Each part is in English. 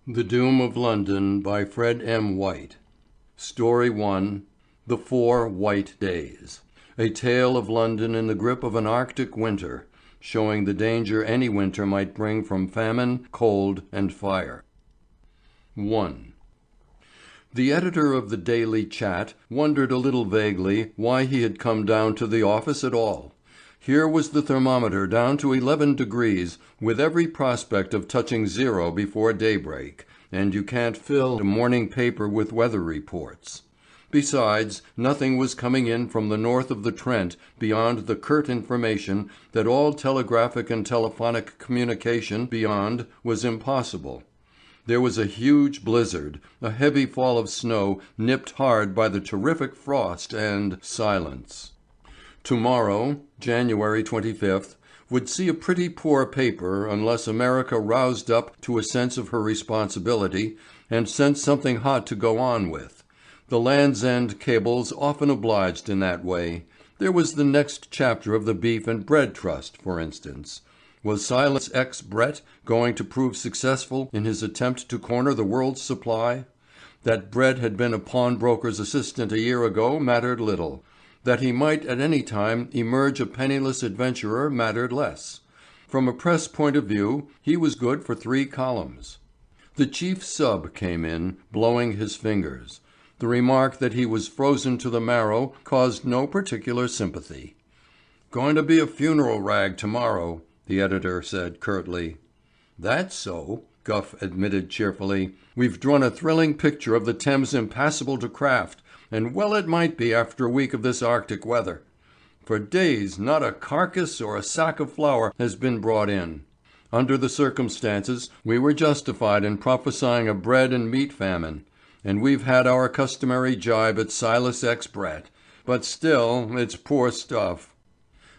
The Doom of London by Fred M. White. Story 1. The 4 White Days. A tale of London in the grip of an Arctic winter, showing the danger any winter might bring from famine, cold, and fire. 1. The editor of the Daily Chat wondered a little vaguely why he had come down to the office at all. Here was the thermometer down to 11 degrees, with every prospect of touching zero before daybreak, and you can't fill a morning paper with weather reports. Besides, nothing was coming in from the north of the Trent beyond the curt information that all telegraphic and telephonic communication beyond was impossible. There was a huge blizzard, a heavy fall of snow nipped hard by the terrific frost, and silence. Tomorrow, January 25th, would see a pretty poor paper unless America roused up to a sense of her responsibility and sent something hot to go on with. The Land's End cables often obliged in that way. There was the next chapter of the Beef and Bread Trust, for instance. Was Silas X. Brett going to prove successful in his attempt to corner the world's supply? That Brett had been a pawnbroker's assistant a year ago mattered little. That he might at any time emerge a penniless adventurer mattered less. From a press point of view, he was good for 3 columns. The chief sub came in, blowing his fingers. The remark that he was frozen to the marrow caused no particular sympathy. "Going to be a funeral rag tomorrow," the editor said curtly. "That's so," Guff admitted cheerfully. "We've drawn a thrilling picture of the Thames impassable to craft, and well it might be after a week of this Arctic weather. For days not a carcass or a sack of flour has been brought in. Under the circumstances, we were justified in prophesying a bread and meat famine, and we've had our customary jibe at Silas X. Brett, but still it's poor stuff."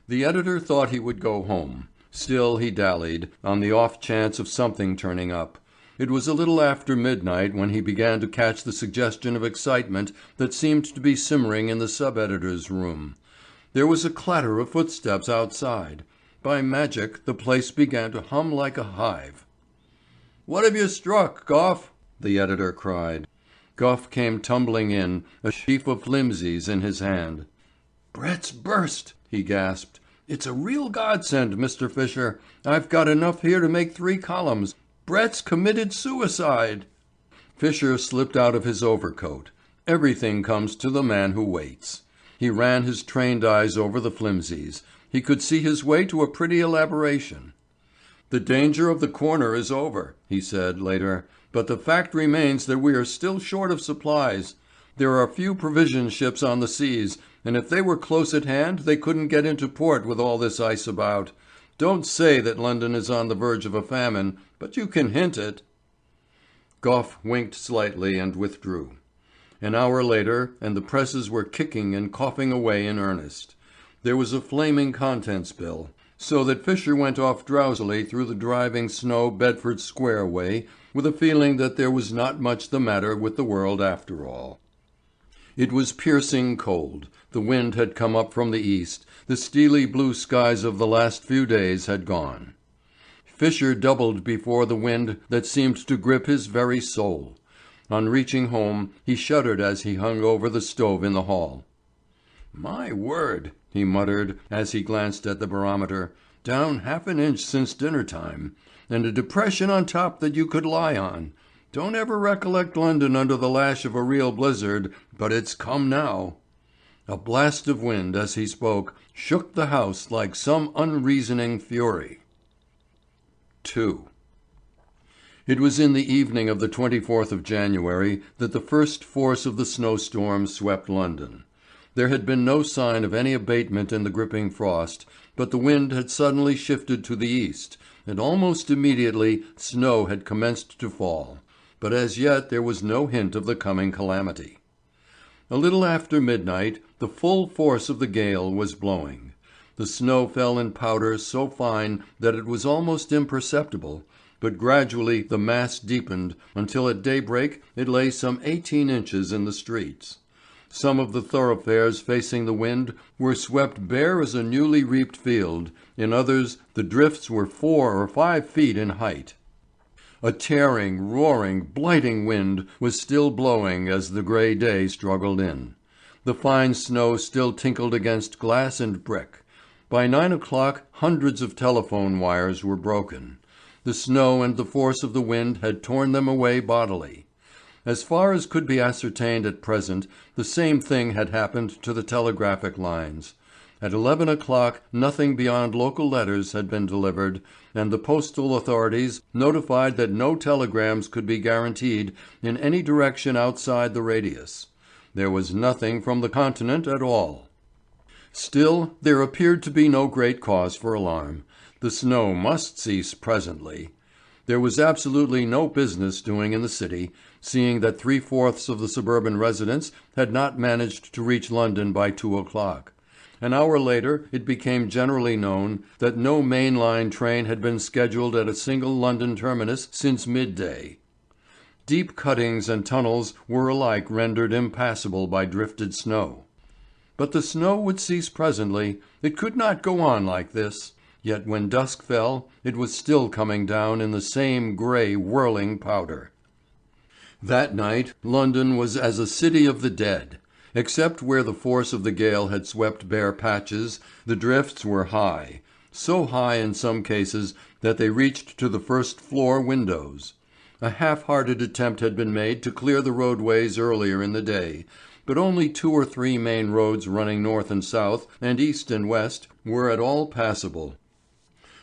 The editor thought he would go home. Still he dallied, on the off chance of something turning up. It was a little after midnight when he began to catch the suggestion of excitement that seemed to be simmering in the sub-editor's room. There was a clatter of footsteps outside. By magic the place began to hum like a hive. "What have you struck, Goff?" the editor cried. Goff came tumbling in, a sheaf of flimsies in his hand. "Brett's burst," he gasped. "It's a real godsend, Mr. Fisher. I've got enough here to make 3 columns. Brett's committed suicide." Fisher slipped out of his overcoat. Everything comes to the man who waits. He ran his trained eyes over the flimsies. He could see his way to a pretty elaboration. "The danger of the corner is over," he said later, "but the fact remains that we are still short of supplies. There are few provision ships on the seas, and if they were close at hand they couldn't get into port with all this ice about. Don't say that London is on the verge of a famine, but you can hint it." Goff winked slightly and withdrew. An hour later, and the presses were kicking and coughing away in earnest. There was a flaming contents bill, so that Fisher went off drowsily through the driving snow Bedford Square way with a feeling that there was not much the matter with the world after all. It was piercing cold. The wind had come up from the east. The steely blue skies of the last few days had gone. Fisher doubled before the wind that seemed to grip his very soul. On reaching home, he shuddered as he hung over the stove in the hall. "My word," he muttered as he glanced at the barometer, "down half an inch since dinner time, and a depression on top that you could lie on. Don't ever recollect London under the lash of a real blizzard, but it's come now." A blast of wind, as he spoke, shook the house like some unreasoning fury. 2. It was in the evening of the 24th of January that the first force of the snowstorm swept London. There had been no sign of any abatement in the gripping frost, but the wind had suddenly shifted to the east, and almost immediately snow had commenced to fall. But as yet there was no hint of the coming calamity. A little after midnight the full force of the gale was blowing. The snow fell in powder so fine that it was almost imperceptible, but gradually the mass deepened until at daybreak it lay some 18 inches in the streets. Some of the thoroughfares facing the wind were swept bare as a newly reaped field, in others the drifts were 4 or 5 feet in height. A tearing, roaring, blighting wind was still blowing as the grey day struggled in. The fine snow still tinkled against glass and brick. By 9 o'clock hundreds of telephone wires were broken. The snow and the force of the wind had torn them away bodily. As far as could be ascertained at present, the same thing had happened to the telegraphic lines. At 11 o'clock nothing beyond local letters had been delivered, and the postal authorities notified that no telegrams could be guaranteed in any direction outside the radius. There was nothing from the continent at all. Still, there appeared to be no great cause for alarm. The snow must cease presently. There was absolutely no business doing in the city, seeing that 3/4 of the suburban residents had not managed to reach London by 2 o'clock. An hour later it became generally known that no main line train had been scheduled at a single London terminus since midday. Deep cuttings and tunnels were alike rendered impassable by drifted snow. But the snow would cease presently. It could not go on like this. Yet when dusk fell, it was still coming down in the same grey, whirling powder. That night London was as a city of the dead. Except where the force of the gale had swept bare patches, the drifts were high, so high in some cases that they reached to the first floor windows. A half-hearted attempt had been made to clear the roadways earlier in the day, but only 2 or 3 main roads running north and south and east and west were at all passable.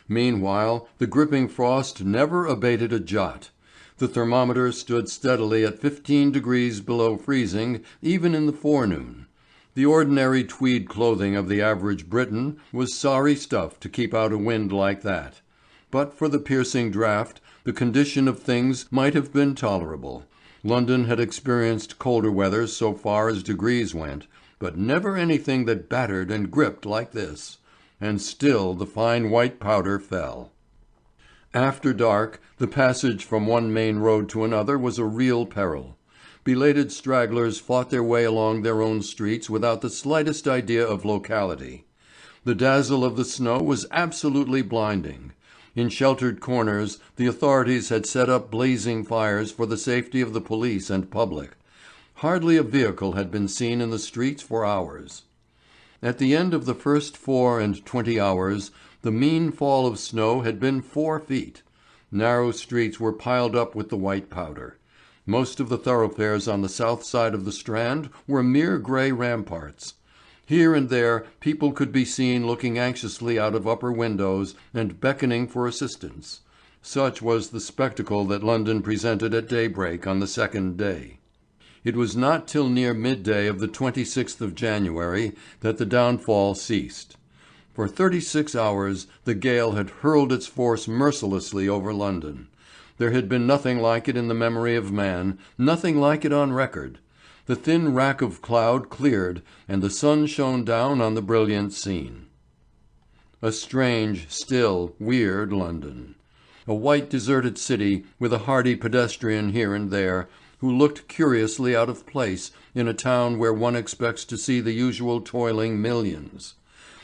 Meanwhile, the gripping frost never abated a jot. The thermometer stood steadily at 15 degrees below freezing even in the forenoon. The ordinary tweed clothing of the average Briton was sorry stuff to keep out a wind like that. But for the piercing draught, the condition of things might have been tolerable. London had experienced colder weather so far as degrees went, but never anything that battered and gripped like this. And still the fine white powder fell. After dark, the passage from one main road to another was a real peril. Belated stragglers fought their way along their own streets without the slightest idea of locality. The dazzle of the snow was absolutely blinding. In sheltered corners the authorities had set up blazing fires for the safety of the police and public. Hardly a vehicle had been seen in the streets for hours. At the end of the first 24 hours, the mean fall of snow had been 4 feet. Narrow streets were piled up with the white powder. Most of the thoroughfares on the south side of the Strand were mere grey ramparts. Here and there people could be seen looking anxiously out of upper windows and beckoning for assistance. Such was the spectacle that London presented at daybreak on the second day. It was not till near midday of the 26th of January that the downfall ceased. For 36 hours the gale had hurled its force mercilessly over London. There had been nothing like it in the memory of man, nothing like it on record. The thin rack of cloud cleared and the sun shone down on the brilliant scene. A strange, still, weird London. A white deserted city with a hardy pedestrian here and there, who looked curiously out of place in a town where one expects to see the usual toiling millions.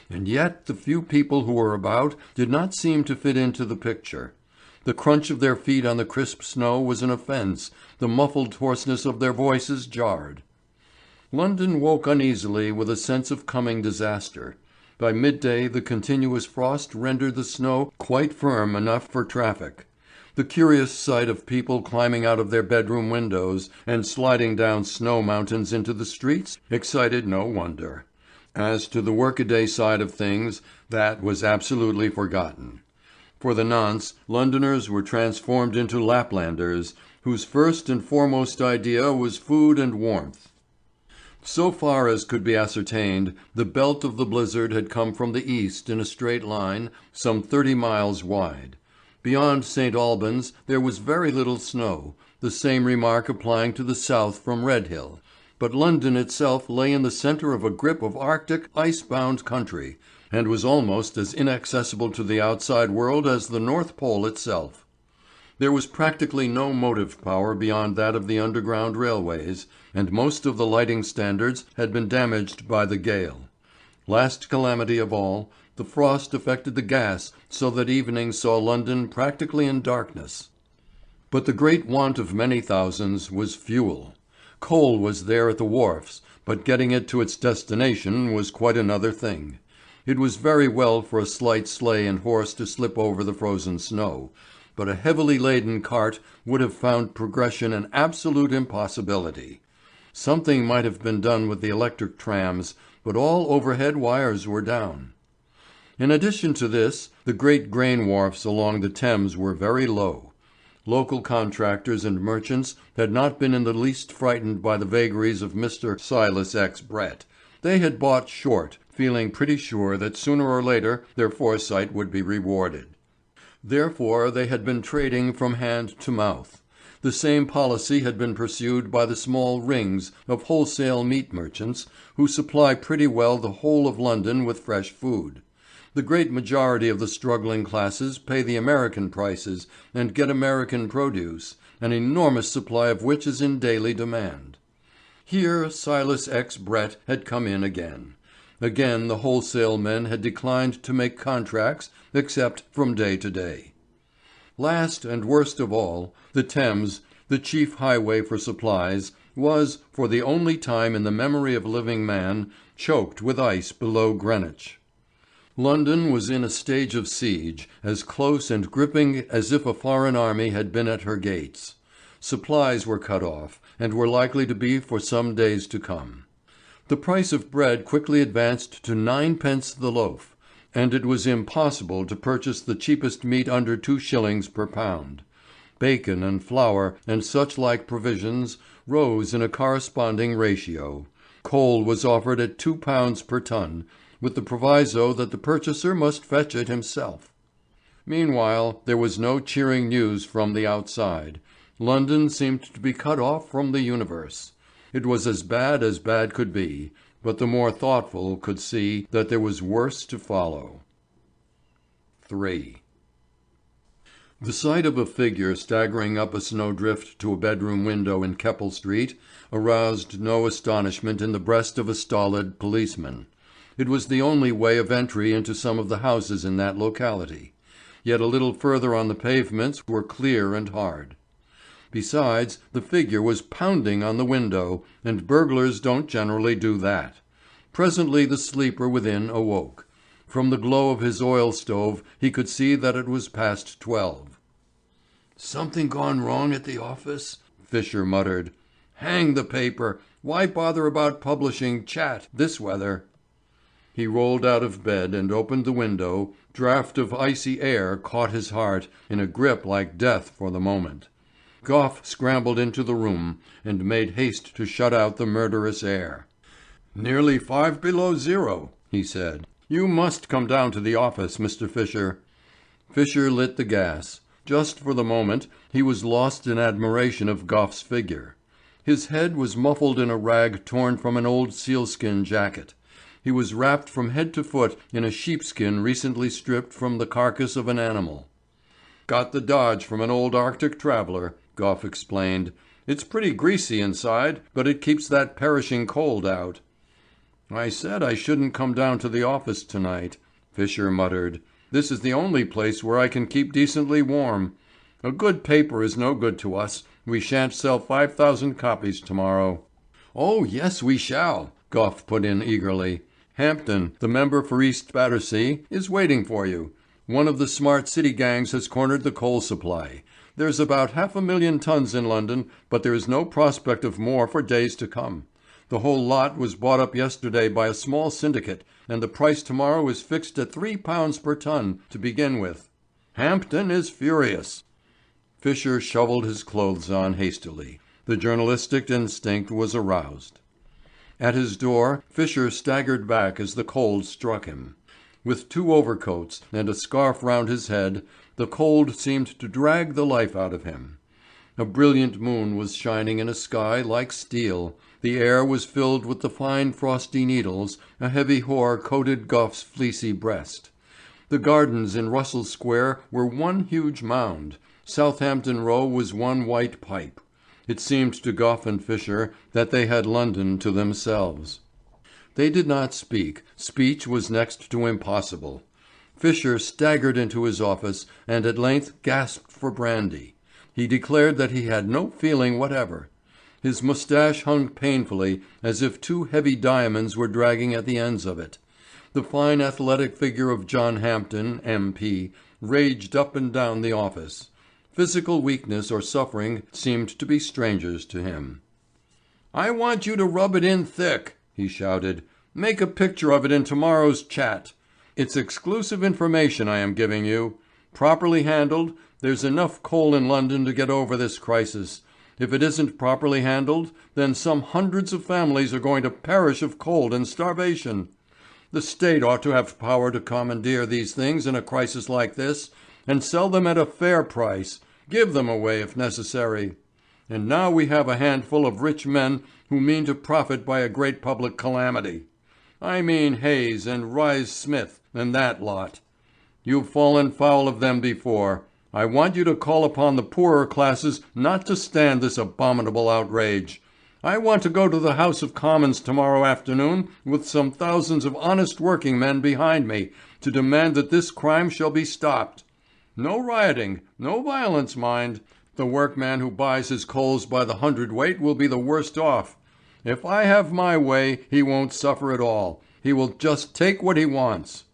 And yet the few people who were about did not seem to fit into the picture. The crunch of their feet on the crisp snow was an offence, the muffled hoarseness of their voices jarred. London woke uneasily with a sense of coming disaster. By midday the continuous frost rendered the snow quite firm enough for traffic. The curious sight of people climbing out of their bedroom windows and sliding down snow mountains into the streets excited no wonder. As to the workaday side of things, that was absolutely forgotten. For the nonce, Londoners were transformed into Laplanders, whose first and foremost idea was food and warmth. So far as could be ascertained, the belt of the blizzard had come from the east in a straight line, some 30 miles wide. Beyond St. Albans there was very little snow, the same remark applying to the south from Redhill. But London itself lay in the centre of a grip of Arctic, ice-bound country, and was almost as inaccessible to the outside world as the North Pole itself. There was practically no motive power beyond that of the underground railways, and most of the lighting standards had been damaged by the gale. Last calamity of all, the frost affected the gas so that evening saw London practically in darkness. But the great want of many thousands was fuel. Coal was there at the wharfs, but getting it to its destination was quite another thing. It was very well for a slight sleigh and horse to slip over the frozen snow, but a heavily laden cart would have found progression an absolute impossibility. Something might have been done with the electric trams, but all overhead wires were down. In addition to this, the great grain wharfs along the Thames were very low. Local contractors and merchants had not been in the least frightened by the vagaries of Mr. Silas X. Brett. They had bought short, feeling pretty sure that sooner or later their foresight would be rewarded. Therefore they had been trading from hand to mouth. The same policy had been pursued by the small rings of wholesale meat merchants who supply pretty well the whole of London with fresh food. The great majority of the struggling classes pay the American prices and get American produce, an enormous supply of which is in daily demand. Here Silas X. Brett had come in again. Again the wholesale men had declined to make contracts except from day to day. Last and worst of all, the Thames, the chief highway for supplies, was, for the only time in the memory of living man, choked with ice below Greenwich. London was in a stage of siege, as close and gripping as if a foreign army had been at her gates. Supplies were cut off, and were likely to be for some days to come. The price of bread quickly advanced to 9d. the loaf, and it was impossible to purchase the cheapest meat under 2 shillings per pound. Bacon and flour and such like provisions rose in a corresponding ratio. Coal was offered at £2 per ton, with the proviso that the purchaser must fetch it himself. Meanwhile, there was no cheering news from the outside. London seemed to be cut off from the universe. It was as bad could be, but the more thoughtful could see that there was worse to follow. 3. The sight of a figure staggering up a snowdrift to a bedroom window in Keppel Street aroused no astonishment in the breast of a stolid policeman. It was the only way of entry into some of the houses in that locality. Yet a little further on the pavements were clear and hard. Besides, the figure was pounding on the window, and burglars don't generally do that. Presently the sleeper within awoke. From the glow of his oil stove he could see that it was past 12. "Something gone wrong at the office?" Fisher muttered. "Hang the paper! Why bother about publishing chat this weather?" He rolled out of bed and opened the window. Draught of icy air caught his heart in a grip like death for the moment. Gough scrambled into the room and made haste to shut out the murderous air. "Nearly 5 below zero," he said. "You must come down to the office, Mr. Fisher." Fisher lit the gas. Just for the moment he was lost in admiration of Gough's figure. His head was muffled in a rag torn from an old sealskin jacket. He was wrapped from head to foot in a sheepskin recently stripped from the carcass of an animal. "Got the dodge from an old Arctic traveller," Gough explained. "It's pretty greasy inside, but it keeps that perishing cold out." "I said I shouldn't come down to the office tonight," Fisher muttered. "This is the only place where I can keep decently warm. A good paper is no good to us. We shan't sell 5,000 copies tomorrow." "Oh, yes, we shall," Gough put in eagerly. "Hampden, the member for East Battersea, is waiting for you. One of the smart city gangs has cornered the coal supply. There's about 500,000 tons in London, but there is no prospect of more for days to come. The whole lot was bought up yesterday by a small syndicate, and the price tomorrow is fixed at £3 per ton to begin with. Hampden is furious." Fisher shovelled his clothes on hastily. The journalistic instinct was aroused. At his door Fisher staggered back as the cold struck him. With 2 overcoats and a scarf round his head, the cold seemed to drag the life out of him. A brilliant moon was shining in a sky like steel. The air was filled with the fine frosty needles. A heavy hoar coated Gough's fleecy breast. The gardens in Russell Square were one huge mound. Southampton Row was one white pipe. It seemed to Gough and Fisher that they had London to themselves. They did not speak. Speech was next to impossible. Fisher staggered into his office and at length gasped for brandy. He declared that he had no feeling whatever. His moustache hung painfully, as if two heavy diamonds were dragging at the ends of it. The fine athletic figure of John Hampden, M.P., raged up and down the office. Physical weakness or suffering seemed to be strangers to him. "I want you to rub it in thick," he shouted. "Make a picture of it in tomorrow's chat. It's exclusive information I am giving you. Properly handled, there's enough coal in London to get over this crisis. If it isn't properly handled, then some hundreds of families are going to perish of cold and starvation. The state ought to have power to commandeer these things in a crisis like this, and sell them at a fair price, give them away if necessary. And now we have a handful of rich men who mean to profit by a great public calamity. I mean Hayes and Rise Smith and that lot. You've fallen foul of them before. I want you to call upon the poorer classes not to stand this abominable outrage. I want to go to the House of Commons tomorrow afternoon with some thousands of honest working men behind me to demand that this crime shall be stopped. No rioting, no violence, mind. The workman who buys his coals by the hundredweight will be the worst off. If I have my way, he won't suffer at all. He will just take what he wants."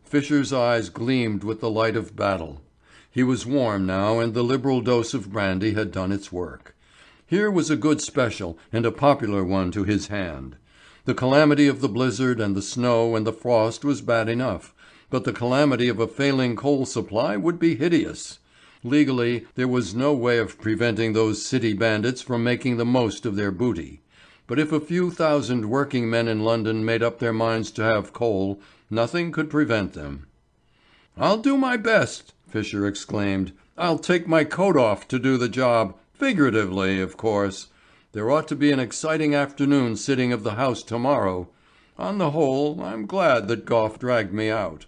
Fisher's eyes gleamed with the light of battle. He was warm now, and the liberal dose of brandy had done its work. Here was a good special and a popular one to his hand. The calamity of the blizzard and the snow and the frost was bad enough, but the calamity of a failing coal supply would be hideous. Legally, there was no way of preventing those city bandits from making the most of their booty. But if a few thousand working men in London made up their minds to have coal, nothing could prevent them. "I'll do my best," Fisher exclaimed. "I'll take my coat off to do the job, figuratively, of course. There ought to be an exciting afternoon sitting of the House tomorrow. On the whole, I'm glad that Gough dragged me out."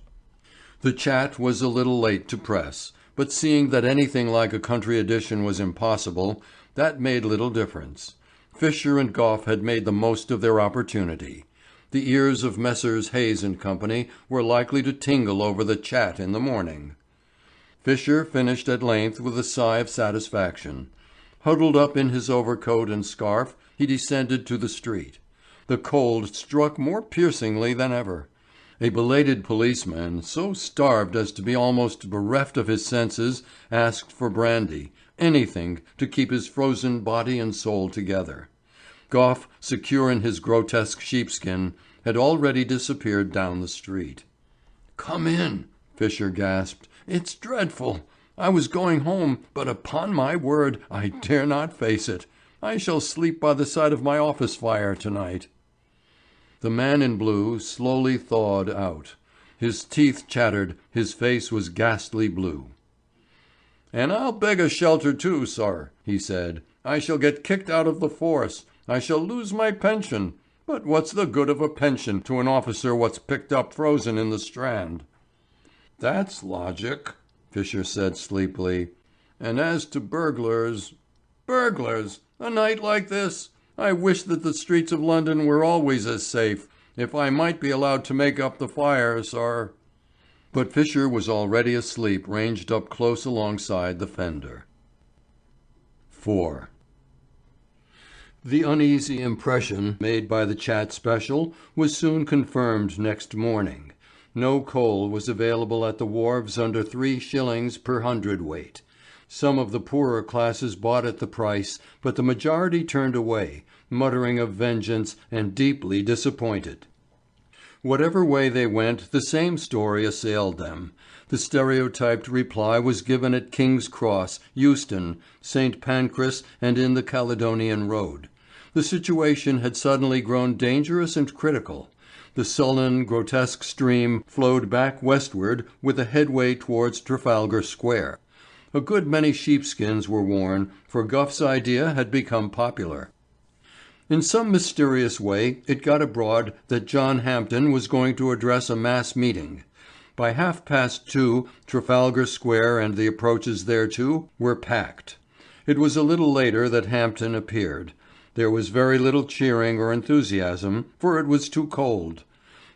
The chat was a little late to press, but seeing that anything like a country edition was impossible, that made little difference. Fisher and Gough had made the most of their opportunity. The ears of Messrs. Hayes and Company were likely to tingle over the chat in the morning. Fisher finished at length with a sigh of satisfaction. Huddled up in his overcoat and scarf, he descended to the street. The cold struck more piercingly than ever. A belated policeman, so starved as to be almost bereft of his senses, asked for brandy, anything to keep his frozen body and soul together. Gough, secure in his grotesque sheepskin, had already disappeared down the street. "Come in," Fisher gasped. "It's dreadful. I was going home, but upon my word, I dare not face it. I shall sleep by the side of my office fire tonight." The man in blue slowly thawed out. His teeth chattered, his face was ghastly blue. "And I'll beg a shelter too, sir," he said. "I shall get kicked out of the force. I shall lose my pension. But what's the good of a pension to an officer what's picked up frozen in the Strand?" "That's logic," Fisher said sleepily. "And as to burglars—" "Burglars! A night like this! I wish that the streets of London were always as safe. If I might be allowed to make up the fire, sir—" But Fisher was already asleep ranged up close alongside the fender. 4. The uneasy impression made by the chat special was soon confirmed next morning. No coal was available at the wharves under 3 shillings per hundredweight. Some of the poorer classes bought at the price, but the majority turned away, muttering of vengeance and deeply disappointed. Whatever way they went, the same story assailed them. The stereotyped reply was given at King's Cross, Euston, St. Pancras, and in the Caledonian Road. The situation had suddenly grown dangerous and critical. The sullen, grotesque stream flowed back westward with a headway towards Trafalgar Square. A good many sheepskins were worn, for Gough's idea had become popular. In some mysterious way it got abroad that John Hampden was going to address a mass meeting. By 2:30 Trafalgar Square and the approaches thereto were packed. It was a little later that Hampden appeared. There was very little cheering or enthusiasm, for it was too cold.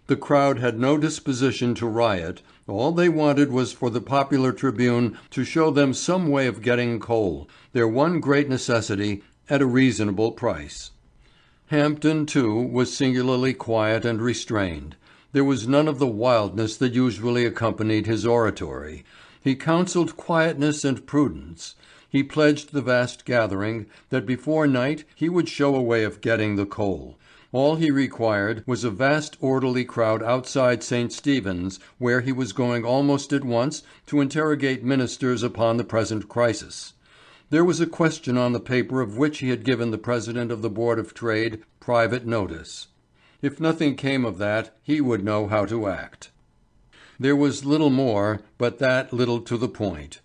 The crowd had no disposition to riot, All they wanted was for the Popular Tribune to show them some way of getting coal, their one great necessity, at a reasonable price. Hampden, too, was singularly quiet and restrained. There was none of the wildness that usually accompanied his oratory. He counselled quietness and prudence. He pledged the vast gathering that before night he would show a way of getting the coal. All he required was a vast orderly crowd outside St. Stephen's, where he was going almost at once to interrogate ministers upon the present crisis. There was a question on the paper of which he had given the President of the Board of Trade private notice. If nothing came of that, he would know how to act. There was little more, but that little to the point.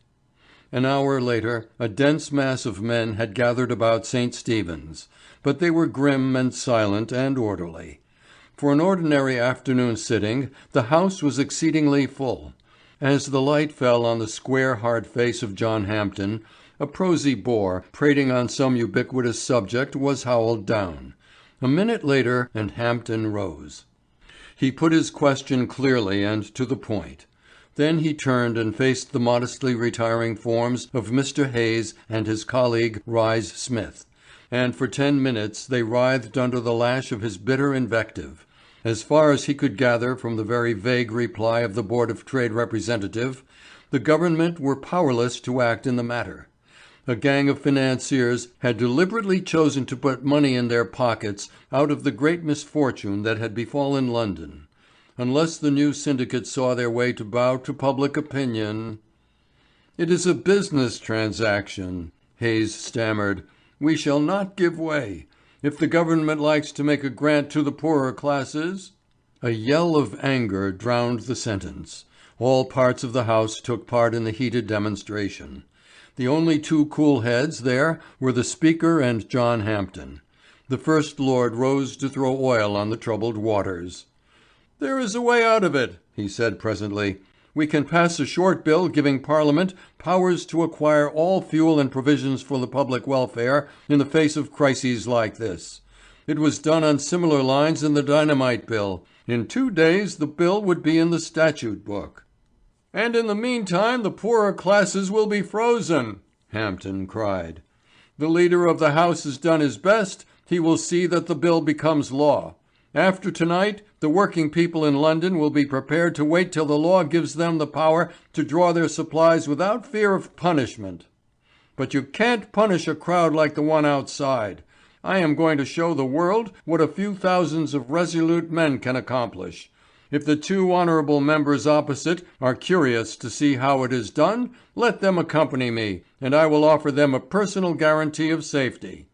An hour later, a dense mass of men had gathered about St. Stephen's, but they were grim and silent and orderly. For an ordinary afternoon sitting, the House was exceedingly full. As the light fell on the square hard face of John Hampden, a prosy bore, prating on some ubiquitous subject, was howled down. A minute later, and Hampden rose. He put his question clearly and to the point. Then he turned and faced the modestly retiring forms of Mr. Hayes and his colleague Rise Smith, and for 10 minutes they writhed under the lash of his bitter invective. As far as he could gather from the very vague reply of the Board of Trade representative, the government were powerless to act in the matter. A gang of financiers had deliberately chosen to put money in their pockets out of the great misfortune that had befallen London. Unless the new syndicate saw their way to bow to public opinion. "It is a business transaction," Hayes stammered. "We shall not give way. If the government likes to make a grant to the poorer classes—" A yell of anger drowned the sentence. All parts of the House took part in the heated demonstration. The only two cool heads there were the Speaker and John Hampden. The First Lord rose to throw oil on the troubled waters. "There is a way out of it," he said presently. "We can pass a short bill giving Parliament powers to acquire all fuel and provisions for the public welfare in the face of crises like this. It was done on similar lines in the Dynamite Bill. In 2 days the bill would be in the statute book." "And in the meantime the poorer classes will be frozen," Hampden cried. "The leader of the House has done his best. He will see that the bill becomes law. After tonight, the working people in London will be prepared to wait till the law gives them the power to draw their supplies without fear of punishment. But you can't punish a crowd like the one outside. I am going to show the world what a few thousands of resolute men can accomplish. If the two honourable members opposite are curious to see how it is done, let them accompany me, and I will offer them a personal guarantee of safety."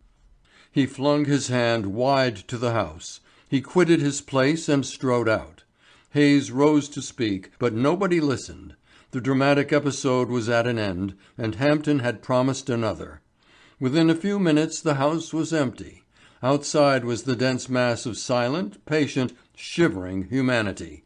He flung his hand wide to the House. He quitted his place and strode out. Hayes rose to speak, but nobody listened. The dramatic episode was at an end, and Hampden had promised another. Within a few minutes the House was empty. Outside was the dense mass of silent, patient, shivering humanity.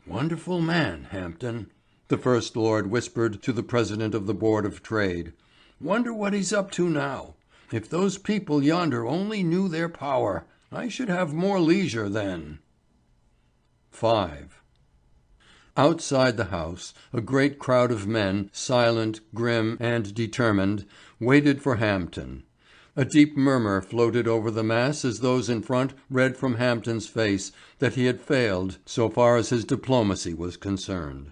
"Wonderful man, Hampden," the First Lord whispered to the President of the Board of Trade. "Wonder what he's up to now. If those people yonder only knew their power, I should have more leisure then." 5. Outside the House, a great crowd of men, silent, grim, and determined, waited for Hampden. A deep murmur floated over the mass as those in front read from Hampden's face that he had failed so far as his diplomacy was concerned.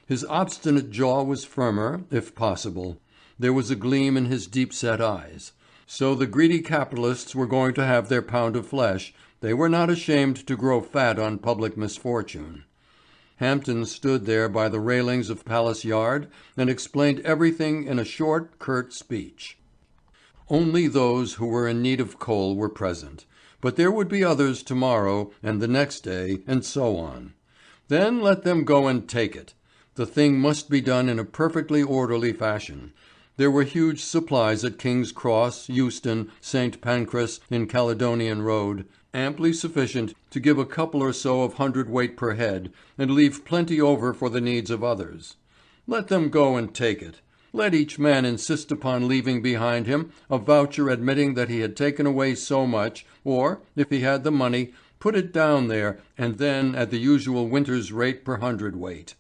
His obstinate jaw was firmer, if possible. There was a gleam in his deep-set eyes. So the greedy capitalists were going to have their pound of flesh. They were not ashamed to grow fat on public misfortune. Hampden stood there by the railings of Palace Yard and explained everything in a short, curt speech. Only those who were in need of coal were present, but there would be others tomorrow and the next day and so on. Then let them go and take it. The thing must be done in a perfectly orderly fashion. There were huge supplies at King's Cross, Euston, St. Pancras in Caledonian Road, amply sufficient to give a couple or so of hundredweight per head and leave plenty over for the needs of others. Let them go and take it. Let each man insist upon leaving behind him a voucher admitting that he had taken away so much, or, if he had the money, put it down there, and then at the usual winter's rate per hundredweight.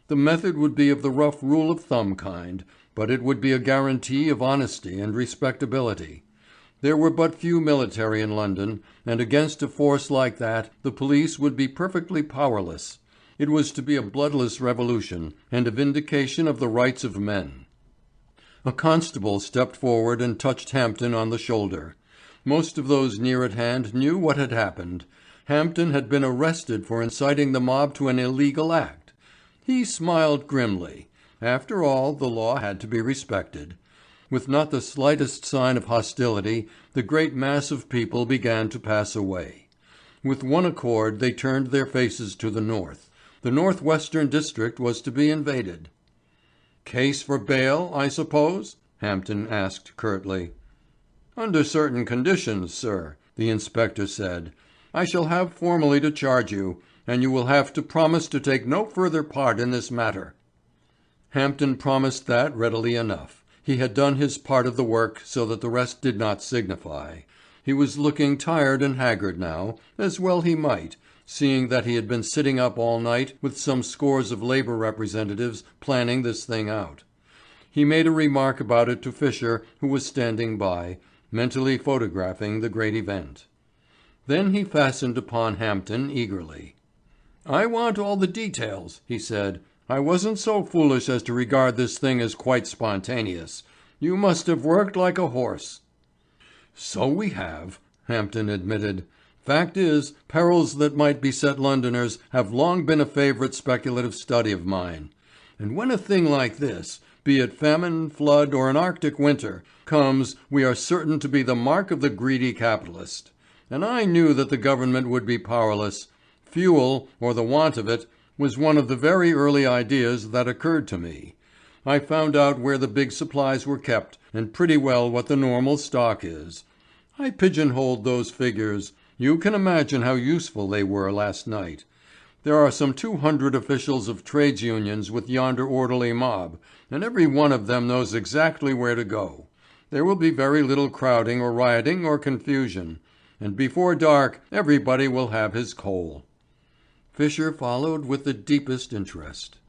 The method would be of the rough rule of thumb kind, but it would be a guarantee of honesty and respectability. There were but few military in London, and against a force like that the police would be perfectly powerless. It was to be a bloodless revolution, and a vindication of the rights of men. A constable stepped forward and touched Hampden on the shoulder. Most of those near at hand knew what had happened. Hampden had been arrested for inciting the mob to an illegal act. He smiled grimly. After all, the law had to be respected. With not the slightest sign of hostility, the great mass of people began to pass away. With one accord they turned their faces to the north. The northwestern district was to be invaded. "Case for bail, I suppose?" Hampden asked curtly. "Under certain conditions, sir," the inspector said. "I shall have formally to charge you, and you will have to promise to take no further part in this matter." Hampden promised that readily enough. He had done his part of the work so that the rest did not signify. He was looking tired and haggard now, as well he might, seeing that he had been sitting up all night with some scores of labour representatives planning this thing out. He made a remark about it to Fisher, who was standing by, mentally photographing the great event. Then he fastened upon Hampden eagerly. "I want all the details," he said. "I wasn't so foolish as to regard this thing as quite spontaneous. You must have worked like a horse." "So we have," Hampden admitted. "Fact is, perils that might beset Londoners have long been a favourite speculative study of mine. And when a thing like this, be it famine, flood, or an Arctic winter, comes, we are certain to be the mark of the greedy capitalist. And I knew that the government would be powerless. Fuel, or the want of it, was one of the very early ideas that occurred to me. I found out where the big supplies were kept, and pretty well what the normal stock is. I pigeonholed those figures. You can imagine how useful they were last night. There are some 200 officials of trades unions with yonder orderly mob, and every one of them knows exactly where to go. There will be very little crowding or rioting or confusion, and before dark everybody will have his coal." Fisher followed with the deepest interest.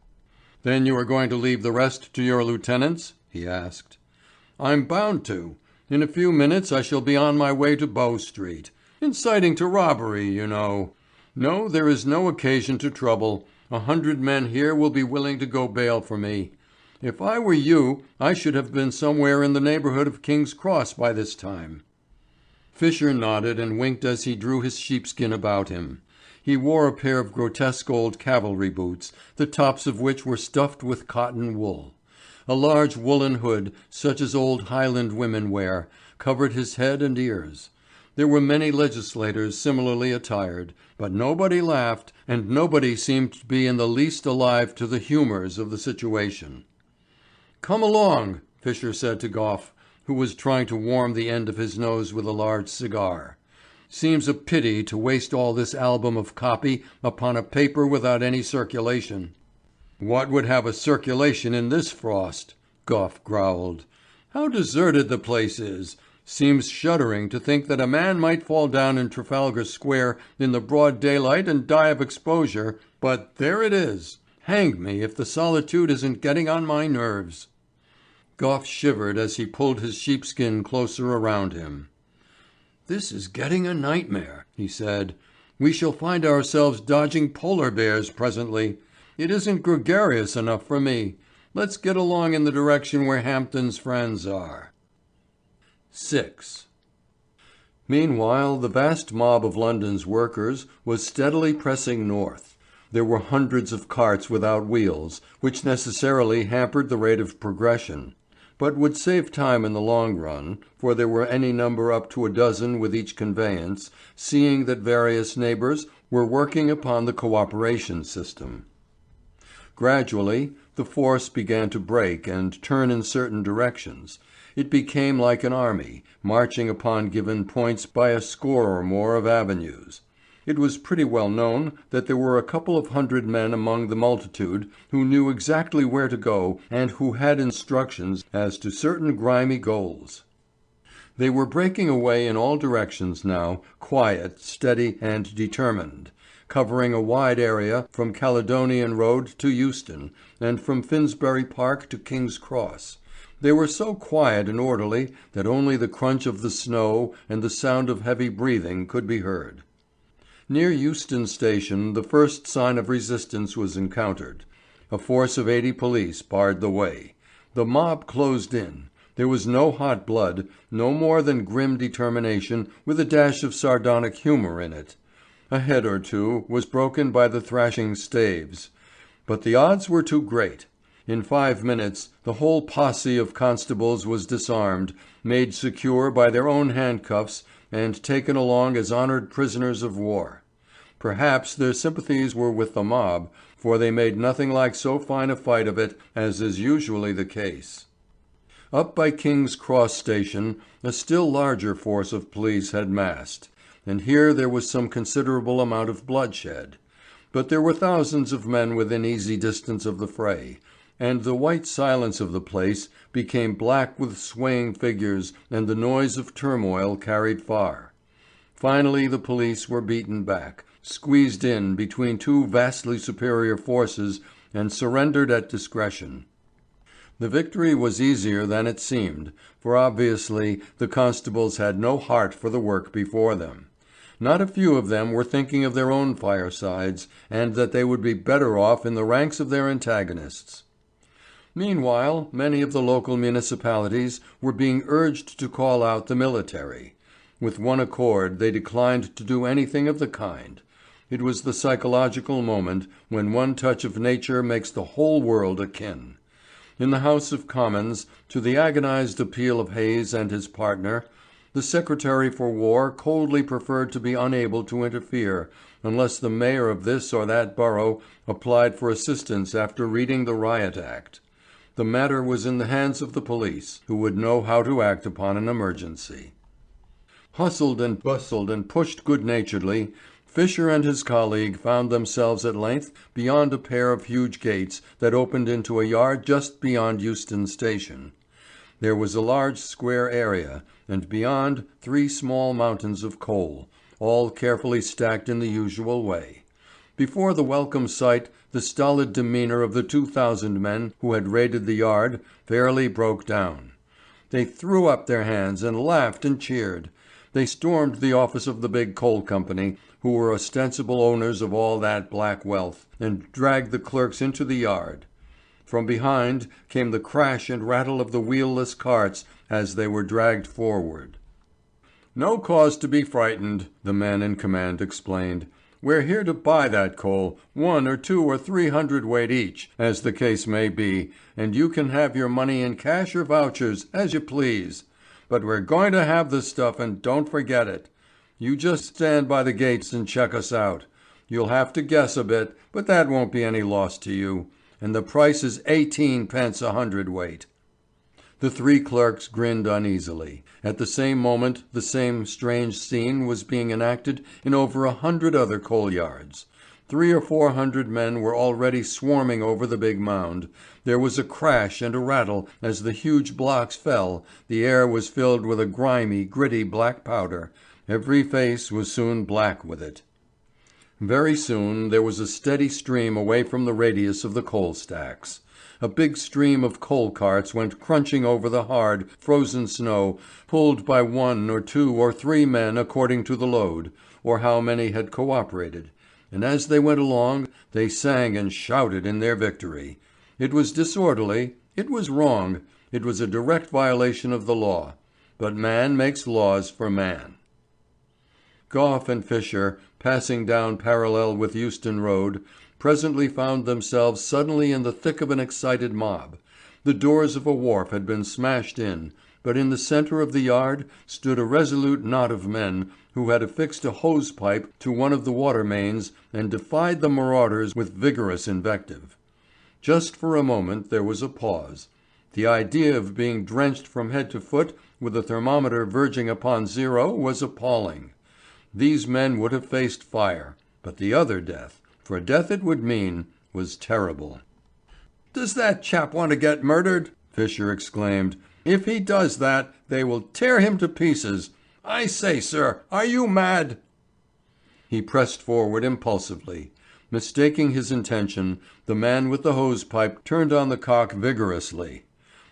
"Then you are going to leave the rest to your lieutenants?" he asked. "I'm bound to. In a few minutes I shall be on my way to Bow Street. Inciting to robbery, you know. No, there is no occasion to trouble. 100 men here will be willing to go bail for me. If I were you, I should have been somewhere in the neighbourhood of King's Cross by this time." Fisher nodded and winked as he drew his sheepskin about him. He wore a pair of grotesque old cavalry boots, the tops of which were stuffed with cotton wool. A large woolen hood, such as old Highland women wear, covered his head and ears. There were many legislators similarly attired, but nobody laughed, and nobody seemed to be in the least alive to the humours of the situation. "Come along," Fisher said to Gough, who was trying to warm the end of his nose with a large cigar. "Seems a pity to waste all this album of copy upon a paper without any circulation." "What would have a circulation in this frost?" Gough growled. "How deserted the place is. Seems shuddering to think that a man might fall down in Trafalgar Square in the broad daylight and die of exposure, but there it is. Hang me if the solitude isn't getting on my nerves." Gough shivered as he pulled his sheepskin closer around him. "This is getting a nightmare," he said. "We shall find ourselves dodging polar bears presently. It isn't gregarious enough for me. Let's get along in the direction where Hampden's friends are." 6. Meanwhile the vast mob of London's workers was steadily pressing north. There were hundreds of carts without wheels, which necessarily hampered the rate of progression, but would save time in the long run, for there were any number up to a dozen with each conveyance, seeing that various neighbours were working upon the cooperation system. Gradually the force began to break and turn in certain directions. It became like an army, marching upon given points by a score or more of avenues. It was pretty well known that there were a couple of hundred men among the multitude who knew exactly where to go and who had instructions as to certain grimy goals. They were breaking away in all directions now, quiet, steady, and determined, covering a wide area from Caledonian Road to Euston, and from Finsbury Park to King's Cross. They were so quiet and orderly that only the crunch of the snow and the sound of heavy breathing could be heard. Near Euston Station the first sign of resistance was encountered. A force of 80 police barred the way. The mob closed in. There was no hot blood, no more than grim determination with a dash of sardonic humour in it. A head or two was broken by the thrashing staves. But the odds were too great. In 5 minutes the whole posse of constables was disarmed, made secure by their own handcuffs, and taken along as honoured prisoners of war. Perhaps their sympathies were with the mob, for they made nothing like so fine a fight of it as is usually the case. Up by King's Cross Station a still larger force of police had massed, and here there was some considerable amount of bloodshed. But there were thousands of men within easy distance of the fray, and the white silence of the place became black with swaying figures and the noise of turmoil carried far. Finally the police were beaten back, squeezed in between two vastly superior forces, and surrendered at discretion. The victory was easier than it seemed, for obviously the constables had no heart for the work before them. Not a few of them were thinking of their own firesides, and that they would be better off in the ranks of their antagonists. Meanwhile, many of the local municipalities were being urged to call out the military. With one accord they declined to do anything of the kind. It was the psychological moment when one touch of nature makes the whole world akin. In the House of Commons, to the agonized appeal of Hayes and his partner, the Secretary for War coldly preferred to be unable to interfere unless the mayor of this or that borough applied for assistance after reading the Riot Act. The matter was in the hands of the police, who would know how to act upon an emergency. Hustled and bustled and pushed good-naturedly, Fisher and his colleague found themselves at length beyond a pair of huge gates that opened into a yard just beyond Euston Station. There was a large square area, and beyond 3 small mountains of coal, all carefully stacked in the usual way. Before the welcome sight the stolid demeanour of the 2,000 men who had raided the yard fairly broke down. They threw up their hands and laughed and cheered. They stormed the office of the big coal company, who were ostensible owners of all that black wealth, and dragged the clerks into the yard. From behind came the crash and rattle of the wheelless carts as they were dragged forward. "No cause to be frightened," the man in command explained. "We're here to buy that coal, 1 or 2 or 3 hundredweight each, as the case may be, and you can have your money in cash or vouchers, as you please. But we're going to have the stuff, and don't forget it. You just stand by the gates and check us out. You'll have to guess a bit, but that won't be any loss to you. And the price is 18 pence a hundredweight." The 3 clerks grinned uneasily. At the same moment the same strange scene was being enacted in over 100 other coal yards. 300 or 400 men were already swarming over the big mound. There was a crash and a rattle as the huge blocks fell. The air was filled with a grimy, gritty black powder. Every face was soon black with it. Very soon there was a steady stream away from the radius of the coal stacks. A big stream of coal carts went crunching over the hard, frozen snow, pulled by 1 or 2 or 3 men according to the load, or how many had cooperated. And as they went along they sang and shouted in their victory. It was disorderly, it was wrong, it was a direct violation of the law. But man makes laws for man. Gough and Fisher, passing down parallel with Euston Road, presently found themselves suddenly in the thick of an excited mob. The doors of a wharf had been smashed in, but in the centre of the yard stood a resolute knot of men who had affixed a hose pipe to one of the water mains and defied the marauders with vigorous invective. Just for a moment there was a pause. The idea of being drenched from head to foot with the thermometer verging upon 0 was appalling. These men would have faced fire, but the other death, for death it would mean, was terrible. "Does that chap want to get murdered?" Fisher exclaimed. If he does that, they will tear him to pieces. I say, sir, are you mad?" He pressed forward impulsively. Mistaking his intention, the man with the hose pipe turned on the cock vigorously.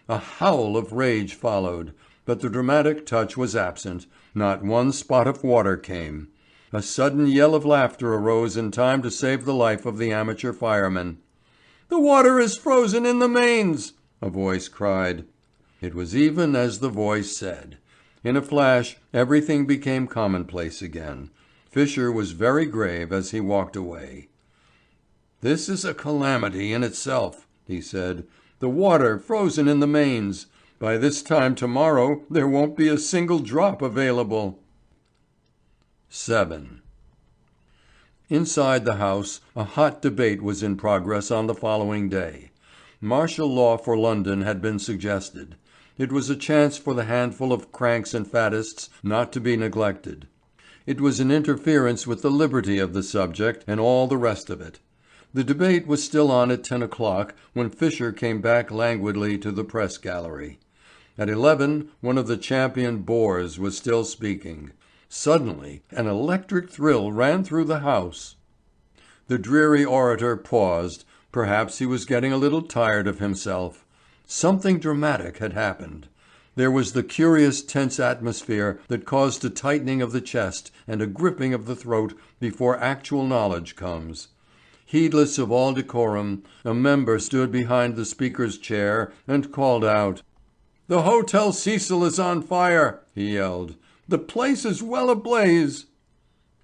A howl of rage followed, but the dramatic touch was absent. Not one spot of water came. A sudden yell of laughter arose in time to save the life of the amateur fireman. "The water is frozen in the mains!" a voice cried. It was even as the voice said. In a flash everything became commonplace again. Fisher was very grave as he walked away. "This is a calamity in itself," he said. "The water frozen in the mains. By this time tomorrow there won't be a single drop available." 7. Inside the House a hot debate was in progress on the following day. Martial law for London had been suggested. It was a chance for the handful of cranks and faddists not to be neglected. It was an interference with the liberty of the subject and all the rest of it. The debate was still on at 10 o'clock when Fisher came back languidly to the press gallery. At 11 one of the champion bores was still speaking. Suddenly an electric thrill ran through the House. The dreary orator paused. Perhaps he was getting a little tired of himself. Something dramatic had happened. There was the curious tense atmosphere that caused a tightening of the chest and a gripping of the throat before actual knowledge comes. Heedless of all decorum, a member stood behind the speaker's chair and called out. "The Hotel Cecil is on fire," he yelled. "The place is well ablaze."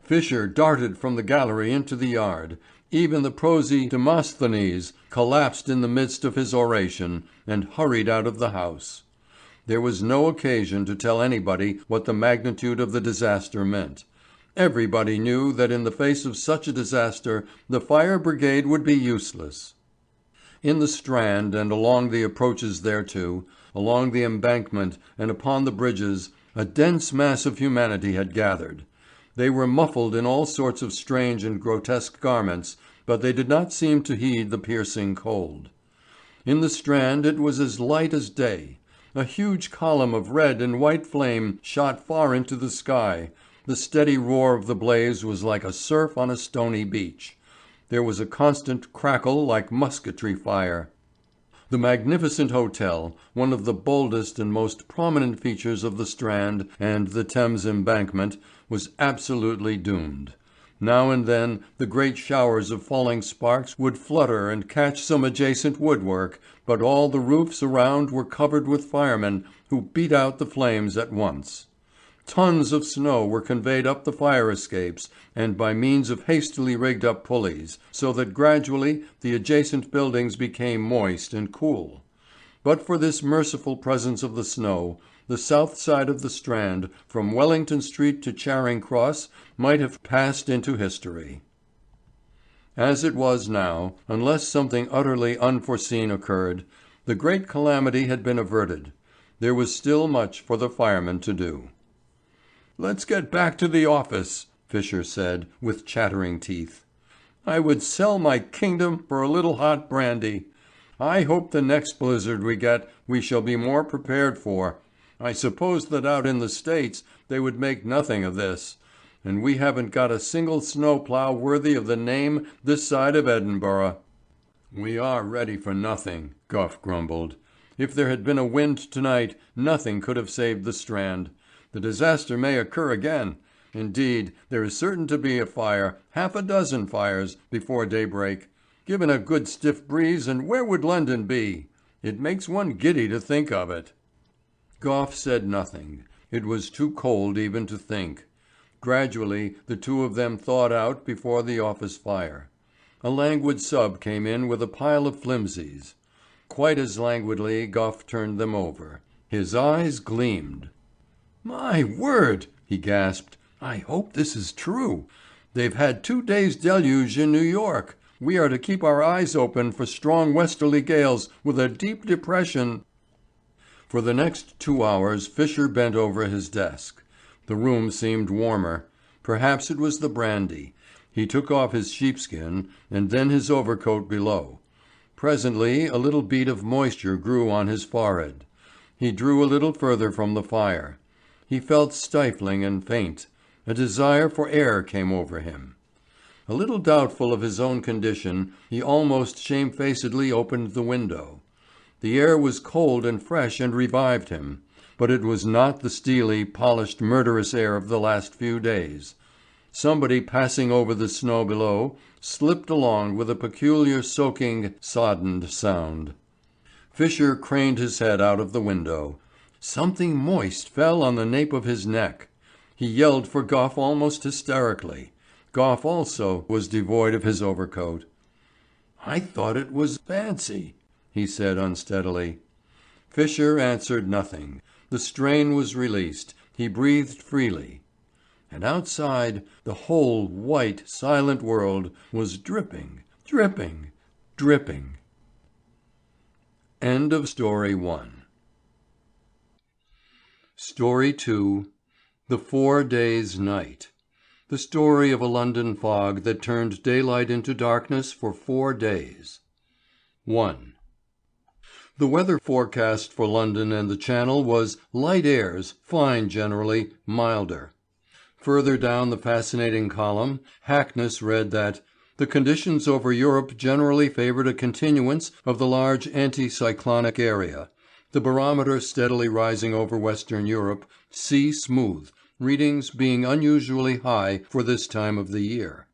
Fisher darted from the gallery into the yard. Even the prosy Demosthenes collapsed in the midst of his oration and hurried out of the House. There was no occasion to tell anybody what the magnitude of the disaster meant. Everybody knew that in the face of such a disaster the fire brigade would be useless. In the Strand and along the approaches thereto, along the embankment and upon the bridges, a dense mass of humanity had gathered. They were muffled in all sorts of strange and grotesque garments, but they did not seem to heed the piercing cold. In the Strand it was as light as day. A huge column of red and white flame shot far into the sky. The steady roar of the blaze was like a surf on a stony beach. There was a constant crackle like musketry fire. The magnificent hotel, one of the boldest and most prominent features of the Strand and the Thames embankment, was absolutely doomed. Now and then the great showers of falling sparks would flutter and catch some adjacent woodwork, but all the roofs around were covered with firemen who beat out the flames at once. Tons of snow were conveyed up the fire escapes and by means of hastily rigged up pulleys, so that gradually the adjacent buildings became moist and cool. But for this merciful presence of the snow, the south side of the Strand, from Wellington Street to Charing Cross, might have passed into history. As it was now, unless something utterly unforeseen occurred, the great calamity had been averted. There was still much for the firemen to do. "Let's get back to the office," Fisher said, with chattering teeth. "I would sell my kingdom for a little hot brandy. I hope the next blizzard we get we shall be more prepared for. I suppose that out in the States they would make nothing of this. And we haven't got a single snowplow worthy of the name this side of Edinburgh." "We are ready for nothing," Gough grumbled. "If there had been a wind tonight, nothing could have saved the Strand. The disaster may occur again. Indeed, there is certain to be a fire, half a dozen fires, before daybreak. Given a good stiff breeze and where would London be? It makes one giddy to think of it." Gough said nothing. It was too cold even to think. Gradually the two of them thawed out before the office fire. A languid sub came in with a pile of flimsies. Quite as languidly Gough turned them over. His eyes gleamed. "My word!" he gasped. "I hope this is true. They've had 2 days' deluge in New York. We are to keep our eyes open for strong westerly gales with a deep depression." For the next 2 hours Fisher bent over his desk. The room seemed warmer. Perhaps it was the brandy. He took off his sheepskin and then his overcoat below. Presently a little bead of moisture grew on his forehead. He drew a little further from the fire. He felt stifling and faint. A desire for air came over him. A little doubtful of his own condition, he almost shamefacedly opened the window. The air was cold and fresh and revived him, but it was not the steely, polished, murderous air of the last few days. Somebody passing over the snow below slipped along with a peculiar soaking, soddened sound. Fisher craned his head out of the window. Something moist fell on the nape of his neck. He yelled for Gough almost hysterically. Gough also was devoid of his overcoat. "I thought it was fancy," he said unsteadily. Fisher answered nothing. The strain was released. He breathed freely. And outside, the whole white, silent world was dripping, dripping, dripping. End of Story 1. Story 2. The 4 Days' Night. The story of a London fog that turned daylight into darkness for 4 days. 1. The weather forecast for London and the Channel was light airs, fine generally, milder. Further down the fascinating column, Hackness read that the conditions over Europe generally favoured a continuance of the large anticyclonic area, the barometer steadily rising over Western Europe, sea smooth, readings being unusually high for this time of the year.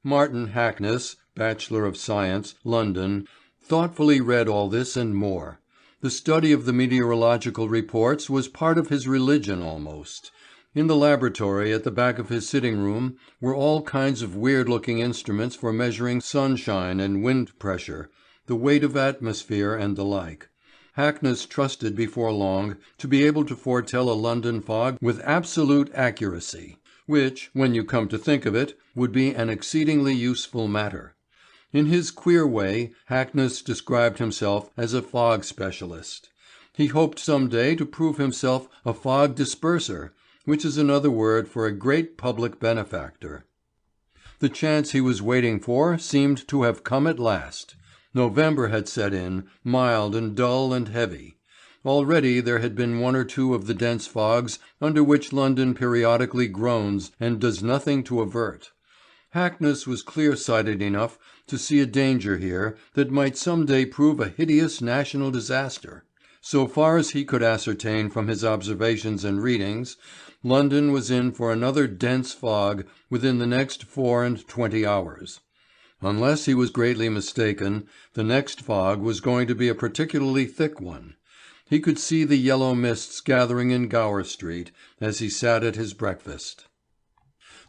Martin Hackness, Bachelor of Science, London, thoughtfully read all this and more. The study of the meteorological reports was part of his religion almost. In the laboratory at the back of his sitting room were all kinds of weird-looking instruments for measuring sunshine and wind pressure, the weight of atmosphere and the like. Hackness trusted before long to be able to foretell a London fog with absolute accuracy, which, when you come to think of it, would be an exceedingly useful matter. In his queer way, Hackness described himself as a fog specialist. He hoped some day to prove himself a fog disperser, which is another word for a great public benefactor. The chance he was waiting for seemed to have come at last. November had set in, mild and dull and heavy. Already there had been one or two of the dense fogs under which London periodically groans and does nothing to avert. Hackness was clear-sighted enough to see a danger here that might some day prove a hideous national disaster. So far as he could ascertain from his observations and readings, London was in for another dense fog within the next 24 hours. Unless he was greatly mistaken, the next fog was going to be a particularly thick one. He could see the yellow mists gathering in Gower Street as he sat at his breakfast.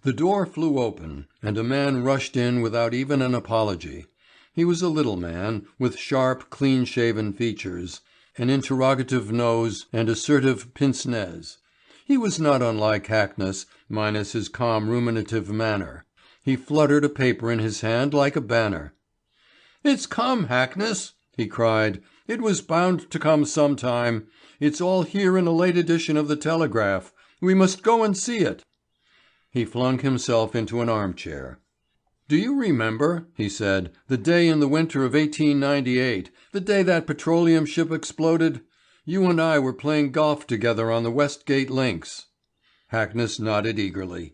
The door flew open, and a man rushed in without even an apology. He was a little man, with sharp, clean-shaven features, an interrogative nose, and assertive pince-nez. He was not unlike Hackness, minus his calm ruminative manner. He fluttered a paper in his hand like a banner. "It's come, Hackness," he cried. "It was bound to come some time. It's all here in a late edition of the Telegraph. We must go and see it." He flung himself into an armchair. "Do you remember," he said, "the day in the winter of 1898, the day that petroleum ship exploded? You and I were playing golf together on the Westgate links." Hackness nodded eagerly.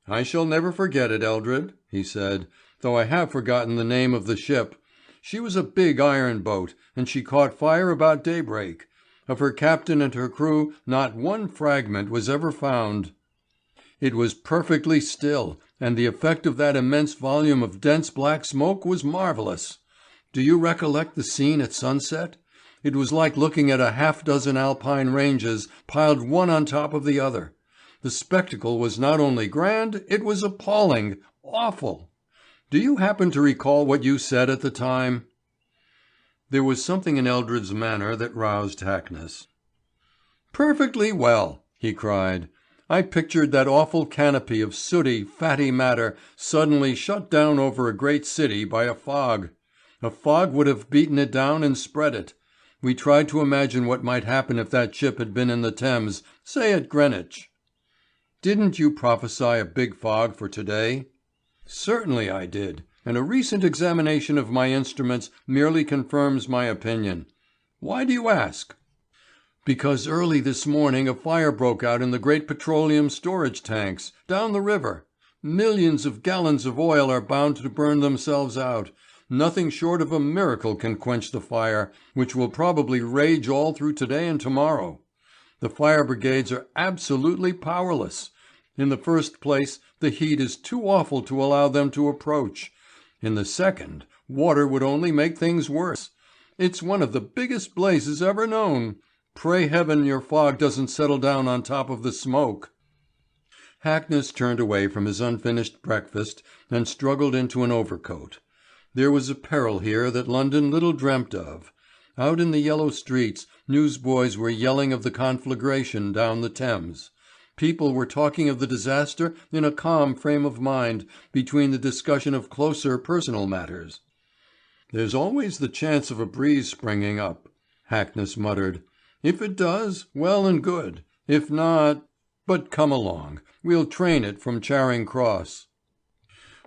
"I shall never forget it, Eldred," he said, "though I have forgotten the name of the ship. She was a big iron boat, and she caught fire about daybreak. Of her captain and her crew not one fragment was ever found. It was perfectly still, and the effect of that immense volume of dense black smoke was marvellous. Do you recollect the scene at sunset? It was like looking at a half-dozen alpine ranges piled one on top of the other. The spectacle was not only grand, it was appalling, awful. Do you happen to recall what you said at the time?" There was something in Eldred's manner that roused Hackness. "Perfectly well," he cried. "I pictured that awful canopy of sooty, fatty matter suddenly shut down over a great city by a fog. A fog would have beaten it down and spread it. We tried to imagine what might happen if that ship had been in the Thames, say at Greenwich." "Didn't you prophesy a big fog for today?" "Certainly I did, and a recent examination of my instruments merely confirms my opinion. Why do you ask?" "Because early this morning a fire broke out in the great petroleum storage tanks, down the river. Millions of gallons of oil are bound to burn themselves out. Nothing short of a miracle can quench the fire, which will probably rage all through today and tomorrow. The fire brigades are absolutely powerless. In the first place, the heat is too awful to allow them to approach. In the second, water would only make things worse. It's one of the biggest blazes ever known. Pray heaven your fog doesn't settle down on top of the smoke." Hackness turned away from his unfinished breakfast and struggled into an overcoat. There was a peril here that London little dreamt of. Out in the yellow streets, newsboys were yelling of the conflagration down the Thames. People were talking of the disaster in a calm frame of mind between the discussion of closer personal matters. "There's always the chance of a breeze springing up," Hackness muttered. "If it does, well and good. If not, but come along. We'll train it from Charing Cross."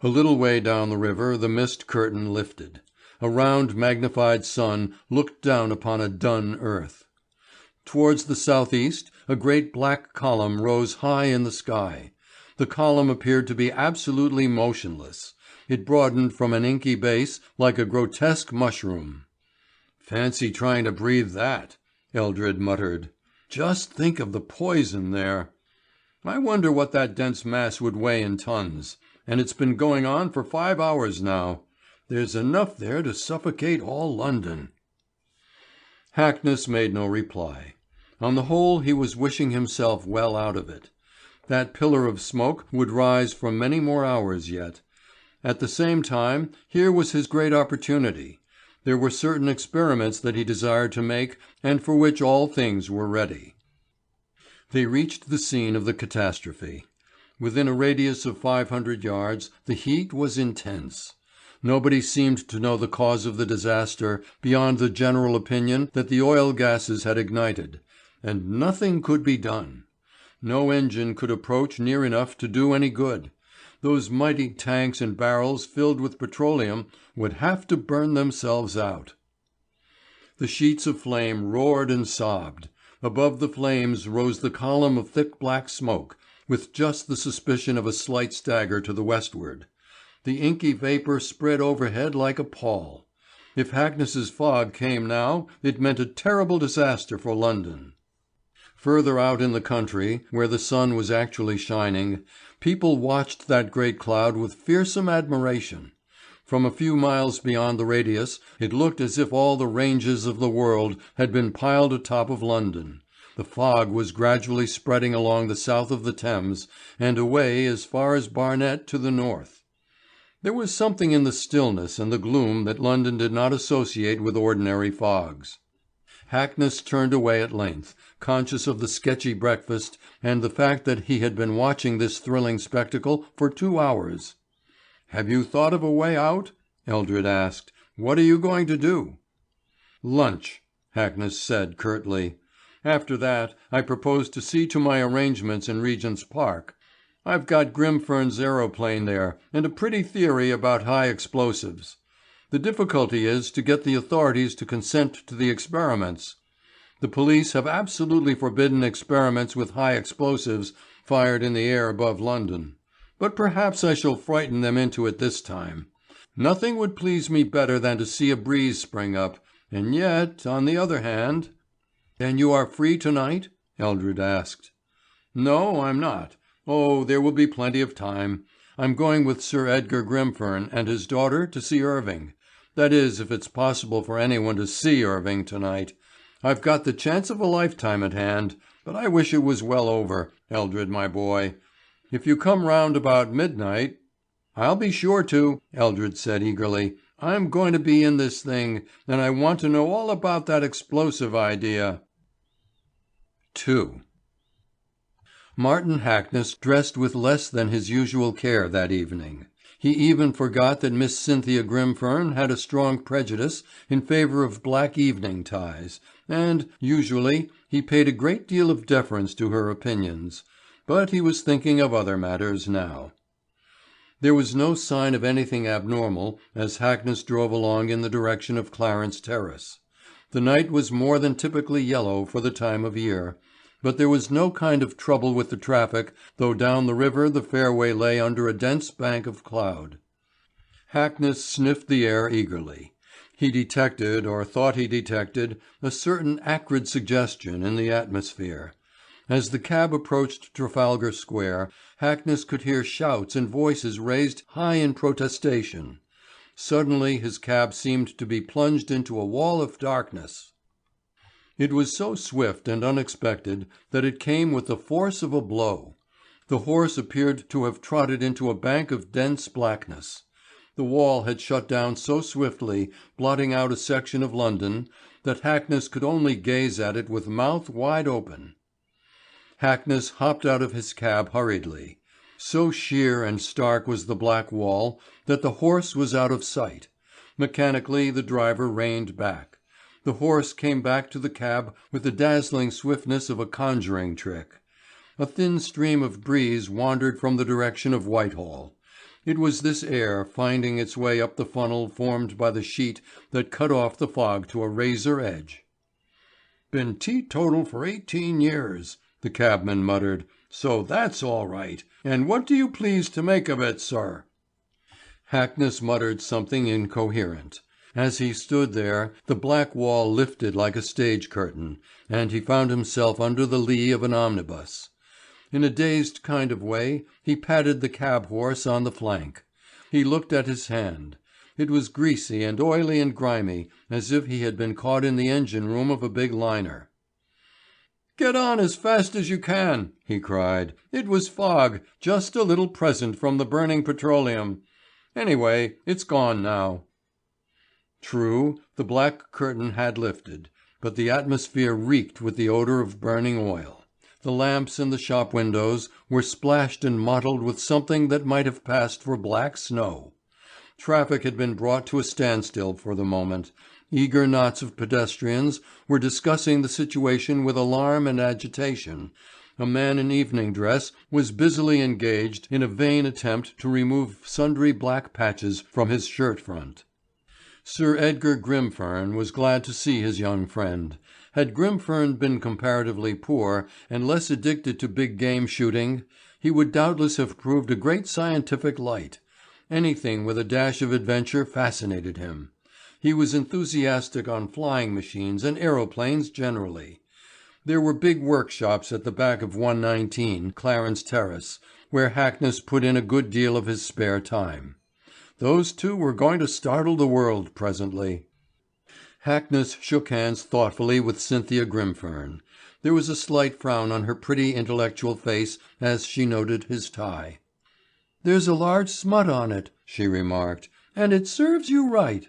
A little way down the river the mist curtain lifted. A round magnified sun looked down upon a dun earth. Towards the southeast a great black column rose high in the sky. The column appeared to be absolutely motionless. It broadened from an inky base like a grotesque mushroom. "Fancy trying to breathe that," Eldred muttered. "Just think of the poison there. I wonder what that dense mass would weigh in tons. And it's been going on for 5 hours now. There's enough there to suffocate all London." Hackness made no reply. On the whole he was wishing himself well out of it. That pillar of smoke would rise for many more hours yet. At the same time, here was his great opportunity. There were certain experiments that he desired to make and for which all things were ready. They reached the scene of the catastrophe. Within a radius of 500 yards the heat was intense. Nobody seemed to know the cause of the disaster beyond the general opinion that the oil gases had ignited, and nothing could be done. No engine could approach near enough to do any good. Those mighty tanks and barrels filled with petroleum would have to burn themselves out. The sheets of flame roared and sobbed. Above the flames rose the column of thick black smoke, with just the suspicion of a slight stagger to the westward. The inky vapour spread overhead like a pall. If Hackness's fog came now, it meant a terrible disaster for London. Further out in the country, where the sun was actually shining, people watched that great cloud with fearsome admiration. From a few miles beyond the radius it looked as if all the ranges of the world had been piled atop of London. The fog was gradually spreading along the south of the Thames, and away as far as Barnet to the north. There was something in the stillness and the gloom that London did not associate with ordinary fogs. Hackness turned away at length, conscious of the sketchy breakfast and the fact that he had been watching this thrilling spectacle for 2 hours. "Have you thought of a way out?" Eldred asked. "What are you going to do?" "Lunch," Hackness said curtly. "After that, I propose to see to my arrangements in Regent's Park. I've got Grimfern's aeroplane there, and a pretty theory about high explosives. The difficulty is to get the authorities to consent to the experiments. The police have absolutely forbidden experiments with high explosives fired in the air above London. But perhaps I shall frighten them into it this time. Nothing would please me better than to see a breeze spring up, and yet, on the other hand—" "Then you are free tonight?" Eldred asked. "No, I'm not. Oh, there will be plenty of time. I'm going with Sir Edgar Grimfern and his daughter to see Irving. That is, if it's possible for anyone to see Irving tonight. I've got the chance of a lifetime at hand, but I wish it was well over, Eldred, my boy. If you come round about midnight—" "I'll be sure to," Eldred said eagerly. "I'm going to be in this thing, and I want to know all about that explosive idea." 2. Martin Hackness dressed with less than his usual care that evening. He even forgot that Miss Cynthia Grimfern had a strong prejudice in favour of black evening ties, and, usually, he paid a great deal of deference to her opinions. But he was thinking of other matters now. There was no sign of anything abnormal as Hackness drove along in the direction of Clarence Terrace. The night was more than typically yellow for the time of year, but there was no kind of trouble with the traffic, though down the river the fairway lay under a dense bank of cloud. Hackness sniffed the air eagerly. He detected, or thought he detected, a certain acrid suggestion in the atmosphere. As the cab approached Trafalgar Square, Hackness could hear shouts and voices raised high in protestation. Suddenly his cab seemed to be plunged into a wall of darkness. It was so swift and unexpected that it came with the force of a blow. The horse appeared to have trotted into a bank of dense blackness. The wall had shut down so swiftly, blotting out a section of London, that Hackness could only gaze at it with mouth wide open. Hackness hopped out of his cab hurriedly. So sheer and stark was the black wall that the horse was out of sight. Mechanically the driver reined back. The horse came back to the cab with the dazzling swiftness of a conjuring trick. A thin stream of breeze wandered from the direction of Whitehall. It was this air finding its way up the funnel formed by the sheet that cut off the fog to a razor edge. "Been teetotal for 18 years," the cabman muttered, "so that's all right. And what do you please to make of it, sir?" Hackness muttered something incoherent. As he stood there, the black wall lifted like a stage curtain, and he found himself under the lee of an omnibus. In a dazed kind of way he patted the cab horse on the flank. He looked at his hand. It was greasy and oily and grimy, as if he had been caught in the engine room of a big liner. "Get on as fast as you can," he cried. "It was fog, just a little present from the burning petroleum. Anyway, it's gone now." True, the black curtain had lifted, but the atmosphere reeked with the odour of burning oil. The lamps in the shop windows were splashed and mottled with something that might have passed for black snow. Traffic had been brought to a standstill for the moment. Eager knots of pedestrians were discussing the situation with alarm and agitation. A man in evening dress was busily engaged in a vain attempt to remove sundry black patches from his shirt front. Sir Edgar Grimfern was glad to see his young friend. Had Grimfern been comparatively poor and less addicted to big game shooting, he would doubtless have proved a great scientific light. Anything with a dash of adventure fascinated him. He was enthusiastic on flying machines and aeroplanes generally. There were big workshops at the back of 119 Clarence Terrace, where Hackness put in a good deal of his spare time. Those two were going to startle the world presently. Hackness shook hands thoughtfully with Cynthia Grimfern. There was a slight frown on her pretty intellectual face as she noted his tie. "There's a large smut on it," she remarked, "and it serves you right."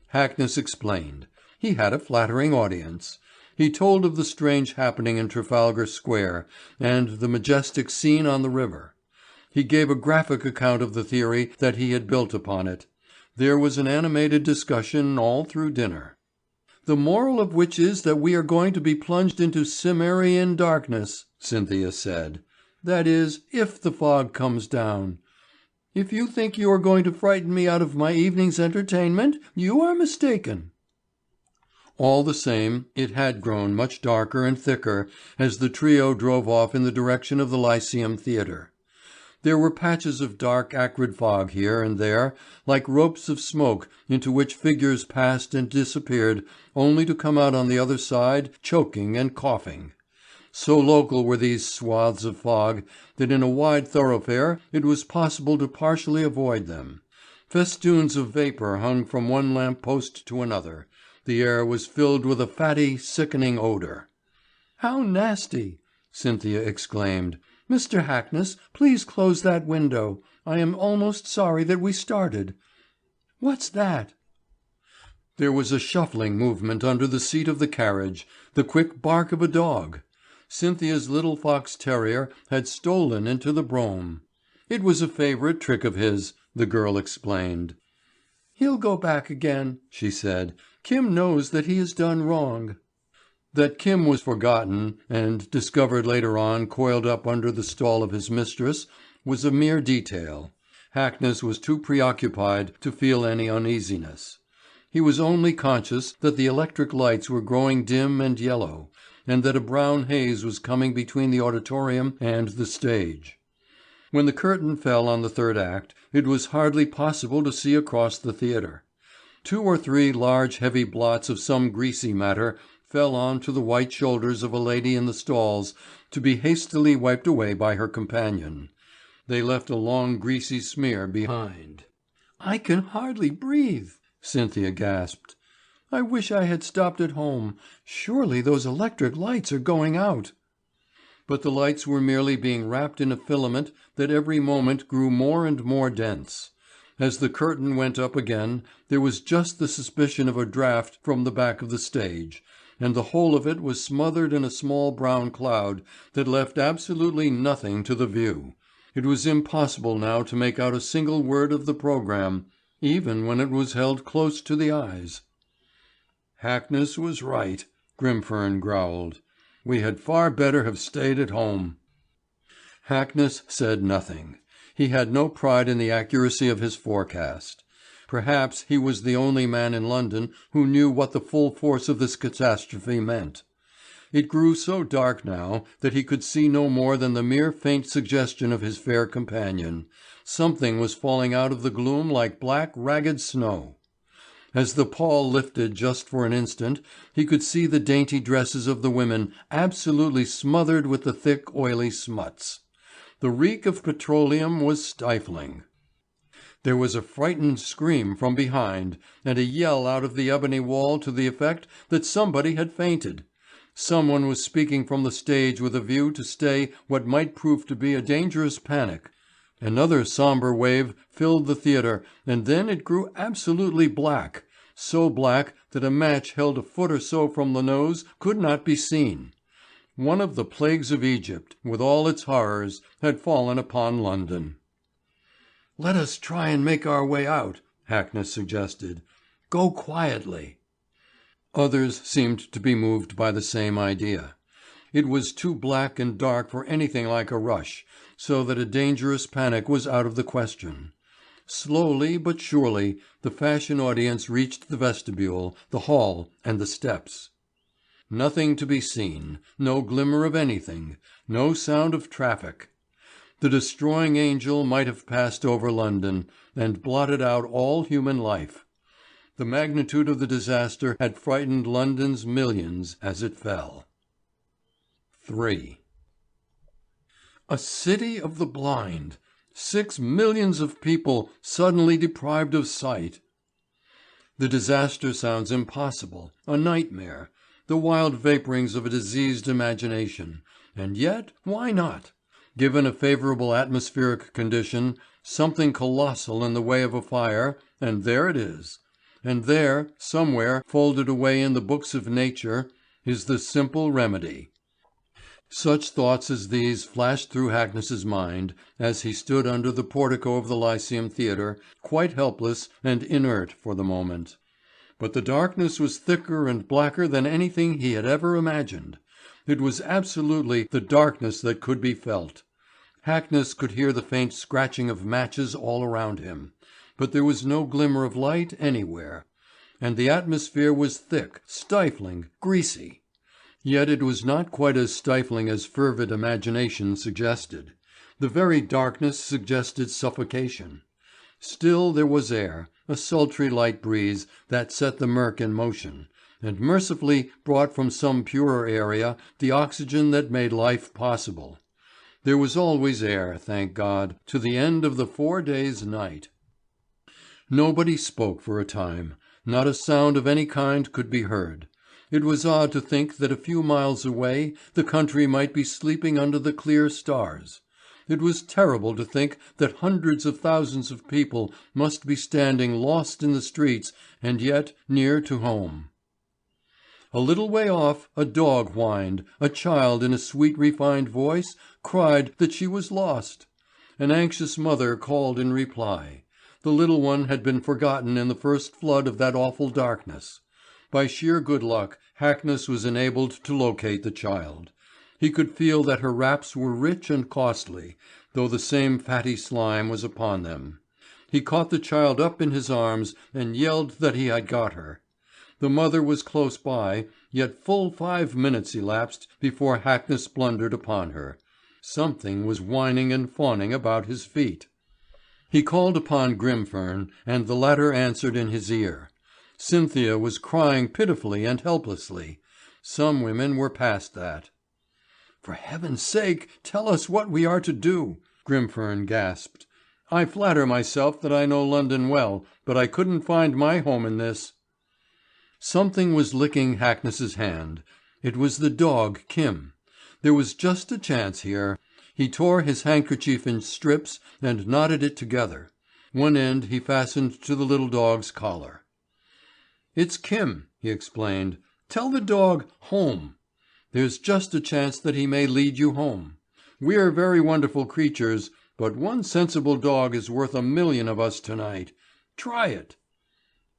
Hackness explained. He had a flattering audience. He told of the strange happening in Trafalgar Square and the majestic scene on the river. He gave a graphic account of the theory that he had built upon it. There was an animated discussion all through dinner. "The moral of which is that we are going to be plunged into Cimmerian darkness," Cynthia said. "That is, if the fog comes down. If you think you are going to frighten me out of my evening's entertainment, you are mistaken." All the same, it had grown much darker and thicker as the trio drove off in the direction of the Lyceum Theatre. There were patches of dark acrid fog here and there, like ropes of smoke into which figures passed and disappeared only to come out on the other side choking and coughing. So local were these swaths of fog that in a wide thoroughfare it was possible to partially avoid them. Festoons of vapour hung from one lamp post to another. The air was filled with a fatty, sickening odour. "How nasty!" Cynthia exclaimed. "Mr. Hackness, please close that window. I am almost sorry that we started. What's that?" There was a shuffling movement under the seat of the carriage, the quick bark of a dog. Cynthia's little fox terrier had stolen into the brougham. It was a favourite trick of his, the girl explained. "He'll go back again," she said. "Kim knows that he has done wrong." That Kim was forgotten and discovered later on coiled up under the stall of his mistress was a mere detail. Hackness was too preoccupied to feel any uneasiness. He was only conscious that the electric lights were growing dim and yellow, and that a brown haze was coming between the auditorium and the stage. When the curtain fell on the third act, it was hardly possible to see across the theatre. 2 or 3 large heavy blots of some greasy matter fell on to the white shoulders of a lady in the stalls to be hastily wiped away by her companion. They left a long greasy smear behind. "I can hardly breathe," Cynthia gasped. "I wish I had stopped at home. Surely those electric lights are going out." But the lights were merely being wrapped in a filament that every moment grew more and more dense. As the curtain went up again, there was just the suspicion of a draught from the back of the stage, and the whole of it was smothered in a small brown cloud that left absolutely nothing to the view. It was impossible now to make out a single word of the programme, even when it was held close to the eyes. "Hackness was right," Grimfern growled. "We had far better have stayed at home." Hackness said nothing. He had no pride in the accuracy of his forecast. Perhaps he was the only man in London who knew what the full force of this catastrophe meant. It grew so dark now that he could see no more than the mere faint suggestion of his fair companion. Something was falling out of the gloom like black, ragged snow. As the pall lifted just for an instant, he could see the dainty dresses of the women absolutely smothered with the thick, oily smuts. The reek of petroleum was stifling. There was a frightened scream from behind, and a yell out of the ebony wall to the effect that somebody had fainted. Someone was speaking from the stage with a view to stay what might prove to be a dangerous panic. Another sombre wave filled the theatre, and then it grew absolutely black, so black that a match held a foot or so from the nose could not be seen. One of the plagues of Egypt, with all its horrors, had fallen upon London. "Let us try and make our way out," Hackness suggested. "Go quietly." Others seemed to be moved by the same idea. It was too black and dark for anything like a rush, so that a dangerous panic was out of the question. Slowly but surely the fashion audience reached the vestibule, the hall, and the steps. Nothing to be seen, no glimmer of anything, no sound of traffic. The destroying angel might have passed over London and blotted out all human life. The magnitude of the disaster had frightened London's millions as it fell. 3. A city of the blind! 6 millions of people suddenly deprived of sight! The disaster sounds impossible, a nightmare, the wild vapourings of a diseased imagination. And yet, why not? Given a favourable atmospheric condition, something colossal in the way of a fire, and there it is. And there, somewhere folded away in the books of nature, is the simple remedy. Such thoughts as these flashed through Hackness's mind as he stood under the portico of the Lyceum Theatre, quite helpless and inert for the moment. But the darkness was thicker and blacker than anything he had ever imagined. It was absolutely the darkness that could be felt. Hackness could hear the faint scratching of matches all around him, but there was no glimmer of light anywhere. And the atmosphere was thick, stifling, greasy. Yet it was not quite as stifling as fervid imagination suggested. The very darkness suggested suffocation. Still there was air, a sultry light breeze that set the murk in motion, and mercifully brought from some purer area the oxygen that made life possible. There was always air, thank God, to the end of the 4 days' night. Nobody spoke for a time. Not a sound of any kind could be heard. It was odd to think that a few miles away the country might be sleeping under the clear stars. It was terrible to think that hundreds of thousands of people must be standing lost in the streets and yet near to home. A little way off a dog whined, a child in a sweet refined voice cried that she was lost. An anxious mother called in reply. The little one had been forgotten in the first flood of that awful darkness. By sheer good luck, Hackness was enabled to locate the child. He could feel that her wraps were rich and costly, though the same fatty slime was upon them. He caught the child up in his arms and yelled that he had got her. The mother was close by, yet full 5 minutes elapsed before Hackness blundered upon her. Something was whining and fawning about his feet. He called upon Grimfern, and the latter answered in his ear. Cynthia was crying pitifully and helplessly. Some women were past that. "For heaven's sake, tell us what we are to do," Grimfern gasped. "I flatter myself that I know London well, but I couldn't find my home in this." Something was licking Hackness's hand. It was the dog Kim. There was just a chance here. He tore his handkerchief in strips and knotted it together. One end he fastened to the little dog's collar. "It's Kim," he explained. "Tell the dog, 'home.' There's just a chance that he may lead you home. We're very wonderful creatures, but one sensible dog is worth 1,000,000 of us tonight. Try it."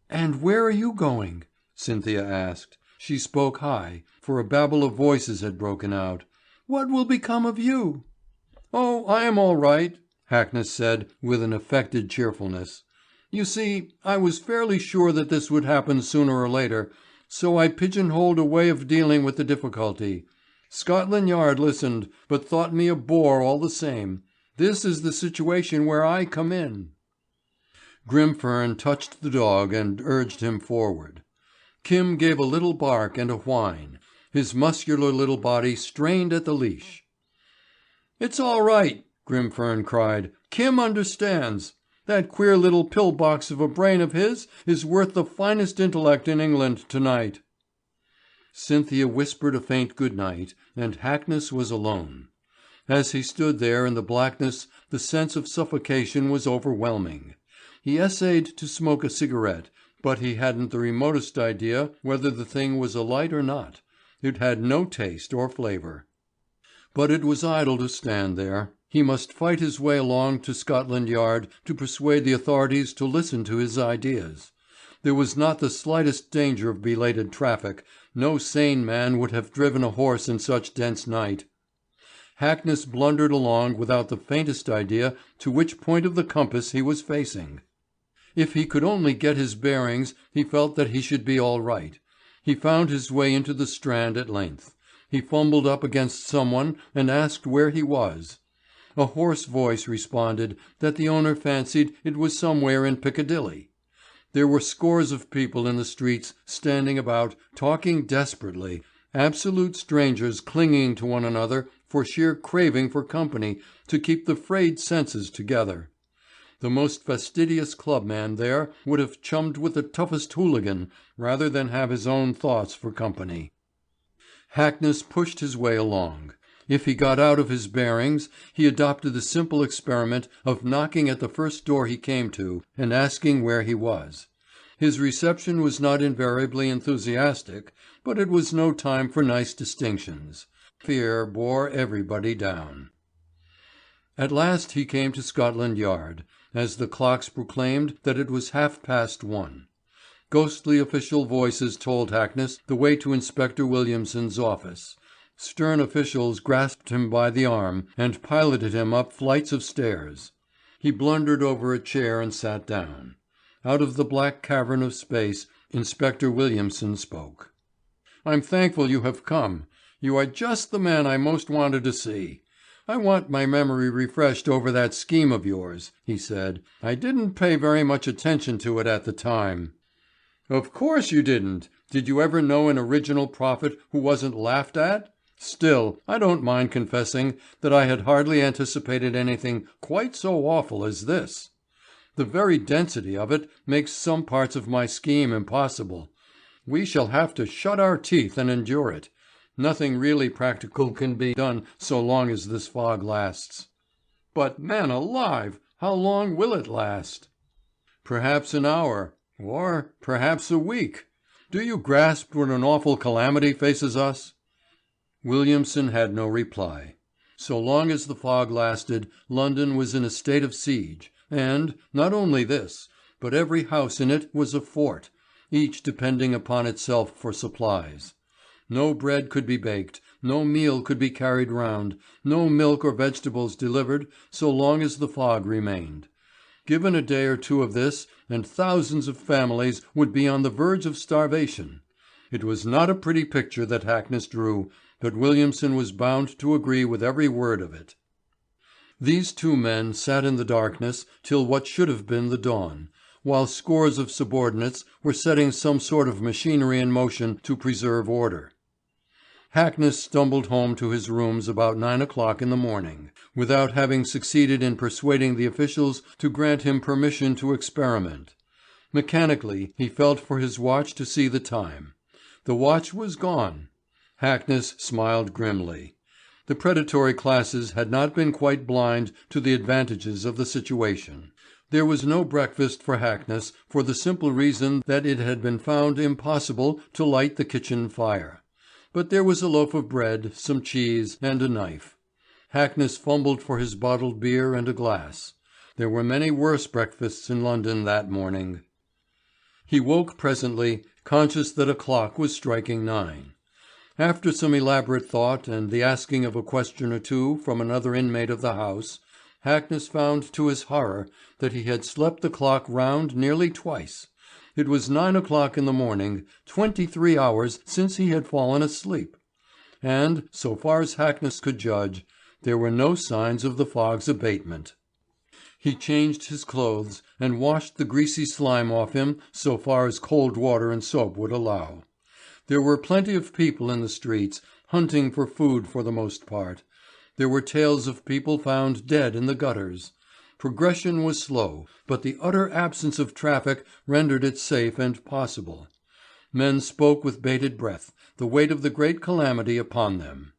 "And where are you going?" Cynthia asked. She spoke high, for a babble of voices had broken out. "What will become of you?" "Oh, I am all right," Hackness said with an affected cheerfulness. "You see, I was fairly sure that this would happen sooner or later, so I pigeonholed a way of dealing with the difficulty. Scotland Yard listened, but thought me a bore all the same. This is the situation where I come in." Grimfern touched the dog and urged him forward. Kim gave a little bark and a whine. His muscular little body strained at the leash. "It's all right," Grimfern cried. "Kim understands. That queer little pill-box of a brain of his is worth the finest intellect in England tonight." Cynthia whispered a faint good night, and Hackness was alone. As he stood there in the blackness the sense of suffocation was overwhelming. He essayed to smoke a cigarette, but he hadn't the remotest idea whether the thing was a light or not. It had no taste or flavour. But it was idle to stand there. He must fight his way along to Scotland Yard to persuade the authorities to listen to his ideas. There was not the slightest danger of belated traffic. No sane man would have driven a horse in such dense night. Hackness blundered along without the faintest idea to which point of the compass he was facing. If he could only get his bearings he felt that he should be all right. He found his way into the Strand at length. He fumbled up against someone and asked where he was. A hoarse voice responded that the owner fancied it was somewhere in Piccadilly. There were scores of people in the streets standing about talking desperately, absolute strangers clinging to one another for sheer craving for company to keep the frayed senses together. The most fastidious clubman there would have chummed with the toughest hooligan rather than have his own thoughts for company. Hackness pushed his way along. If he got out of his bearings, he adopted the simple experiment of knocking at the first door he came to and asking where he was. His reception was not invariably enthusiastic, but it was no time for nice distinctions. Fear bore everybody down. At last he came to Scotland Yard, as the clocks proclaimed that it was 1:30. Ghostly official voices told Hackness the way to Inspector Williamson's office. Stern officials grasped him by the arm and piloted him up flights of stairs. He blundered over a chair and sat down. Out of the black cavern of space, Inspector Williamson spoke. "I'm thankful you have come. You are just the man I most wanted to see. I want my memory refreshed over that scheme of yours," he said. "I didn't pay very much attention to it at the time." "Of course you didn't. Did you ever know an original prophet who wasn't laughed at? Still, I don't mind confessing that I had hardly anticipated anything quite so awful as this. The very density of it makes some parts of my scheme impossible. We shall have to shut our teeth and endure it. Nothing really practical can be done so long as this fog lasts." "But, man alive, how long will it last?" "Perhaps an hour, or perhaps a week. Do you grasp what an awful calamity faces us?" Williamson had no reply. So long as the fog lasted, London was in a state of siege, and, not only this, but every house in it was a fort, each depending upon itself for supplies. No bread could be baked, no meal could be carried round, no milk or vegetables delivered so long as the fog remained. Given a day or two of this, and thousands of families would be on the verge of starvation. It was not a pretty picture that Hackness drew, but Williamson was bound to agree with every word of it. These two men sat in the darkness till what should have been the dawn, while scores of subordinates were setting some sort of machinery in motion to preserve order. Hackness stumbled home to his rooms about 9 o'clock in the morning, without having succeeded in persuading the officials to grant him permission to experiment. Mechanically he felt for his watch to see the time. The watch was gone. Hackness smiled grimly. The predatory classes had not been quite blind to the advantages of the situation. There was no breakfast for Hackness for the simple reason that it had been found impossible to light the kitchen fire. But there was a loaf of bread, some cheese, and a knife. Hackness fumbled for his bottled beer and a glass. There were many worse breakfasts in London that morning. He woke presently, conscious that a clock was striking 9. After some elaborate thought and the asking of a question or two from another inmate of the house, Hackness found to his horror that he had slept the clock round nearly twice. It was 9 o'clock in the morning, 23 hours since he had fallen asleep. And, so far as Hackness could judge, there were no signs of the fog's abatement. He changed his clothes and washed the greasy slime off him so far as cold water and soap would allow. There were plenty of people in the streets, hunting for food for the most part. There were tales of people found dead in the gutters. Progression was slow, but the utter absence of traffic rendered it safe and possible. Men spoke with bated breath, the weight of the great calamity upon them.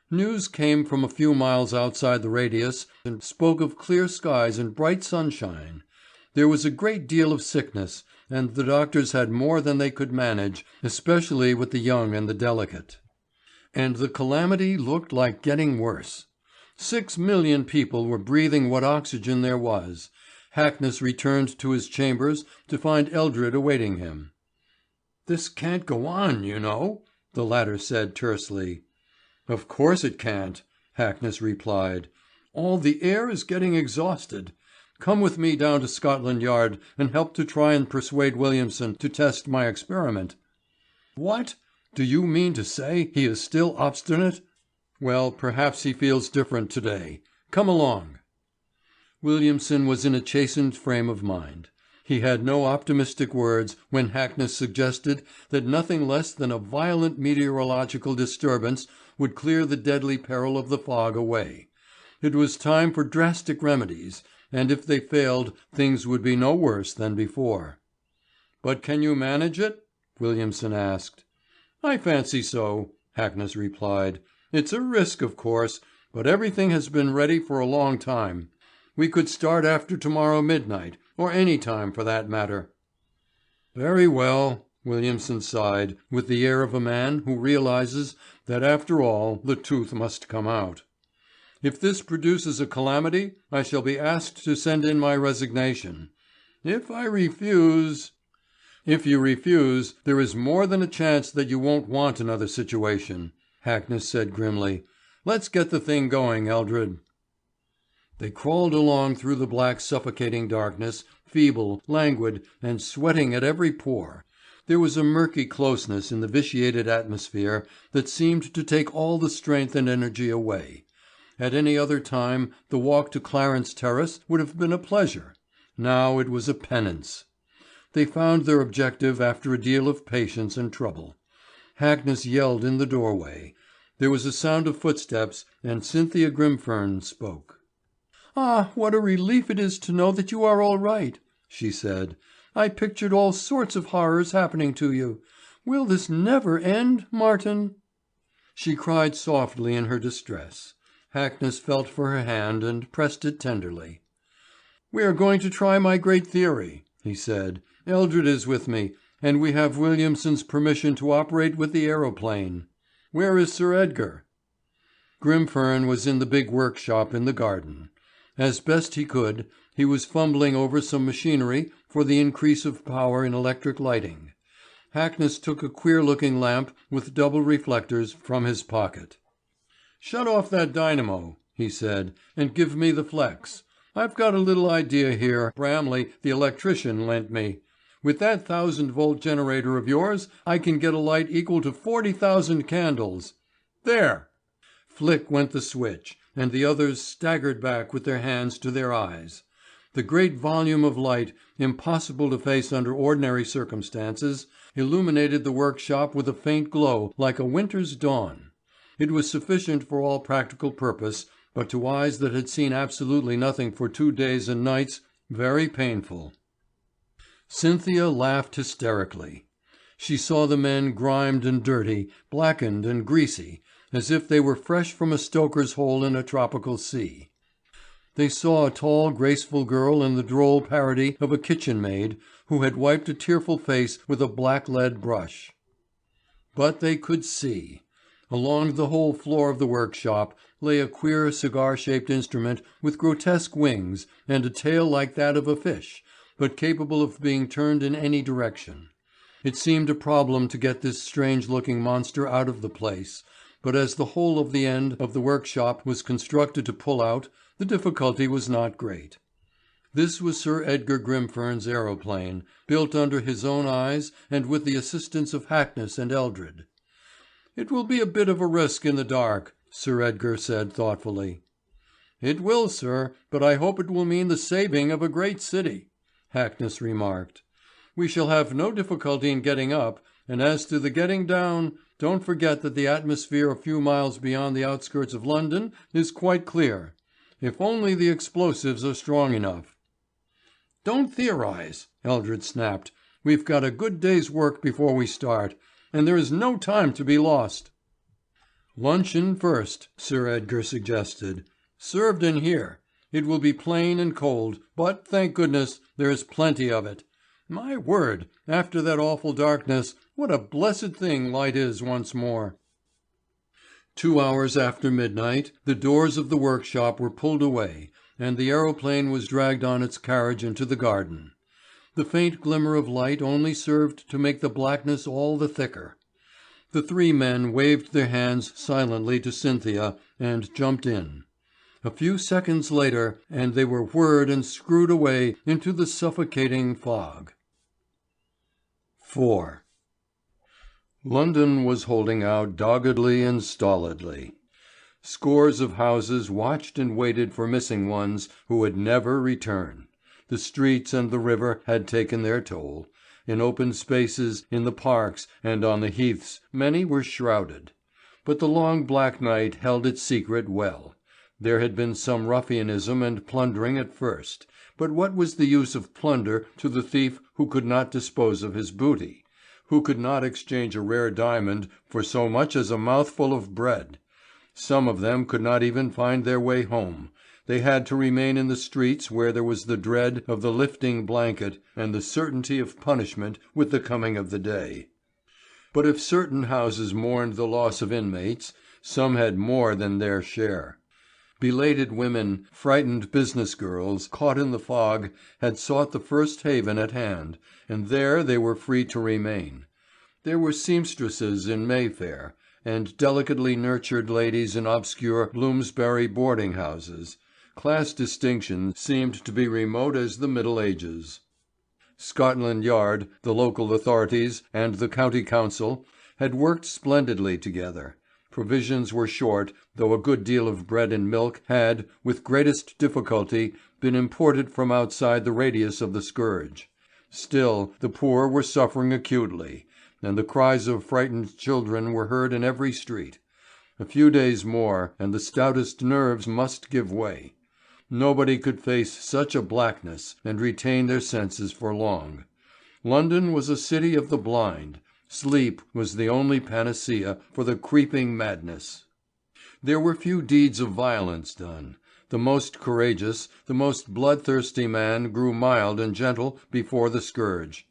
News came from a few miles outside the radius and spoke of clear skies and bright sunshine. There was a great deal of sickness, and the doctors had more than they could manage, especially with the young and the delicate. And the calamity looked like getting worse. 6 million people were breathing what oxygen there was. Hackness returned to his chambers to find Eldred awaiting him. "This can't go on, you know," the latter said tersely. "Of course it can't," Hackness replied. "All the air is getting exhausted. Come with me down to Scotland Yard and help to try and persuade Williamson to test my experiment." "What? Do you mean to say he is still obstinate?" "Well, perhaps he feels different today. Come along." Williamson was in a chastened frame of mind. He had no optimistic words when Hackness suggested that nothing less than a violent meteorological disturbance would clear the deadly peril of the fog away. It was time for drastic remedies, and if they failed, things would be no worse than before. "But can you manage it?" Williamson asked. "I fancy so," Hackness replied. "It's a risk, of course, but everything has been ready for a long time. We could start after tomorrow midnight, or any time for that matter." "Very well," Williamson sighed, with the air of a man who realizes that after all the truth must come out. "If this produces a calamity, I shall be asked to send in my resignation. If I refuse—" "If you refuse, there is more than a chance that you won't want another situation," Hackness said grimly. "Let's get the thing going, Eldred." They crawled along through the black suffocating darkness, feeble, languid, and sweating at every pore. There was a murky closeness in the vitiated atmosphere that seemed to take all the strength and energy away. At any other time the walk to Clarence Terrace would have been a pleasure. Now it was a penance. They found their objective after a deal of patience and trouble. Hackness yelled in the doorway. There was a sound of footsteps, and Cynthia Grimfern spoke. "Ah, what a relief it is to know that you are all right," she said. "I pictured all sorts of horrors happening to you. Will this never end, Martin?" She cried softly in her distress. Hackness felt for her hand and pressed it tenderly. "We are going to try my great theory," he said. "Eldred is with me, and we have Williamson's permission to operate with the aeroplane. Where is Sir Edgar?" Grimfern was in the big workshop in the garden. As best he could, he was fumbling over some machinery for the increase of power in electric lighting. Hackness took a queer-looking lamp with double reflectors from his pocket. "Shut off that dynamo," he said, "and give me the flex. I've got a little idea here Bramley, the electrician, lent me. With that 1,000-volt generator of yours I can get a light equal to 40,000 candles. There!" Flick went the switch, and the others staggered back with their hands to their eyes. The great volume of light, impossible to face under ordinary circumstances, illuminated the workshop with a faint glow like a winter's dawn. It was sufficient for all practical purpose, but to eyes that had seen absolutely nothing for 2 days and nights, very painful. Cynthia laughed hysterically. She saw the men grimed and dirty, blackened and greasy, as if they were fresh from a stoker's hole in a tropical sea. They saw a tall, graceful girl in the droll parody of a kitchen maid who had wiped a tearful face with a black-lead brush. But they could see. Along the whole floor of the workshop lay a queer cigar-shaped instrument with grotesque wings and a tail like that of a fish, but capable of being turned in any direction. It seemed a problem to get this strange-looking monster out of the place, but as the whole of the end of the workshop was constructed to pull out, the difficulty was not great. This was Sir Edgar Grimfern's aeroplane, built under his own eyes and with the assistance of Hackness and Eldred. "It will be a bit of a risk in the dark," Sir Edgar said thoughtfully. "It will, sir, but I hope it will mean the saving of a great city," Hackness remarked. "We shall have no difficulty in getting up, and as to the getting down, don't forget that the atmosphere a few miles beyond the outskirts of London is quite clear. If only the explosives are strong enough." "Don't theorize," Eldred snapped. "We've got a good day's work before we start, and there is no time to be lost." "Luncheon first," Sir Edgar suggested. "Served in here. It will be plain and cold, but, thank goodness, there is plenty of it. My word, after that awful darkness, what a blessed thing light is once more." 2 hours after midnight the doors of the workshop were pulled away, and the aeroplane was dragged on its carriage into the garden. The faint glimmer of light only served to make the blackness all the thicker. The 3 men waved their hands silently to Cynthia and jumped in. A few seconds later and they were whirred and screwed away into the suffocating fog. 4. London was holding out doggedly and stolidly. Scores of houses watched and waited for missing ones who would never return. The streets and the river had taken their toll. In open spaces, in the parks, and on the heaths many were shrouded. But the long black night held its secret well. There had been some ruffianism and plundering at first, but what was the use of plunder to the thief who could not dispose of his booty, who could not exchange a rare diamond for so much as a mouthful of bread? Some of them could not even find their way home. They had to remain in the streets where there was the dread of the lifting blanket and the certainty of punishment with the coming of the day. But if certain houses mourned the loss of inmates, some had more than their share. Belated women, frightened business girls, caught in the fog, had sought the first haven at hand, and there they were free to remain. There were seamstresses in Mayfair, and delicately nurtured ladies in obscure Bloomsbury boarding houses. Class distinction seemed to be remote as the Middle Ages. Scotland Yard, the local authorities, and the County Council had worked splendidly together. Provisions were short, though a good deal of bread and milk had, with greatest difficulty, been imported from outside the radius of the scourge. Still, the poor were suffering acutely, and the cries of frightened children were heard in every street. A few days more, and the stoutest nerves must give way. Nobody could face such a blackness and retain their senses for long. London was a city of the blind. Sleep was the only panacea for the creeping madness. There were few deeds of violence done. The most courageous, the most bloodthirsty man grew mild and gentle before the scourge.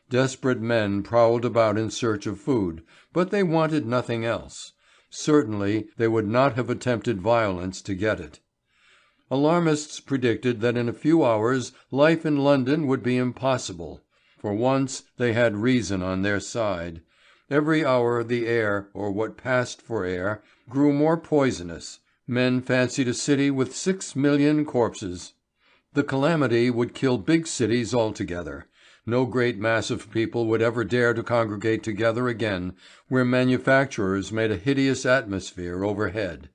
Desperate men prowled about in search of food, but they wanted nothing else. Certainly they would not have attempted violence to get it. Alarmists predicted that in a few hours life in London would be impossible. For once they had reason on their side. Every hour the air, or what passed for air, grew more poisonous. Men fancied a city with 6 million corpses. The calamity would kill big cities altogether. No great mass of people would ever dare to congregate together again where manufacturers made a hideous atmosphere overhead.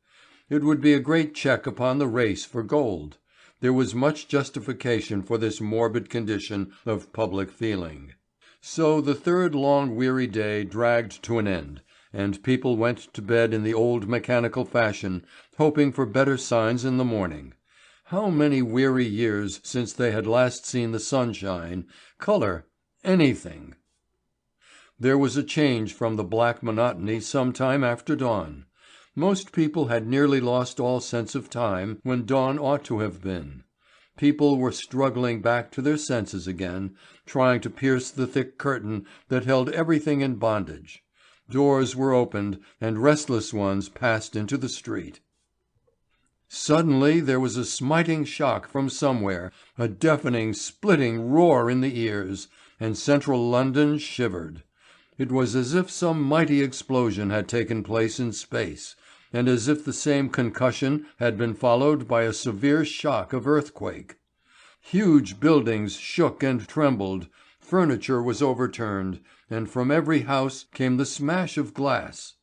It would be a great check upon the race for gold. There was much justification for this morbid condition of public feeling. So the third long weary day dragged to an end, and people went to bed in the old mechanical fashion, hoping for better signs in the morning. How many weary years since they had last seen the sunshine, colour, anything! There was a change from the black monotony some time after dawn. Most people had nearly lost all sense of time when dawn ought to have been. People were struggling back to their senses again, trying to pierce the thick curtain that held everything in bondage. Doors were opened, and restless ones passed into the street. Suddenly there was a smiting shock from somewhere, a deafening, splitting roar in the ears, and central London shivered. It was as if some mighty explosion had taken place in space, and as if the same concussion had been followed by a severe shock of earthquake. Huge buildings shook and trembled, furniture was overturned, and from every house came the smash of glass.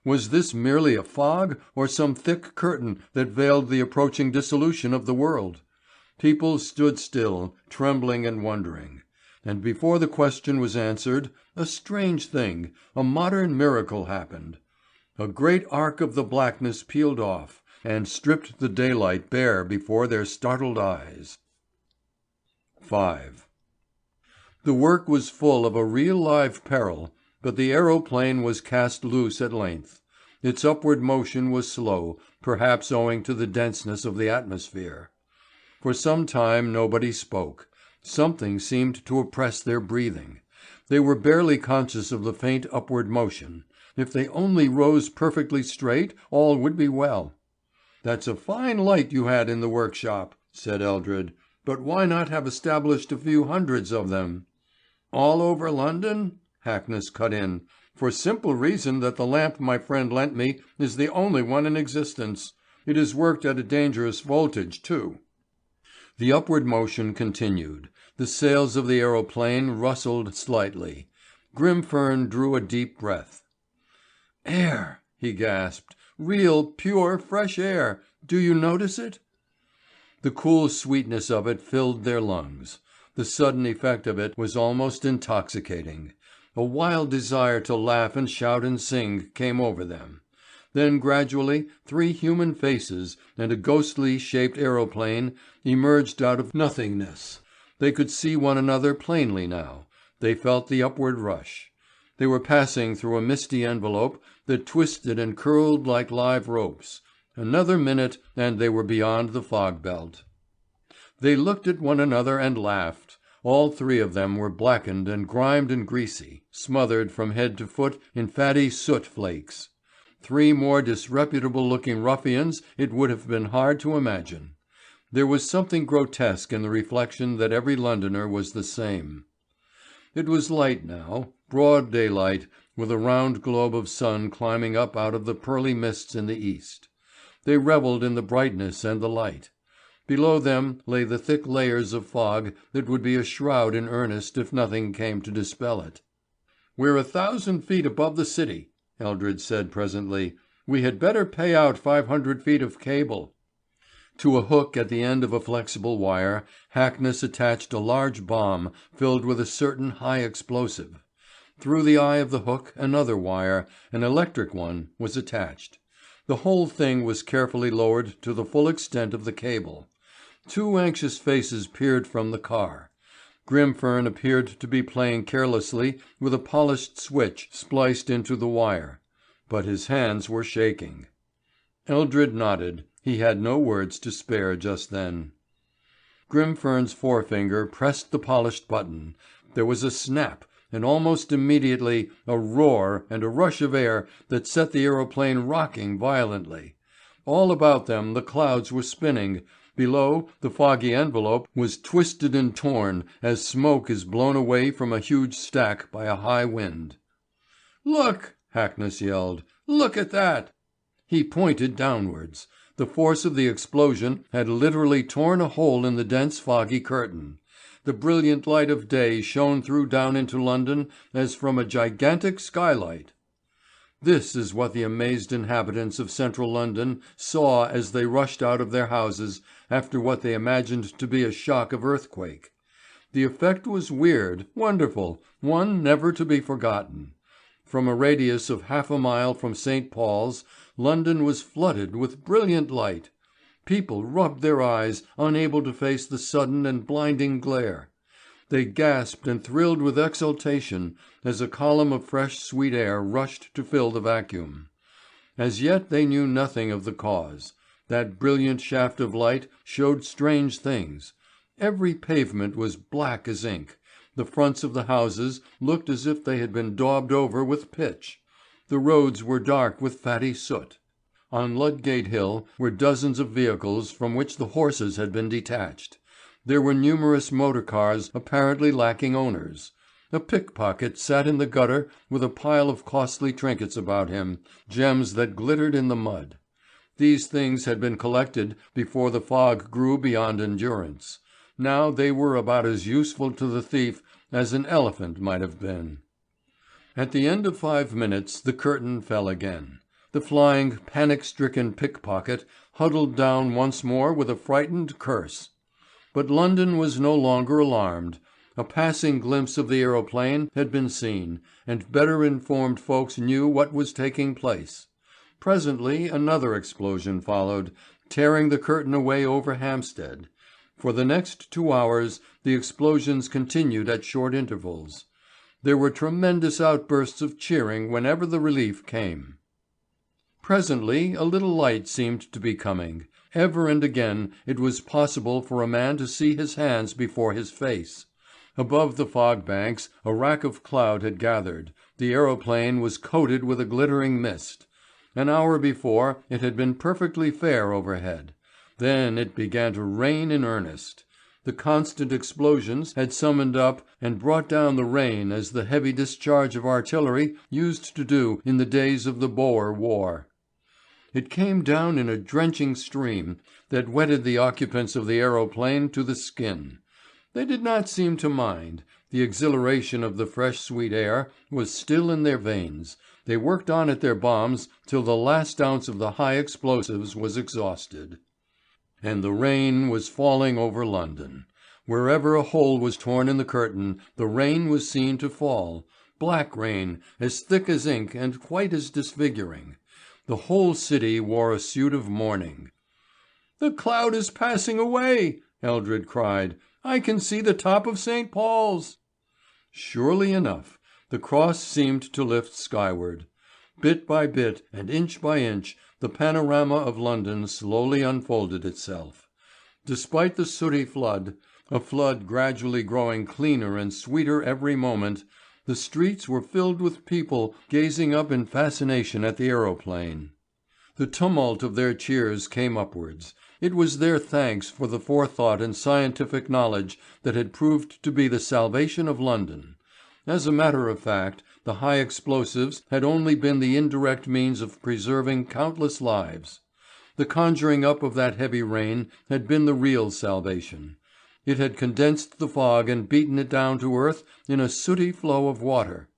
Was this merely a fog, or some thick curtain that veiled the approaching dissolution of the world? People stood still, trembling and wondering. And before the question was answered, a strange thing, a modern miracle happened. A great arc of the blackness peeled off, and stripped the daylight bare before their startled eyes. 5. The work was full of a real live peril, but the aeroplane was cast loose at length. Its upward motion was slow, perhaps owing to the denseness of the atmosphere. For some time nobody spoke. Something seemed to oppress their breathing. They were barely conscious of the faint upward motion. If they only rose perfectly straight, all would be well. "That's a fine light you had in the workshop," said Eldred. "But why not have established a few hundreds of them?" "All over London?" Hackness cut in. "For simple reason that the lamp my friend lent me is the only one in existence. It is worked at a dangerous voltage, too." The upward motion continued. The sails of the aeroplane rustled slightly. Grimfern drew a deep breath. "Air," he gasped. "Real, pure, fresh air. Do you notice it?" The cool sweetness of it filled their lungs. The sudden effect of it was almost intoxicating. A wild desire to laugh and shout and sing came over them. Then gradually 3 human faces and a ghostly shaped aeroplane emerged out of nothingness. They could see one another plainly now. They felt the upward rush. They were passing through a misty envelope that twisted and curled like live ropes. Another minute and they were beyond the fog belt. They looked at one another and laughed. All 3 of them were blackened and grimed and greasy, smothered from head to foot in fatty soot flakes. 3 more disreputable-looking ruffians it would have been hard to imagine. There was something grotesque in the reflection that every Londoner was the same. It was light now, broad daylight, with a round globe of sun climbing up out of the pearly mists in the east. They revelled in the brightness and the light. Below them lay the thick layers of fog that would be a shroud in earnest if nothing came to dispel it. "We're 1,000 feet above the city," Eldred said presently. "We had better pay out 500 feet of cable." To a hook at the end of a flexible wire, Hackness attached a large bomb filled with a certain high explosive. Through the eye of the hook another wire, an electric one, was attached. The whole thing was carefully lowered to the full extent of the cable. 2 anxious faces peered from the car. Grimfern appeared to be playing carelessly with a polished switch spliced into the wire. But his hands were shaking. Eldred nodded. He had no words to spare just then. Grimfern's forefinger pressed the polished button. There was a snap, and almost immediately a roar and a rush of air that set the aeroplane rocking violently. All about them the clouds were spinning. Below, the foggy envelope was twisted and torn as smoke is blown away from a huge stack by a high wind. "Look!" Hackness yelled. "Look at that!" He pointed downwards. The force of the explosion had literally torn a hole in the dense foggy curtain. The brilliant light of day shone through down into London as from a gigantic skylight. This is what the amazed inhabitants of central London saw as they rushed out of their houses after what they imagined to be a shock of earthquake. The effect was weird, wonderful, one never to be forgotten. From a radius of half a mile from St. Paul's, London was flooded with brilliant light. People rubbed their eyes, unable to face the sudden and blinding glare. They gasped and thrilled with exultation as a column of fresh sweet air rushed to fill the vacuum. As yet they knew nothing of the cause. That brilliant shaft of light showed strange things. Every pavement was black as ink. The fronts of the houses looked as if they had been daubed over with pitch. The roads were dark with fatty soot. On Ludgate Hill were dozens of vehicles from which the horses had been detached. There were numerous motor cars apparently lacking owners. A pickpocket sat in the gutter with a pile of costly trinkets about him, gems that glittered in the mud. These things had been collected before the fog grew beyond endurance. Now they were about as useful to the thief as an elephant might have been. At the end of 5 minutes the curtain fell again. The flying, panic-stricken pickpocket huddled down once more with a frightened curse. But London was no longer alarmed. A passing glimpse of the aeroplane had been seen, and better informed folks knew what was taking place. Presently another explosion followed, tearing the curtain away over Hampstead. For the next 2 hours the explosions continued at short intervals. There were tremendous outbursts of cheering whenever the relief came. Presently a little light seemed to be coming. Ever and again it was possible for a man to see his hands before his face. Above the fog banks a rack of cloud had gathered. The aeroplane was coated with a glittering mist. An hour before it had been perfectly fair overhead. Then it began to rain in earnest. The constant explosions had summoned up and brought down the rain as the heavy discharge of artillery used to do in the days of the Boer War. It came down in a drenching stream that wetted the occupants of the aeroplane to the skin. They did not seem to mind. The exhilaration of the fresh sweet air was still in their veins. They worked on at their bombs till the last ounce of the high explosives was exhausted. And the rain was falling over London. Wherever a hole was torn in the curtain, the rain was seen to fall. Black rain, as thick as ink and quite as disfiguring. The whole city wore a suit of mourning. "The cloud is passing away," Eldred cried. "I can see the top of St. Paul's." Surely enough, the cross seemed to lift skyward. Bit by bit and inch by inch, the panorama of London slowly unfolded itself. Despite the sooty flood, a flood gradually growing cleaner and sweeter every moment, the streets were filled with people gazing up in fascination at the aeroplane. The tumult of their cheers came upwards. It was their thanks for the forethought and scientific knowledge that had proved to be the salvation of London. As a matter of fact, the high explosives had only been the indirect means of preserving countless lives. The conjuring up of that heavy rain had been the real salvation. It had condensed the fog and beaten it down to earth in a sooty flow of water.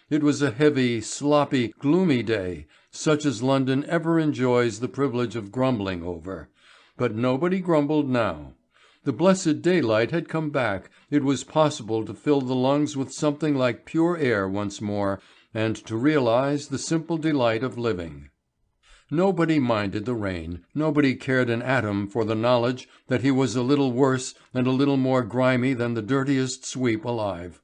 It was a heavy, sloppy, gloomy day, such as London ever enjoys the privilege of grumbling over. But nobody grumbled now. The blessed daylight had come back. It was possible to fill the lungs with something like pure air once more, and to realize the simple delight of living. Nobody minded the rain, nobody cared an atom for the knowledge that he was a little worse and a little more grimy than the dirtiest sweep alive.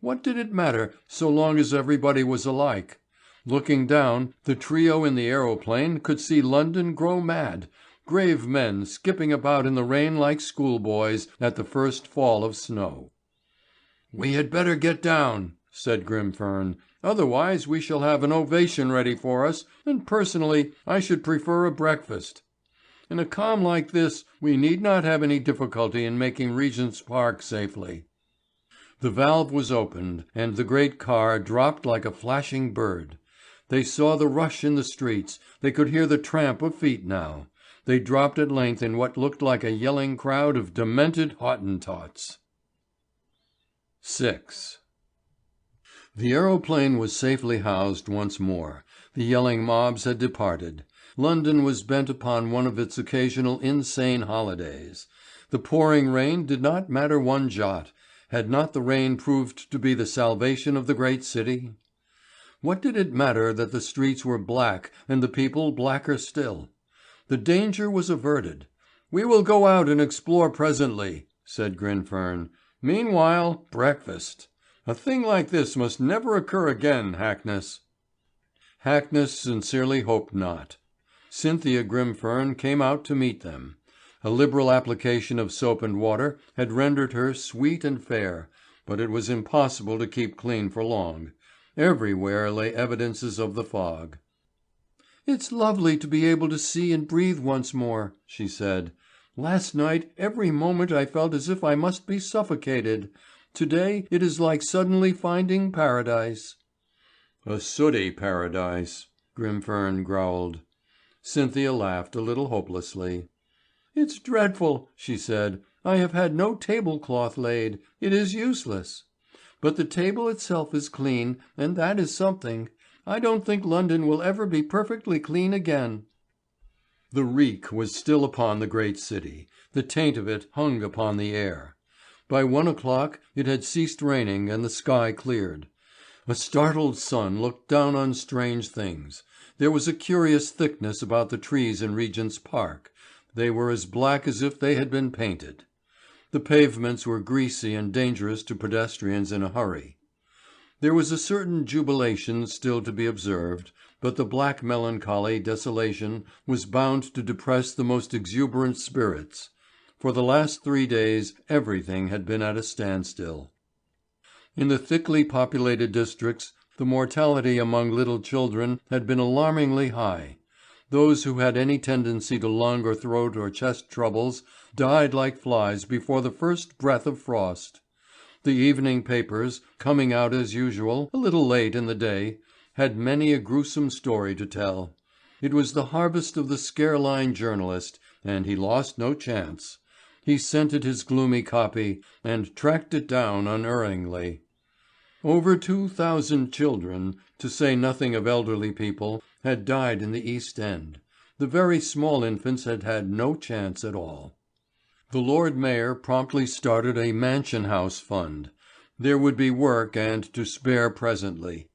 What did it matter so long as everybody was alike? Looking down, the trio in the aeroplane could see London grow mad, grave men skipping about in the rain like schoolboys at the first fall of snow. "We had better get down," said Grimfern. "Otherwise we shall have an ovation ready for us, and personally I should prefer a breakfast. In a calm like this we need not have any difficulty in making Regent's Park safely." The valve was opened, and the great car dropped like a flashing bird. They saw the rush in the streets, they could hear the tramp of feet now. they dropped at length in what looked like a yelling crowd of demented Hottentots. 6. The aeroplane was safely housed once more. The yelling mobs had departed. London was bent upon one of its occasional insane holidays. The pouring rain did not matter one jot. Had not the rain proved to be the salvation of the great city? What did it matter that the streets were black and the people blacker still? The danger was averted. "We will go out and explore presently," said Grimfern. "Meanwhile, breakfast. A thing like this must never occur again, Hackness." Hackness sincerely hoped not. Cynthia Grimfern came out to meet them. A liberal application of soap and water had rendered her sweet and fair, but it was impossible to keep clean for long. Everywhere lay evidences of the fog. "It's lovely to be able to see and breathe once more," she said. "Last night every moment I felt as if I must be suffocated. Today it is like suddenly finding paradise." "A sooty paradise," Grimfern growled. Cynthia laughed a little hopelessly. "It's dreadful," she said. "I have had no tablecloth laid. It is useless. But the table itself is clean, and that is something. I don't think London will ever be perfectly clean again." The reek was still upon the great city. The taint of it hung upon the air. By 1 o'clock it had ceased raining and the sky cleared. A startled sun looked down on strange things. There was a curious thickness about the trees in Regent's Park. They were as black as if they had been painted. The pavements were greasy and dangerous to pedestrians in a hurry. There was a certain jubilation still to be observed, but the black melancholy desolation was bound to depress the most exuberant spirits. For the last 3 days everything had been at a standstill. In the thickly populated districts the mortality among little children had been alarmingly high. Those who had any tendency to lung or throat or chest troubles died like flies before the first breath of frost. The evening papers, coming out as usual, a little late in the day, had many a gruesome story to tell. It was the harvest of the scare-line journalist, and he lost no chance. He scented his gloomy copy, and tracked it down unerringly. Over 2,000 children, to say nothing of elderly people, had died in the East End. The very small infants had had no chance at all. The Lord Mayor promptly started a Mansion House Fund. There would be work and to spare presently.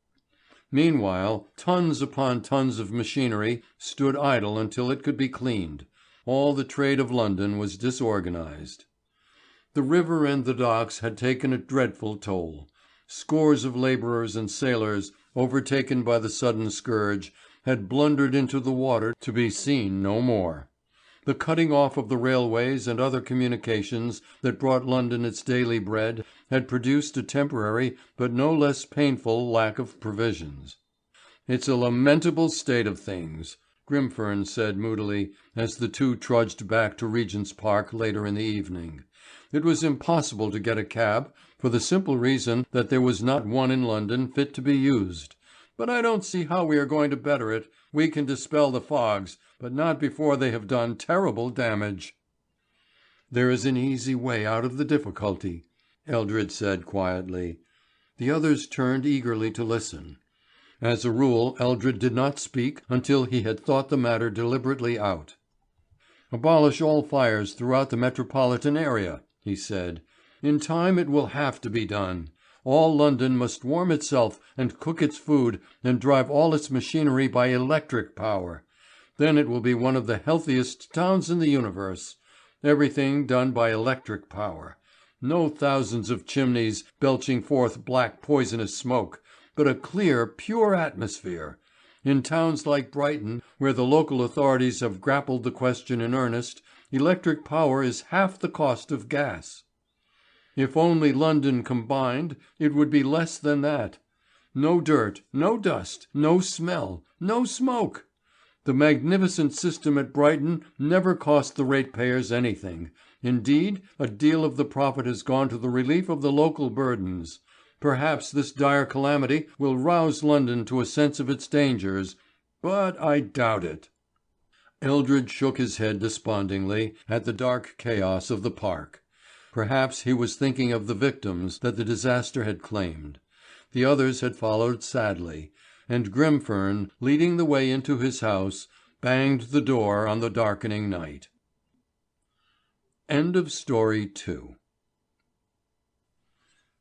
Meanwhile, tons upon tons of machinery stood idle until it could be cleaned. All the trade of London was disorganized. The river and the docks had taken a dreadful toll. Scores of labourers and sailors, overtaken by the sudden scourge, had blundered into the water to be seen no more. The cutting off of the railways and other communications that brought London its daily bread had produced a temporary but no less painful lack of provisions. "It's a lamentable state of things," Grimfern said moodily as the two trudged back to Regent's Park later in the evening. It was impossible to get a cab for the simple reason that there was not one in London fit to be used. "But I don't see how we are going to better it. We can dispel the fogs, but not before they have done terrible damage." "There is an easy way out of the difficulty," Eldred said quietly. The others turned eagerly to listen. As a rule Eldred did not speak until he had thought the matter deliberately out. "Abolish all fires throughout the metropolitan area," he said. "In time it will have to be done. All London must warm itself and cook its food and drive all its machinery by electric power. Then it will be one of the healthiest towns in the universe. Everything done by electric power. No thousands of chimneys belching forth black poisonous smoke, but a clear, pure atmosphere. In towns like Brighton, where the local authorities have grappled the question in earnest, electric power is half the cost of gas. If only London combined, it would be less than that. No dirt, no dust, no smell, no smoke. The magnificent system at Brighton never cost the ratepayers anything. Indeed, a deal of the profit has gone to the relief of the local burdens. Perhaps this dire calamity will rouse London to a sense of its dangers, but I doubt it." Eldred shook his head despondingly at the dark chaos of the park. Perhaps he was thinking of the victims that the disaster had claimed. The others had followed sadly, and Grimfern, leading the way into his house, banged the door on the darkening night. End of Story 2.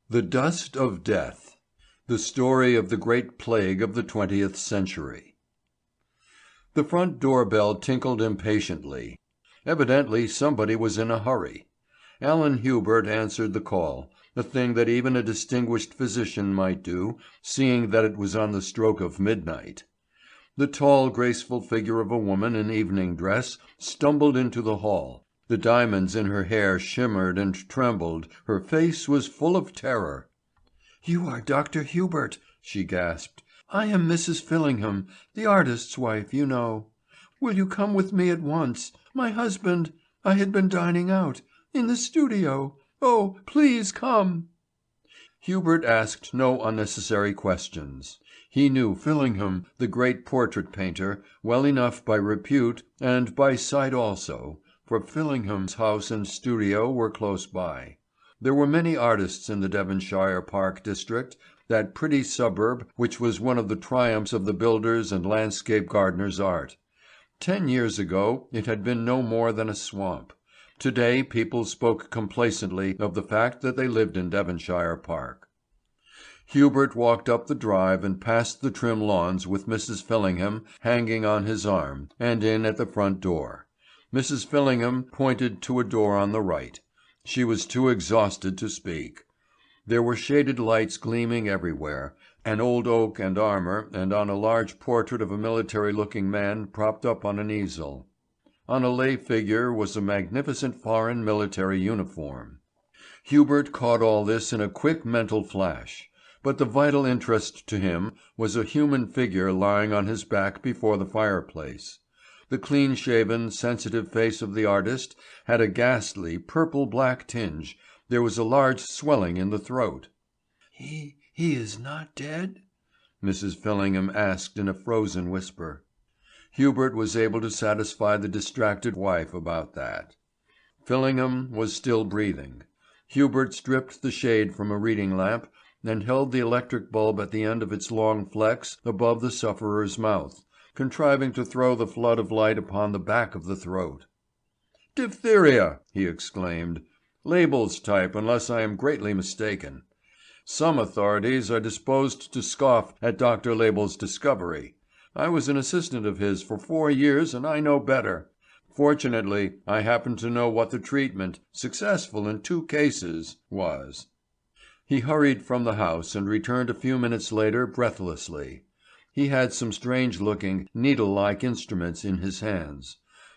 The Dust of Death. The story of the great plague of the 20th century. The front door bell tinkled impatiently. Evidently somebody was in a hurry. Alan Hubert answered the call, a thing that even a distinguished physician might do, seeing that it was on the stroke of midnight. The tall, graceful figure of a woman in evening dress stumbled into the hall. The diamonds in her hair shimmered and trembled. Her face was full of terror. "You are Dr. Hubert," she gasped. "I am Mrs. Fillingham, the artist's wife, you know. Will you come with me at once? My husband, I had been dining out, in the studio. Oh, please come." Hubert asked no unnecessary questions. He knew Fillingham, the great portrait painter, well enough by repute and by sight also, for Fillingham's house and studio were close by. There were many artists in the Devonshire Park district, that pretty suburb which was one of the triumphs of the builder's and landscape gardener's art. 10 years ago it had been no more than a swamp. Today people spoke complacently of the fact that they lived in Devonshire Park. Hubert walked up the drive and past the trim lawns with Mrs. Fillingham hanging on his arm, and in at the front door. Mrs. Fillingham pointed to a door on the right. She was too exhausted to speak. There were shaded lights gleaming everywhere, an old oak and armour, and on a large portrait of a military-looking man propped up on an easel. On a lay figure was a magnificent foreign military uniform. Hubert caught all this in a quick mental flash. But the vital interest to him was a human figure lying on his back before the fireplace. The clean-shaven, sensitive face of the artist had a ghastly, purple-black tinge. There was a large swelling in the throat. He is not dead?" Mrs. Fillingham asked in a frozen whisper. Hubert was able to satisfy the distracted wife about that. Fillingham was still breathing. Hubert stripped the shade from a reading lamp and held the electric bulb at the end of its long flex above the sufferer's mouth, contriving to throw the flood of light upon the back of the throat. "Diphtheria!" he exclaimed. "Label's type, unless I am greatly mistaken. Some authorities are disposed to scoff at Dr. Label's discovery. I was an assistant of his for 4 years and I know better. Fortunately, I happen to know what the treatment, successful in 2 cases, was." He hurried from the house and returned a few minutes later breathlessly. He had some strange-looking, needle-like instruments in his hands.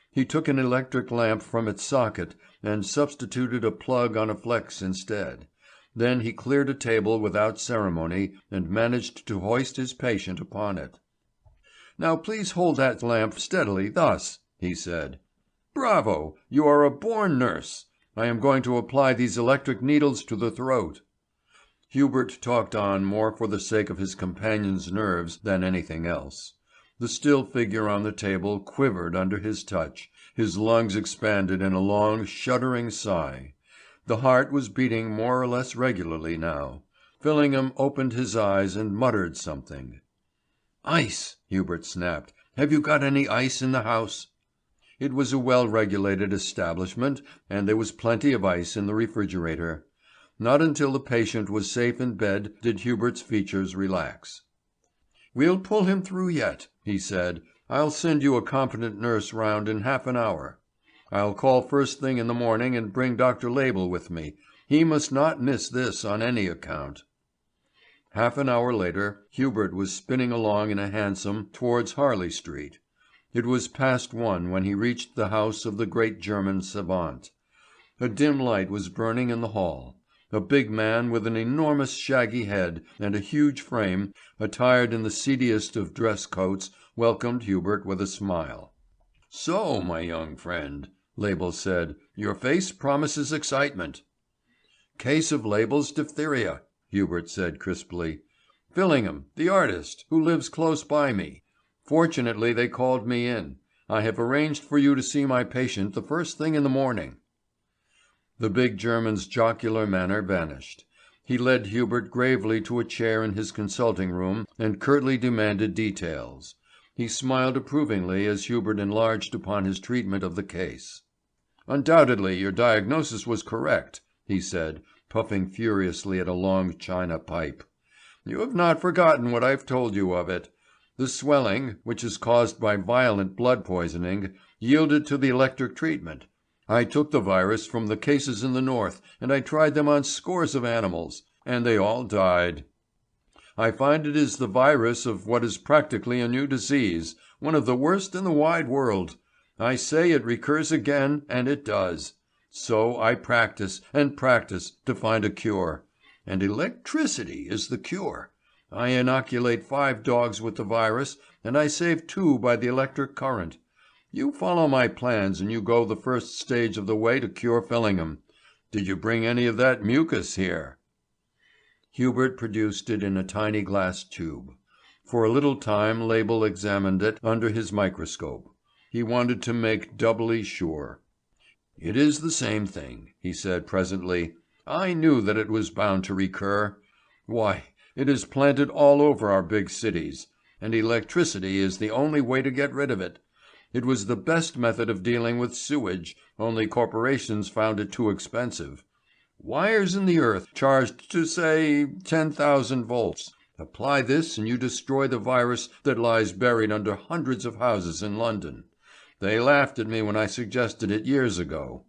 He took an electric lamp from its socket and substituted a plug on a flex instead. Then he cleared a table without ceremony and managed to hoist his patient upon it. "Now please hold that lamp steadily, thus," he said. "Bravo! You are a born nurse. I am going to apply these electric needles to the throat." Hubert talked on more for the sake of his companion's nerves than anything else. The still figure on the table quivered under his touch, his lungs expanded in a long, shuddering sigh. The heart was beating more or less regularly now. Fillingham opened his eyes and muttered something. "Ice!" Hubert snapped. "Have you got any ice in the house?" It was a well-regulated establishment, and there was plenty of ice in the refrigerator. Not until the patient was safe in bed did Hubert's features relax. "We'll pull him through yet," he said. "I'll send you a competent nurse round in half an hour. I'll call first thing in the morning and bring Dr. Label with me. He must not miss this on any account." Half an hour later Hubert was spinning along in a hansom towards Harley Street. It was past 1 when he reached the house of the great German savant. A dim light was burning in the hall. A big man with an enormous shaggy head and a huge frame, attired in the seediest of dress coats, welcomed Hubert with a smile. "So, my young friend," Label said, "your face promises excitement." "Case of Label's diphtheria," Hubert said crisply. "Fillingham, the artist, who lives close by me. Fortunately they called me in. I have arranged for you to see my patient the first thing in the morning." The big German's jocular manner vanished. He led Hubert gravely to a chair in his consulting room and curtly demanded details. He smiled approvingly as Hubert enlarged upon his treatment of the case. "Undoubtedly your diagnosis was correct," he said, puffing furiously at a long china pipe. "You have not forgotten what I've told you of it. The swelling, which is caused by violent blood poisoning, yielded to the electric treatment. I took the virus from the cases in the north and I tried them on scores of animals, and they all died. I find it is the virus of what is practically a new disease, one of the worst in the wide world. I say it recurs again, and it does. So I practice and practice to find a cure. And electricity is the cure. I inoculate 5 dogs with the virus, and I save 2 by the electric current. You follow my plans and you go the first stage of the way to cure Fillingham. Did you bring any of that mucus here?" Hubert produced it in a tiny glass tube. For a little time Label examined it under his microscope. He wanted to make doubly sure. "It is the same thing," he said presently. "I knew that it was bound to recur. Why, it is planted all over our big cities, and electricity is the only way to get rid of it. It was the best method of dealing with sewage, only corporations found it too expensive. Wires in the earth charged to, say, 10,000 volts. Apply this and you destroy the virus that lies buried under hundreds of houses in London. They laughed at me when I suggested it years ago."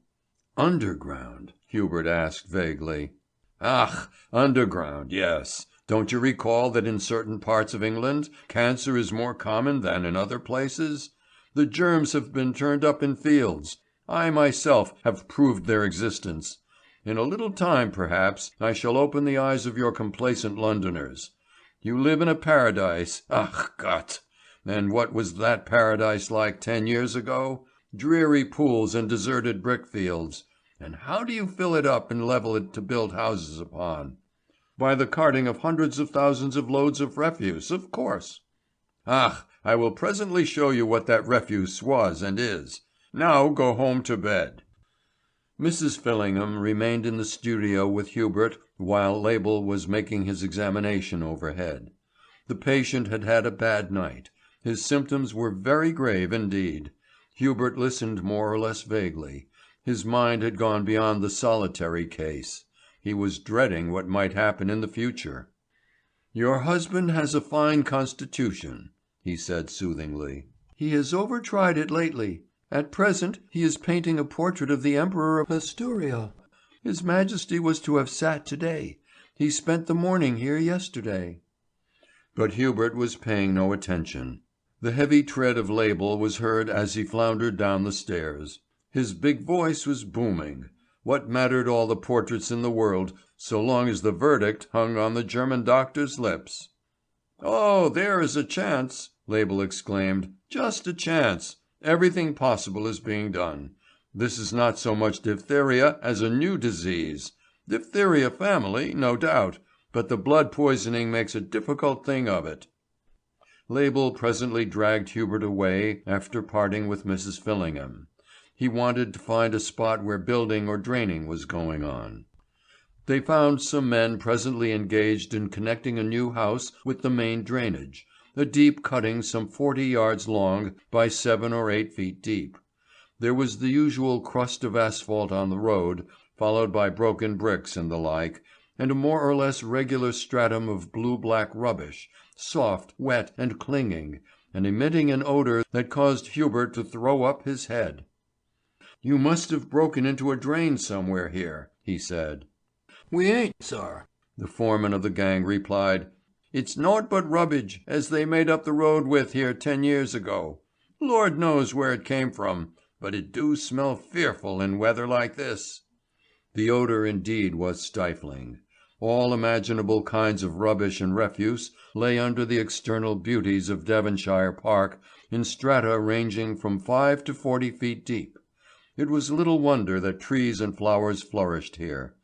"Underground?" Hubert asked vaguely. "Ach, underground, yes. Don't you recall that in certain parts of England cancer is more common than in other places? The germs have been turned up in fields. I myself have proved their existence. In a little time, perhaps, I shall open the eyes of your complacent Londoners. You live in a paradise, ach Gott! And what was that paradise like 10 years ago? Dreary pools and deserted brickfields. And how do you fill it up and level it to build houses upon? By the carting of hundreds of thousands of loads of refuse, of course. Ach, I will presently show you what that refuse was and is. Now go home to bed." Mrs. Fillingham remained in the studio with Hubert while Label was making his examination overhead. The patient had had a bad night. His symptoms were very grave indeed. Hubert listened more or less vaguely. His mind had gone beyond the solitary case. He was dreading what might happen in the future. "Your husband has a fine constitution," he said soothingly. "He has over-tried it lately. At present he is painting a portrait of the Emperor of Asturia. His Majesty was to have sat today. He spent the morning here yesterday." But Hubert was paying no attention. The heavy tread of Label was heard as he floundered down the stairs. His big voice was booming. What mattered all the portraits in the world, so long as the verdict hung on the German doctor's lips? "Oh, there is a chance," Label exclaimed. "Just a chance. Everything possible is being done. This is not so much diphtheria as a new disease. Diphtheria family, no doubt, but the blood poisoning makes a difficult thing of it." Label presently dragged Hubert away after parting with Mrs. Fillingham. He wanted to find a spot where building or draining was going on. They found some men presently engaged in connecting a new house with the main drainage, a deep cutting some 40 yards long by 7 or 8 feet deep. There was the usual crust of asphalt on the road, followed by broken bricks and the like, and a more or less regular stratum of blue-black rubbish, soft, wet, and clinging, and emitting an odour that caused Hubert to throw up his head. "You must have broken into a drain somewhere here," he said. "We ain't, sir," the foreman of the gang replied. "It's naught but rubbage as they made up the road with here 10 years ago. Lord knows where it came from, but it do smell fearful in weather like this." The odour indeed was stifling. All imaginable kinds of rubbish and refuse lay under the external beauties of Devonshire Park in strata ranging from 5 to 40 feet deep. It was little wonder that trees and flowers flourished here.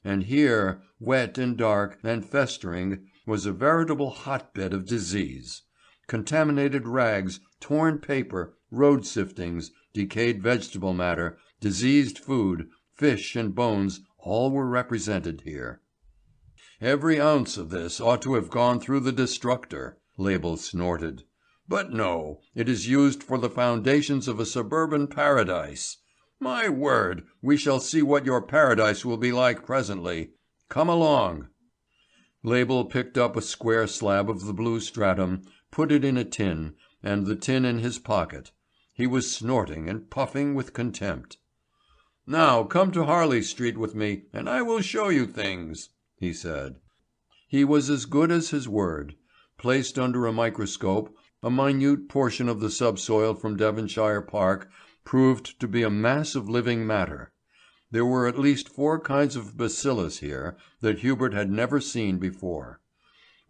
And here, wet and dark and festering, was a veritable hotbed of disease. Contaminated rags, torn paper, road siftings, decayed vegetable matter, diseased food, fish and bones, all were represented here. "Every ounce of this ought to have gone through the destructor," Label snorted. "But no, it is used for the foundations of a suburban paradise. My word, we shall see what your paradise will be like presently. Come along." Label picked up a square slab of the blue stratum, put it in a tin, and the tin in his pocket. He was snorting and puffing with contempt. "Now come to Harley Street with me and I will show you things," he said. He was as good as his word. Placed under a microscope, a minute portion of the subsoil from Devonshire Park proved to be a mass of living matter. There were at least 4 kinds of bacillus here that Hubert had never seen before.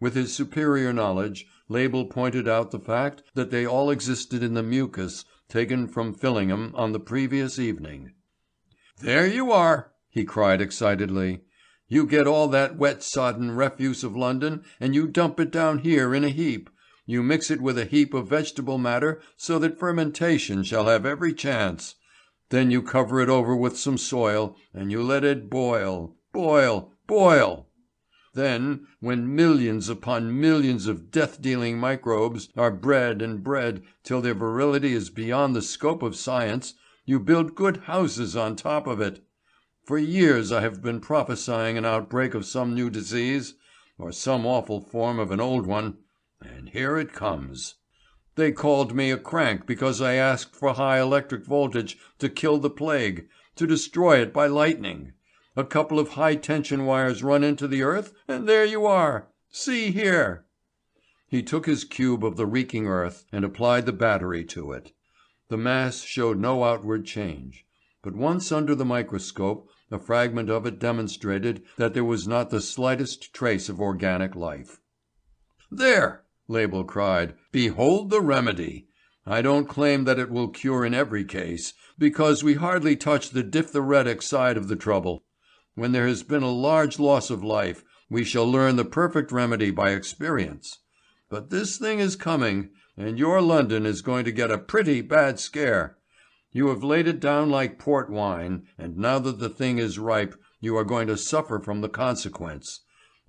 With his superior knowledge, Label pointed out the fact that they all existed in the mucus taken from Fillingham on the previous evening. "There you are," he cried excitedly. "You get all that wet sodden refuse of London and you dump it down here in a heap. You mix it with a heap of vegetable matter so that fermentation shall have every chance. Then you cover it over with some soil and you let it boil, boil, boil. Then, when millions upon millions of death-dealing microbes are bred and bred till their virility is beyond the scope of science, you build good houses on top of it. For years I have been prophesying an outbreak of some new disease, or some awful form of an old one, and here it comes. They called me a crank because I asked for high electric voltage to kill the plague, to destroy it by lightning. A couple of high-tension wires run into the earth, and there you are. See here." He took his cube of the reeking earth and applied the battery to it. The mass showed no outward change, but once under the microscope a fragment of it demonstrated that there was not the slightest trace of organic life. "There!" Label cried. "Behold the remedy. I don't claim that it will cure in every case, because we hardly touch the diphtheretic side of the trouble. When there has been a large loss of life, we shall learn the perfect remedy by experience. But this thing is coming, and your London is going to get a pretty bad scare. You have laid it down like port wine, and now that the thing is ripe, you are going to suffer from the consequence.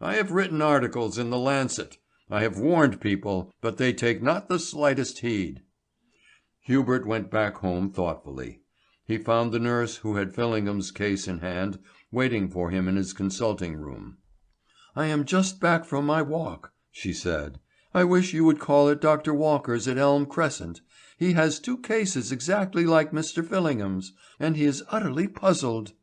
I have written articles in the Lancet. I have warned people, but they take not the slightest heed." Hubert went back home thoughtfully. He found the nurse who had Fillingham's case in hand waiting for him in his consulting room. "I am just back from my walk," she said. "I wish you would call at Dr. Walker's at Elm Crescent. He has 2 cases exactly like Mr. Fillingham's, and he is utterly puzzled."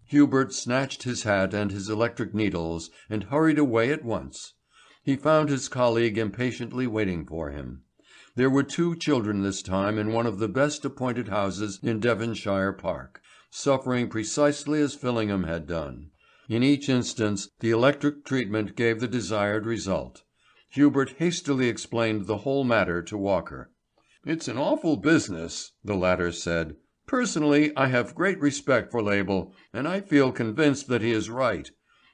Hubert snatched his hat and his electric needles and hurried away at once. He found his colleague impatiently waiting for him. There were 2 children this time in one of the best appointed houses in Devonshire Park, suffering precisely as Fillingham had done. In each instance the electric treatment gave the desired result. Hubert hastily explained the whole matter to Walker. "It's an awful business," the latter said. "Personally I have great respect for Label, and I feel convinced that he is right.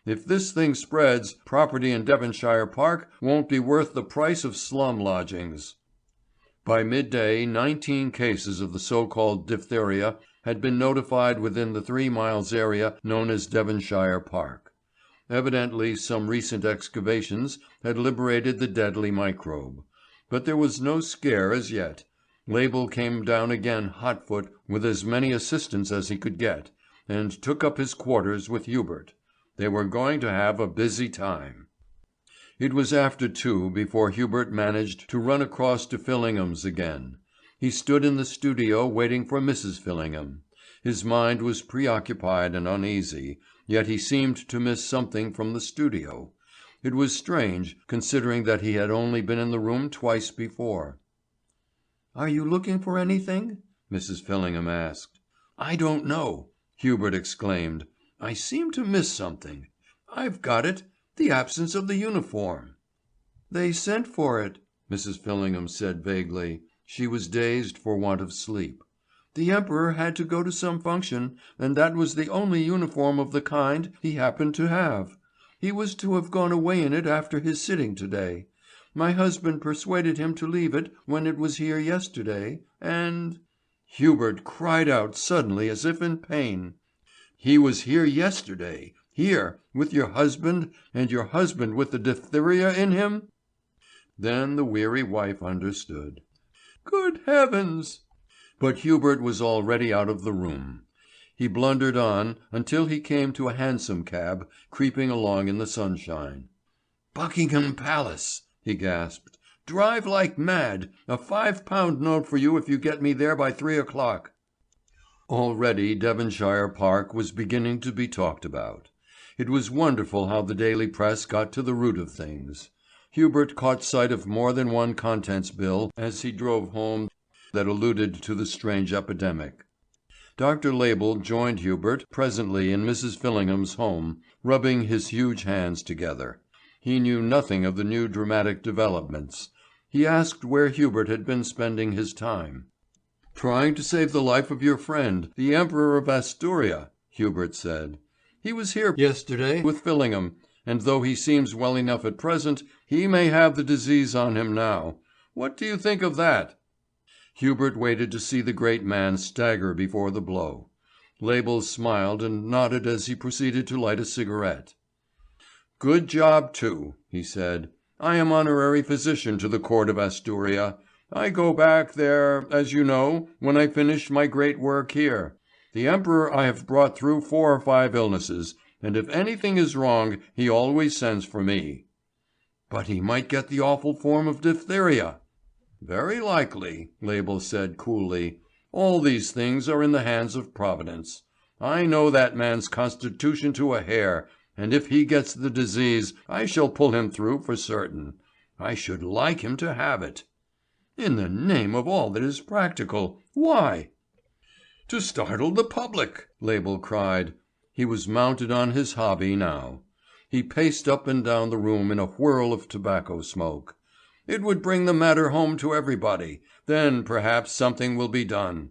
If this thing spreads, property in Devonshire Park won't be worth the price of slum lodgings." By midday 19 cases of the so-called diphtheria had been notified within the 3 miles area known as Devonshire Park. Evidently some recent excavations had liberated the deadly microbe. But there was no scare as yet. Label came down again hotfoot with as many assistants as he could get, and took up his quarters with Hubert. They were going to have a busy time. It was after 2 before Hubert managed to run across to Fillingham's again. He stood in the studio waiting for Mrs. Fillingham. His mind was preoccupied and uneasy, yet he seemed to miss something from the studio. It was strange, considering that he had only been in the room twice before. "Are you looking for anything?" Mrs. Fillingham asked. "I don't know," Hubert exclaimed. "I seem to miss something. I've got it. The absence of the uniform." "They sent for it," Mrs. Fillingham said vaguely. She was dazed for want of sleep. "The Emperor had to go to some function, and that was the only uniform of the kind he happened to have. He was to have gone away in it after his sitting to-day. My husband persuaded him to leave it when it was here yesterday, and—" Hubert cried out suddenly as if in pain. "He was here yesterday, here, with your husband, and your husband with the diphtheria in him?" Then the weary wife understood. "Good heavens!" But Hubert was already out of the room. He blundered on until he came to a hansom cab creeping along in the sunshine. "Buckingham Palace!" he gasped. "Drive like mad! A £5 note for you if you get me there by 3 o'clock." Already Devonshire Park was beginning to be talked about. It was wonderful how the daily press got to the root of things. Hubert caught sight of more than one contents bill as he drove home that alluded to the strange epidemic. Dr. Label joined Hubert presently in Mrs. Fillingham's home, rubbing his huge hands together. He knew nothing of the new dramatic developments. He asked where Hubert had been spending his time. "Trying to save the life of your friend, the Emperor of Asturia," Hubert said. "He was here yesterday with Fillingham, and though he seems well enough at present, he may have the disease on him now. What do you think of that?" Hubert waited to see the great man stagger before the blow. Label smiled and nodded as he proceeded to light a cigarette. "Good job too," he said. "I am honorary physician to the court of Asturia. I go back there, as you know, when I finish my great work here. The Emperor I have brought through 4 or 5 illnesses, and if anything is wrong he always sends for me." "But he might get the awful form of diphtheria." "Very likely," Label said coolly. "All these things are in the hands of Providence. I know that man's constitution to a hair, and if he gets the disease I shall pull him through for certain. I should like him to have it." "In the name of all that is practical, why?" "To startle the public," Label cried. He was mounted on his hobby now. He paced up and down the room in a whirl of tobacco smoke. "It would bring the matter home to everybody. Then perhaps something will be done.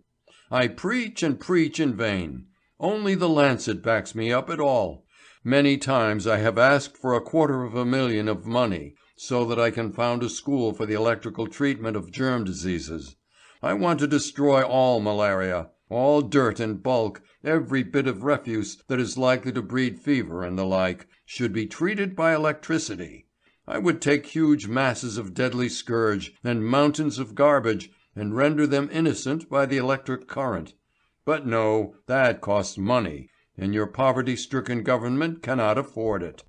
I preach and preach in vain. Only the Lancet backs me up at all. Many times I have asked for 250,000 of money, so that I can found a school for the electrical treatment of germ diseases. I want to destroy all malaria. All dirt and bulk, every bit of refuse that is likely to breed fever and the like, should be treated by electricity. I would take huge masses of deadly scourge and mountains of garbage and render them innocent by the electric current. But no, that costs money, and your poverty-stricken government cannot afford it.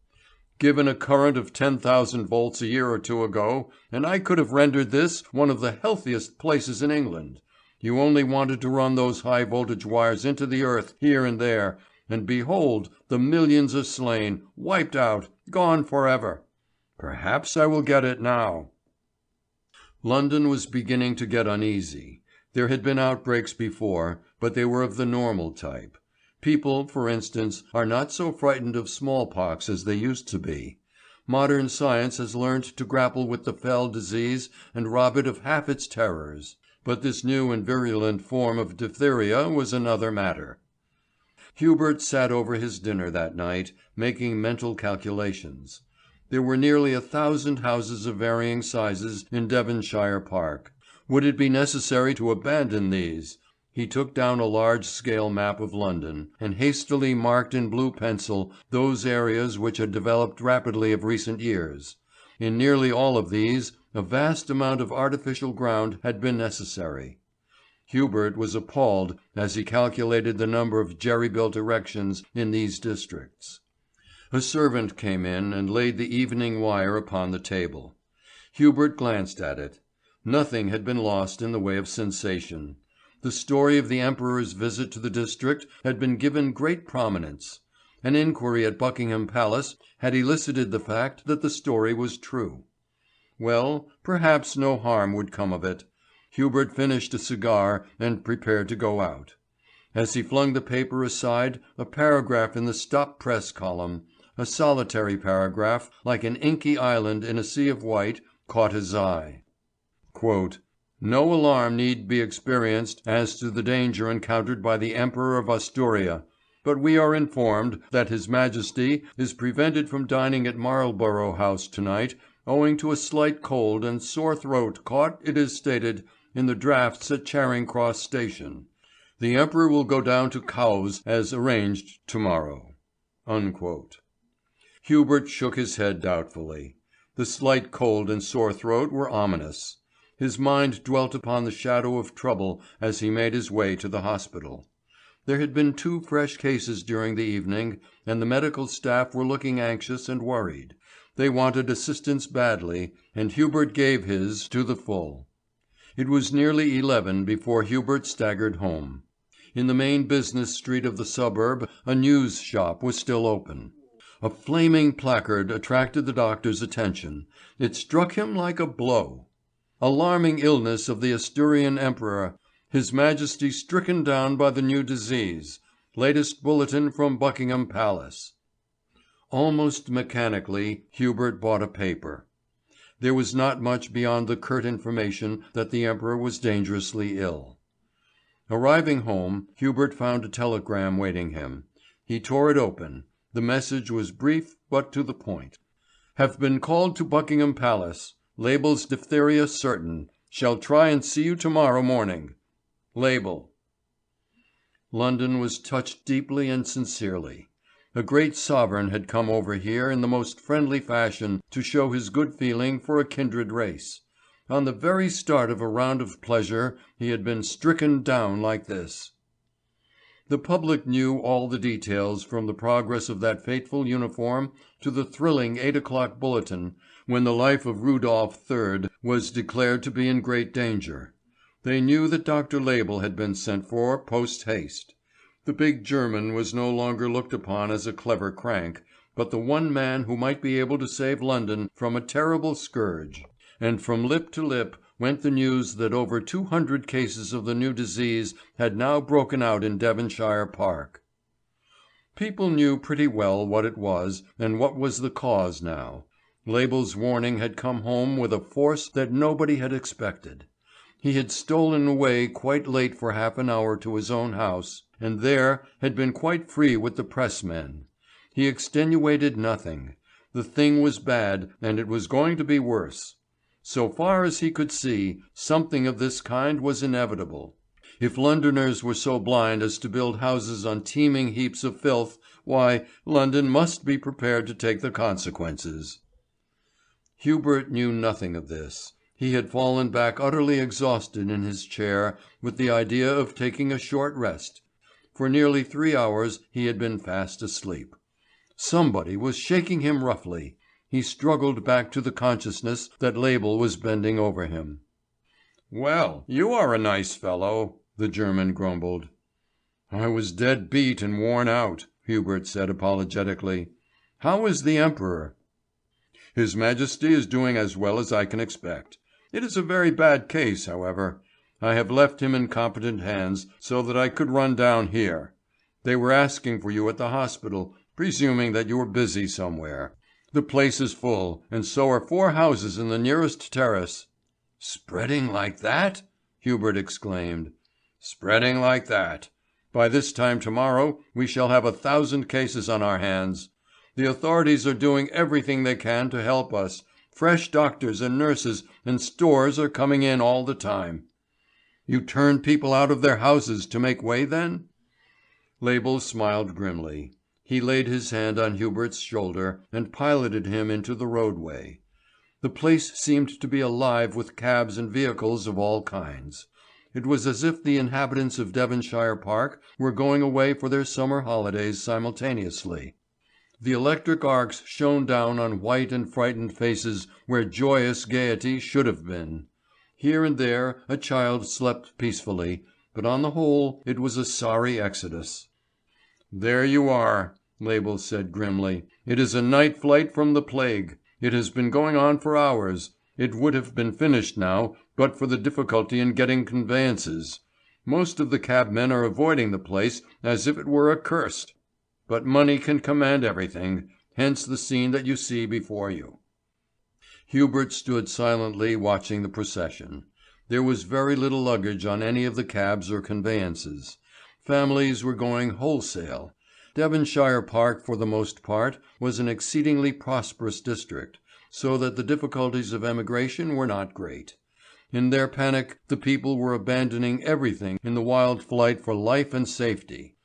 Given a current of 10,000 volts a year or two ago, and I could have rendered this one of the healthiest places in England. You only wanted to run those high voltage wires into the earth here and there, and behold the millions are slain, wiped out, gone forever. Perhaps I will get it now." London was beginning to get uneasy. There had been outbreaks before, but they were of the normal type. People, for instance, are not so frightened of smallpox as they used to be. Modern science has learned to grapple with the fell disease and rob it of half its terrors. But this new and virulent form of diphtheria was another matter. Hubert sat over his dinner that night, making mental calculations. There were nearly 1,000 houses of varying sizes in Devonshire Park. Would it be necessary to abandon these? He took down a large-scale map of London, and hastily marked in blue pencil those areas which had developed rapidly of recent years. In nearly all of these a vast amount of artificial ground had been necessary. Hubert was appalled as he calculated the number of jerry-built erections in these districts. A servant came in and laid the Evening Wire upon the table. Hubert glanced at it. Nothing had been lost in the way of sensation. The story of the Emperor's visit to the district had been given great prominence. An inquiry at Buckingham Palace had elicited the fact that the story was true. Well, perhaps no harm would come of it. Hubert finished a cigar and prepared to go out. As he flung the paper aside, a paragraph in the Stop Press column, a solitary paragraph like an inky island in a sea of white, caught his eye. Quote, "No alarm need be experienced as to the danger encountered by the Emperor of Asturia, but we are informed that His Majesty is prevented from dining at Marlborough House tonight owing to a slight cold and sore throat caught, it is stated, in the drafts at Charing Cross Station. The Emperor will go down to Cowes as arranged tomorrow." Unquote. Hubert shook his head doubtfully. The slight cold and sore throat were ominous. His mind dwelt upon the shadow of trouble as he made his way to the hospital. There had been 2 fresh cases during the evening, and the medical staff were looking anxious and worried. They wanted assistance badly, and Hubert gave his to the full. It was nearly 11 before Hubert staggered home. In the main business street of the suburb a news shop was still open. A flaming placard attracted the doctor's attention. It struck him like a blow. "Alarming illness of the Asturian Emperor. His Majesty stricken down by the new disease. Latest bulletin from Buckingham Palace." Almost mechanically Hubert bought a paper. There was not much beyond the curt information that the Emperor was dangerously ill. Arriving home, Hubert found a telegram waiting him. He tore it open. The message was brief but to the point. "Have been called to Buckingham Palace. Label's diphtheria certain. Shall try and see you tomorrow morning. Label." London was touched deeply and sincerely. A great sovereign had come over here in the most friendly fashion to show his good feeling for a kindred race. On the very start of a round of pleasure he had been stricken down like this. The public knew all the details from the progress of that fateful uniform to the thrilling 8 o'clock bulletin when the life of Rudolph III was declared to be in great danger. They knew that Dr. Label had been sent for post haste. The big German was no longer looked upon as a clever crank, but the one man who might be able to save London from a terrible scourge. And from lip to lip went the news that over 200 cases of the new disease had now broken out in Devonshire Park. People knew pretty well what it was and what was the cause now. Label's warning had come home with a force that nobody had expected. He had stolen away quite late for half an hour to his own house, and there had been quite free with the pressmen. He extenuated nothing. The thing was bad, and it was going to be worse. So far as he could see, something of this kind was inevitable. If Londoners were so blind as to build houses on teeming heaps of filth, why, London must be prepared to take the consequences. Hubert knew nothing of this. He had fallen back utterly exhausted in his chair with the idea of taking a short rest. For nearly 3 hours he had been fast asleep. Somebody was shaking him roughly. He struggled back to the consciousness that Label was bending over him. "Well, you are a nice fellow," the German grumbled. "I was dead beat and worn out," Hubert said apologetically. "How is the Emperor?" "His Majesty is doing as well as I can expect. It is a very bad case, however. I have left him in competent hands so that I could run down here. They were asking for you at the hospital, presuming that you were busy somewhere. The place is full, and so are 4 houses in the nearest terrace." "Spreading like that?" Hubert exclaimed. "Spreading like that. By this time tomorrow we shall have 1,000 cases on our hands. The authorities are doing everything they can to help us. Fresh doctors and nurses and stores are coming in all the time." "You turn people out of their houses to make way then?" Label smiled grimly. He laid his hand on Hubert's shoulder and piloted him into the roadway. The place seemed to be alive with cabs and vehicles of all kinds. It was as if the inhabitants of Devonshire Park were going away for their summer holidays simultaneously. The electric arcs shone down on white and frightened faces where joyous gaiety should have been. Here and there a child slept peacefully, but on the whole it was a sorry exodus. "There you are," Label said grimly. "It is a night flight from the plague. It has been going on for hours. It would have been finished now, but for the difficulty in getting conveyances. Most of the cabmen are avoiding the place as if it were accursed. But money can command everything, hence the scene that you see before you." Hubert stood silently watching the procession. There was very little luggage on any of the cabs or conveyances. Families were going wholesale. Devonshire Park for the most part was an exceedingly prosperous district, so that the difficulties of emigration were not great. In their panic the people were abandoning everything in the wild flight for life and safety.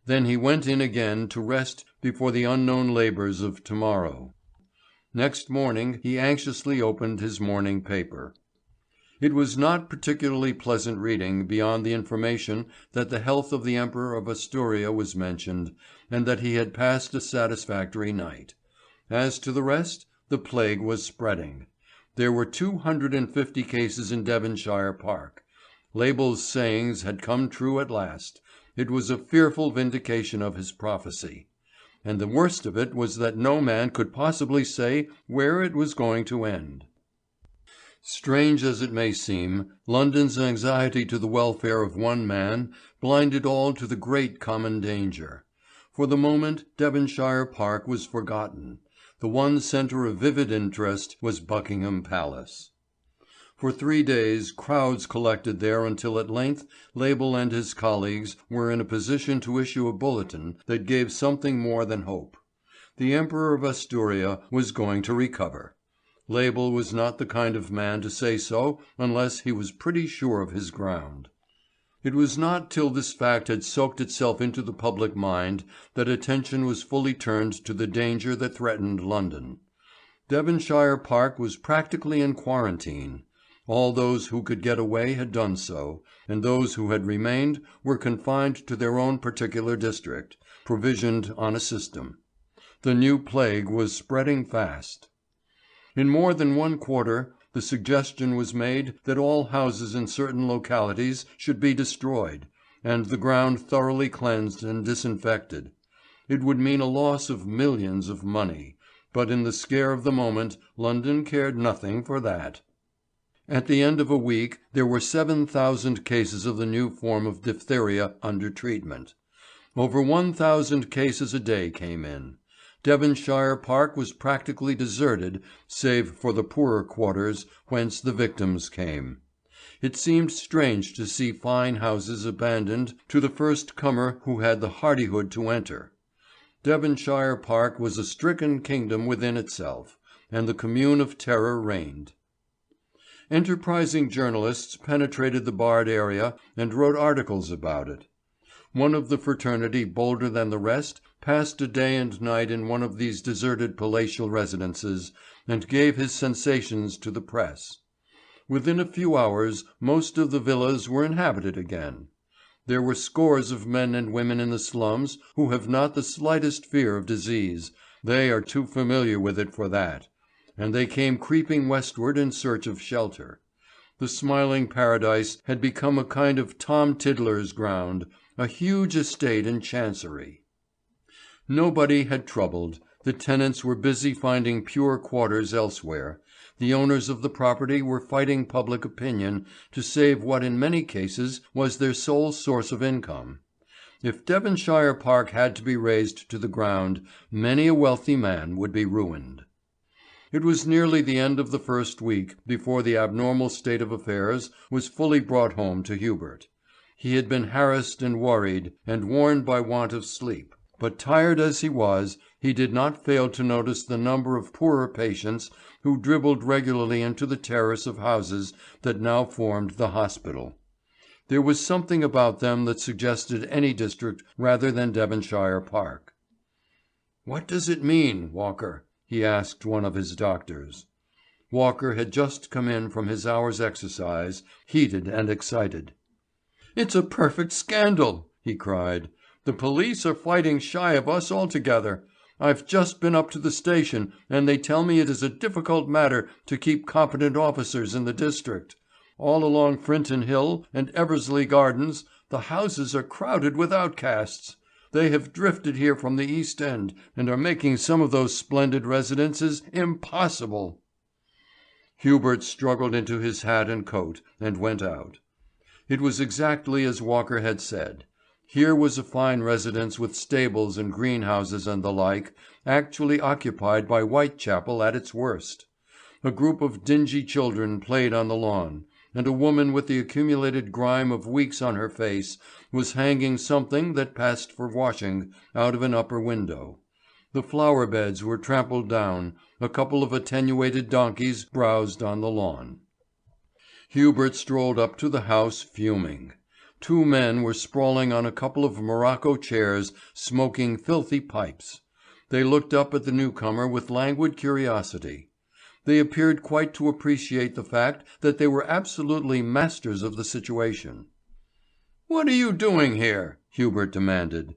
Then he went in again to rest before the unknown labours of tomorrow. Next morning he anxiously opened his morning paper. It was not particularly pleasant reading beyond the information that the health of the Emperor of Asturia was mentioned, and that he had passed a satisfactory night. As to the rest, the plague was spreading. There were 250 cases in Devonshire Park. Label's sayings had come true at last. It was a fearful vindication of his prophecy. And the worst of it was that no man could possibly say where it was going to end. Strange as it may seem, London's anxiety to the welfare of one man blinded all to the great common danger. For the moment Devonshire Park was forgotten. The one centre of vivid interest was Buckingham Palace. For 3 days crowds collected there until at length Label and his colleagues were in a position to issue a bulletin that gave something more than hope. The Emperor of Asturia was going to recover. Label was not the kind of man to say so unless he was pretty sure of his ground. It was not till this fact had soaked itself into the public mind that attention was fully turned to the danger that threatened London. Devonshire Park was practically in quarantine. All those who could get away had done so, and those who had remained were confined to their own particular district, provisioned on a system. The new plague was spreading fast. In more than one quarter the suggestion was made that all houses in certain localities should be destroyed, and the ground thoroughly cleansed and disinfected. It would mean a loss of millions of money, but in the scare of the moment London cared nothing for that. At the end of a week there were 7,000 cases of the new form of diphtheria under treatment. Over 1,000 cases a day came in. Devonshire Park was practically deserted save for the poorer quarters whence the victims came. It seemed strange to see fine houses abandoned to the first comer who had the hardihood to enter. Devonshire Park was a stricken kingdom within itself, and the commune of terror reigned. Enterprising journalists penetrated the barred area and wrote articles about it. One of the fraternity bolder than the rest passed a day and night in one of these deserted palatial residences and gave his sensations to the press. Within a few hours most of the villas were inhabited again. There were scores of men and women in the slums who have not the slightest fear of disease. They are too familiar with it for that. And they came creeping westward in search of shelter. The smiling paradise had become a kind of Tom Tiddler's ground, a huge estate in Chancery. Nobody had troubled. The tenants were busy finding pure quarters elsewhere. The owners of the property were fighting public opinion to save what in many cases was their sole source of income. If Devonshire Park had to be razed to the ground, many a wealthy man would be ruined. It was nearly the end of the first week before the abnormal state of affairs was fully brought home to Hubert. He had been harassed and worried, and worn by want of sleep. But tired as he was, he did not fail to notice the number of poorer patients who dribbled regularly into the terrace of houses that now formed the hospital. There was something about them that suggested any district rather than Devonshire Park. "What does it mean, Walker?" he asked one of his doctors. Walker had just come in from his hour's exercise, heated and excited. "It's a perfect scandal," he cried. "The police are fighting shy of us altogether. I've just been up to the station and they tell me it is a difficult matter to keep competent officers in the district. All along Frinton Hill and Eversley Gardens the houses are crowded with outcasts. They have drifted here from the East End and are making some of those splendid residences impossible." Hubert struggled into his hat and coat and went out. It was exactly as Walker had said. Here was a fine residence with stables and greenhouses and the like, actually occupied by Whitechapel at its worst. A group of dingy children played on the lawn, and a woman with the accumulated grime of weeks on her face was hanging something that passed for washing out of an upper window. The flower beds were trampled down, a couple of attenuated donkeys browsed on the lawn. Hubert strolled up to the house fuming. Two men were sprawling on a couple of morocco chairs smoking filthy pipes. They looked up at the newcomer with languid curiosity. They appeared quite to appreciate the fact that they were absolutely masters of the situation. "What are you doing here?" Hubert demanded.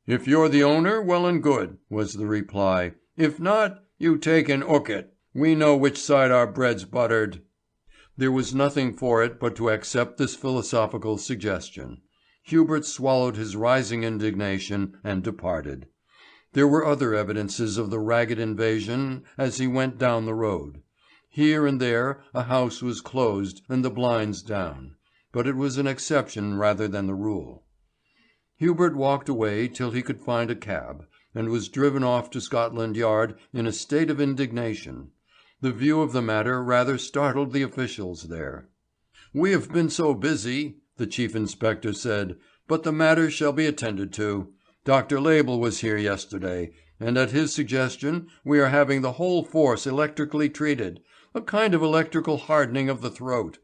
"If you're the owner, well and good," was the reply. "If not, you take and 'ook it. We know which side our bread's buttered." There was nothing for it but to accept this philosophical suggestion. Hubert swallowed his rising indignation and departed. There were other evidences of the ragged invasion as he went down the road. Here and there a house was closed and the blinds down, but it was an exception rather than the rule. Hubert walked away till he could find a cab, and was driven off to Scotland Yard in a state of indignation. The view of the matter rather startled the officials there. "We have been so busy," the chief inspector said, "but the matter shall be attended to. Dr. Label was here yesterday, and at his suggestion we are having the whole force electrically treated, a kind of electrical hardening of the throat.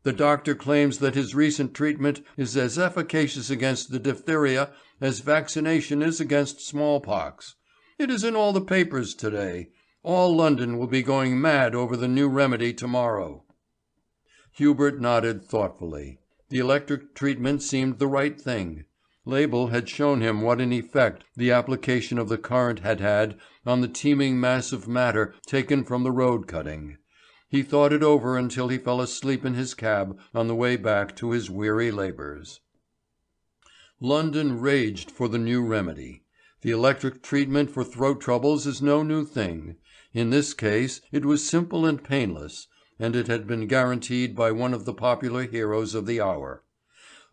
The doctor claims that his recent treatment is as efficacious against the diphtheria as vaccination is against smallpox. It is in all the papers today. All London will be going mad over the new remedy tomorrow." Hubert nodded thoughtfully. The electric treatment seemed the right thing. Label had shown him what an effect the application of the current had had on the teeming mass of matter taken from the road cutting. He thought it over until he fell asleep in his cab on the way back to his weary labours. London raged for the new remedy. The electric treatment for throat troubles is no new thing. In this case it was simple and painless, and it had been guaranteed by one of the popular heroes of the hour.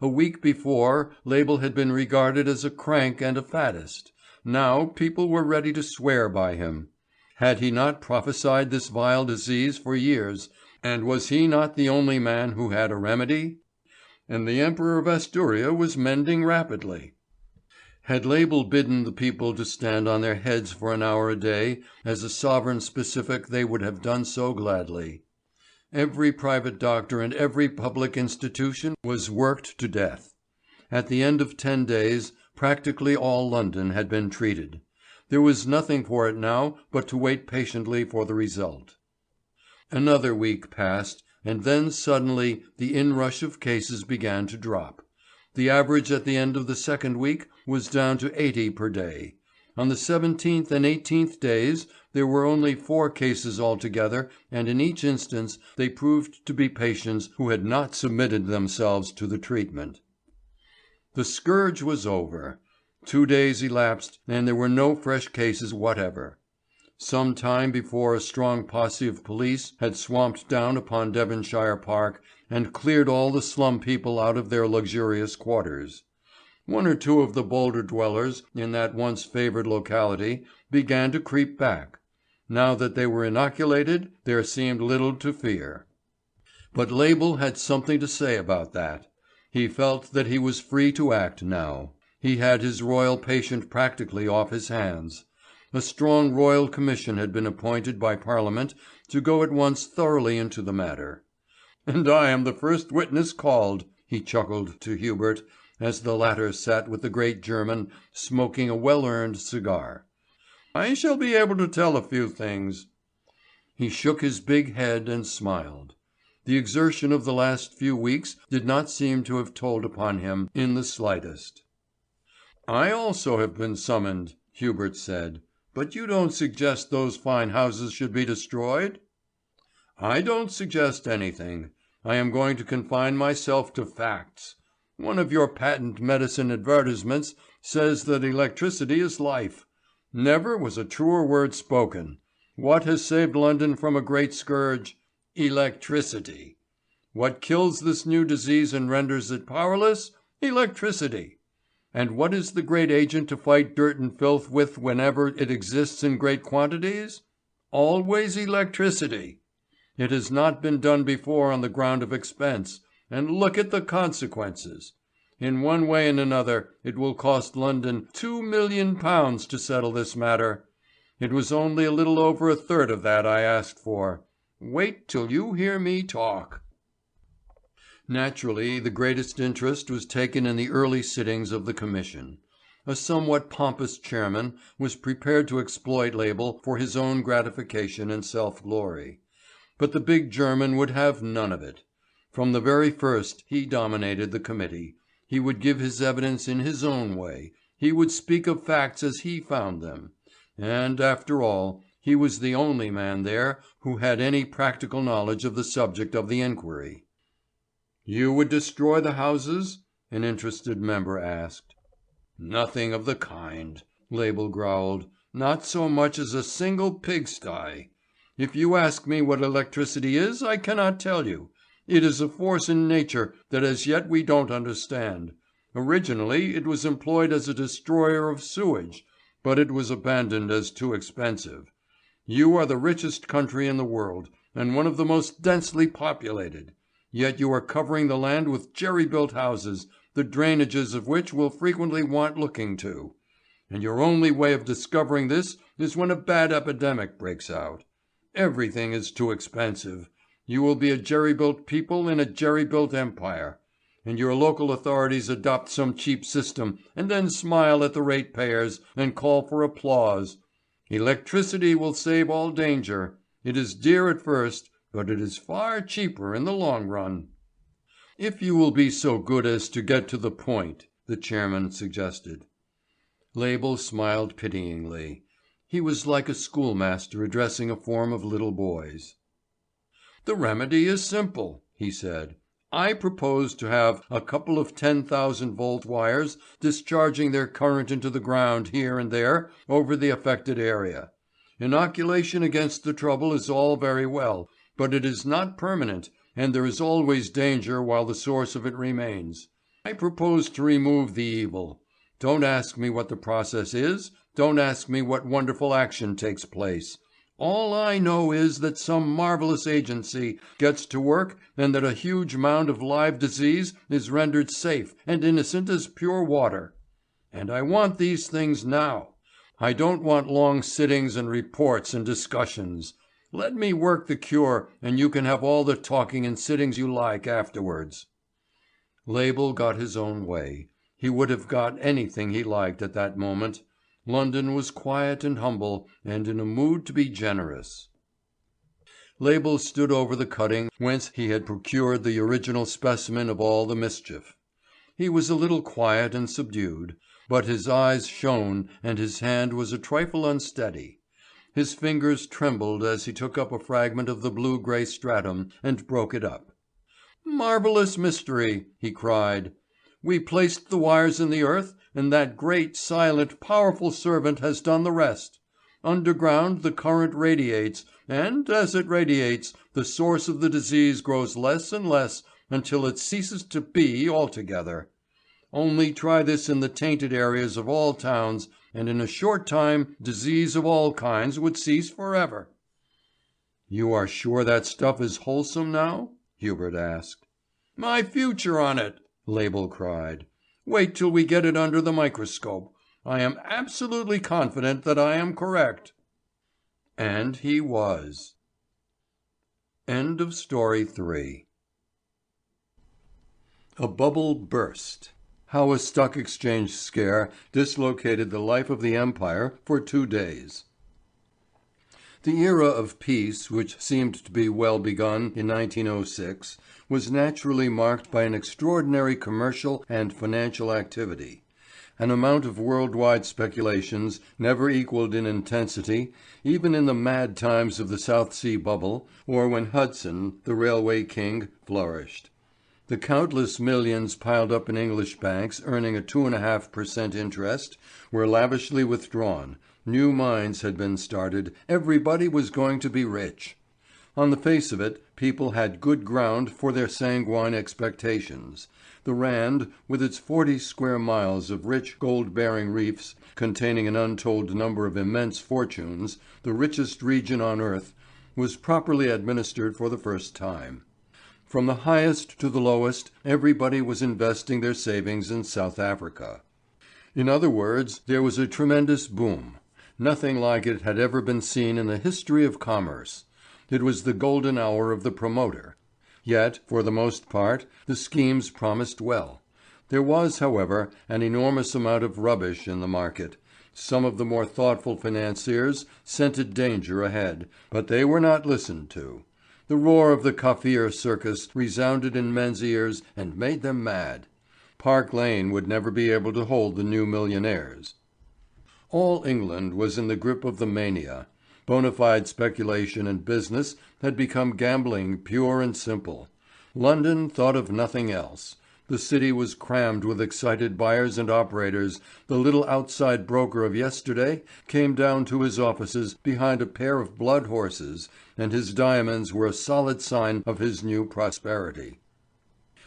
A week before Label had been regarded as a crank and a faddist. Now people were ready to swear by him. Had he not prophesied this vile disease for years, and was he not the only man who had a remedy? And the Emperor of Asturia was mending rapidly. Had Label bidden the people to stand on their heads for an hour a day as a sovereign specific they would have done so gladly. Every private doctor and every public institution was worked to death. At the end of 10 days practically all London had been treated. There was nothing for it now but to wait patiently for the result. Another week passed, and then suddenly the inrush of cases began to drop. The average at the end of the second week was down to 80 per day. On the 17th and 18th days there were only 4 cases altogether, and in each instance they proved to be patients who had not submitted themselves to the treatment. The scourge was over. 2 days elapsed and there were no fresh cases whatever. Some time before a strong posse of police had swamped down upon Devonshire Park and cleared all the slum people out of their luxurious quarters. 1 or 2 of the bolder dwellers in that once favoured locality began to creep back. Now that they were inoculated there seemed little to fear. But Label had something to say about that. He felt that he was free to act now. He had his royal patient practically off his hands. A strong royal commission had been appointed by Parliament to go at once thoroughly into the matter. "And I am the first witness called," he chuckled to Hubert, as the latter sat with the great German smoking a well-earned cigar. "I shall be able to tell a few things." He shook his big head and smiled. The exertion of the last few weeks did not seem to have told upon him in the slightest. "I also have been summoned," Hubert said. "But you don't suggest those fine houses should be destroyed?" "I don't suggest anything. I am going to confine myself to facts. One of your patent medicine advertisements says that electricity is life. Never was a truer word spoken. What has saved London from a great scourge? Electricity. What kills this new disease and renders it powerless? Electricity. And what is the great agent to fight dirt and filth with whenever it exists in great quantities? Always electricity. It has not been done before on the ground of expense, and look at the consequences. In one way and another it will cost London £2,000,000 to settle this matter. It was only a little over a third of that I asked for. Wait till you hear me talk." Naturally, the greatest interest was taken in the early sittings of the Commission. A somewhat pompous chairman was prepared to exploit Label for his own gratification and self-glory. But the big German would have none of it. From the very first he dominated the committee. He would give his evidence in his own way. He would speak of facts as he found them. And, after all, he was the only man there who had any practical knowledge of the subject of the inquiry. "You would destroy the houses?" an interested member asked. "Nothing of the kind," Label growled. "Not so much as a single pigsty. If you ask me what electricity is, I cannot tell you. It is a force in nature that as yet we don't understand. Originally it was employed as a destroyer of sewage, but it was abandoned as too expensive. You are the richest country in the world, and one of the most densely populated. Yet you are covering the land with jerry-built houses, the drainages of which will frequently want looking to. And your only way of discovering this is when a bad epidemic breaks out. Everything is too expensive. You will be a jerry-built people in a jerry-built empire. And your local authorities adopt some cheap system and then smile at the ratepayers and call for applause. Electricity will save all danger. It is dear at first, but it is far cheaper in the long run." "If you will be so good as to get to the point," the chairman suggested. Label smiled pityingly. He was like a schoolmaster addressing a form of little boys. "The remedy is simple," he said. "I propose to have a couple of 10,000-volt wires discharging their current into the ground here and there over the affected area. Inoculation against the trouble is all very well, but it is not permanent, and there is always danger while the source of it remains. I propose to remove the evil. Don't ask me what the process is. Don't ask me what wonderful action takes place. All I know is that some marvelous agency gets to work and that a huge mound of live disease is rendered safe and innocent as pure water. And I want these things now. I don't want long sittings and reports and discussions. Let me work the cure and you can have all the talking and sittings you like afterwards." Label got his own way. He would have got anything he liked at that moment. London was quiet and humble and in a mood to be generous. Label stood over the cutting whence he had procured the original specimen of all the mischief. He was a little quiet and subdued, but his eyes shone and his hand was a trifle unsteady. His fingers trembled as he took up a fragment of the blue-grey stratum and broke it up. "Marvellous mystery!" he cried. "We placed the wires in the earth, and that great, silent, powerful servant has done the rest. Underground the current radiates, and as it radiates, the source of the disease grows less and less until it ceases to be altogether. Only try this in the tainted areas of all towns, and in a short time disease of all kinds would cease forever." "You are sure that stuff is wholesome now?" Hubert asked. "My future on it!" Label cried. "Wait till we get it under the microscope. I am absolutely confident that I am correct." And he was. End of Story 3. A bubble burst. How a stock exchange scare dislocated the life of the empire for 2 days. The era of peace, which seemed to be well begun in 1906, was naturally marked by an extraordinary commercial and financial activity. An amount of worldwide speculations never equalled in intensity, even in the mad times of the South Sea Bubble, or when Hudson, the railway king, flourished. The countless millions piled up in English banks earning a 2.5% interest were lavishly withdrawn, new mines had been started, everybody was going to be rich. On the face of it, people had good ground for their sanguine expectations. The Rand, with its 40 square miles of rich gold-bearing reefs containing an untold number of immense fortunes, the richest region on earth, was properly administered for the first time. From the highest to the lowest, everybody was investing their savings in South Africa. In other words, there was a tremendous boom. Nothing like it had ever been seen in the history of commerce. It was the golden hour of the promoter. Yet, for the most part, the schemes promised well. There was, however, an enormous amount of rubbish in the market. Some of the more thoughtful financiers scented danger ahead, but they were not listened to. The roar of the Kaffir circus resounded in men's ears and made them mad. Park Lane would never be able to hold the new millionaires. All England was in the grip of the mania. Bona fide speculation and business had become gambling pure and simple. London thought of nothing else. The city was crammed with excited buyers and operators. The little outside broker of yesterday came down to his offices behind a pair of blood horses, and his diamonds were a solid sign of his new prosperity.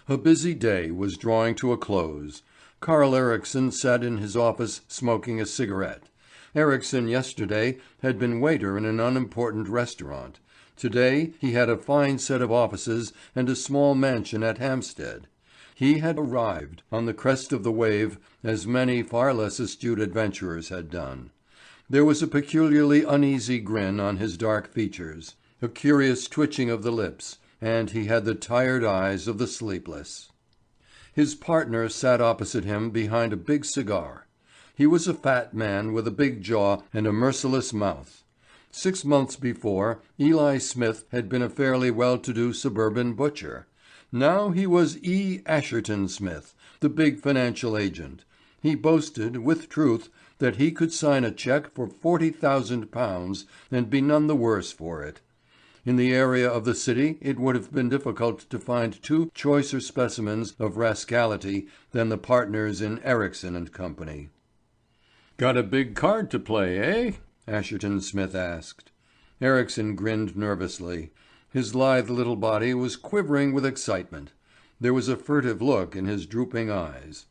A busy day was drawing to a close. Carl Ericsson sat in his office smoking a cigarette. Ericsson yesterday had been waiter in an unimportant restaurant. Today he had a fine set of offices and a small mansion at Hampstead. He had arrived on the crest of the wave as many far less astute adventurers had done. There was a peculiarly uneasy grin on his dark features, a curious twitching of the lips, and he had the tired eyes of the sleepless. His partner sat opposite him behind a big cigar. He was a fat man with a big jaw and a merciless mouth. 6 months before, Eli Smith had been a fairly well-to-do suburban butcher. Now he was E. Asherton Smith, the big financial agent. He boasted, with truth, that he could sign a cheque for £40,000 and be none the worse for it. In the area of the city it would have been difficult to find two choicer specimens of rascality than the partners in Ericsson and Company. "Got a big card to play, eh?" Asherton Smith asked. Ericsson grinned nervously. His lithe little body was quivering with excitement. There was a furtive look in his drooping eyes.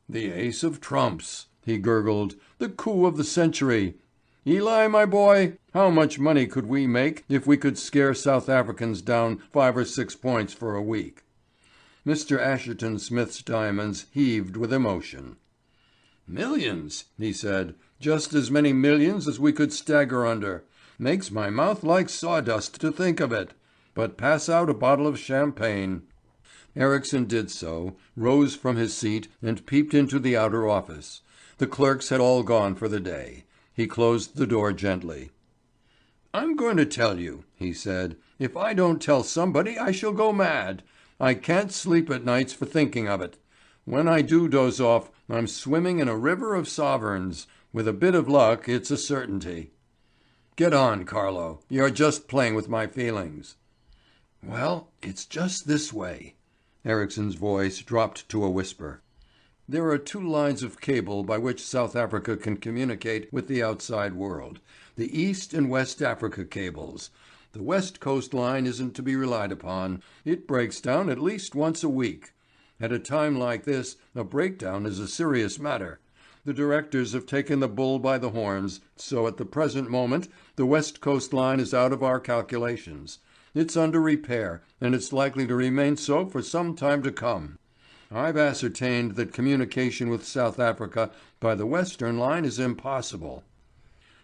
"The ace of trumps," he gurgled. "The coup of the century. Eli, my boy, how much money could we make if we could scare South Africans down 5 or 6 points for a week?" Mr. Asherton Smith's diamonds heaved with emotion. "Millions," he said. "Just as many millions as we could stagger under. Makes my mouth like sawdust to think of it. But pass out a bottle of champagne." Ericsson did so, rose from his seat and peeped into the outer office. The clerks had all gone for the day. He closed the door gently. "I'm going to tell you," he said. "If I don't tell somebody I shall go mad. I can't sleep at nights for thinking of it. When I do doze off I'm swimming in a river of sovereigns. With a bit of luck it's a certainty. Get on, Carlo. You're just playing with my feelings." "Well, it's just this way." Ericsson's voice dropped to a whisper. There are 2 lines of cable by which South Africa can communicate with the outside world, the East and West Africa cables. The West Coast line isn't to be relied upon. It breaks down at least once a week. At a time like this, a breakdown is a serious matter. The directors have taken the bull by the horns, so at the present moment the West Coast line is out of our calculations. It's under repair, and it's likely to remain so for some time to come. I've ascertained that communication with South Africa by the Western line is impossible.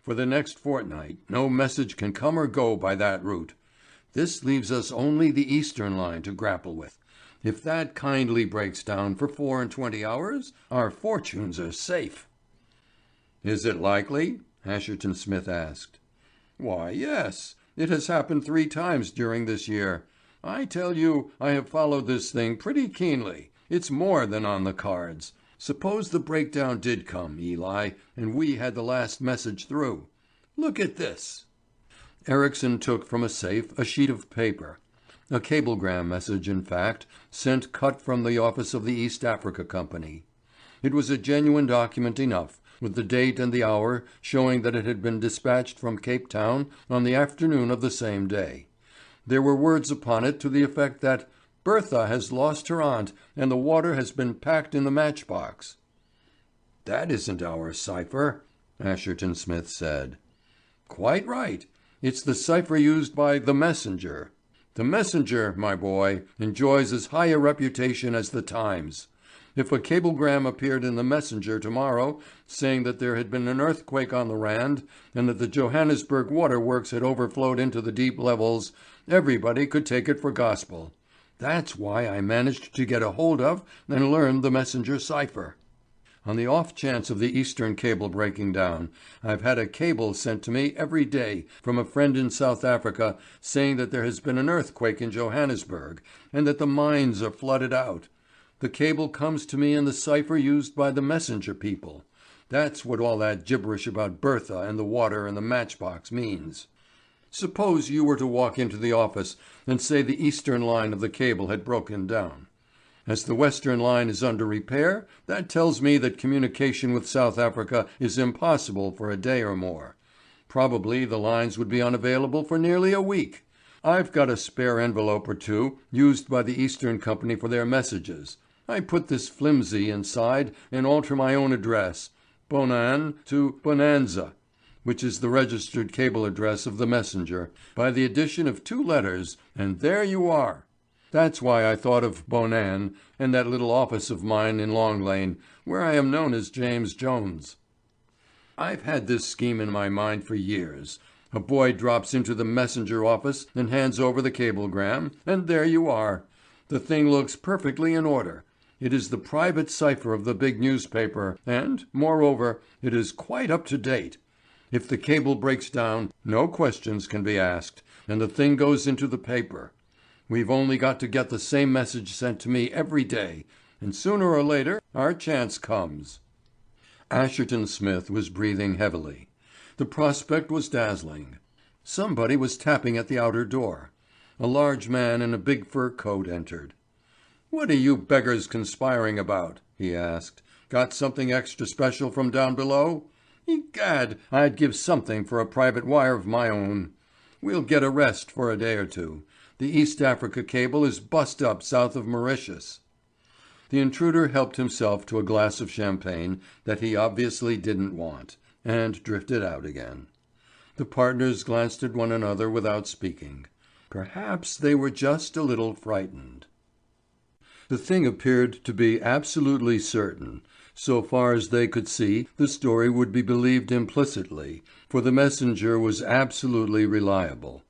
For the next fortnight no message can come or go by that route. This leaves us only the Eastern line to grapple with. If that kindly breaks down for 24 hours, our fortunes are safe." "Is it likely?" Asherton Smith asked. "Why, yes. It has happened 3 times during this year. I tell you, I have followed this thing pretty keenly. It's more than on the cards. Suppose the breakdown did come, Eli, and we had the last message through. Look at this." Ericsson took from a safe a sheet of paper. A cablegram message, in fact, sent cut from the office of the East Africa Company. It was a genuine document enough, with the date and the hour showing that it had been dispatched from Cape Town on the afternoon of the same day. There were words upon it to the effect that "Bertha has lost her aunt, and the water has been packed in the matchbox." "That isn't our cipher," Asherton Smith said. "Quite right. It's the cipher used by The Messenger. The Messenger, my boy, enjoys as high a reputation as the Times. If a cablegram appeared in the Messenger tomorrow saying that there had been an earthquake on the Rand and that the Johannesburg waterworks had overflowed into the deep levels, everybody could take it for gospel. That's why I managed to get a hold of and learn the Messenger cipher. On the off chance of the Eastern cable breaking down, I've had a cable sent to me every day from a friend in South Africa saying that there has been an earthquake in Johannesburg and that the mines are flooded out. The cable comes to me in the cipher used by the messenger people. That's what all that gibberish about Bertha and the water and the matchbox means. Suppose you were to walk into the office and say the eastern line of the cable had broken down. As the western line is under repair, that tells me that communication with South Africa is impossible for a day or more. Probably the lines would be unavailable for nearly a week. I've got a spare envelope or two used by the Eastern Company for their messages. I put this flimsy inside and alter my own address, Bonan to Bonanza, which is the registered cable address of the messenger, by the addition of 2 letters, and there you are. That's why I thought of Bonan and that little office of mine in Long Lane, where I am known as James Jones. I've had this scheme in my mind for years. A boy drops into the messenger office and hands over the cablegram, and there you are. The thing looks perfectly in order. It is the private cipher of the big newspaper, and, moreover, it is quite up to date. If the cable breaks down, no questions can be asked, and the thing goes into the paper. We've only got to get the same message sent to me every day, and sooner or later our chance comes." Asherton Smith was breathing heavily. The prospect was dazzling. Somebody was tapping at the outer door. A large man in a big fur coat entered. "What are you beggars conspiring about?" he asked. "Got something extra special from down below? Egad, I'd give something for a private wire of my own. We'll get a rest for a day or two. The East Africa cable is bust up south of Mauritius." The intruder helped himself to a glass of champagne that he obviously didn't want, and drifted out again. The partners glanced at one another without speaking. Perhaps they were just a little frightened. The thing appeared to be absolutely certain. So far as they could see, the story would be believed implicitly, for the messenger was absolutely reliable.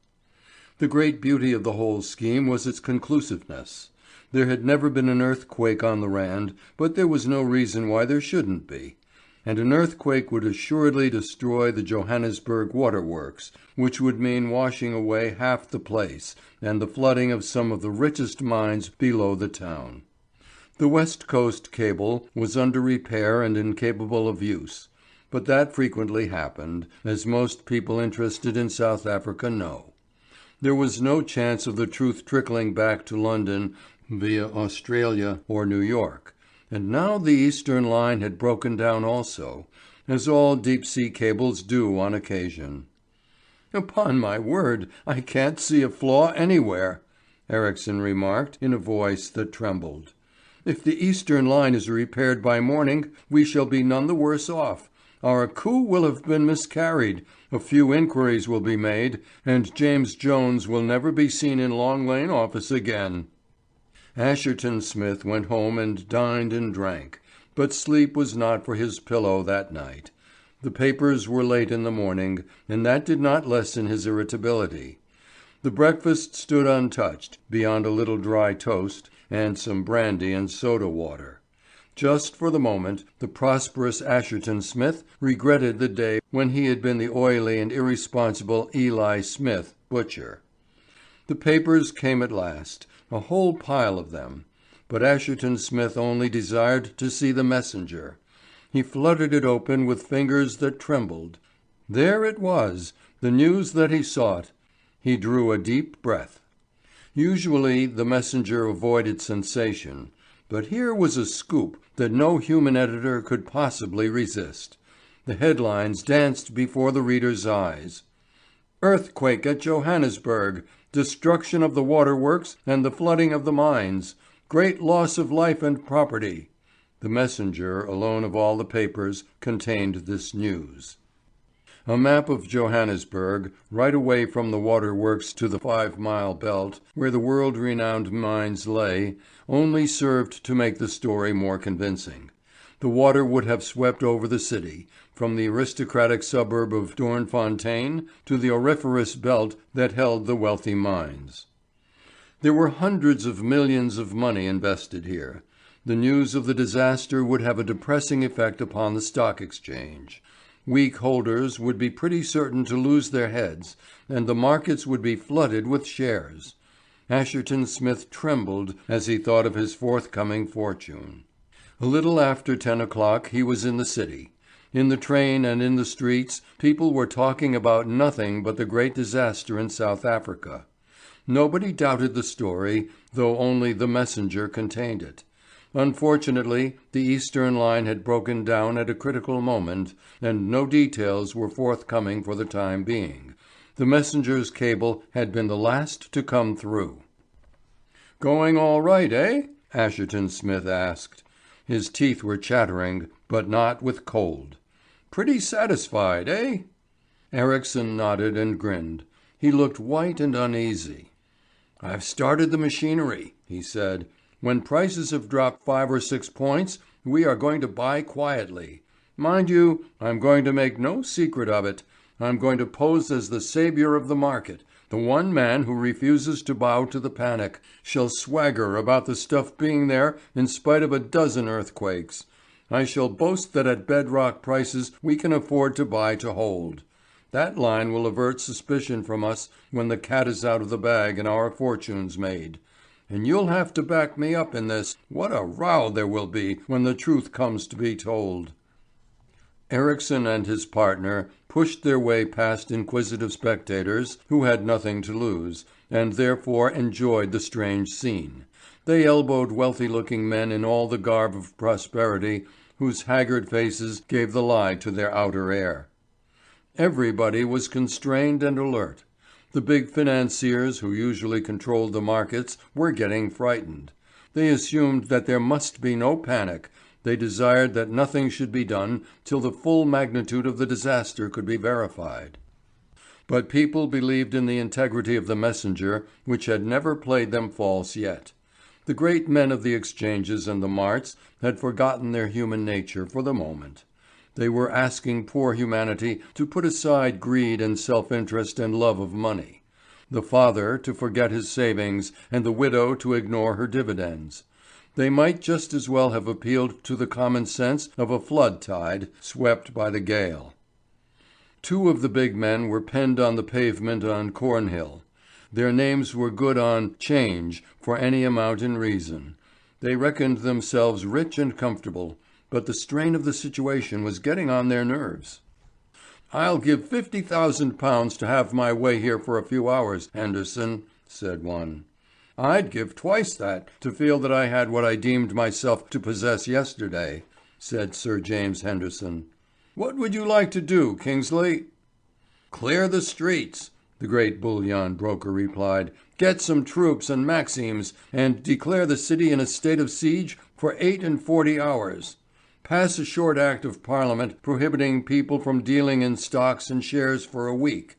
The great beauty of the whole scheme was its conclusiveness. There had never been an earthquake on the Rand, but there was no reason why there shouldn't be. And an earthquake would assuredly destroy the Johannesburg waterworks, which would mean washing away half the place and the flooding of some of the richest mines below the town. The West Coast cable was under repair and incapable of use, but that frequently happened, as most people interested in South Africa know. There was no chance of the truth trickling back to London via Australia or New York, and now the Eastern line had broken down also, as all deep-sea cables do on occasion. "Upon my word, I can't see a flaw anywhere," Ericsson remarked in a voice that trembled. "If the Eastern line is repaired by morning, we shall be none the worse off. Our coup will have been miscarried, a few inquiries will be made, and James Jones will never be seen in Long Lane office again." Asherton Smith went home and dined and drank, but sleep was not for his pillow that night. The papers were late in the morning, and that did not lessen his irritability. The breakfast stood untouched, beyond a little dry toast and some brandy and soda water. Just for the moment, the prosperous Asherton Smith regretted the day when he had been the oily and irresponsible Eli Smith, butcher. The papers came at last, a whole pile of them, but Asherton Smith only desired to see the messenger. He fluttered it open with fingers that trembled. There it was, the news that he sought. He drew a deep breath. Usually the messenger avoided sensation, but here was a scoop that no human editor could possibly resist. The headlines danced before the reader's eyes. "Earthquake at Johannesburg. Destruction of the waterworks and the flooding of the mines. Great loss of life and property." The messenger, alone of all the papers, contained this news. A map of Johannesburg, right away from the waterworks to the 5-mile belt where the world-renowned mines lay, only served to make the story more convincing. The water would have swept over the city, from the aristocratic suburb of Doornfontein to the auriferous belt that held the wealthy mines. There were hundreds of millions of money invested here. The news of the disaster would have a depressing effect upon the stock exchange. Weak holders would be pretty certain to lose their heads, and the markets would be flooded with shares. Asherton Smith trembled as he thought of his forthcoming fortune. A little after 10 o'clock he was in the city. In the train and in the streets people were talking about nothing but the great disaster in South Africa. Nobody doubted the story, though only the messenger contained it. Unfortunately, the Eastern line had broken down at a critical moment, and no details were forthcoming for the time being. The messenger's cable had been the last to come through. "Going all right, eh?" Asherton Smith asked. His teeth were chattering, but not with cold. "Pretty satisfied, eh?" Ericsson nodded and grinned. He looked white and uneasy. "I've started the machinery," he said. "When prices have dropped 5 or 6 points, we are going to buy quietly. Mind you, I'm going to make no secret of it. I'm going to pose as the savior of the market. The one man who refuses to bow to the panic, shall swagger about the stuff being there in spite of a dozen earthquakes. I shall boast that at bedrock prices we can afford to buy to hold. That line will avert suspicion from us when the cat is out of the bag and our fortunes made. And you'll have to back me up in this. What a row there will be when the truth comes to be told." Ericsson and his partner pushed their way past inquisitive spectators who had nothing to lose, and therefore enjoyed the strange scene. They elbowed wealthy-looking men in all the garb of prosperity, whose haggard faces gave the lie to their outer air. Everybody was constrained and alert. The big financiers who usually controlled the markets were getting frightened. They assumed that there must be no panic. They desired that nothing should be done till the full magnitude of the disaster could be verified. But people believed in the integrity of the messenger, which had never played them false yet. The great men of the exchanges and the marts had forgotten their human nature for the moment. They were asking poor humanity to put aside greed and self-interest and love of money, the father to forget his savings and the widow to ignore her dividends. They might just as well have appealed to the common sense of a flood tide swept by the gale. 2 of the big men were penned on the pavement on Cornhill. Their names were good on 'change for any amount in reason. They reckoned themselves rich and comfortable, but the strain of the situation was getting on their nerves. "I'll give £50,000 to have my way here for a few hours, Henderson," said one. "I'd give twice that to feel that I had what I deemed myself to possess yesterday," said Sir James Henderson. "What would you like to do, Kingsley?" "Clear the streets," the great bullion broker replied. "Get some troops and Maxims and declare the city in a state of siege for 48 hours. Pass a short Act of Parliament prohibiting people from dealing in stocks and shares for a week.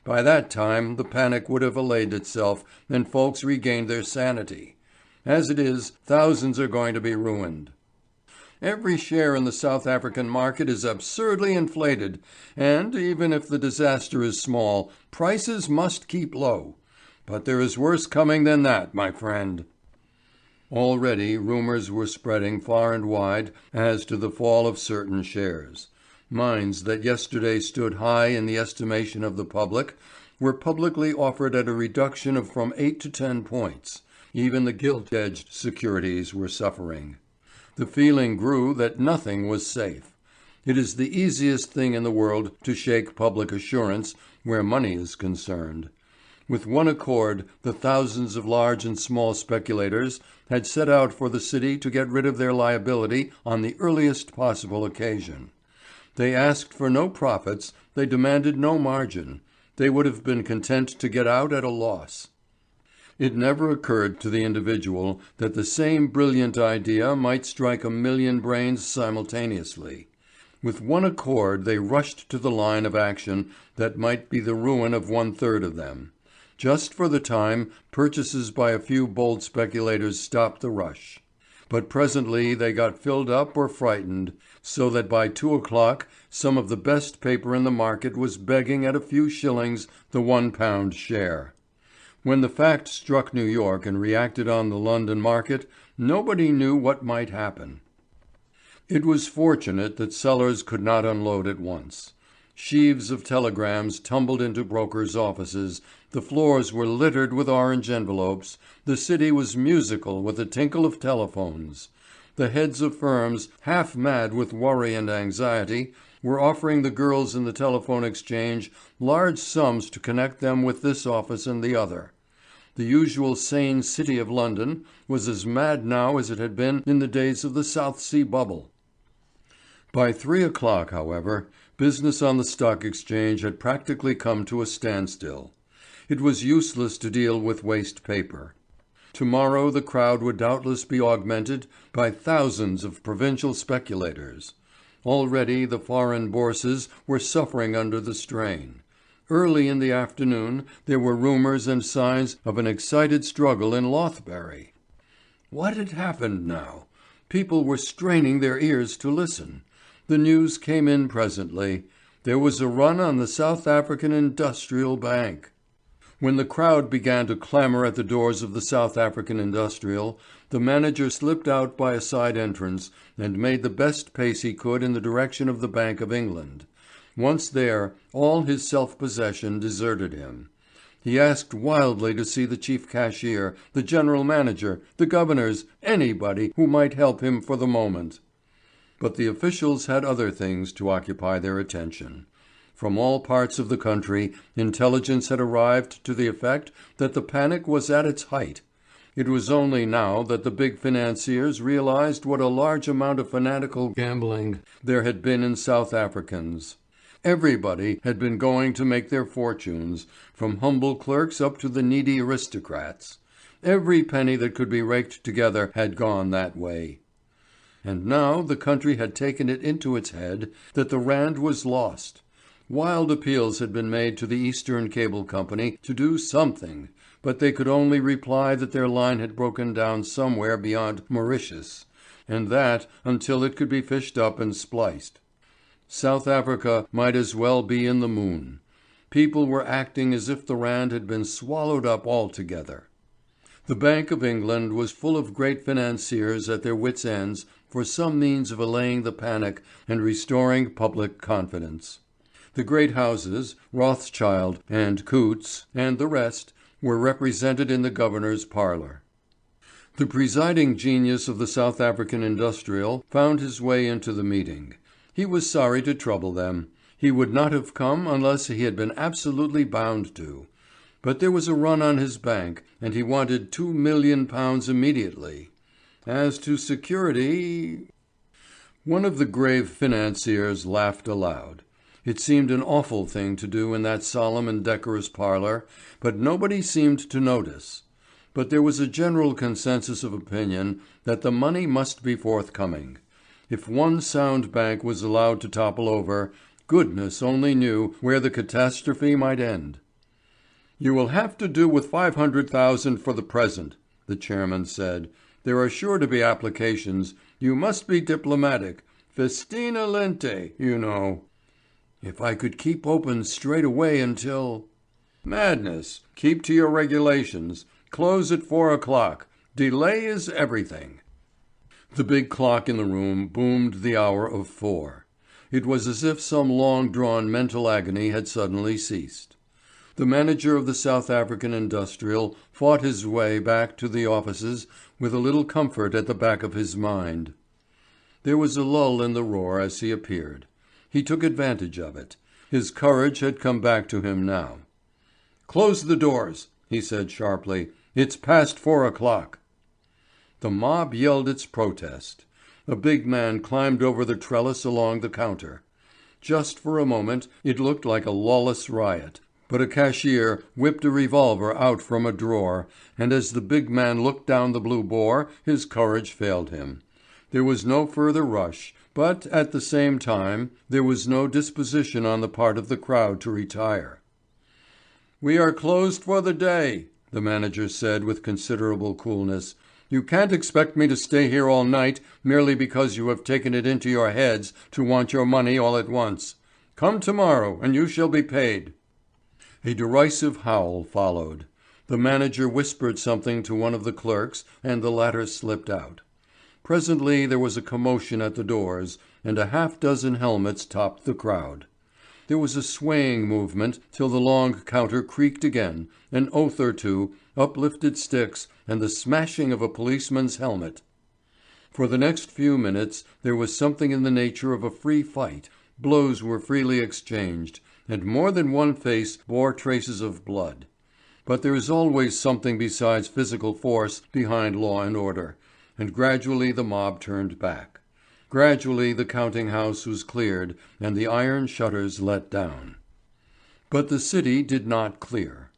By that time the panic would have allayed itself and folks regained their sanity. As it is, thousands are going to be ruined. Every share in the South African market is absurdly inflated, and even if the disaster is small, prices must keep low. But there is worse coming than that, my friend." Already rumours were spreading far and wide as to the fall of certain shares. Mines that yesterday stood high in the estimation of the public were publicly offered at a reduction of from 8 to 10 points. Even the gilt-edged securities were suffering. The feeling grew that nothing was safe. It is the easiest thing in the world to shake public assurance where money is concerned. With one accord, the thousands of large and small speculators had set out for the city to get rid of their liability on the earliest possible occasion. They asked for no profits, they demanded no margin. They would have been content to get out at a loss. It never occurred to the individual that the same brilliant idea might strike a million brains simultaneously. With one accord they rushed to the line of action that might be the ruin of 1/3 of them. Just for the time purchases by a few bold speculators stopped the rush. But presently they got filled up or frightened, so that by 2 o'clock some of the best paper in the market was begging at a few shillings the £1 share. When the fact struck New York and reacted on the London market, nobody knew what might happen. It was fortunate that sellers could not unload at once. Sheaves of telegrams tumbled into brokers' offices, the floors were littered with orange envelopes, the city was musical with the tinkle of telephones. The heads of firms, half mad with worry and anxiety, were offering the girls in the telephone exchange large sums to connect them with this office and the other. The usual sane city of London was as mad now as it had been in the days of the South Sea Bubble. By 3 o'clock, however, business on the Stock Exchange had practically come to a standstill. It was useless to deal with waste paper. Tomorrow the crowd would doubtless be augmented by thousands of provincial speculators. Already the foreign bourses were suffering under the strain. Early in the afternoon there were rumours and signs of an excited struggle in Lothbury. What had happened now? People were straining their ears to listen. The news came in presently. There was a run on the South African Industrial Bank. When the crowd began to clamour at the doors of the South African Industrial, the manager slipped out by a side entrance and made the best pace he could in the direction of the Bank of England. Once there, all his self-possession deserted him. He asked wildly to see the chief cashier, the general manager, the governors, anybody who might help him for the moment. But the officials had other things to occupy their attention. From all parts of the country, intelligence had arrived to the effect that the panic was at its height. It was only now that the big financiers realized what a large amount of fanatical gambling there had been in South Africans. Everybody had been going to make their fortunes, from humble clerks up to the needy aristocrats. Every penny that could be raked together had gone that way. And now the country had taken it into its head that the Rand was lost. Wild appeals had been made to the Eastern Cable Company to do something, but they could only reply that their line had broken down somewhere beyond Mauritius, and that until it could be fished up and spliced. South Africa might as well be in the moon. People were acting as if the Rand had been swallowed up altogether. The Bank of England was full of great financiers at their wits' ends for some means of allaying the panic and restoring public confidence. The great houses, Rothschild and Coutts and the rest, were represented in the governor's parlour. The presiding genius of the South African Industrial found his way into the meeting. He was sorry to trouble them. He would not have come unless he had been absolutely bound to. But there was a run on his bank, and he wanted £2 million immediately. As to security... One of the grave financiers laughed aloud. It seemed an awful thing to do in that solemn and decorous parlour, but nobody seemed to notice. But there was a general consensus of opinion that the money must be forthcoming. If one sound bank was allowed to topple over, goodness only knew where the catastrophe might end. "You will have to do with 500,000 for the present," the chairman said. "There are sure to be applications. You must be diplomatic. Festina lente, you know." "If I could keep open straight away until—" "Madness. Keep to your regulations. Close at 4 o'clock. Delay is everything." The big clock in the room boomed the hour of 4. It was as if some long-drawn mental agony had suddenly ceased. The manager of the South African Industrial fought his way back to the offices with a little comfort at the back of his mind. There was a lull in the roar as he appeared. He took advantage of it. His courage had come back to him now. "Close the doors," he said sharply. "It's past 4 o'clock." The mob yelled its protest. A big man climbed over the trellis along the counter. Just for a moment it looked like a lawless riot, but a cashier whipped a revolver out from a drawer, and as the big man looked down the blue bore his courage failed him. There was no further rush, But at the same time there was no disposition on the part of the crowd to retire. "We are closed for the day," the manager said with considerable coolness. "You can't expect me to stay here all night merely because you have taken it into your heads to want your money all at once. Come tomorrow and you shall be paid." A derisive howl followed. The manager whispered something to one of the clerks and the latter slipped out. Presently there was a commotion at the doors, and a half-dozen helmets topped the crowd. There was a swaying movement till the long counter creaked again, an oath or two, uplifted sticks, and the smashing of a policeman's helmet. For the next few minutes there was something in the nature of a free fight, blows were freely exchanged, and more than one face bore traces of blood. But there is always something besides physical force behind law and order, and gradually the mob turned back. Gradually the counting house was cleared and the iron shutters let down. But the city did not clear.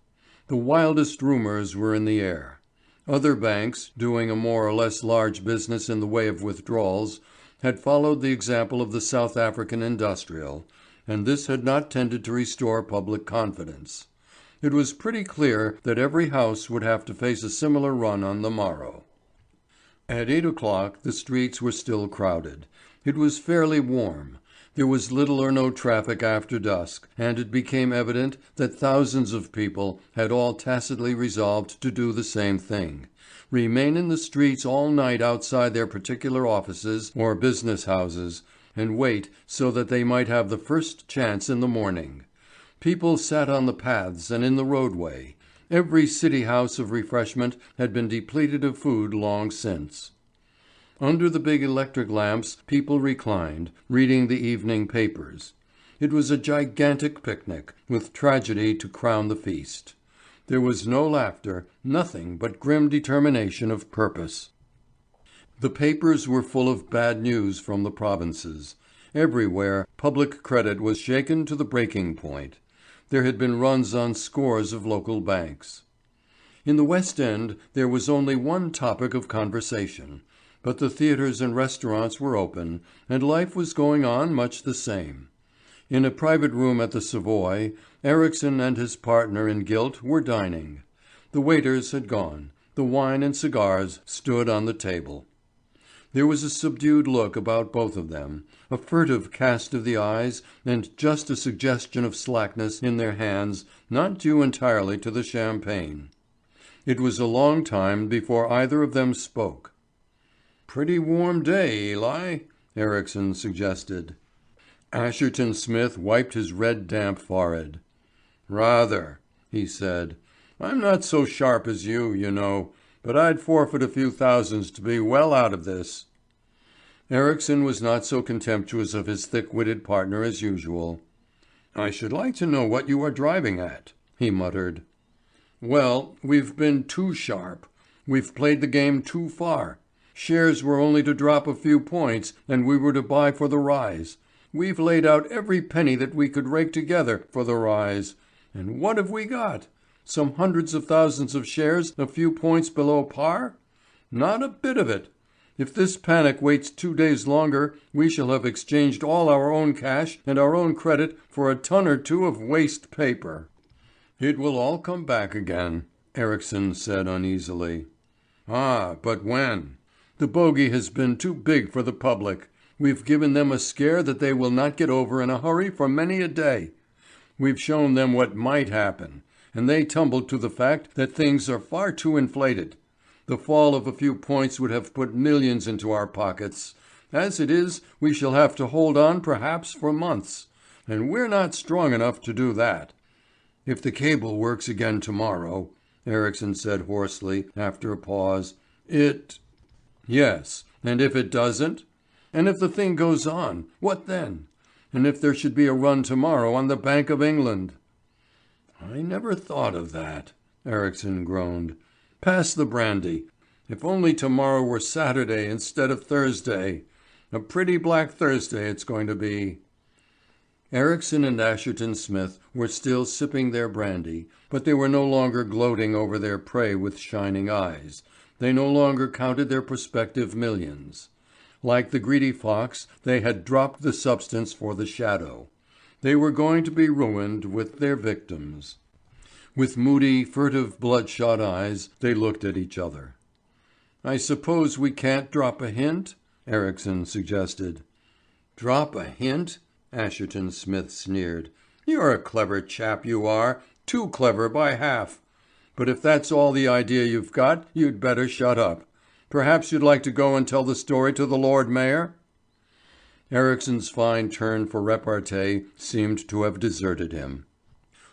The wildest rumours were in the air. Other banks, doing a more or less large business in the way of withdrawals, had followed the example of the South African Industrial, and this had not tended to restore public confidence. It was pretty clear that every house would have to face a similar run on the morrow. At 8 o'clock the streets were still crowded. It was fairly warm. There was little or no traffic after dusk, and it became evident that thousands of people had all tacitly resolved to do the same thing: remain in the streets all night outside their particular offices or business houses, and wait so that they might have the first chance in the morning. People sat on the paths and in the roadway. Every city house of refreshment had been depleted of food long since. Under the big electric lamps people reclined, reading the evening papers. It was a gigantic picnic, with tragedy to crown the feast. There was no laughter, nothing but grim determination of purpose. The papers were full of bad news from the provinces. Everywhere public credit was shaken to the breaking point. There had been runs on scores of local banks. In the West End there was only one topic of conversation, but the theatres and restaurants were open, and life was going on much the same. In a private room at the Savoy, Ericsson and his partner in guilt were dining. The waiters had gone. The wine and cigars stood on the table. There was a subdued look about both of them, a furtive cast of the eyes, and just a suggestion of slackness in their hands not due entirely to the champagne. It was a long time before either of them spoke. "Pretty warm day, Eli," Ericsson suggested. Asherton Smith wiped his red damp forehead. "Rather," he said. "I'm not so sharp as you know, but I'd forfeit a few thousands to be well out of this." Ericsson was not so contemptuous of his thick-witted partner as usual. "I should like to know what you are driving at," he muttered. "Well, we've been too sharp. We've played the game too far. Shares were only to drop a few points, and we were to buy for the rise. We've laid out every penny that we could rake together for the rise. And what have we got? Some hundreds of thousands of shares a few points below par? Not a bit of it. If this panic waits 2 days longer, we shall have exchanged all our own cash and our own credit for a ton or two of waste paper." "It will all come back again," Ericsson said uneasily. "Ah, but when? The bogey has been too big for the public. We've given them a scare that they will not get over in a hurry for many a day. We've shown them what might happen, and they tumbled to the fact that things are far too inflated. The fall of a few points would have put millions into our pockets. As it is, we shall have to hold on perhaps for months, and we're not strong enough to do that." "If the cable works again tomorrow," Ericsson said hoarsely, after a pause, "it—" "Yes, and if it doesn't? And if the thing goes on, what then? And if there should be a run tomorrow on the Bank of England?" "I never thought of that," Ericsson groaned. "Pass the brandy. If only tomorrow were Saturday instead of Thursday. A pretty black Thursday it's going to be." Ericsson and Asherton Smith were still sipping their brandy, but they were no longer gloating over their prey with shining eyes. They no longer counted their prospective millions. Like the greedy fox, they had dropped the substance for the shadow. They were going to be ruined with their victims. With moody, furtive, bloodshot eyes, they looked at each other. "I suppose we can't drop a hint?" Ericsson suggested. "Drop a hint?" Asherton Smith sneered. "You're a clever chap, you are. Too clever by half. But if that's all the idea you've got, you'd better shut up. Perhaps you'd like to go and tell the story to the Lord Mayor?" Ericsson's fine turn for repartee seemed to have deserted him.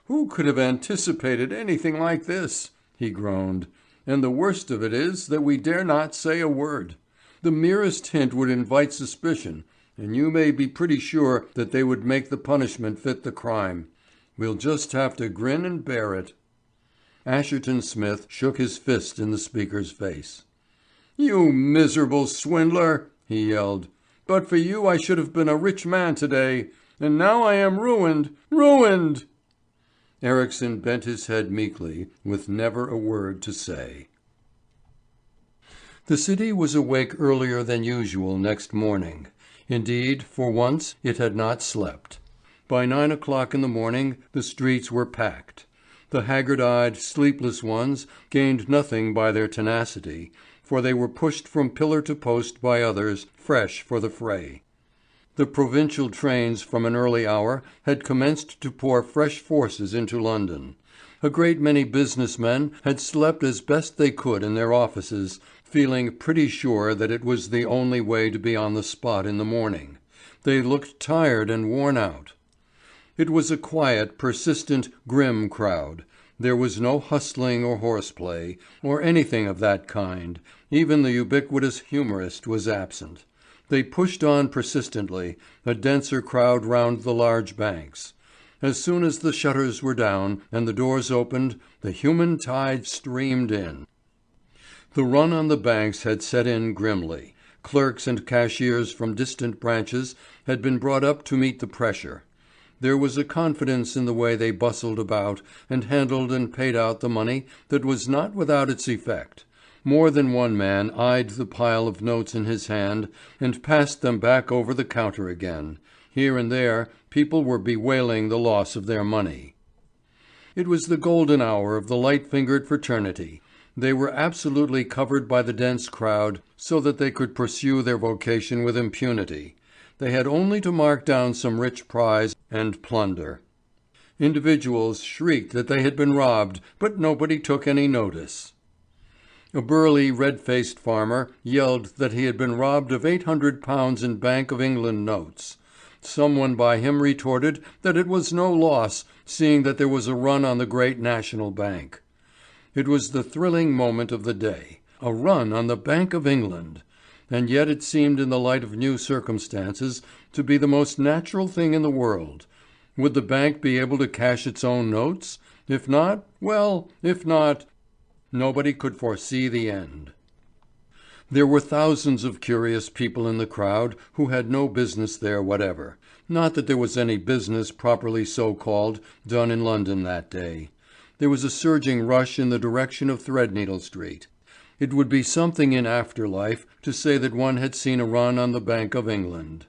"Who could have anticipated anything like this?" he groaned. "And the worst of it is that we dare not say a word. The merest hint would invite suspicion, and you may be pretty sure that they would make the punishment fit the crime. We'll just have to grin and bear it." Asherton Smith shook his fist in the speaker's face. "You miserable swindler!" he yelled. "But for you I should have been a rich man today. And now I am ruined, ruined!" Ericsson bent his head meekly, with never a word to say. The city was awake earlier than usual next morning. Indeed, for once it had not slept. By 9 o'clock in the morning the streets were packed. The haggard-eyed, sleepless ones gained nothing by their tenacity, for they were pushed from pillar to post by others, fresh for the fray. The provincial trains from an early hour had commenced to pour fresh forces into London. A great many business men had slept as best they could in their offices, feeling pretty sure that it was the only way to be on the spot in the morning. They looked tired and worn out. It was a quiet, persistent, grim crowd. There was no hustling or horseplay, or anything of that kind. Even the ubiquitous humorist was absent. They pushed on persistently, a denser crowd round the large banks. As soon as the shutters were down and the doors opened, the human tide streamed in. The run on the banks had set in grimly. Clerks and cashiers from distant branches had been brought up to meet the pressure. There was a confidence in the way they bustled about and handled and paid out the money that was not without its effect. More than one man eyed the pile of notes in his hand and passed them back over the counter again. Here and there people were bewailing the loss of their money. It was the golden hour of the light-fingered fraternity. They were absolutely covered by the dense crowd so that they could pursue their vocation with impunity. They had only to mark down some rich prize and plunder. Individuals shrieked that they had been robbed, but nobody took any notice. A burly, red-faced farmer yelled that he had been robbed of £800 in Bank of England notes. Someone by him retorted that it was no loss, seeing that there was a run on the great national bank. It was the thrilling moment of the day. A run on the Bank of England! And yet it seemed in the light of new circumstances to be the most natural thing in the world. Would the bank be able to cash its own notes? If not, well, if not, nobody could foresee the end. There were thousands of curious people in the crowd who had no business there whatever. Not that there was any business properly so called done in London that day. There was a surging rush in the direction of Threadneedle Street. It would be something in after life to say that one had seen a run on the Bank of England.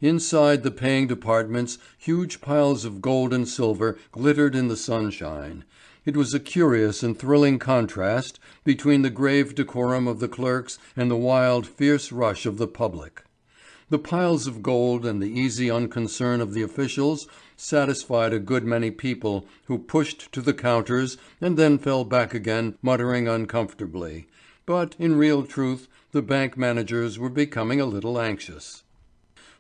Inside the paying departments huge piles of gold and silver glittered in the sunshine. It was a curious and thrilling contrast between the grave decorum of the clerks and the wild, fierce rush of the public. The piles of gold and the easy unconcern of the officials satisfied a good many people who pushed to the counters and then fell back again muttering uncomfortably. But, in real truth, the bank managers were becoming a little anxious.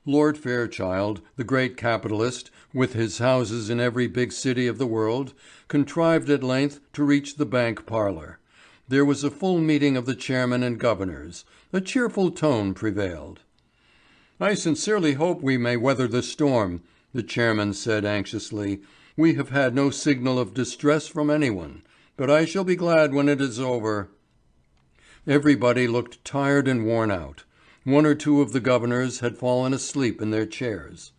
Lord Fairchild, the great capitalist, with his houses in every big city of the world, contrived at length to reach the bank parlour. There was a full meeting of the chairmen and governors. A cheerful tone prevailed. "I sincerely hope we may weather the storm," the chairman said anxiously. "We have had no signal of distress from anyone, but I shall be glad when it is over." Everybody looked tired and worn out. One or two of the governors had fallen asleep in their chairs.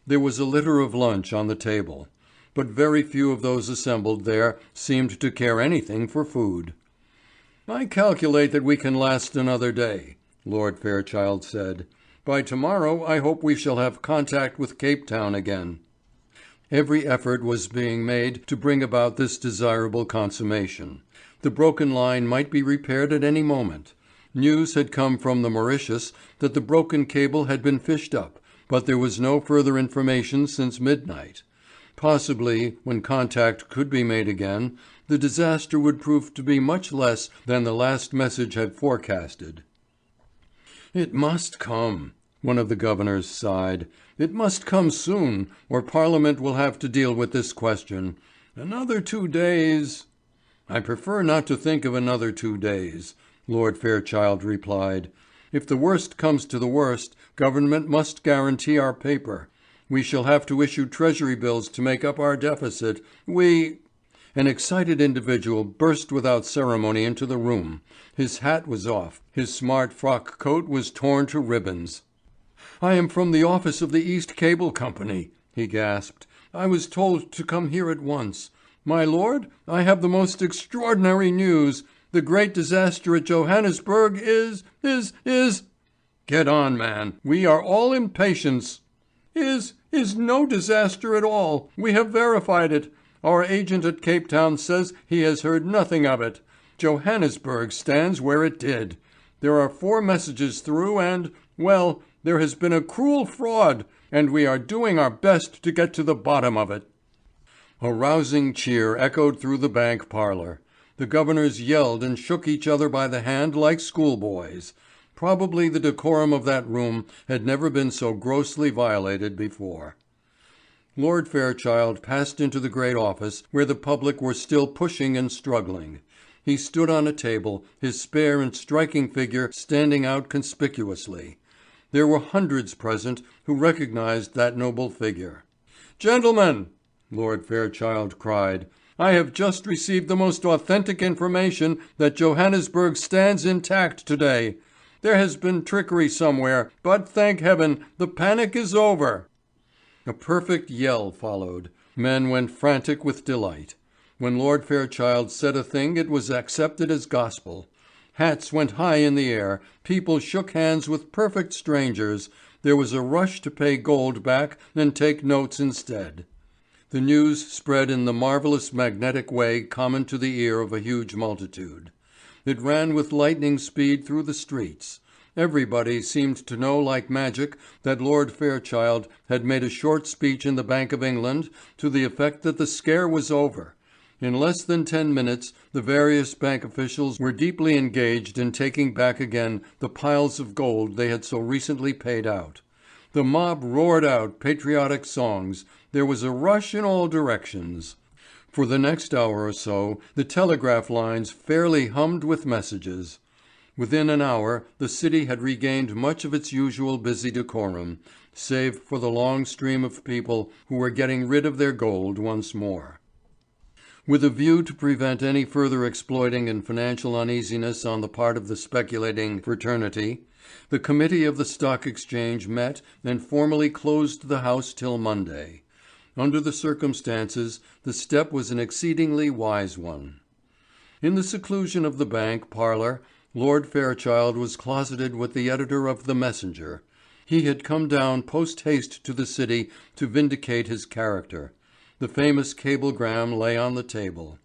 There was a litter of lunch on the table, but very few of those assembled there seemed to care anything for food. "I calculate that we can last another day," Lord Fairchild said. "By tomorrow I hope we shall have contact with Cape Town again." Every effort was being made to bring about this desirable consummation. The broken line might be repaired at any moment. News had come from the Mauritius that the broken cable had been fished up, but there was no further information since midnight. Possibly, when contact could be made again, the disaster would prove to be much less than the last message had forecasted. "It must come," one of the governors sighed. "It must come soon, or Parliament will have to deal with this question. Another 2 days—" "I prefer not to think of another 2 days," Lord Fairchild replied. "If the worst comes to the worst, Government must guarantee our paper. We shall have to issue Treasury bills to make up our deficit. An excited individual burst without ceremony into the room. His hat was off. His smart frock coat was torn to ribbons. "I am from the office of the East Cable Company," he gasped. "I was told to come here at once. My lord, I have the most extraordinary news. The great disaster at Johannesburg is— "Get on, man. We are all impatience." Is no disaster at all. We have verified it. Our agent at Cape Town says he has heard nothing of it. Johannesburg stands where it did. There are 4 messages through and, there has been a cruel fraud, and we are doing our best to get to the bottom of it." A rousing cheer echoed through the bank parlour. The governors yelled and shook each other by the hand like schoolboys. Probably the decorum of that room had never been so grossly violated before. Lord Fairchild passed into the great office where the public were still pushing and struggling. He stood on a table, his spare and striking figure standing out conspicuously. There were hundreds present who recognized that noble figure. "Gentlemen," Lord Fairchild cried, "I have just received the most authentic information that Johannesburg stands intact today. There has been trickery somewhere, but thank heaven, the panic is over." A perfect yell followed. Men went frantic with delight. When Lord Fairchild said a thing it was accepted as gospel. Hats went high in the air, people shook hands with perfect strangers, there was a rush to pay gold back and take notes instead. The news spread in the marvellous magnetic way common to the ear of a huge multitude. It ran with lightning speed through the streets. Everybody seemed to know like magic that Lord Fairchild had made a short speech in the Bank of England to the effect that the scare was over. In less than 10 minutes the various bank officials were deeply engaged in taking back again the piles of gold they had so recently paid out. The mob roared out patriotic songs. There was a rush in all directions. For the next hour or so the telegraph lines fairly hummed with messages. Within an hour the city had regained much of its usual busy decorum, save for the long stream of people who were getting rid of their gold once more. With a view to prevent any further exploiting and financial uneasiness on the part of the speculating fraternity, the committee of the Stock Exchange met and formally closed the house till Monday. Under the circumstances, the step was an exceedingly wise one. In the seclusion of the bank parlour, Lord Fairchild was closeted with the editor of The Messenger. He had come down post haste to the city to vindicate his character. The famous cablegram lay on the table.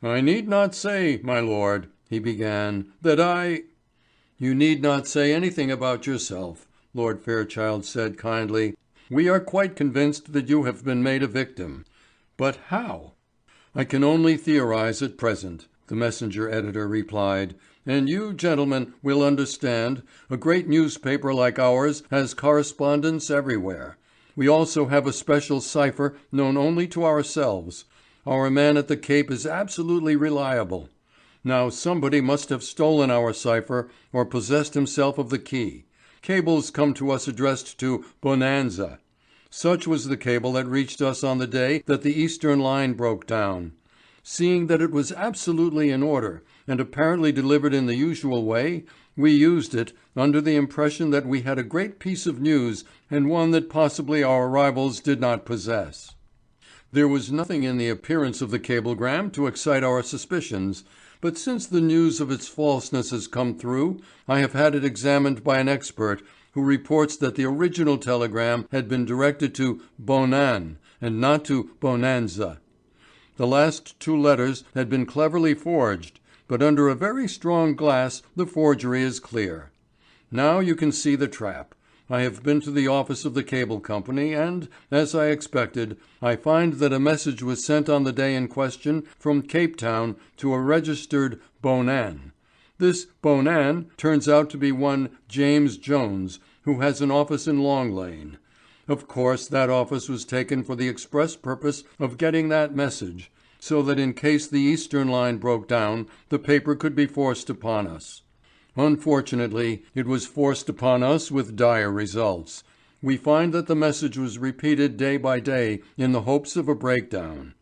"I need not say, my lord," he began, "that I—" "You need not say anything about yourself," Lord Fairchild said kindly. "We are quite convinced that you have been made a victim. But how?" "I can only theorize at present," the Messenger editor replied, "and you, gentlemen, will understand. A great newspaper like ours has correspondents everywhere. We also have a special cipher known only to ourselves. Our man at the Cape is absolutely reliable. Now somebody must have stolen our cipher or possessed himself of the key. Cables come to us addressed to Bonanza. Such was the cable that reached us on the day that the Eastern line broke down. Seeing that it was absolutely in order and apparently delivered in the usual way, we used it, under the impression that we had a great piece of news and one that possibly our rivals did not possess. There was nothing in the appearance of the cablegram to excite our suspicions, but since the news of its falseness has come through, I have had it examined by an expert who reports that the original telegram had been directed to Bonan and not to Bonanza. The last two letters had been cleverly forged, but under a very strong glass the forgery is clear. Now you can see the trap. I have been to the office of the cable company and, as I expected, I find that a message was sent on the day in question from Cape Town to a registered Bonan. This Bonan turns out to be one James Jones, who has an office in Long Lane. Of course that office was taken for the express purpose of getting that message, so that in case the Eastern line broke down, the paper could be forced upon us. Unfortunately, it was forced upon us with dire results. We find that the message was repeated day by day in the hopes of a breakdown.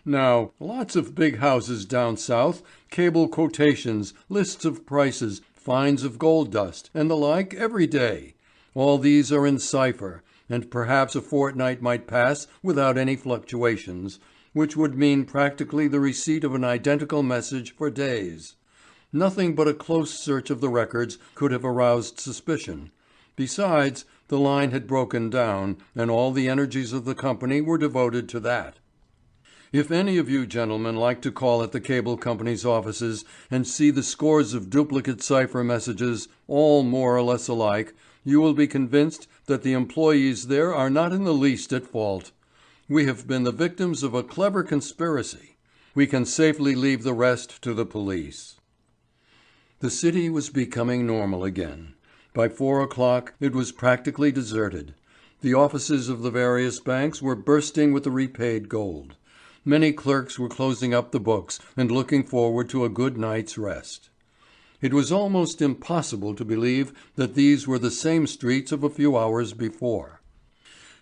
Now, lots of big houses down south cable quotations, lists of prices, finds of gold dust, and the like every day. All these are in cipher, and perhaps a fortnight might pass without any fluctuations, which would mean practically the receipt of an identical message for days. Nothing but a close search of the records could have aroused suspicion. Besides, the line had broken down, and all the energies of the company were devoted to that. If any of you gentlemen like to call at the cable company's offices and see the scores of duplicate cipher messages, all more or less alike, you will be convinced that the employees there are not in the least at fault. We have been the victims of a clever conspiracy. We can safely leave the rest to the police. The city was becoming normal again. By 4 o'clock it was practically deserted. The offices of the various banks were bursting with the repaid gold. Many clerks were closing up the books and looking forward to a good night's rest. It was almost impossible to believe that these were the same streets of a few hours before.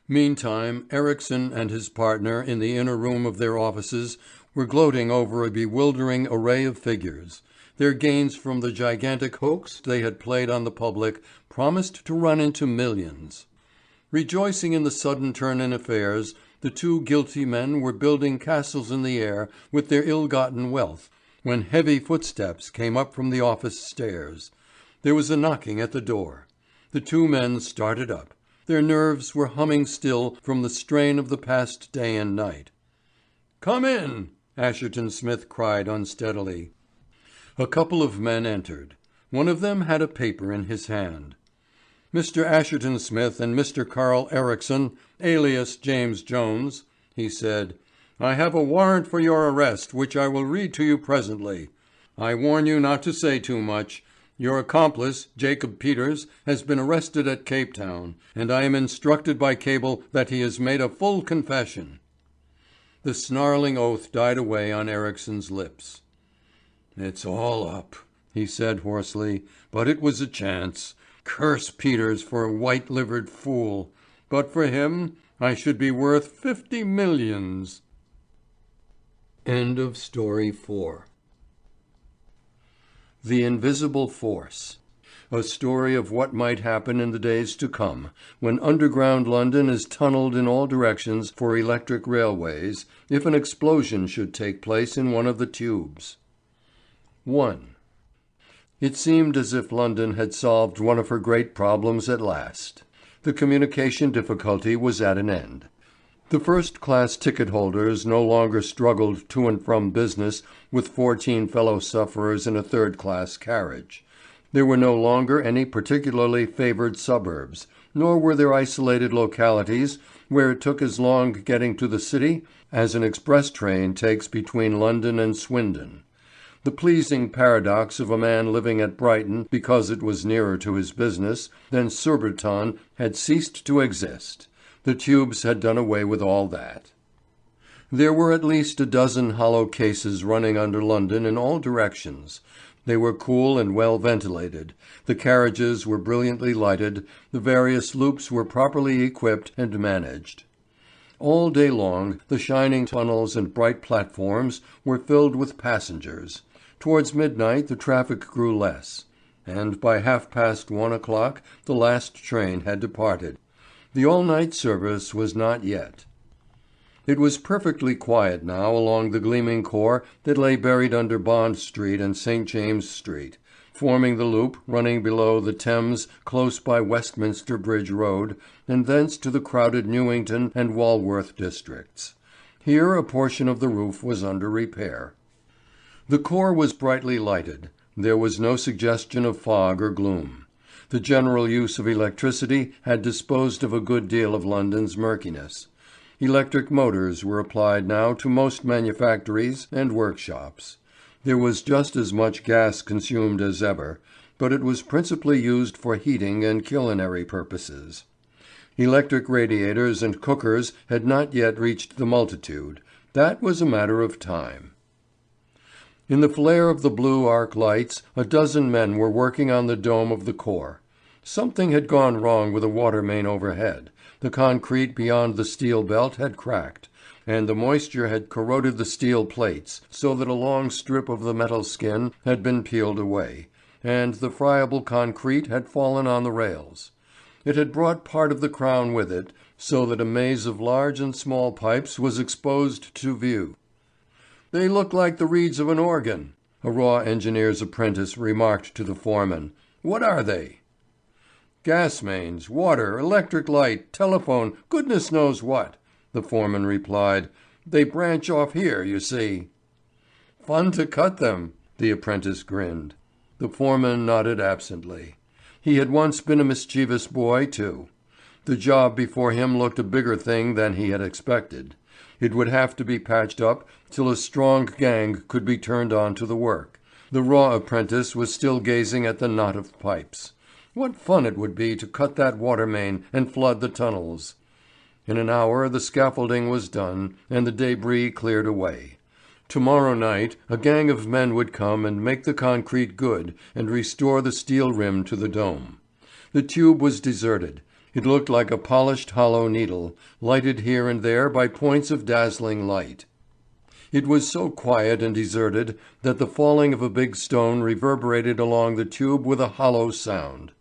Meantime, Ericsson and his partner in the inner room of their offices were gloating over a bewildering array of figures. Their gains from the gigantic hoax they had played on the public promised to run into millions. Rejoicing in the sudden turn in affairs, the two guilty men were building castles in the air with their ill-gotten wealth, when heavy footsteps came up from the office stairs. There was a knocking at the door. The two men started up. Their nerves were humming still from the strain of the past day and night. "Come in," Asherton Smith cried unsteadily. A couple of men entered. One of them had a paper in his hand. "Mr. Asherton Smith and Mr. Carl Ericsson, alias James Jones," he said, "I have a warrant for your arrest which I will read to you presently. I warn you not to say too much. Your accomplice, Jacob Peters, has been arrested at Cape Town, and I am instructed by cable that he has made a full confession." The snarling oath died away on Ericsson's lips. "It's all up," he said hoarsely, "but it was a chance. Curse Peters for a white-livered fool. But for him, I should be worth 50 millions. End of story 4. The Invisible Force. A story of what might happen in the days to come, when underground London is tunnelled in all directions for electric railways, if an explosion should take place in one of the tubes. 1. It seemed as if London had solved one of her great problems at last. The communication difficulty was at an end. The first-class ticket holders no longer struggled to and from business with 14 fellow sufferers in a third-class carriage. There were no longer any particularly favoured suburbs, nor were there isolated localities where it took as long getting to the city as an express train takes between London and Swindon. The pleasing paradox of a man living at Brighton because it was nearer to his business than Surbiton had ceased to exist. The tubes had done away with all that. There were at least a dozen hollow cases running under London in all directions. They were cool and well ventilated. The carriages were brilliantly lighted. The various loops were properly equipped and managed. All day long the shining tunnels and bright platforms were filled with passengers. Towards midnight the traffic grew less, and by 1:30 o'clock the last train had departed. The all-night service was not yet. It was perfectly quiet now along the gleaming core that lay buried under Bond Street and St. James's Street, forming the loop running below the Thames close by Westminster Bridge Road and thence to the crowded Newington and Walworth districts. Here a portion of the roof was under repair. The core was brightly lighted. There was no suggestion of fog or gloom. The general use of electricity had disposed of a good deal of London's murkiness. Electric motors were applied now to most manufactories and workshops. There was just as much gas consumed as ever, but it was principally used for heating and culinary purposes. Electric radiators and cookers had not yet reached the multitude. That was a matter of time. In the flare of the blue arc lights, a dozen men were working on the dome of the core. Something had gone wrong with a water main overhead. The concrete beyond the steel belt had cracked, and the moisture had corroded the steel plates so that a long strip of the metal skin had been peeled away, and the friable concrete had fallen on the rails. It had brought part of the crown with it, so that a maze of large and small pipes was exposed to view. "They look like the reeds of an organ," a raw engineer's apprentice remarked to the foreman. "What are they?" "Gas mains, water, electric light, telephone, goodness knows what," the foreman replied. "They branch off here, you see." "Fun to cut them," the apprentice grinned. The foreman nodded absently. He had once been a mischievous boy, too. The job before him looked a bigger thing than he had expected. It would have to be patched up till a strong gang could be turned on to the work. The raw apprentice was still gazing at the knot of pipes. What fun it would be to cut that water main and flood the tunnels! In an hour the scaffolding was done and the débris cleared away. Tomorrow night a gang of men would come and make the concrete good and restore the steel rim to the dome. The tube was deserted. It looked like a polished hollow needle, lighted here and there by points of dazzling light. It was so quiet and deserted that the falling of a big stone reverberated along the tube with a hollow sound.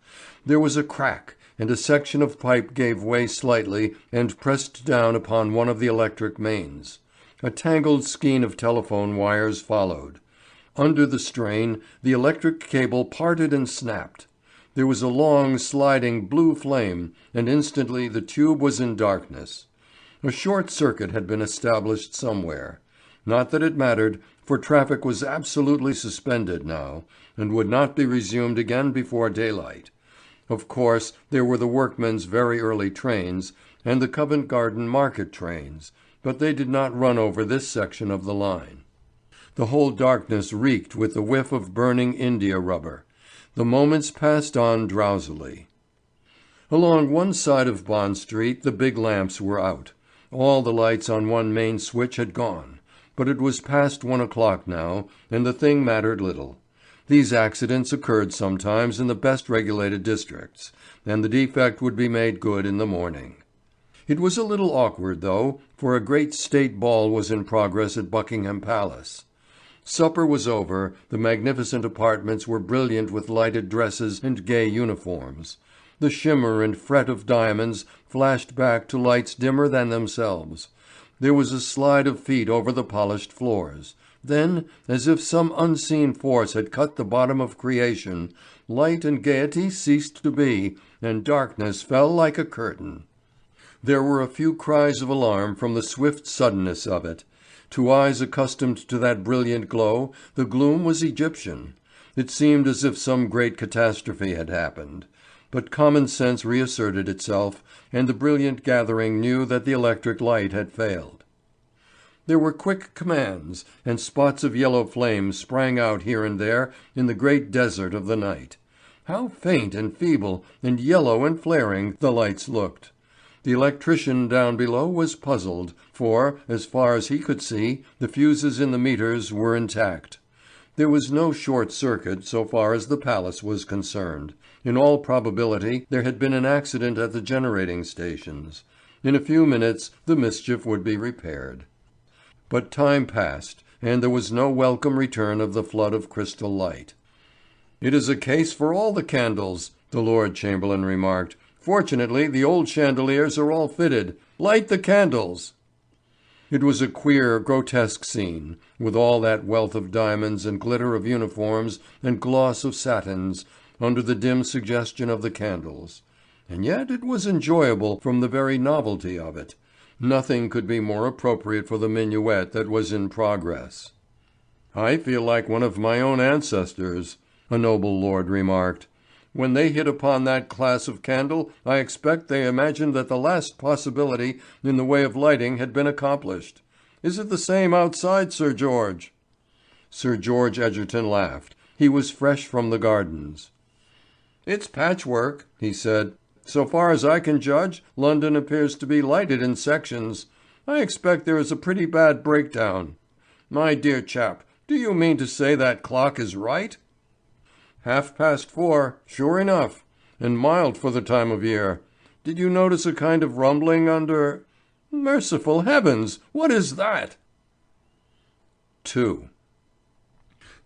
There was a crack, and a section of pipe gave way slightly and pressed down upon one of the electric mains. A tangled skein of telephone wires followed. Under the strain, the electric cable parted and snapped. There was a long, sliding blue flame, and instantly the tube was in darkness. A short circuit had been established somewhere. Not that it mattered, for traffic was absolutely suspended now, and would not be resumed again before daylight. Of course, there were the workmen's very early trains, and the Covent Garden market trains, but they did not run over this section of the line. The whole darkness reeked with the whiff of burning india rubber. The moments passed on drowsily. Along one side of Bond Street the big lamps were out. All the lights on one main switch had gone. But it was past 1 o'clock now, and the thing mattered little. These accidents occurred sometimes in the best regulated districts, and the defect would be made good in the morning. It was a little awkward, though, for a great state ball was in progress at Buckingham Palace. Supper was over, the magnificent apartments were brilliant with lighted dresses and gay uniforms. The shimmer and fret of diamonds flashed back to lights dimmer than themselves. There was a slide of feet over the polished floors. Then, as if some unseen force had cut the bottom of creation, light and gaiety ceased to be, and darkness fell like a curtain. There were a few cries of alarm from the swift suddenness of it. To eyes accustomed to that brilliant glow, the gloom was Egyptian. It seemed as if some great catastrophe had happened. But common sense reasserted itself, and the brilliant gathering knew that the electric light had failed. There were quick commands, and spots of yellow flame sprang out here and there in the great desert of the night. How faint and feeble and yellow and flaring the lights looked! The electrician down below was puzzled, for, as far as he could see, the fuses in the meters were intact. There was no short circuit so far as the palace was concerned. In all probability there had been an accident at the generating stations. In a few minutes the mischief would be repaired. But time passed, and there was no welcome return of the flood of crystal light. "It is a case for all the candles," the Lord Chamberlain remarked. "Fortunately the old chandeliers are all fitted. Light the candles!" It was a queer, grotesque scene, with all that wealth of diamonds and glitter of uniforms and gloss of satins, under the dim suggestion of the candles. And yet it was enjoyable from the very novelty of it. Nothing could be more appropriate for the minuet that was in progress. "I feel like one of my own ancestors," a noble lord remarked. "When they hit upon that class of candle I expect they imagined that the last possibility in the way of lighting had been accomplished. Is it the same outside, Sir George?" Sir George Egerton laughed. He was fresh from the gardens. "It's patchwork," he said. "So far as I can judge, London appears to be lighted in sections. I expect there is a pretty bad breakdown. My dear chap, do you mean to say that clock is right?" "4:30, sure enough, and mild for the time of year. Did you notice a kind of rumbling under? Merciful heavens, what is that?" 2.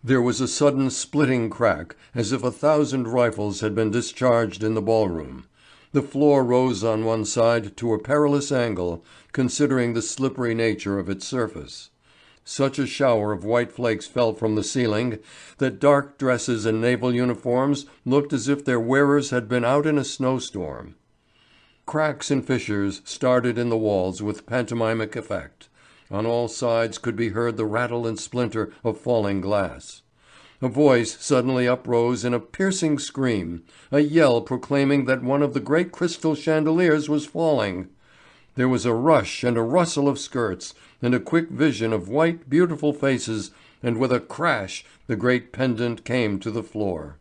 There was a sudden splitting crack, as if 1,000 rifles had been discharged in the ballroom. The floor rose on one side to a perilous angle, considering the slippery nature of its surface. Such a shower of white flakes fell from the ceiling that dark dresses and naval uniforms looked as if their wearers had been out in a snowstorm. Cracks and fissures started in the walls with pantomimic effect. On all sides could be heard the rattle and splinter of falling glass. A voice suddenly uprose in a piercing scream, a yell proclaiming that one of the great crystal chandeliers was falling. There was a rush and a rustle of skirts, and a quick vision of white, beautiful faces, and with a crash the great pendant came to the floor.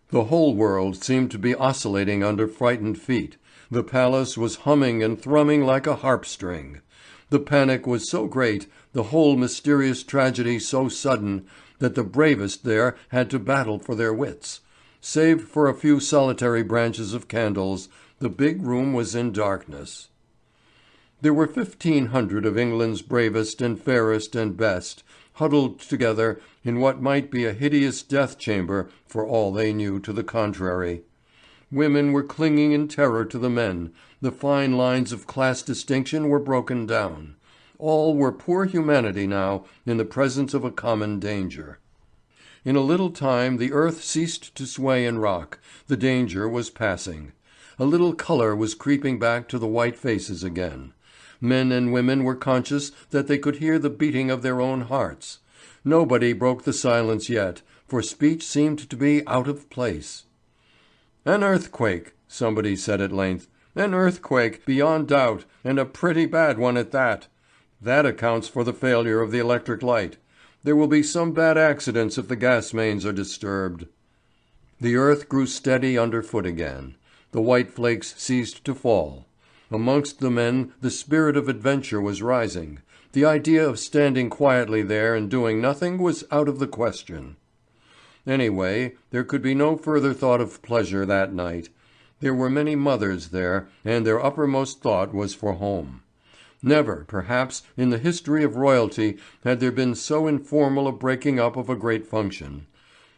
The whole world seemed to be oscillating under frightened feet. The palace was humming and thrumming like a harp string. The panic was so great, the whole mysterious tragedy so sudden, that the bravest there had to battle for their wits. Save for a few solitary branches of candles, the big room was in darkness. There were 1,500 of England's bravest and fairest and best, huddled together in what might be a hideous death chamber for all they knew to the contrary. Women were clinging in terror to the men, the fine lines of class distinction were broken down. All were poor humanity now in the presence of a common danger. In a little time the earth ceased to sway and rock, the danger was passing. A little colour was creeping back to the white faces again. Men and women were conscious that they could hear the beating of their own hearts. Nobody broke the silence yet, for speech seemed to be out of place. "An earthquake," somebody said at length. "An earthquake, beyond doubt, and a pretty bad one at that. That accounts for the failure of the electric light. There will be some bad accidents if the gas mains are disturbed." The earth grew steady underfoot again. The white flakes ceased to fall. Amongst the men the spirit of adventure was rising. The idea of standing quietly there and doing nothing was out of the question. Anyway, there could be no further thought of pleasure that night. There were many mothers there, and their uppermost thought was for home. Never, perhaps, in the history of royalty had there been so informal a breaking up of a great function.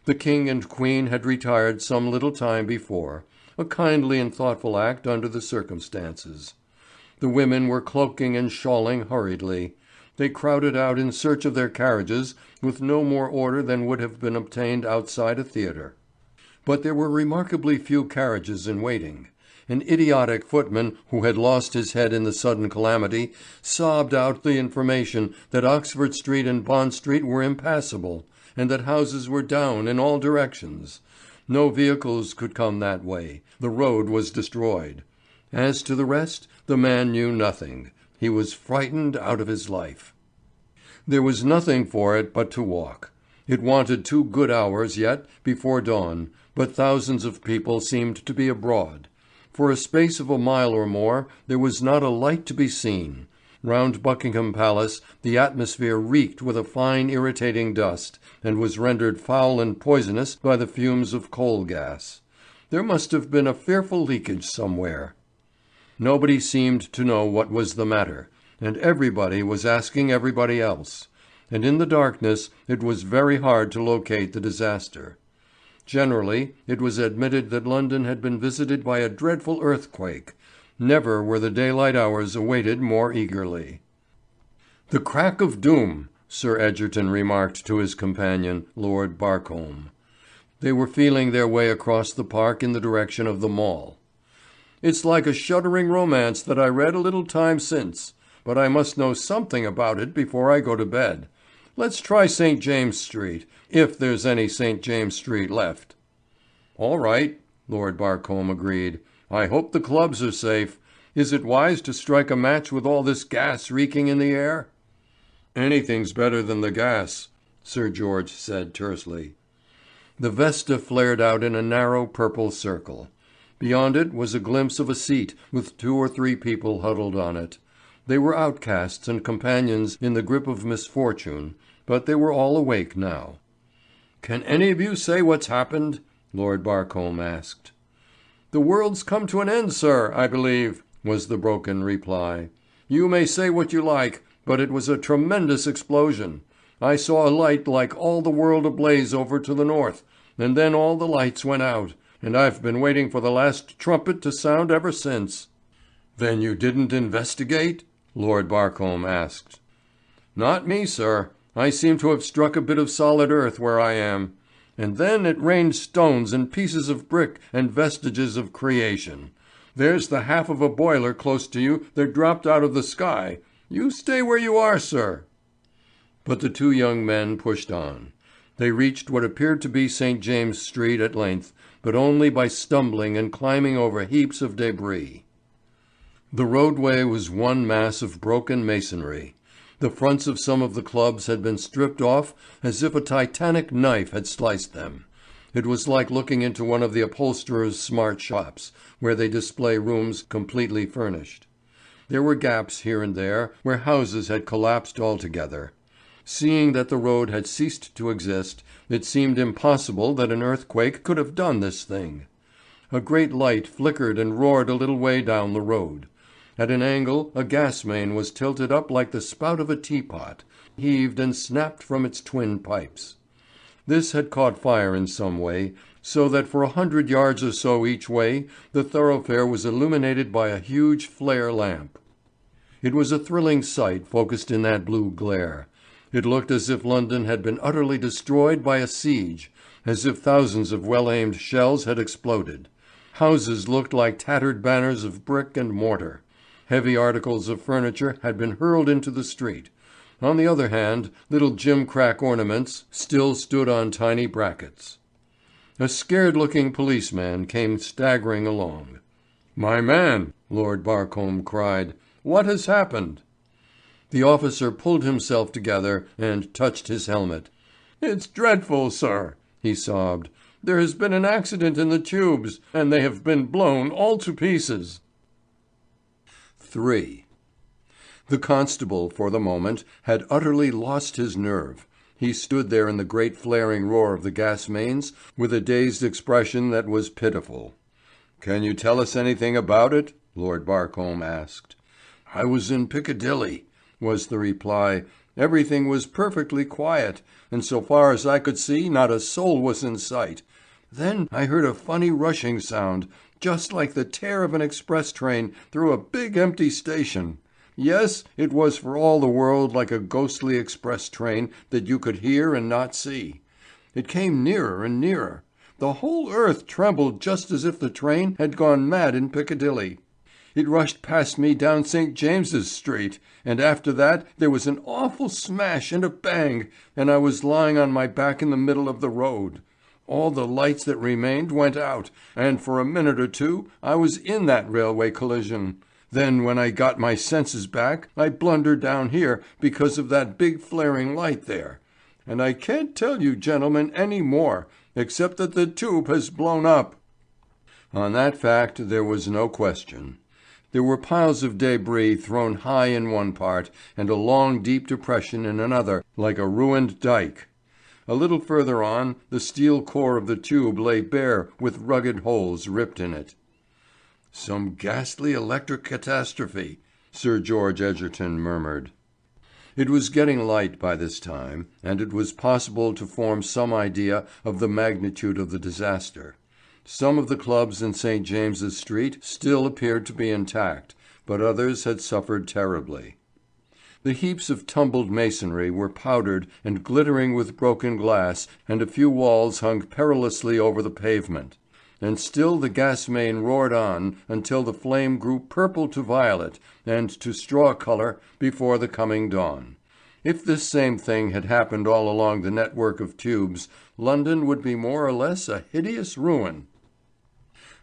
The king and queen had retired some little time before, a kindly and thoughtful act under the circumstances. The women were cloaking and shawling hurriedly. They crowded out in search of their carriages with no more order than would have been obtained outside a theatre. But there were remarkably few carriages in waiting. An idiotic footman who had lost his head in the sudden calamity sobbed out the information that Oxford Street and Bond Street were impassable, and that houses were down in all directions. No vehicles could come that way. The road was destroyed. As to the rest, the man knew nothing. He was frightened out of his life. There was nothing for it but to walk. It wanted 2 good hours yet before dawn, but thousands of people seemed to be abroad. For a space of a mile or more there was not a light to be seen. Round Buckingham Palace the atmosphere reeked with a fine irritating dust, and was rendered foul and poisonous by the fumes of coal gas. There must have been a fearful leakage somewhere. Nobody seemed to know what was the matter, and everybody was asking everybody else. And in the darkness it was very hard to locate the disaster. Generally, it was admitted that London had been visited by a dreadful earthquake. Never were the daylight hours awaited more eagerly. "The crack of doom," Sir Egerton remarked to his companion, Lord Barcombe. They were feeling their way across the park in the direction of the Mall. "It's like a shuddering romance that I read a little time since, but I must know something about it before I go to bed. Let's try St. James Street, if there's any St. James Street left." "All right," Lord Barcombe agreed. "I hope the clubs are safe. Is it wise to strike a match with all this gas reeking in the air?" "Anything's better than the gas," Sir George said tersely. The vesta flared out in a narrow purple circle. Beyond it was a glimpse of a seat with 2 or 3 people huddled on it. They were outcasts and companions in the grip of misfortune, but they were all awake now. "Can any of you say what's happened?" Lord Barcombe asked. "The world's come to an end, sir, I believe," was the broken reply. "You may say what you like, but it was a tremendous explosion. I saw a light like all the world ablaze over to the north, and then all the lights went out, and I've been waiting for the last trumpet to sound ever since." "Then you didn't investigate?" Lord Barcombe asked. "Not me, sir. I seem to have struck a bit of solid earth where I am. And then it rained stones and pieces of brick and vestiges of creation. There's the half of a boiler close to you that dropped out of the sky. You stay where you are, sir." But the 2 young men pushed on. They reached what appeared to be St. James Street at length, but only by stumbling and climbing over heaps of débris. The roadway was one mass of broken masonry. The fronts of some of the clubs had been stripped off as if a titanic knife had sliced them. It was like looking into one of the upholsterers' smart shops, where they display rooms completely furnished. There were gaps here and there where houses had collapsed altogether. Seeing that the road had ceased to exist, it seemed impossible that an earthquake could have done this thing. A great light flickered and roared a little way down the road. At an angle a gas main was tilted up like the spout of a teapot, heaved and snapped from its twin pipes. This had caught fire in some way, so that for 100 yards or so each way the thoroughfare was illuminated by a huge flare lamp. It was a thrilling sight focused in that blue glare. It looked as if London had been utterly destroyed by a siege, as if thousands of well-aimed shells had exploded. Houses looked like tattered banners of brick and mortar. Heavy articles of furniture had been hurled into the street. On the other hand, little gimcrack ornaments still stood on tiny brackets. A scared-looking policeman came staggering along. "My man," Lord Barcombe cried, "what has happened?" The officer pulled himself together and touched his helmet. "It's dreadful, sir," he sobbed. "There has been an accident in the tubes, and they have been blown all to pieces." 3. The constable, for the moment, had utterly lost his nerve. He stood there in the great flaring roar of the gas mains with a dazed expression that was pitiful. "Can you tell us anything about it?" Lord Barcombe asked. "I was in Piccadilly," was the reply. "Everything was perfectly quiet, and so far as I could see not a soul was in sight. Then I heard a funny rushing sound, just like the tear of an express train through a big empty station. Yes, it was for all the world like a ghostly express train that you could hear and not see. It came nearer and nearer. The whole earth trembled just as if the train had gone mad in Piccadilly. It rushed past me down St. James's Street, and after that there was an awful smash and a bang, and I was lying on my back in the middle of the road. All the lights that remained went out, and for a minute or 2 I was in that railway collision. Then when I got my senses back, I blundered down here because of that big flaring light there. And I can't tell you gentlemen any more, except that the tube has blown up." On that fact there was no question. There were piles of débris thrown high in one part, and a long deep depression in another, like a ruined dike. A little further on, the steel core of the tube lay bare with rugged holes ripped in it. "Some ghastly electric catastrophe," Sir George Egerton murmured. It was getting light by this time, and it was possible to form some idea of the magnitude of the disaster. Some of the clubs in St. James's Street still appeared to be intact, but others had suffered terribly. The heaps of tumbled masonry were powdered and glittering with broken glass, and a few walls hung perilously over the pavement. And still the gas main roared on until the flame grew purple to violet and to straw colour before the coming dawn. If this same thing had happened all along the network of tubes, London would be more or less a hideous ruin.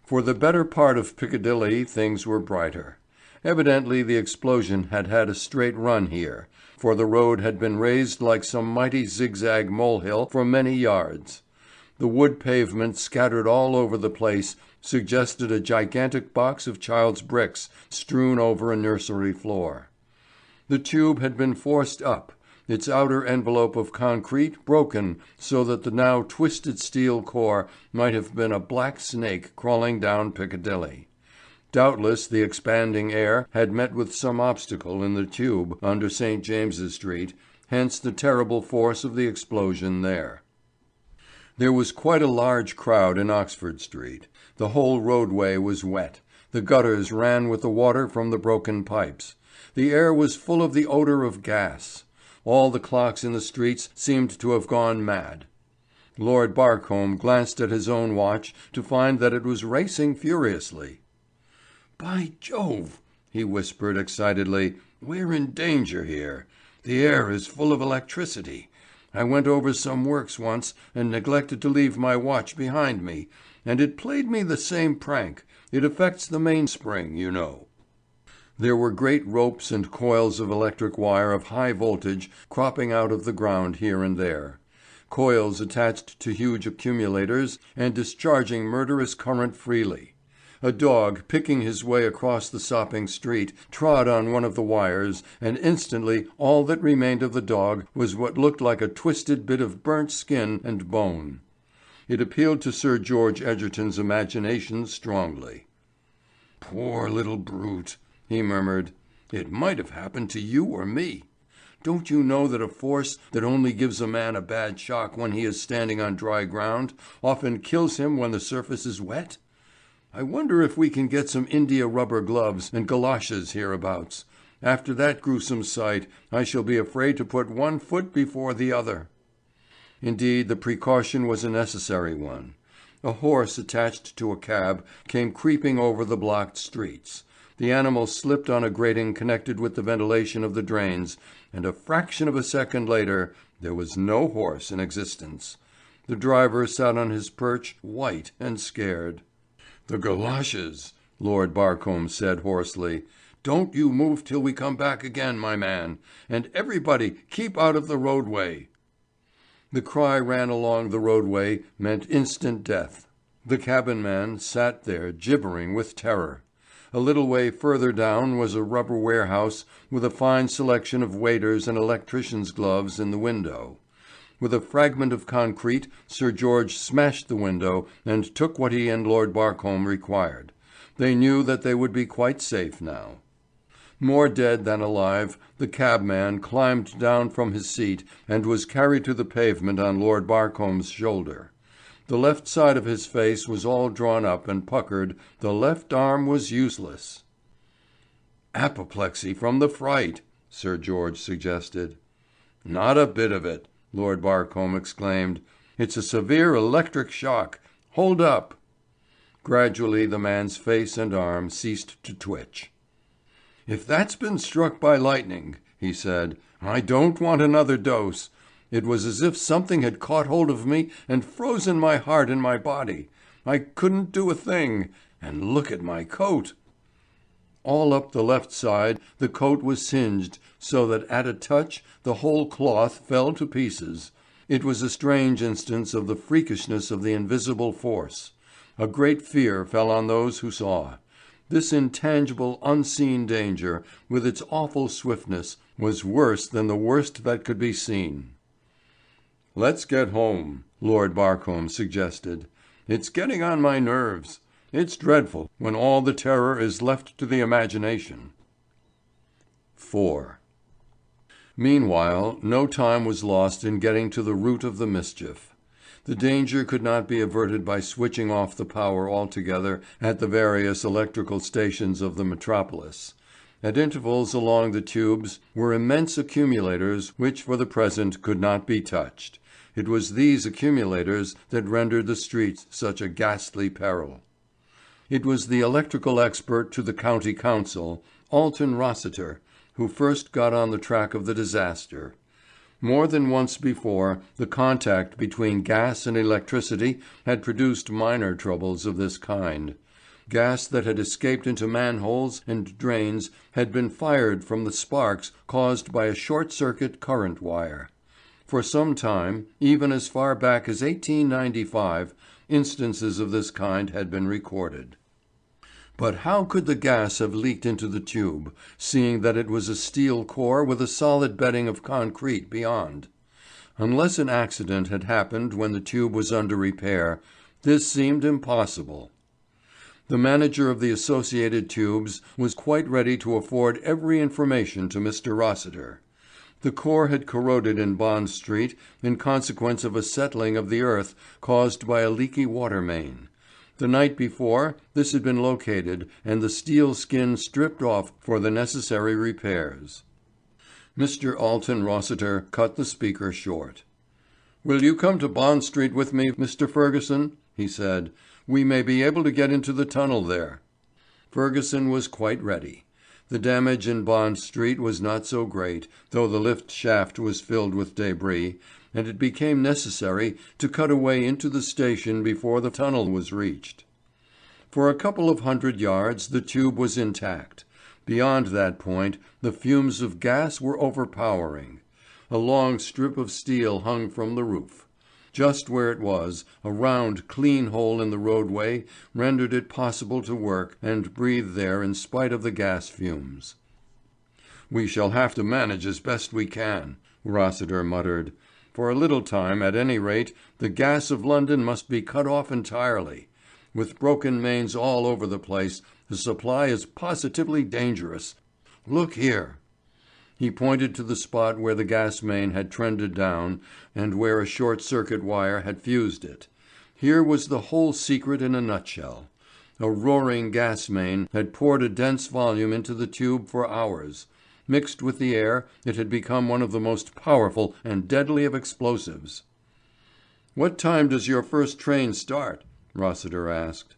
For the better part of Piccadilly things were brighter. Evidently the explosion had had a straight run here, for the road had been raised like some mighty zigzag molehill for many yards. The wood pavement scattered all over the place suggested a gigantic box of child's bricks strewn over a nursery floor. The tube had been forced up, its outer envelope of concrete broken so that the now twisted steel core might have been a black snake crawling down Piccadilly. Doubtless the expanding air had met with some obstacle in the tube under St. James's Street, hence the terrible force of the explosion there. There was quite a large crowd in Oxford Street. The whole roadway was wet. The gutters ran with the water from the broken pipes. The air was full of the odour of gas. All the clocks in the streets seemed to have gone mad. Lord Barcombe glanced at his own watch to find that it was racing furiously. "By Jove," he whispered excitedly, "we're in danger here. The air is full of electricity. I went over some works once and neglected to leave my watch behind me, and it played me the same prank. It affects the mainspring, you know." There were great ropes and coils of electric wire of high voltage cropping out of the ground here and there. Coils attached to huge accumulators and discharging murderous current freely. A dog, picking his way across the sopping street, trod on one of the wires, and instantly all that remained of the dog was what looked like a twisted bit of burnt skin and bone. It appealed to Sir George Egerton's imagination strongly. "Poor little brute," he murmured. "It might have happened to you or me. Don't you know that a force that only gives a man a bad shock when he is standing on dry ground often kills him when the surface is wet? I wonder if we can get some India rubber gloves and galoshes hereabouts. After that gruesome sight, I shall be afraid to put one foot before the other." Indeed, the precaution was a necessary one. A horse attached to a cab came creeping over the blocked streets. The animal slipped on a grating connected with the ventilation of the drains, and a fraction of a second later there was no horse in existence. The driver sat on his perch, white and scared. "The galoshes," Lord Barcombe said hoarsely. "Don't you move till we come back again, my man. And everybody keep out of the roadway." The cry ran along the roadway meant instant death. The cabinman sat there gibbering with terror. A little way further down was a rubber warehouse with a fine selection of waiters' and electricians' gloves in the window. With a fragment of concrete, Sir George smashed the window and took what he and Lord Barcombe required. They knew that they would be quite safe now. More dead than alive, the cabman climbed down from his seat and was carried to the pavement on Lord Barcombe's shoulder. The left side of his face was all drawn up and puckered, the left arm was useless. "Apoplexy from the fright," Sir George suggested. "Not a bit of it," Lord Barcombe exclaimed. "It's a severe electric shock. Hold up." Gradually the man's face and arm ceased to twitch. "If that's been struck by lightning," he said, "I don't want another dose. It was as if something had caught hold of me and frozen my heart in my body. I couldn't do a thing. And look at my coat." All up the left side the coat was singed so that at a touch the whole cloth fell to pieces. It was a strange instance of the freakishness of the invisible force. A great fear fell on those who saw. This intangible, unseen danger, with its awful swiftness, was worse than the worst that could be seen. "Let's get home," Lord Barcombe suggested. "It's getting on my nerves. It's dreadful when all the terror is left to the imagination." 4. Meanwhile, no time was lost in getting to the root of the mischief. The danger could not be averted by switching off the power altogether at the various electrical stations of the metropolis. At intervals along the tubes were immense accumulators which for the present could not be touched. It was these accumulators that rendered the streets such a ghastly peril. It was the electrical expert to the county council, Alton Rossiter, who first got on the track of the disaster. More than once before, the contact between gas and electricity had produced minor troubles of this kind. Gas that had escaped into manholes and drains had been fired from the sparks caused by a short-circuit current wire. For some time, even as far back as 1895, instances of this kind had been recorded. But how could the gas have leaked into the tube, seeing that it was a steel core with a solid bedding of concrete beyond? Unless an accident had happened when the tube was under repair, this seemed impossible. The manager of the Associated Tubes was quite ready to afford every information to Mr. Rossiter. The core had corroded in Bond Street in consequence of a settling of the earth caused by a leaky water main. The night before, this had been located and the steel skin stripped off for the necessary repairs. Mr. Alton Rossiter cut the speaker short. "Will you come to Bond Street with me, Mr. Ferguson?" he said. "We may be able to get into the tunnel there." Ferguson was quite ready. The damage in Bond Street was not so great, though the lift shaft was filled with debris, and it became necessary to cut a way into the station before the tunnel was reached. For a couple of 100 yards the tube was intact. Beyond that point the fumes of gas were overpowering. A long strip of steel hung from the roof. Just where it was, a round, clean hole in the roadway rendered it possible to work and breathe there in spite of the gas fumes. "We shall have to manage as best we can," Rossiter muttered. "For a little time, at any rate, the gas of London must be cut off entirely. With broken mains all over the place, the supply is positively dangerous. Look here." He pointed to the spot where the gas main had trended down and where a short-circuit wire had fused it. Here was the whole secret in a nutshell. A roaring gas main had poured a dense volume into the tube for hours. Mixed with the air, it had become one of the most powerful and deadly of explosives. "What time does your first train start?" Rossiter asked.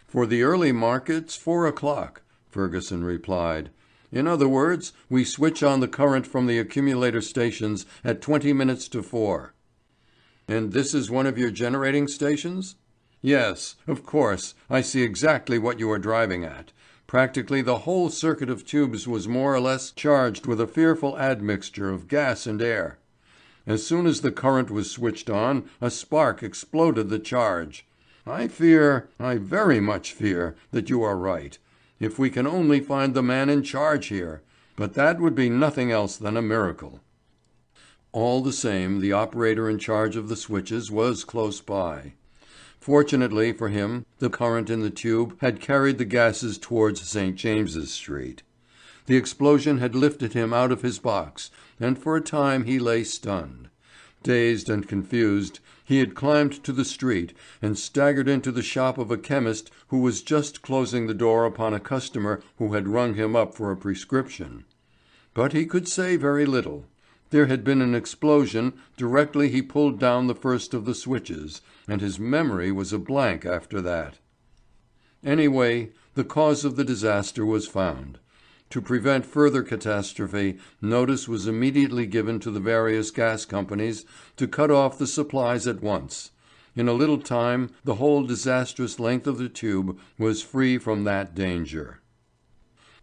"For the early markets, 4 o'clock," Ferguson replied. "In other words, we switch on the current from the accumulator stations at 20 minutes to 4. "And this is one of your generating stations?" "Yes, of course, I see exactly what you are driving at. Practically the whole circuit of tubes was more or less charged with a fearful admixture of gas and air. As soon as the current was switched on, a spark exploded the charge. I very much fear, that you are right. If we can only find the man in charge here, but that would be nothing else than a miracle." All the same, the operator in charge of the switches was close by. Fortunately for him, the current in the tube had carried the gases towards St. James's Street. The explosion had lifted him out of his box, and for a time he lay stunned. Dazed and confused, he had climbed to the street and staggered into the shop of a chemist who was just closing the door upon a customer who had rung him up for a prescription. But he could say very little. There had been an explosion directly he pulled down the first of the switches, and his memory was a blank after that. Anyway, the cause of the disaster was found. To prevent further catastrophe, notice was immediately given to the various gas companies to cut off the supplies at once. In a little time the whole disastrous length of the tube was free from that danger.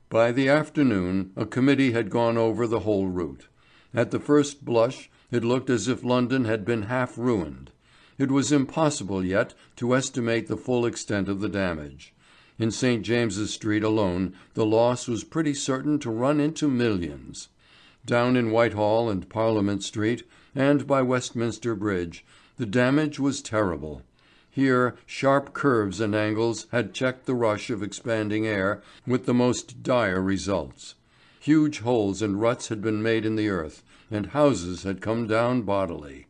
By the afternoon a committee had gone over the whole route. At the first blush it looked as if London had been half ruined. It was impossible yet to estimate the full extent of the damage. In St. James's Street alone the loss was pretty certain to run into millions. Down in Whitehall and Parliament Street, and by Westminster Bridge, the damage was terrible. Here sharp curves and angles had checked the rush of expanding air with the most dire results. Huge holes and ruts had been made in the earth, and houses had come down bodily.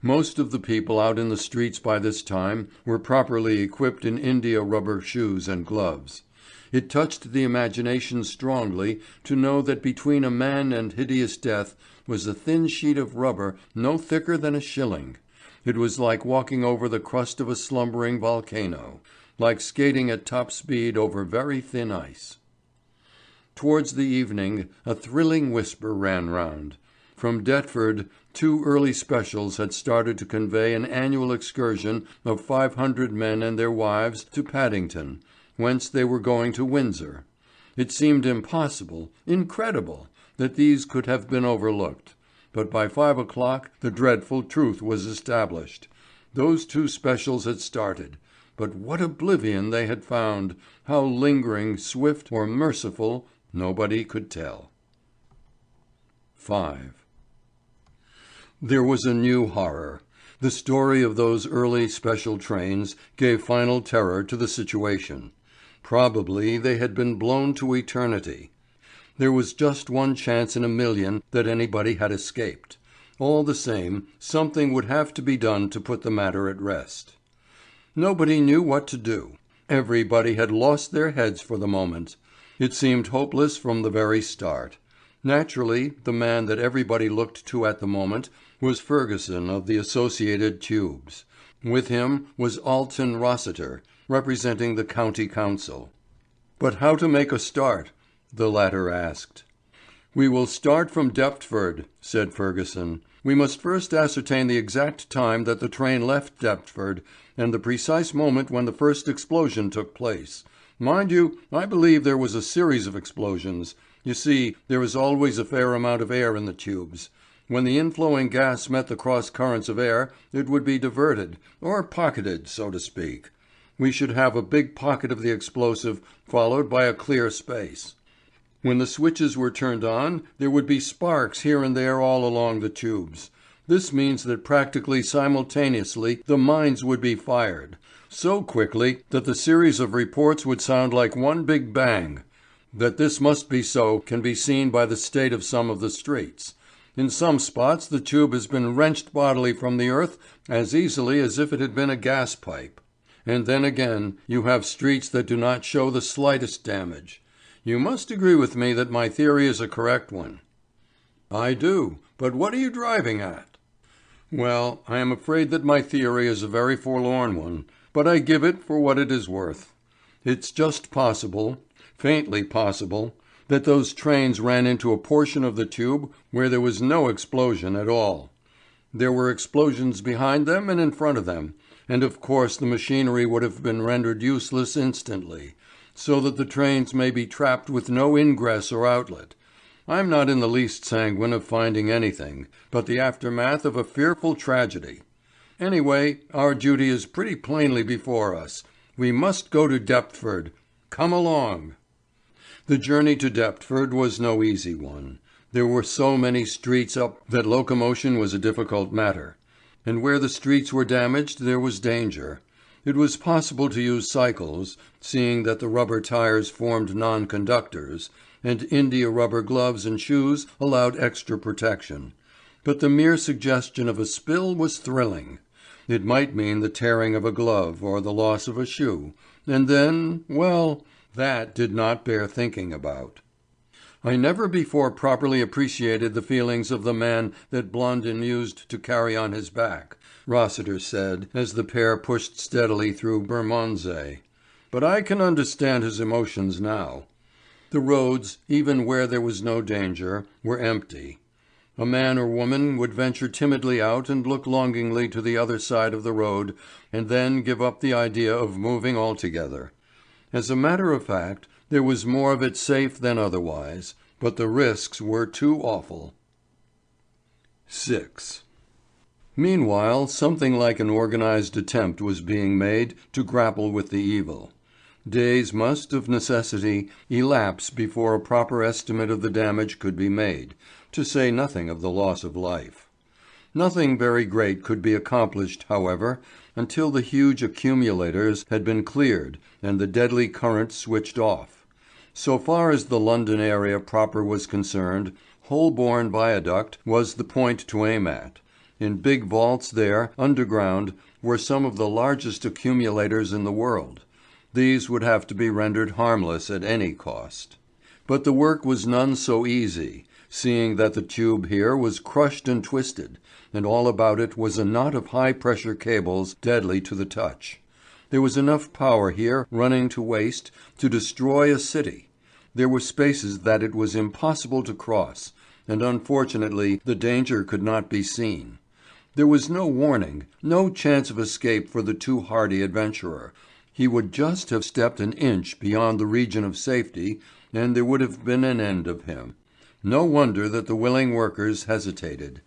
Most of the people out in the streets by this time were properly equipped in india rubber shoes and gloves. It touched the imagination strongly to know that between a man and hideous death was a thin sheet of rubber no thicker than a shilling. It was like walking over the crust of a slumbering volcano, like skating at top speed over very thin ice. Towards the evening a thrilling whisper ran round. From Deptford, 2 early specials had started to convey an annual excursion of 500 men and their wives to Paddington, whence they were going to Windsor. It seemed impossible, incredible, that these could have been overlooked. But by 5 o'clock the dreadful truth was established. Those 2 specials had started, but what oblivion they had found, how lingering, swift, or merciful, nobody could tell. 5. There was a new horror. The story of those early special trains gave final terror to the situation. Probably they had been blown to eternity. There was just one chance in a million that anybody had escaped. All the same, something would have to be done to put the matter at rest. Nobody knew what to do. Everybody had lost their heads for the moment. It seemed hopeless from the very start. Naturally, the man that everybody looked to at the moment was Ferguson of the Associated Tubes. With him was Alton Rossiter, representing the County Council. But how to make a start? The latter asked. "We will start from Deptford," said Ferguson. "We must first ascertain the exact time that the train left Deptford, and the precise moment when the first explosion took place. Mind you, I believe there was a series of explosions. You see, there is always a fair amount of air in the tubes. When the inflowing gas met the cross currents of air, it would be diverted, or pocketed, so to speak. We should have a big pocket of the explosive, followed by a clear space. When the switches were turned on, there would be sparks here and there all along the tubes. This means that practically simultaneously the mines would be fired, so quickly that the series of reports would sound like one big bang. That this must be so can be seen by the state of some of the streets. In some spots the tube has been wrenched bodily from the earth as easily as if it had been a gas pipe. And then again you have streets that do not show the slightest damage. You must agree with me that my theory is a correct one." "I do, but what are you driving at?" "Well, I am afraid that my theory is a very forlorn one, but I give it for what it is worth. It's just possible, faintly possible, that those trains ran into a portion of the tube where there was no explosion at all. There were explosions behind them and in front of them, and of course the machinery would have been rendered useless instantly, so that the trains may be trapped with no ingress or outlet. I'm not in the least sanguine of finding anything, but the aftermath of a fearful tragedy. Anyway, our duty is pretty plainly before us. We must go to Deptford. Come along." The journey to Deptford was no easy one. There were so many streets up that locomotion was a difficult matter. And where the streets were damaged there was danger. It was possible to use cycles, seeing that the rubber tires formed non-conductors, and India rubber gloves and shoes allowed extra protection. But the mere suggestion of a spill was thrilling. It might mean the tearing of a glove or the loss of a shoe, and then, well, that did not bear thinking about. "I never before properly appreciated the feelings of the man that Blondin used to carry on his back," Rossiter said, as the pair pushed steadily through Bermondsey. "But I can understand his emotions now." The roads, even where there was no danger, were empty. A man or woman would venture timidly out and look longingly to the other side of the road and then give up the idea of moving altogether. As a matter of fact, there was more of it safe than otherwise, but the risks were too awful. 6. Meanwhile, something like an organized attempt was being made to grapple with the evil. Days must, of necessity, elapse before a proper estimate of the damage could be made, to say nothing of the loss of life. Nothing very great could be accomplished, however, until the huge accumulators had been cleared and the deadly current switched off. So far as the London area proper was concerned, Holborn Viaduct was the point to aim at. In big vaults there, underground, were some of the largest accumulators in the world. These would have to be rendered harmless at any cost. But the work was none so easy, seeing that the tube here was crushed and twisted, and all about it was a knot of high-pressure cables deadly to the touch. There was enough power here running to waste to destroy a city. There were spaces that it was impossible to cross, and unfortunately the danger could not be seen. There was no warning, no chance of escape for the too hardy adventurer. He would just have stepped an inch beyond the region of safety, and there would have been an end of him. No wonder that the willing workers hesitated.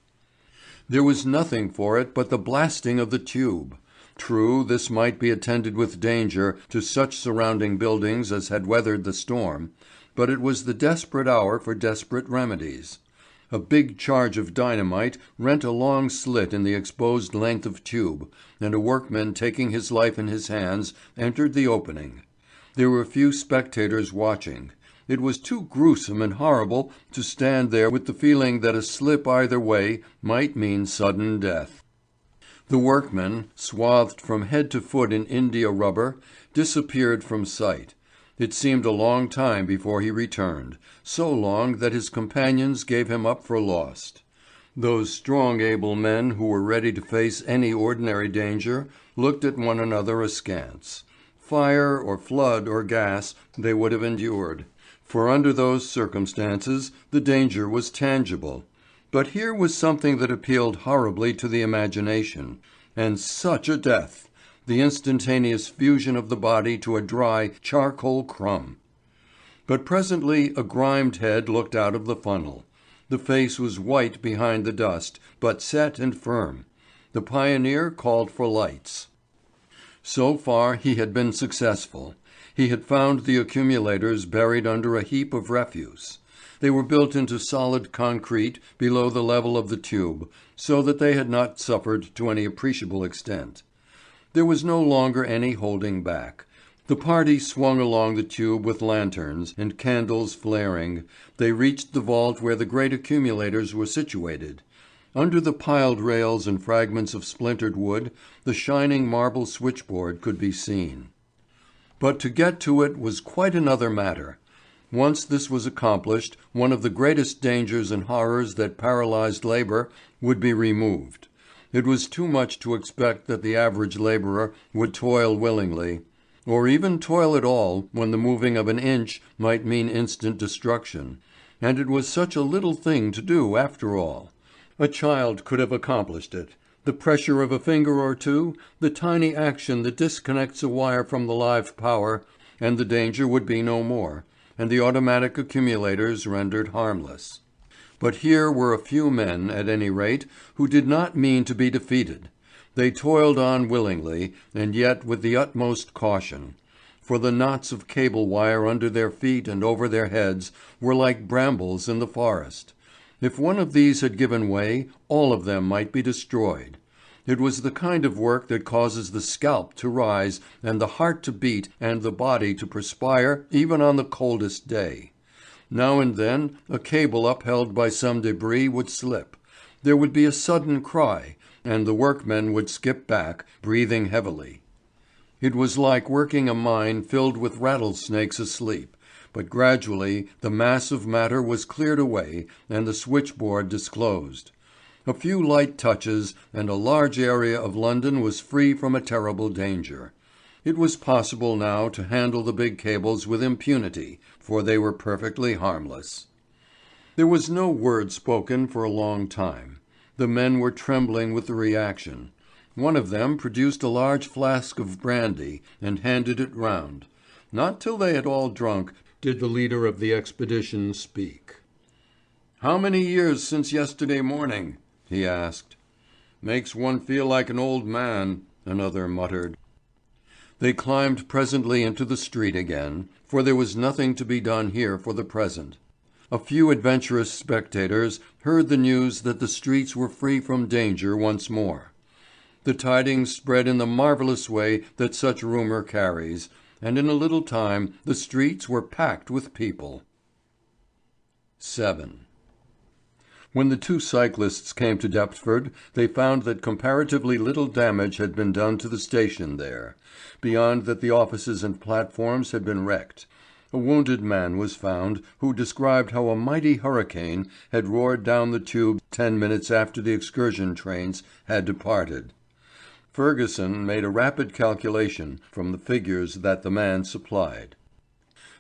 There was nothing for it but the blasting of the tube. True, this might be attended with danger to such surrounding buildings as had weathered the storm, but it was the desperate hour for desperate remedies. A big charge of dynamite rent a long slit in the exposed length of tube, and a workman taking his life in his hands entered the opening. There were few spectators watching. It was too gruesome and horrible to stand there with the feeling that a slip either way might mean sudden death. The workman, swathed from head to foot in india rubber, disappeared from sight. It seemed a long time before he returned, so long that his companions gave him up for lost. Those strong, able men who were ready to face any ordinary danger looked at one another askance. Fire or flood or gas they would have endured, for under those circumstances the danger was tangible. But here was something that appealed horribly to the imagination, and such a death! The instantaneous fusion of the body to a dry, charcoal crumb. But presently a grimed head looked out of the funnel. The face was white behind the dust, but set and firm. The pioneer called for lights. So far he had been successful. He had found the accumulators buried under a heap of refuse. They were built into solid concrete below the level of the tube, so that they had not suffered to any appreciable extent. There was no longer any holding back. The party swung along the tube with lanterns and candles flaring. They reached the vault where the great accumulators were situated. Under the piled rails and fragments of splintered wood, the shining marble switchboard could be seen. But to get to it was quite another matter. Once this was accomplished, one of the greatest dangers and horrors that paralyzed labor would be removed. It was too much to expect that the average laborer would toil willingly, or even toil at all when the moving of an inch might mean instant destruction. And it was such a little thing to do after all. A child could have accomplished it. The pressure of a finger or two, the tiny action that disconnects a wire from the live power, and the danger would be no more, and the automatic accumulators rendered harmless. But here were a few men, at any rate, who did not mean to be defeated. They toiled on willingly, and yet with the utmost caution. For the knots of cable wire under their feet and over their heads were like brambles in the forest. If one of these had given way, all of them might be destroyed. It was the kind of work that causes the scalp to rise and the heart to beat and the body to perspire even on the coldest day. Now and then a cable upheld by some debris would slip. There would be a sudden cry, and the workmen would skip back, breathing heavily. It was like working a mine filled with rattlesnakes asleep, but gradually the mass of matter was cleared away and the switchboard disclosed. A few light touches and a large area of London was free from a terrible danger. It was possible now to handle the big cables with impunity, for they were perfectly harmless. There was no word spoken for a long time. The men were trembling with the reaction. One of them produced a large flask of brandy and handed it round. Not till they had all drunk did the leader of the expedition speak. "How many years since yesterday morning?" he asked. "Makes one feel like an old man," another muttered. They climbed presently into the street again, for there was nothing to be done here for the present. A few adventurous spectators heard the news that the streets were free from danger once more. The tidings spread in the marvellous way that such rumour carries, and in a little time the streets were packed with people. 7. When the two cyclists came to Deptford, they found that comparatively little damage had been done to the station there, beyond that the offices and platforms had been wrecked. A wounded man was found who described how a mighty hurricane had roared down the tube 10 minutes after the excursion trains had departed. Ferguson made a rapid calculation from the figures that the man supplied.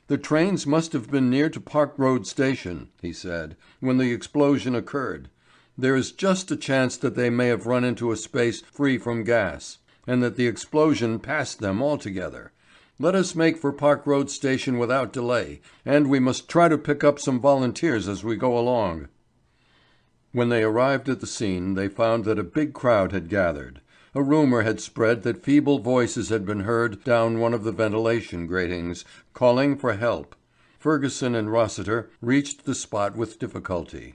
"The trains must have been near to Park Road Station," he said, "when the explosion occurred. There is just a chance that they may have run into a space free from gas, and that the explosion passed them altogether. Let us make for Park Road Station without delay, and we must try to pick up some volunteers as we go along." When they arrived at the scene they found that a big crowd had gathered. A rumour had spread that feeble voices had been heard down one of the ventilation gratings, calling for help. Ferguson and Rossiter reached the spot with difficulty.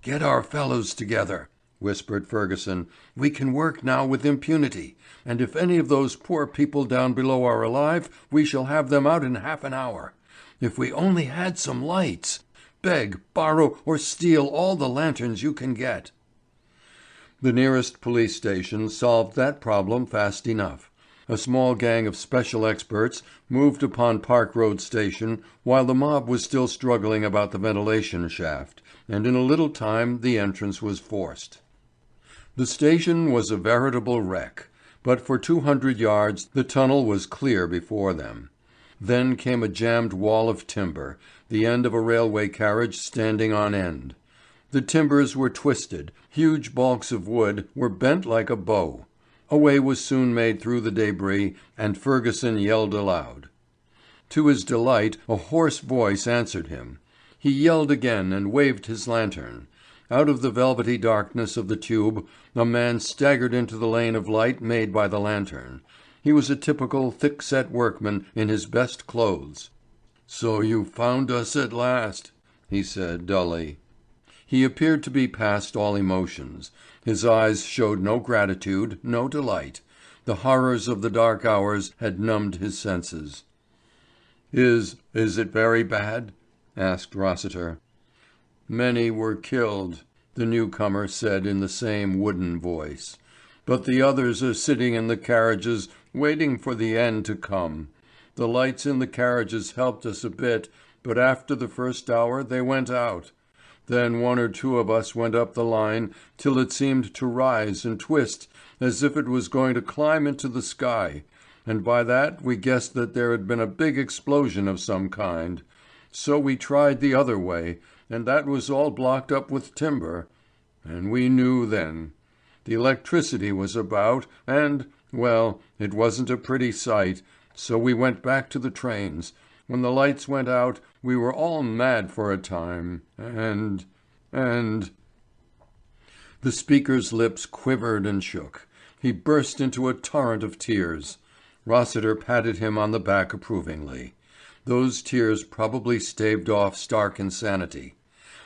"Get our fellows together," whispered Ferguson. "We can work now with impunity, and if any of those poor people down below are alive, we shall have them out in half an hour. If we only had some lights! Beg, borrow, or steal all the lanterns you can get." The nearest police station solved that problem fast enough. A small gang of special experts moved upon Park Road Station while the mob was still struggling about the ventilation shaft, and in a little time the entrance was forced. The station was a veritable wreck, but for 200 yards the tunnel was clear before them. Then came a jammed wall of timber, the end of a railway carriage standing on end. The timbers were twisted, huge balks of wood were bent like a bow. A way was soon made through the débris, and Ferguson yelled aloud. To his delight a hoarse voice answered him. He yelled again and waved his lantern. Out of the velvety darkness of the tube a man staggered into the lane of light made by the lantern. He was a typical thick-set workman in his best clothes. "So you found us at last," he said dully. He appeared to be past all emotions. His eyes showed no gratitude, no delight. The horrors of the dark hours had numbed his senses. Is it very bad?" asked Rossiter. "Many were killed," the newcomer said in the same wooden voice. "But the others are sitting in the carriages waiting for the end to come. The lights in the carriages helped us a bit, but after the first hour they went out. Then one or two of us went up the line till it seemed to rise and twist as if it was going to climb into the sky, and by that we guessed that there had been a big explosion of some kind. So we tried the other way, and that was all blocked up with timber. And we knew then. The electricity was about, and, well, it wasn't a pretty sight, so we went back to the trains. When the lights went out, we were all mad for a time, and... The speaker's lips quivered and shook. He burst into a torrent of tears. Rossiter patted him on the back approvingly. Those tears probably staved off stark insanity.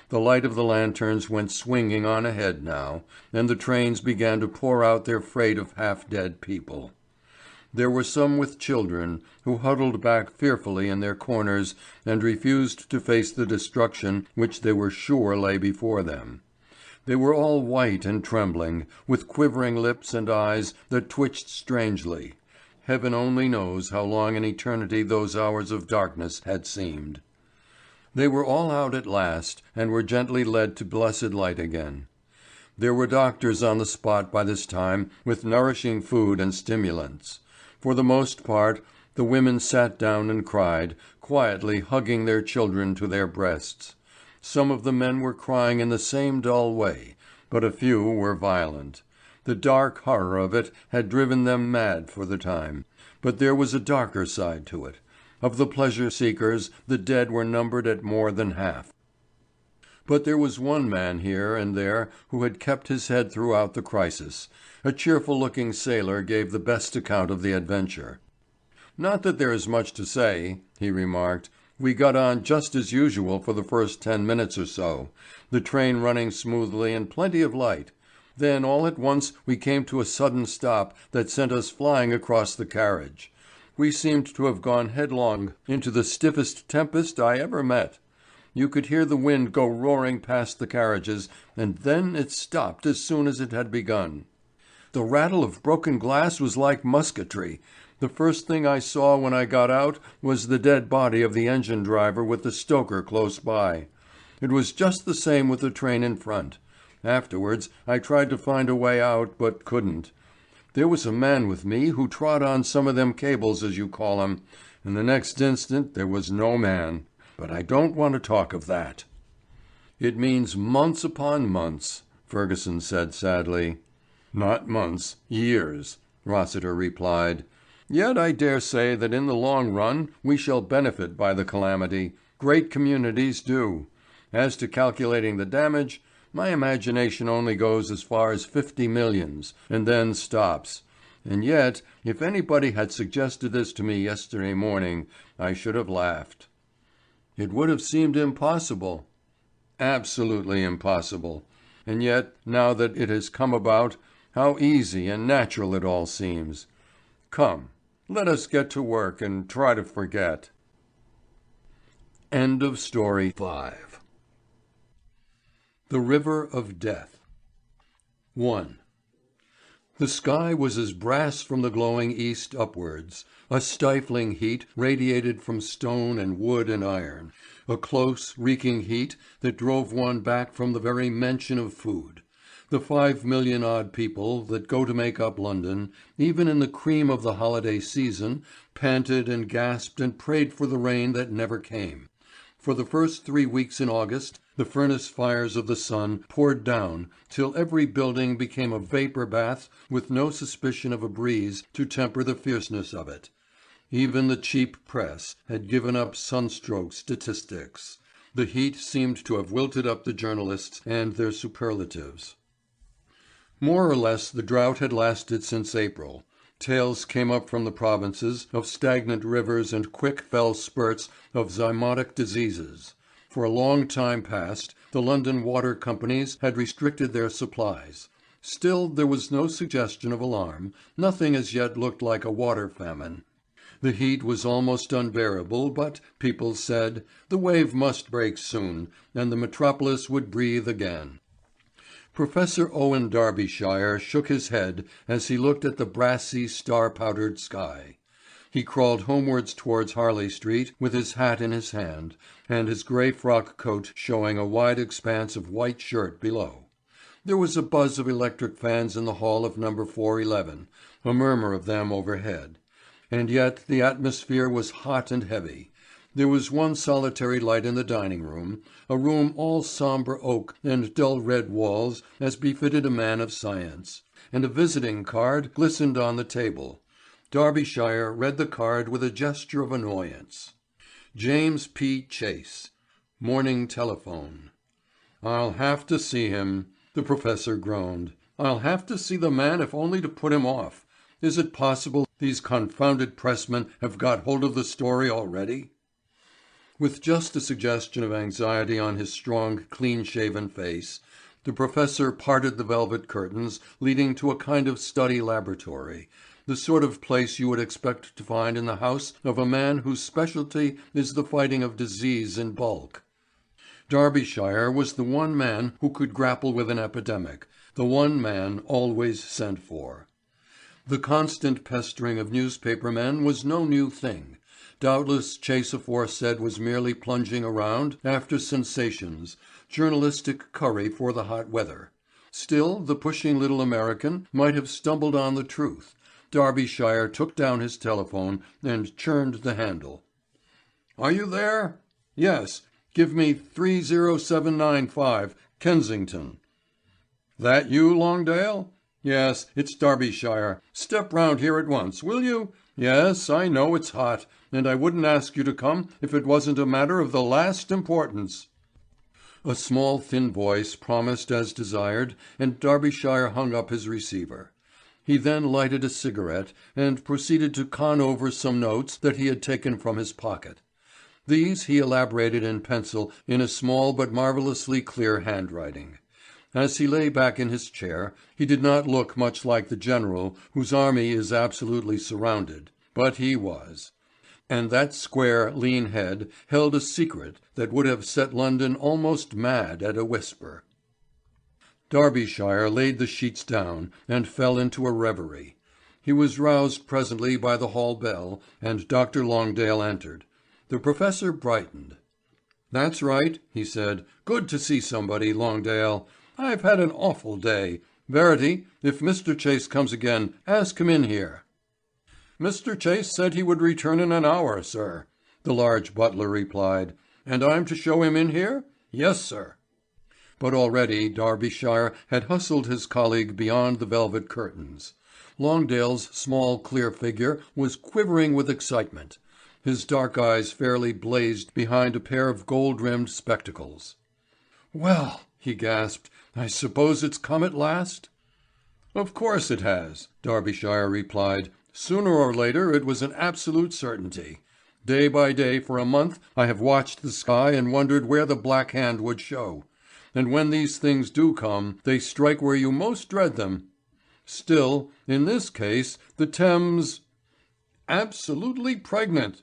The light of the lanterns went swinging on ahead now, and the trains began to pour out their freight of half-dead people. There were some with children, who huddled back fearfully in their corners and refused to face the destruction which they were sure lay before them. They were all white and trembling, with quivering lips and eyes that twitched strangely. Heaven only knows how long an eternity those hours of darkness had seemed. They were all out at last, and were gently led to blessed light again. There were doctors on the spot by this time with nourishing food and stimulants. For the most part, the women sat down and cried, quietly hugging their children to their breasts. Some of the men were crying in the same dull way, but a few were violent. The dark horror of it had driven them mad for the time, but there was a darker side to it. Of the pleasure seekers, the dead were numbered at more than half. But there was one man here and there who had kept his head throughout the crisis. A cheerful-looking sailor gave the best account of the adventure. "Not that there is much to say," he remarked. "We got on just as usual for the first 10 minutes or so, the train running smoothly and plenty of light. Then all at once we came to a sudden stop that sent us flying across the carriage. We seemed to have gone headlong into the stiffest tempest I ever met. You could hear the wind go roaring past the carriages, and then it stopped as soon as it had begun. The rattle of broken glass was like musketry. The first thing I saw when I got out was the dead body of the engine driver with the stoker close by. It was just the same with the train in front. Afterwards I tried to find a way out, but couldn't. There was a man with me who trod on some of them cables as you call 'em, and the next instant there was no man. But I don't want to talk of that." "It means months upon months," Ferguson said sadly. "Not months, years," Rossiter replied. "Yet I dare say that in the long run we shall benefit by the calamity. Great communities do. As to calculating the damage, my imagination only goes as far as 50 millions, and then stops. And yet, if anybody had suggested this to me yesterday morning, I should have laughed." "It would have seemed impossible." "Absolutely impossible. And yet, now that it has come about, how easy and natural it all seems. Come, let us get to work and try to forget." End of story 5. The River of Death. 1. The sky was as brass from the glowing east upwards, a stifling heat radiated from stone and wood and iron, a close, reeking heat that drove one back from the very mention of food. The 5 million odd people that go to make up London, even in the cream of the holiday season, panted and gasped and prayed for the rain that never came. For the first 3 weeks in August the furnace fires of the sun poured down till every building became a vapour bath with no suspicion of a breeze to temper the fierceness of it. Even the cheap press had given up sunstroke statistics. The heat seemed to have wilted up the journalists and their superlatives. More or less the drought had lasted since April. Tales came up from the provinces of stagnant rivers and quick fell spurts of zymotic diseases. For a long time past the London water companies had restricted their supplies. Still there was no suggestion of alarm, nothing as yet looked like a water famine. The heat was almost unbearable, but, people said, the wave must break soon, and the metropolis would breathe again. Professor Owen Darbyshire shook his head as he looked at the brassy, star-powdered sky. He crawled homewards towards Harley Street with his hat in his hand, and his grey frock coat showing a wide expanse of white shirt below. There was a buzz of electric fans in the hall of number 411, a murmur of them overhead. And yet the atmosphere was hot and heavy. There was one solitary light in the dining room, a room all sombre oak and dull red walls as befitted a man of science, and a visiting card glistened on the table. Darbyshire read the card with a gesture of annoyance. James P. Chase, Morning Telephone. "I'll have to see him," the professor groaned. "I'll have to see the man if only to put him off. Is it possible these confounded pressmen have got hold of the story already?" With just a suggestion of anxiety on his strong, clean-shaven face, the professor parted the velvet curtains leading to a kind of study laboratory, the sort of place you would expect to find in the house of a man whose specialty is the fighting of disease in bulk. Darbyshire was the one man who could grapple with an epidemic, the one man always sent for. The constant pestering of newspaper men was no new thing. Doubtless Chase aforesaid was merely plunging around after sensations, journalistic curry for the hot weather. Still the pushing little American might have stumbled on the truth. Darbyshire took down his telephone and churned the handle. "Are you there? Yes. Give me 30795, Kensington." "That you, Longdale?" "Yes, it's Darbyshire. Step round here at once, will you? Yes, I know it's hot, and I wouldn't ask you to come if it wasn't a matter of the last importance." A small thin voice promised as desired, and Darbyshire hung up his receiver. He then lighted a cigarette and proceeded to con over some notes that he had taken from his pocket. These he elaborated in pencil in a small but marvellously clear handwriting. As he lay back in his chair he did not look much like the general whose army is absolutely surrounded, but he was. and that square, lean head held a secret that would have set London almost mad at a whisper. Derbyshire laid the sheets down and fell into a reverie. He was roused presently by the hall bell, and Dr. Longdale entered. The professor brightened. "That's right," he said. "Good to see somebody, Longdale. I've had an awful day. Verity, if Mr. Chase comes again, ask him in here." "Mr. Chase said he would return in an hour, sir," the large butler replied. "And I'm to show him in here?" "Yes, sir." But already Derbyshire had hustled his colleague beyond the velvet curtains. Longdale's small clear figure was quivering with excitement. His dark eyes fairly blazed behind a pair of gold-rimmed spectacles. "Well," he gasped, "I suppose it's come at last?" "Of course it has," Derbyshire replied. "Sooner or later it was an absolute certainty. Day by day for a month I have watched the sky and wondered where the Black Hand would show. And when these things do come, they strike where you most dread them. Still, in this case, the Thames—" "Absolutely pregnant!"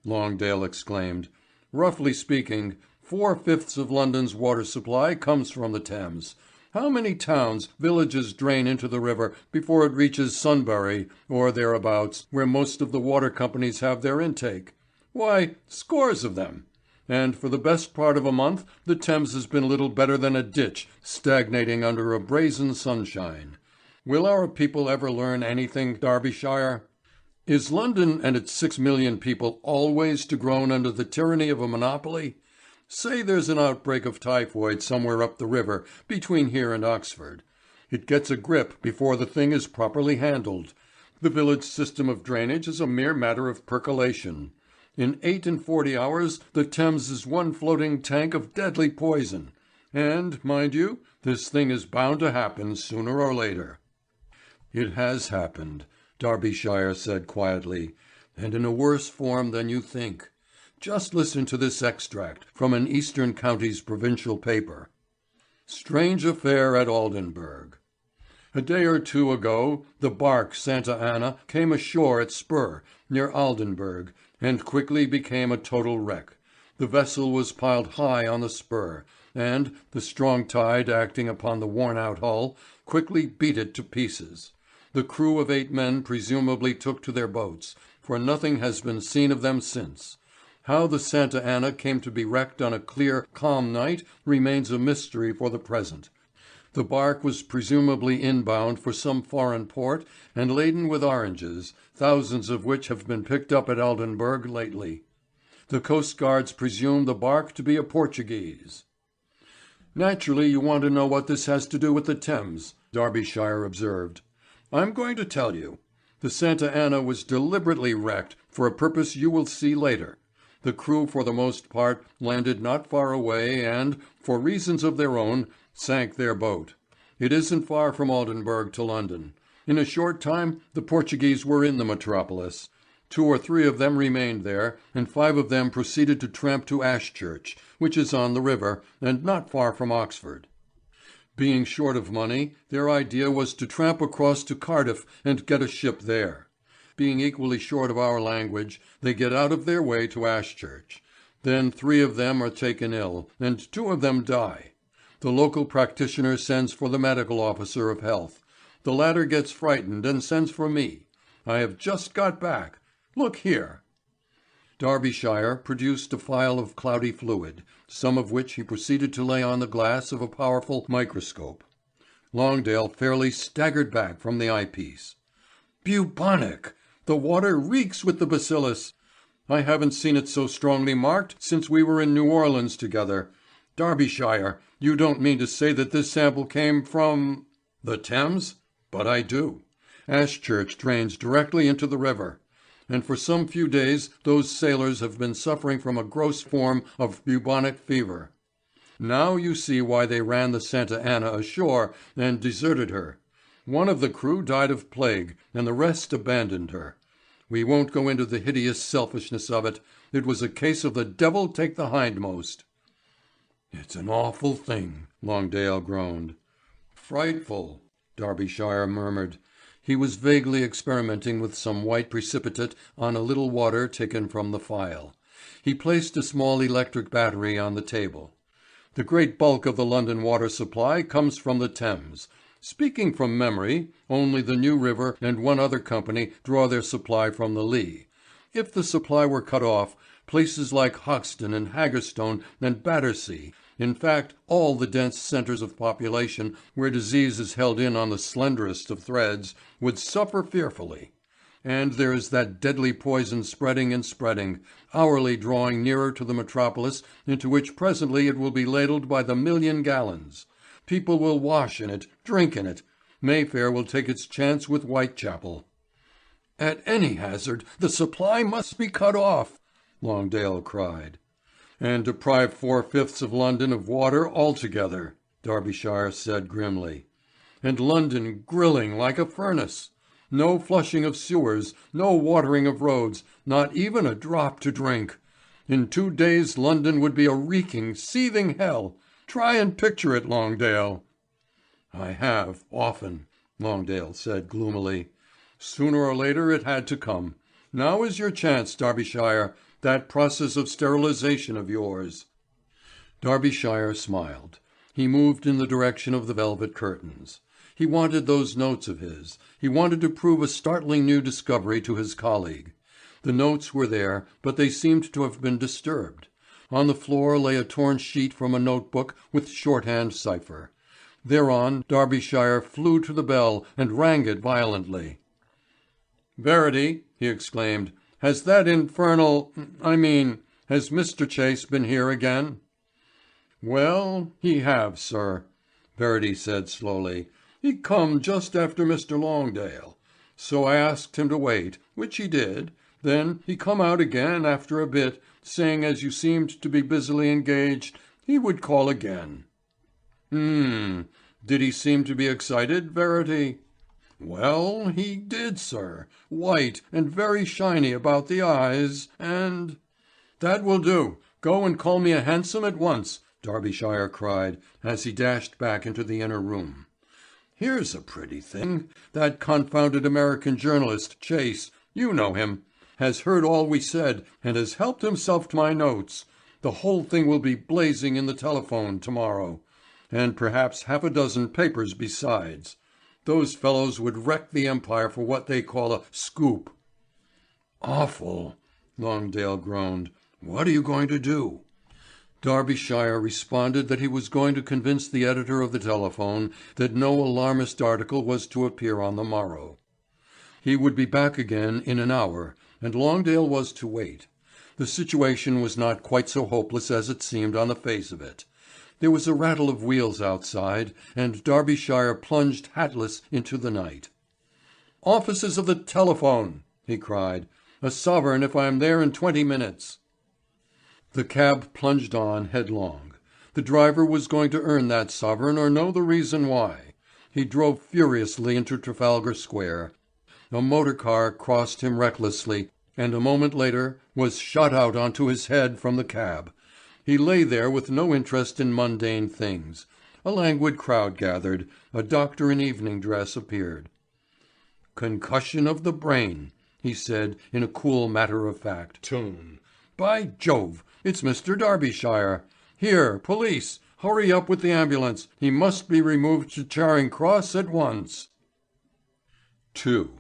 Longdale exclaimed. "Roughly speaking, 4/5 of London's water supply comes from the Thames. How many towns, villages drain into the river before it reaches Sunbury, or thereabouts, where most of the water companies have their intake? Why, scores of them. And for the best part of a month the Thames has been little better than a ditch stagnating under a brazen sunshine. Will our people ever learn anything, Derbyshire? Is London and its 6 million people always to groan under the tyranny of a monopoly? Say there's an outbreak of typhoid somewhere up the river between here and Oxford. It gets a grip before the thing is properly handled. The village system of drainage is a mere matter of percolation. In 48 hours the Thames is one floating tank of deadly poison. And, mind you, this thing is bound to happen sooner or later." "It has happened," Derbyshire said quietly, "and in a worse form than you think. Just listen to this extract from an Eastern Counties provincial paper. Strange affair at Aldenburgh. A day or two ago the barque Santa Anna came ashore at Spur, near Aldenburgh, and quickly became a total wreck. The vessel was piled high on the spur, and, the strong tide acting upon the worn-out hull, quickly beat it to pieces. The crew of 8 men presumably took to their boats, for nothing has been seen of them since. How the Santa Anna came to be wrecked on a clear, calm night remains a mystery for the present. The barque was presumably inbound for some foreign port and laden with oranges, thousands of which have been picked up at Aldenburgh lately. The coastguards presume the barque to be a Portuguese." "Naturally you want to know what this has to do with the Thames," Derbyshire observed. "I'm going to tell you. The Santa Anna was deliberately wrecked for a purpose you will see later. The crew for the most part landed not far away and, for reasons of their own, sank their boat. It isn't far from Aldenburgh to London. In a short time the Portuguese were in the metropolis. 2 or 3 of them remained there, and 5 of them proceeded to tramp to Ashchurch, which is on the river, and not far from Oxford. Being short of money, their idea was to tramp across to Cardiff and get a ship there. Being equally short of our language, they get out of their way to Ashchurch. Then 3 of them are taken ill, and 2 of them die. The local practitioner sends for the medical officer of health. The latter gets frightened and sends for me. I have just got back. Look here." Derbyshire produced a phial of cloudy fluid, some of which he proceeded to lay on the glass of a powerful microscope. Longdale fairly staggered back from the eyepiece. "Bubonic! The water reeks with the bacillus. I haven't seen it so strongly marked since we were in New Orleans together. Derbyshire, you don't mean to say that this sample came from—" "The Thames? But I do. Ashchurch drains directly into the river. And for some few days those sailors have been suffering from a gross form of bubonic fever. Now you see why they ran the Santa Anna ashore and deserted her. One of the crew died of plague, and the rest abandoned her. We won't go into the hideous selfishness of it. It was a case of the devil take the hindmost." "It's an awful thing," Longdale groaned. "Frightful," Derbyshire murmured. He was vaguely experimenting with some white precipitate on a little water taken from the phial. He placed a small electric battery on the table. The great bulk of the London water supply comes from the Thames. Speaking from memory, only the New River and one other company draw their supply from the Lea. If the supply were cut off, places like Hoxton and Haggerstone and Battersea, in fact all the dense centres of population where disease is held in on the slenderest of threads, would suffer fearfully. And there is that deadly poison spreading and spreading, hourly drawing nearer to the metropolis into which presently it will be ladled by the million gallons. People will wash in it, drink in it. Mayfair will take its chance with Whitechapel. "At any hazard, the supply must be cut off," Longdale cried. "And deprive 4/5 of London of water altogether," Derbyshire said grimly. "And London grilling like a furnace. No flushing of sewers, no watering of roads, not even a drop to drink. In 2 days London would be a reeking, seething hell. Try and picture it, Longdale." "I have, often," Longdale said gloomily. "Sooner or later it had to come. Now is your chance, Derbyshire, that process of sterilization of yours." Derbyshire smiled. He moved in the direction of the velvet curtains. He wanted those notes of his. He wanted to prove a startling new discovery to his colleague. The notes were there, but they seemed to have been disturbed. On the floor lay a torn sheet from a notebook with shorthand cipher. Thereon Derbyshire flew to the bell and rang it violently. "Verity," he exclaimed, "has that has Mr. Chase been here again?" "Well, he have, sir," Verity said slowly. "He come just after Mr. Longdale. So I asked him to wait, which he did. Then he come out again after a bit, saying as you seemed to be busily engaged, he would call again." Did he seem to be excited, Verity?" "Well, he did, sir. White and very shiny about the eyes, and—" "That will do. Go and call me a hansom at once," Derbyshire cried, as he dashed back into the inner room. "Here's a pretty thing. That confounded American journalist, Chase, you know him, has heard all we said and has helped himself to my notes. The whole thing will be blazing in the Telephone tomorrow. And perhaps half a dozen papers besides. Those fellows would wreck the Empire for what they call a scoop." "Awful," Longdale groaned. "What are you going to do?" Derbyshire responded that he was going to convince the editor of the Telephone that no alarmist article was to appear on the morrow. He would be back again in an hour, and Longdale was to wait. The situation was not quite so hopeless as it seemed on the face of it. There was a rattle of wheels outside, and Derbyshire plunged hatless into the night. "Offices of the Telephone!" he cried. "A sovereign if I am there in 20 minutes." The cab plunged on headlong. The driver was going to earn that sovereign or know the reason why. He drove furiously into Trafalgar Square. A motor car crossed him recklessly, and a moment later was shot out onto his head from the cab. He lay there with no interest in mundane things. A languid crowd gathered. A doctor in evening dress appeared. "Concussion of the brain," he said in a cool matter-of-fact tone. "By Jove, it's Mr. Derbyshire. Here, police, hurry up with the ambulance. He must be removed to Charing Cross at once." 2.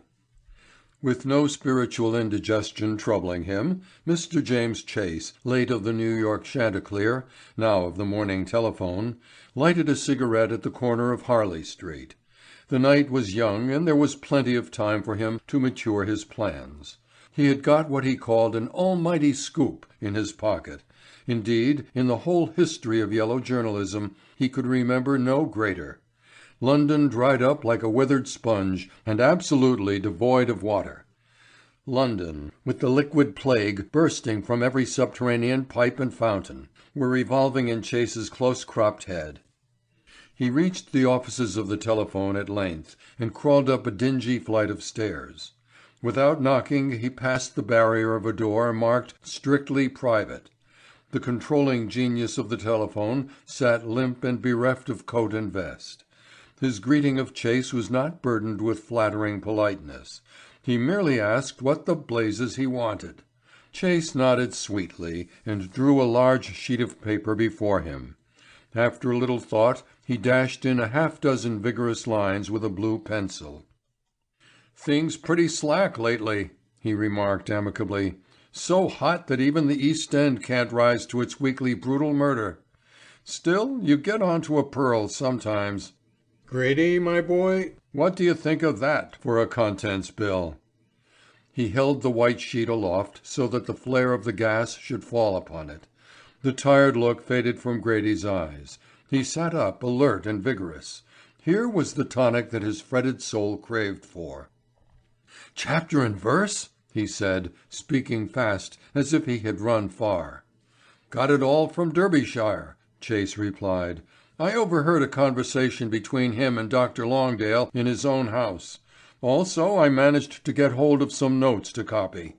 With no spiritual indigestion troubling him, Mr. James Chase, late of the New York Chanticleer, now of the Morning Telephone, lighted a cigarette at the corner of Harley Street. The night was young and there was plenty of time for him to mature his plans. He had got what he called an almighty scoop in his pocket. Indeed, in the whole history of yellow journalism he could remember no greater. London dried up like a withered sponge and absolutely devoid of water. London, with the liquid plague bursting from every subterranean pipe and fountain, were revolving in Chase's close-cropped head. He reached the offices of the Telephone at length and crawled up a dingy flight of stairs. Without knocking he passed the barrier of a door marked "Strictly Private." The controlling genius of the Telephone sat limp and bereft of coat and vest. His greeting of Chase was not burdened with flattering politeness. He merely asked what the blazes he wanted. Chase nodded sweetly and drew a large sheet of paper before him. After a little thought he dashed in a half-dozen vigorous lines with a blue pencil. "Things pretty slack lately," he remarked amicably. "So hot that even the East End can't rise to its weekly brutal murder. Still, you get onto a pearl sometimes. Grady, my boy, what do you think of that for a contents bill?" He held the white sheet aloft so that the flare of the gas should fall upon it. The tired look faded from Grady's eyes. He sat up, alert and vigorous. Here was the tonic that his fretted soul craved for. "Chapter and verse?" he said, speaking fast as if he had run far. "Got it all from Derbyshire," Chase replied. "I overheard a conversation between him and Dr. Longdale in his own house. Also I managed to get hold of some notes to copy."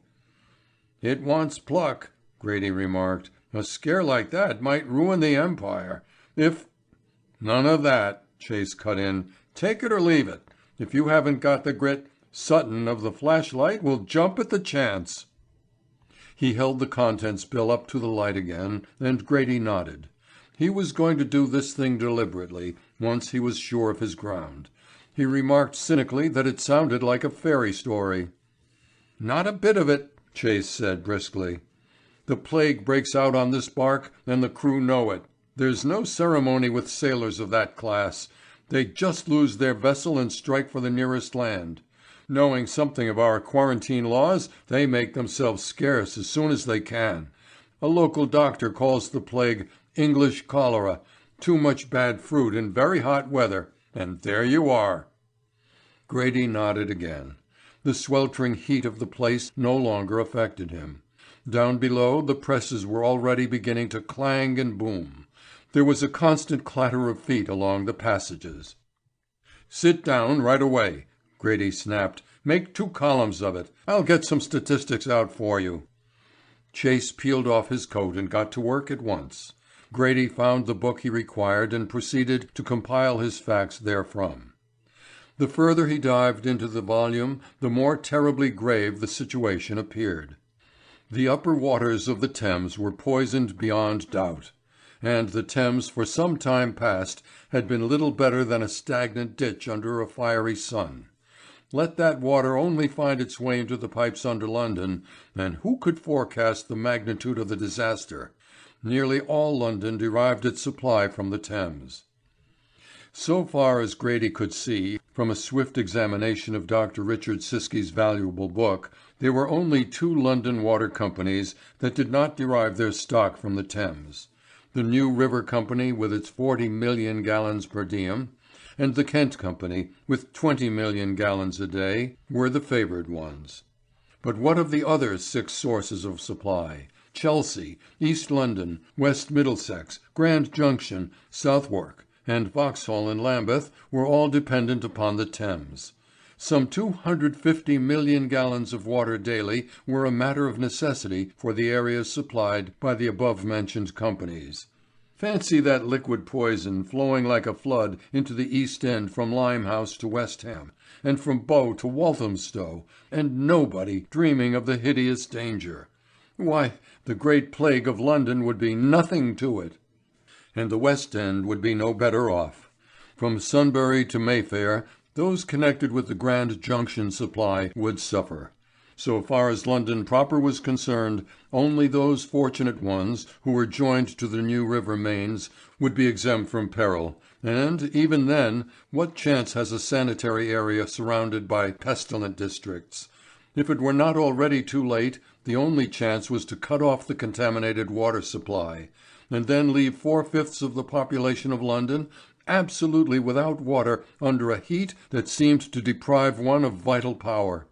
"It wants pluck," Grady remarked. "A scare like that might ruin the Empire. If—" "None of that," Chase cut in. "Take it or leave it. If you haven't got the grit, Sutton of the Flashlight will jump at the chance." He held the contents bill up to the light again, and Grady nodded. He was going to do this thing deliberately, once he was sure of his ground. He remarked cynically that it sounded like a fairy story. "Not a bit of it," Chase said briskly. "The plague breaks out on this bark and the crew know it. There's no ceremony with sailors of that class. They just lose their vessel and strike for the nearest land. Knowing something of our quarantine laws, they make themselves scarce as soon as they can. A local doctor calls the plague English cholera, too much bad fruit in very hot weather, and there you are." Grady nodded again. The sweltering heat of the place no longer affected him. Down below the presses were already beginning to clang and boom. There was a constant clatter of feet along the passages. "Sit down right away," Grady snapped. "Make 2 columns of it. I'll get some statistics out for you." Chase peeled off his coat and got to work at once. Grady found the book he required and proceeded to compile his facts therefrom. The further he dived into the volume, the more terribly grave the situation appeared. The upper waters of the Thames were poisoned beyond doubt, and the Thames for some time past had been little better than a stagnant ditch under a fiery sun. Let that water only find its way into the pipes under London, and who could forecast the magnitude of the disaster? Nearly all London derived its supply from the Thames. So far as Grady could see, from a swift examination of Dr. Richard Siskey's valuable book, there were only 2 London water companies that did not derive their stock from the Thames. The New River Company with its 40 million gallons per diem, and the Kent Company with 20 million gallons a day, were the favoured ones. But what of the other 6 sources of supply? Chelsea, East London, West Middlesex, Grand Junction, Southwark, and Vauxhall and Lambeth were all dependent upon the Thames. Some 250 million gallons of water daily were a matter of necessity for the areas supplied by the above-mentioned companies. Fancy that liquid poison flowing like a flood into the East End from Limehouse to West Ham, and from Bow to Walthamstow, and nobody dreaming of the hideous danger. Why, the great plague of London would be nothing to it. And the West End would be no better off. From Sunbury to Mayfair, those connected with the Grand Junction supply would suffer. So far as London proper was concerned, only those fortunate ones who were joined to the New River mains would be exempt from peril, and, even then, what chance has a sanitary area surrounded by pestilent districts? If it were not already too late, the only chance was to cut off the contaminated water supply, and then leave 4/5 of the population of London absolutely without water under a heat that seemed to deprive one of vital power.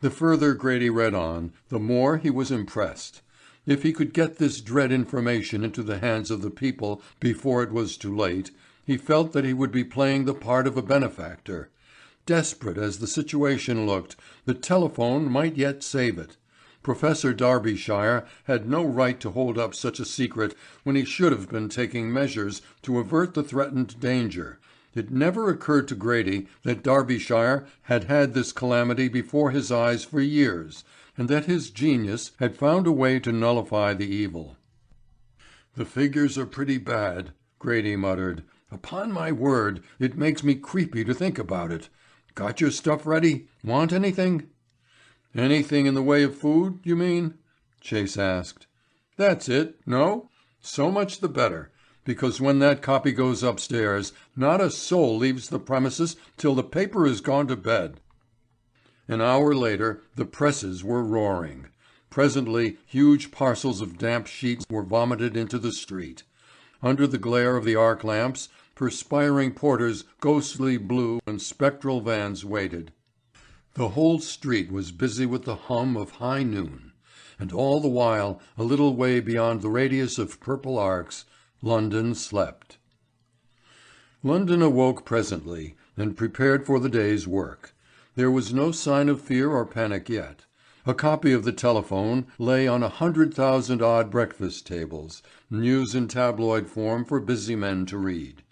The further Grady read on, the more he was impressed. If he could get this dread information into the hands of the people before it was too late, he felt that he would be playing the part of a benefactor. Desperate as the situation looked, the telephone might yet save it. Professor Derbyshire had no right to hold up such a secret when he should have been taking measures to avert the threatened danger. It never occurred to Grady that Derbyshire had had this calamity before his eyes for years, and that his genius had found a way to nullify the evil. "The figures are pretty bad," Grady muttered. "Upon my word, it makes me creepy to think about it. Got your stuff ready? Want anything?" "Anything in the way of food, you mean?" Chase asked. "That's it, no? So much the better, because when that copy goes upstairs, not a soul leaves the premises till the paper is gone to bed." An hour later the presses were roaring. Presently huge parcels of damp sheets were vomited into the street. Under the glare of the arc lamps, perspiring porters, ghostly blue and spectral vans waited. The whole street was busy with the hum of high noon. And all the while, a little way beyond the radius of purple arcs, London slept. London awoke presently, and prepared for the day's work. There was no sign of fear or panic yet. A copy of the Telephone lay on 100,000 odd breakfast tables, news in tabloid form for busy men to read.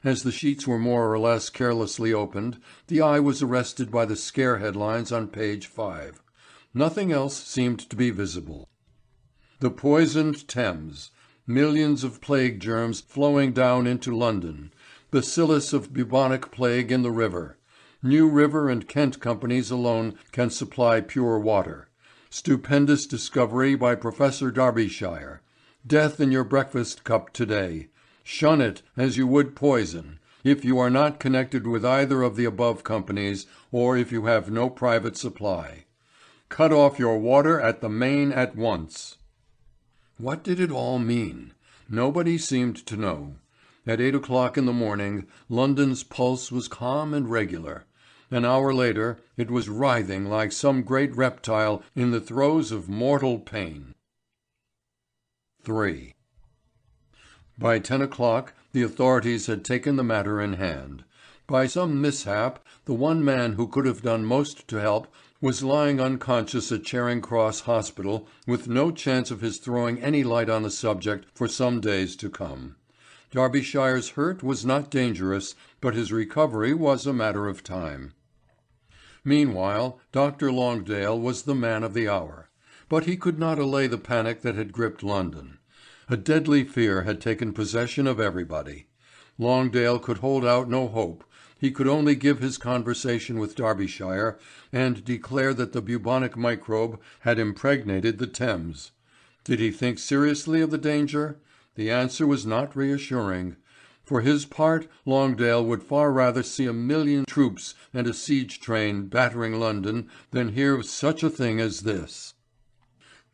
As the sheets were more or less carelessly opened, the eye was arrested by the scare headlines on page 5. Nothing else seemed to be visible. "The poisoned Thames. Millions of plague germs flowing down into London. Bacillus of bubonic plague in the river. New River and Kent companies alone can supply pure water. Stupendous discovery by Professor Derbyshire. Death in your breakfast cup today. Shun it as you would poison, if you are not connected with either of the above companies, or if you have no private supply. Cut off your water at the main at once." What did it all mean? Nobody seemed to know. At 8 o'clock in the morning, London's pulse was calm and regular. An hour later, it was writhing like some great reptile in the throes of mortal pain. 3. By 10 o'clock, the authorities had taken the matter in hand. By some mishap, the one man who could have done most to help was lying unconscious at Charing Cross Hospital with no chance of his throwing any light on the subject for some days to come. Derbyshire's hurt was not dangerous, but his recovery was a matter of time. Meanwhile, Dr. Longdale was the man of the hour. But he could not allay the panic that had gripped London. A deadly fear had taken possession of everybody. Longdale could hold out no hope. He could only give his conversation with Derbyshire and declare that the bubonic microbe had impregnated the Thames. Did he think seriously of the danger? The answer was not reassuring. For his part, Longdale would far rather see 1,000,000 troops and a siege train battering London than hear of such a thing as this.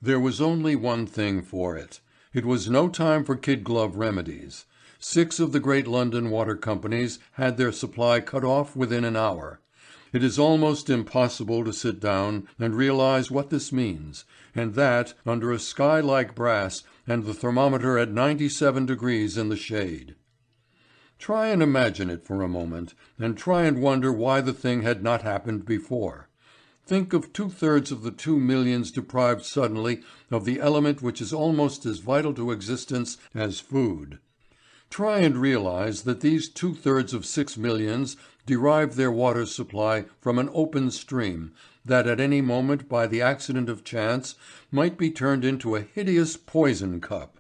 There was only one thing for it. It was no time for kid-glove remedies. 6 of the great London water companies had their supply cut off within an hour. It is almost impossible to sit down and realize what this means, and that under a sky like brass and the thermometer at 97 degrees in the shade. Try and imagine it for a moment, and try and wonder why the thing had not happened before. Think of 2/3 of the 2 millions deprived suddenly of the element which is almost as vital to existence as food. Try and realize that these 2/3 of 6 millions derive their water supply from an open stream that at any moment by the accident of chance might be turned into a hideous poison cup.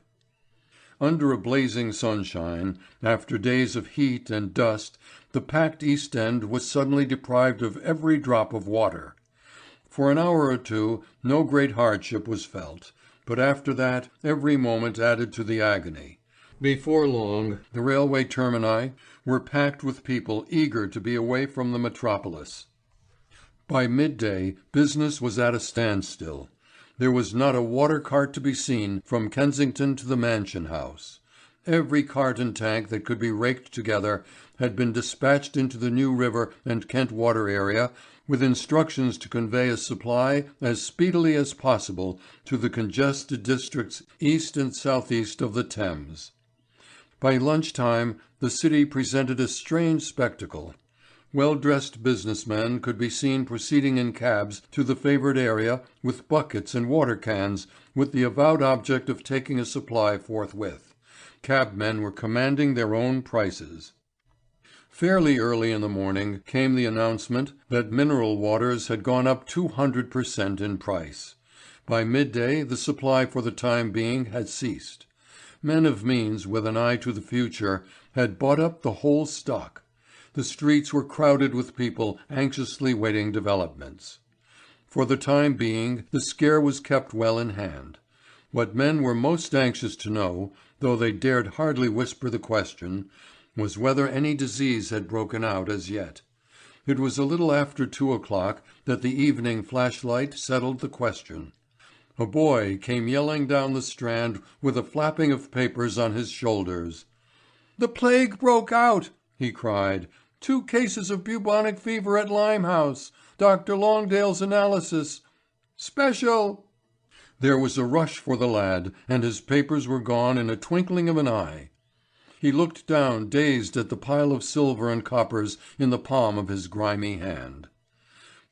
Under a blazing sunshine, after days of heat and dust, the packed East End was suddenly deprived of every drop of water. For an hour or two no great hardship was felt, but after that every moment added to the agony. Before long the railway termini were packed with people eager to be away from the metropolis. By midday business was at a standstill. There was not a water cart to be seen from Kensington to the Mansion House. Every cart and tank that could be raked together had been dispatched into the New River and Kent water area with instructions to convey a supply as speedily as possible to the congested districts east and southeast of the Thames. By lunchtime the city presented a strange spectacle. Well-dressed businessmen could be seen proceeding in cabs to the favoured area with buckets and water cans with the avowed object of taking a supply forthwith. Cabmen were commanding their own prices. Fairly early in the morning came the announcement that mineral waters had gone up 200% in price. By midday the supply for the time being had ceased. Men of means with an eye to the future had bought up the whole stock. The streets were crowded with people anxiously waiting developments. For the time being the scare was kept well in hand. What men were most anxious to know, though they dared hardly whisper the question, was whether any disease had broken out as yet. It was a little after 2 o'clock that the evening flashlight settled the question. A boy came yelling down the Strand with a flapping of papers on his shoulders. "The plague broke out!" he cried. "2 cases of bubonic fever at Limehouse. Dr. Longdale's analysis. Special!" There was a rush for the lad, and his papers were gone in a twinkling of an eye. He looked down dazed at the pile of silver and coppers in the palm of his grimy hand.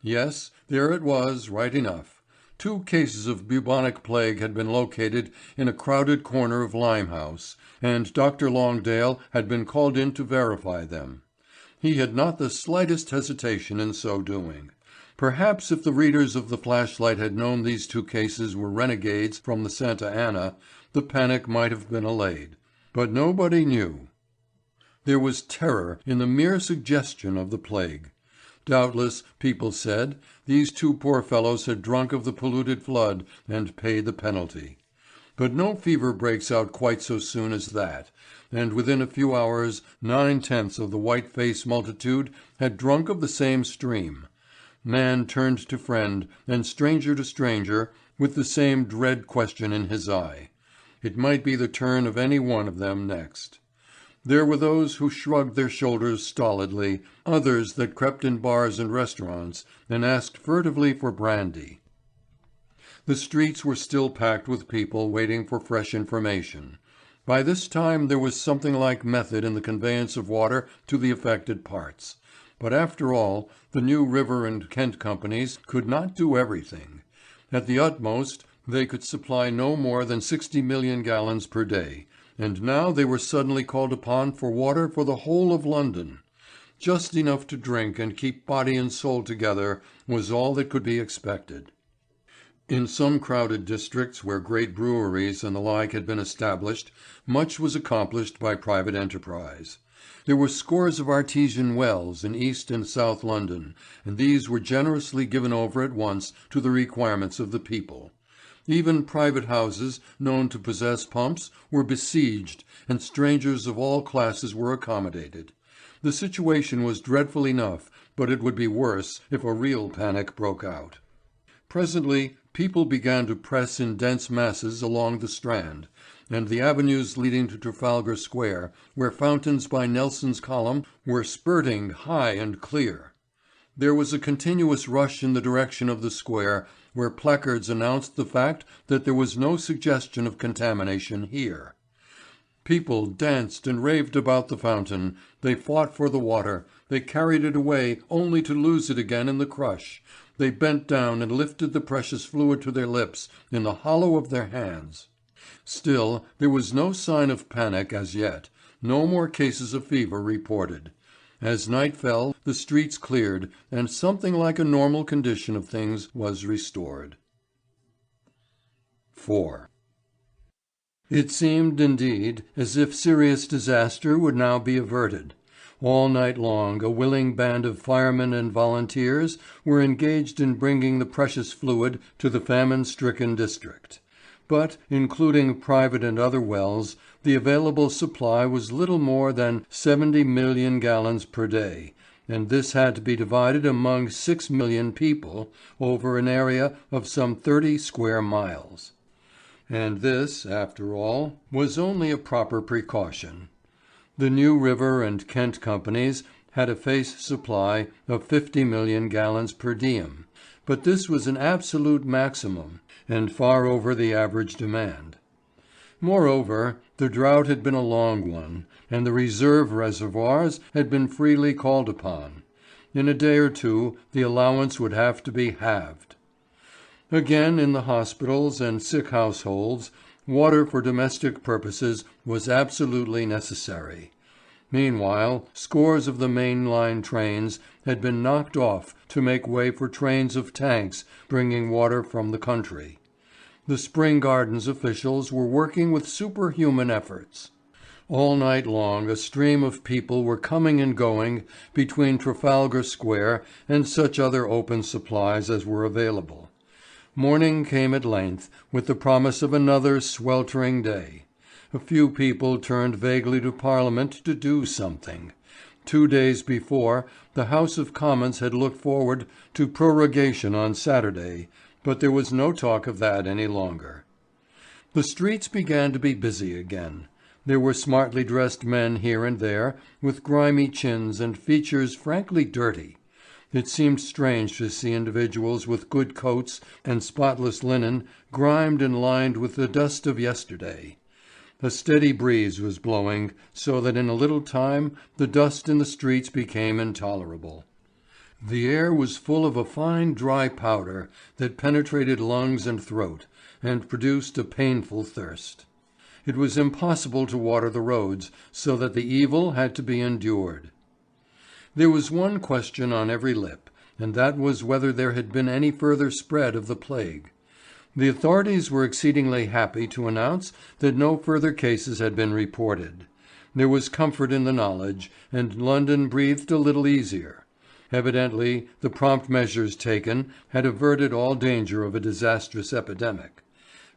Yes, there it was, right enough. 2 cases of bubonic plague had been located in a crowded corner of Limehouse, and Dr. Longdale had been called in to verify them. He had not the slightest hesitation in so doing. Perhaps if the readers of the flashlight had known these 2 cases were renegades from the Santa Ana, the panic might have been allayed. But nobody knew. There was terror in the mere suggestion of the plague. Doubtless, people said, these 2 poor fellows had drunk of the polluted flood and paid the penalty. But no fever breaks out quite so soon as that, and within a few hours 9/10 of the white-faced multitude had drunk of the same stream. Man turned to friend and stranger to stranger with the same dread question in his eye. It might be the turn of any one of them next. There were those who shrugged their shoulders stolidly, others that crept in bars and restaurants and asked furtively for brandy. The streets were still packed with people waiting for fresh information. By this time there was something like method in the conveyance of water to the affected parts. But after all, the New River and Kent companies could not do everything. At the utmost, they could supply no more than 60 million gallons per day, and now they were suddenly called upon for water for the whole of London. Just enough to drink and keep body and soul together was all that could be expected. In some crowded districts where great breweries and the like had been established, much was accomplished by private enterprise. There were scores of artesian wells in East and South London, and these were generously given over at once to the requirements of the people. Even private houses known to possess pumps were besieged and strangers of all classes were accommodated. The situation was dreadful enough, but it would be worse if a real panic broke out. Presently people began to press in dense masses along the Strand, and the avenues leading to Trafalgar Square, where fountains by Nelson's Column were spurting high and clear. There was a continuous rush in the direction of the square, where placards announced the fact that there was no suggestion of contamination here. People danced and raved about the fountain, they fought for the water, they carried it away only to lose it again in the crush, they bent down and lifted the precious fluid to their lips in the hollow of their hands. Still, there was no sign of panic as yet, no more cases of fever reported. As night fell, the streets cleared, and something like a normal condition of things was restored. 4. It seemed, indeed, as if serious disaster would now be averted. All night long a willing band of firemen and volunteers were engaged in bringing the precious fluid to the famine-stricken district. But, including private and other wells, the available supply was little more than 70 million gallons per day, and this had to be divided among 6 million people over an area of some 30 square miles. And this, after all, was only a proper precaution. The New River and Kent companies had a face supply of 50 million gallons per diem, but this was an absolute maximum and far over the average demand. Moreover, the drought had been a long one, and the reserve reservoirs had been freely called upon. In a day or two the allowance would have to be halved. Again in the hospitals and sick households, water for domestic purposes was absolutely necessary. Meanwhile, scores of the main line trains had been knocked off to make way for trains of tanks bringing water from the country. The Spring Gardens officials were working with superhuman efforts. All night long a stream of people were coming and going between Trafalgar Square and such other open supplies as were available. Morning came at length with the promise of another sweltering day. A few people turned vaguely to Parliament to do something. 2 days before, the House of Commons had looked forward to prorogation on Saturday, but there was no talk of that any longer. The streets began to be busy again. There were smartly dressed men here and there, with grimy chins and features frankly dirty. It seemed strange to see individuals with good coats and spotless linen grimed and lined with the dust of yesterday. A steady breeze was blowing, so that in a little time the dust in the streets became intolerable. The air was full of a fine dry powder that penetrated lungs and throat, and produced a painful thirst. It was impossible to water the roads, so that the evil had to be endured. There was one question on every lip, and that was whether there had been any further spread of the plague. The authorities were exceedingly happy to announce that no further cases had been reported. There was comfort in the knowledge, and London breathed a little easier. Evidently, the prompt measures taken had averted all danger of a disastrous epidemic.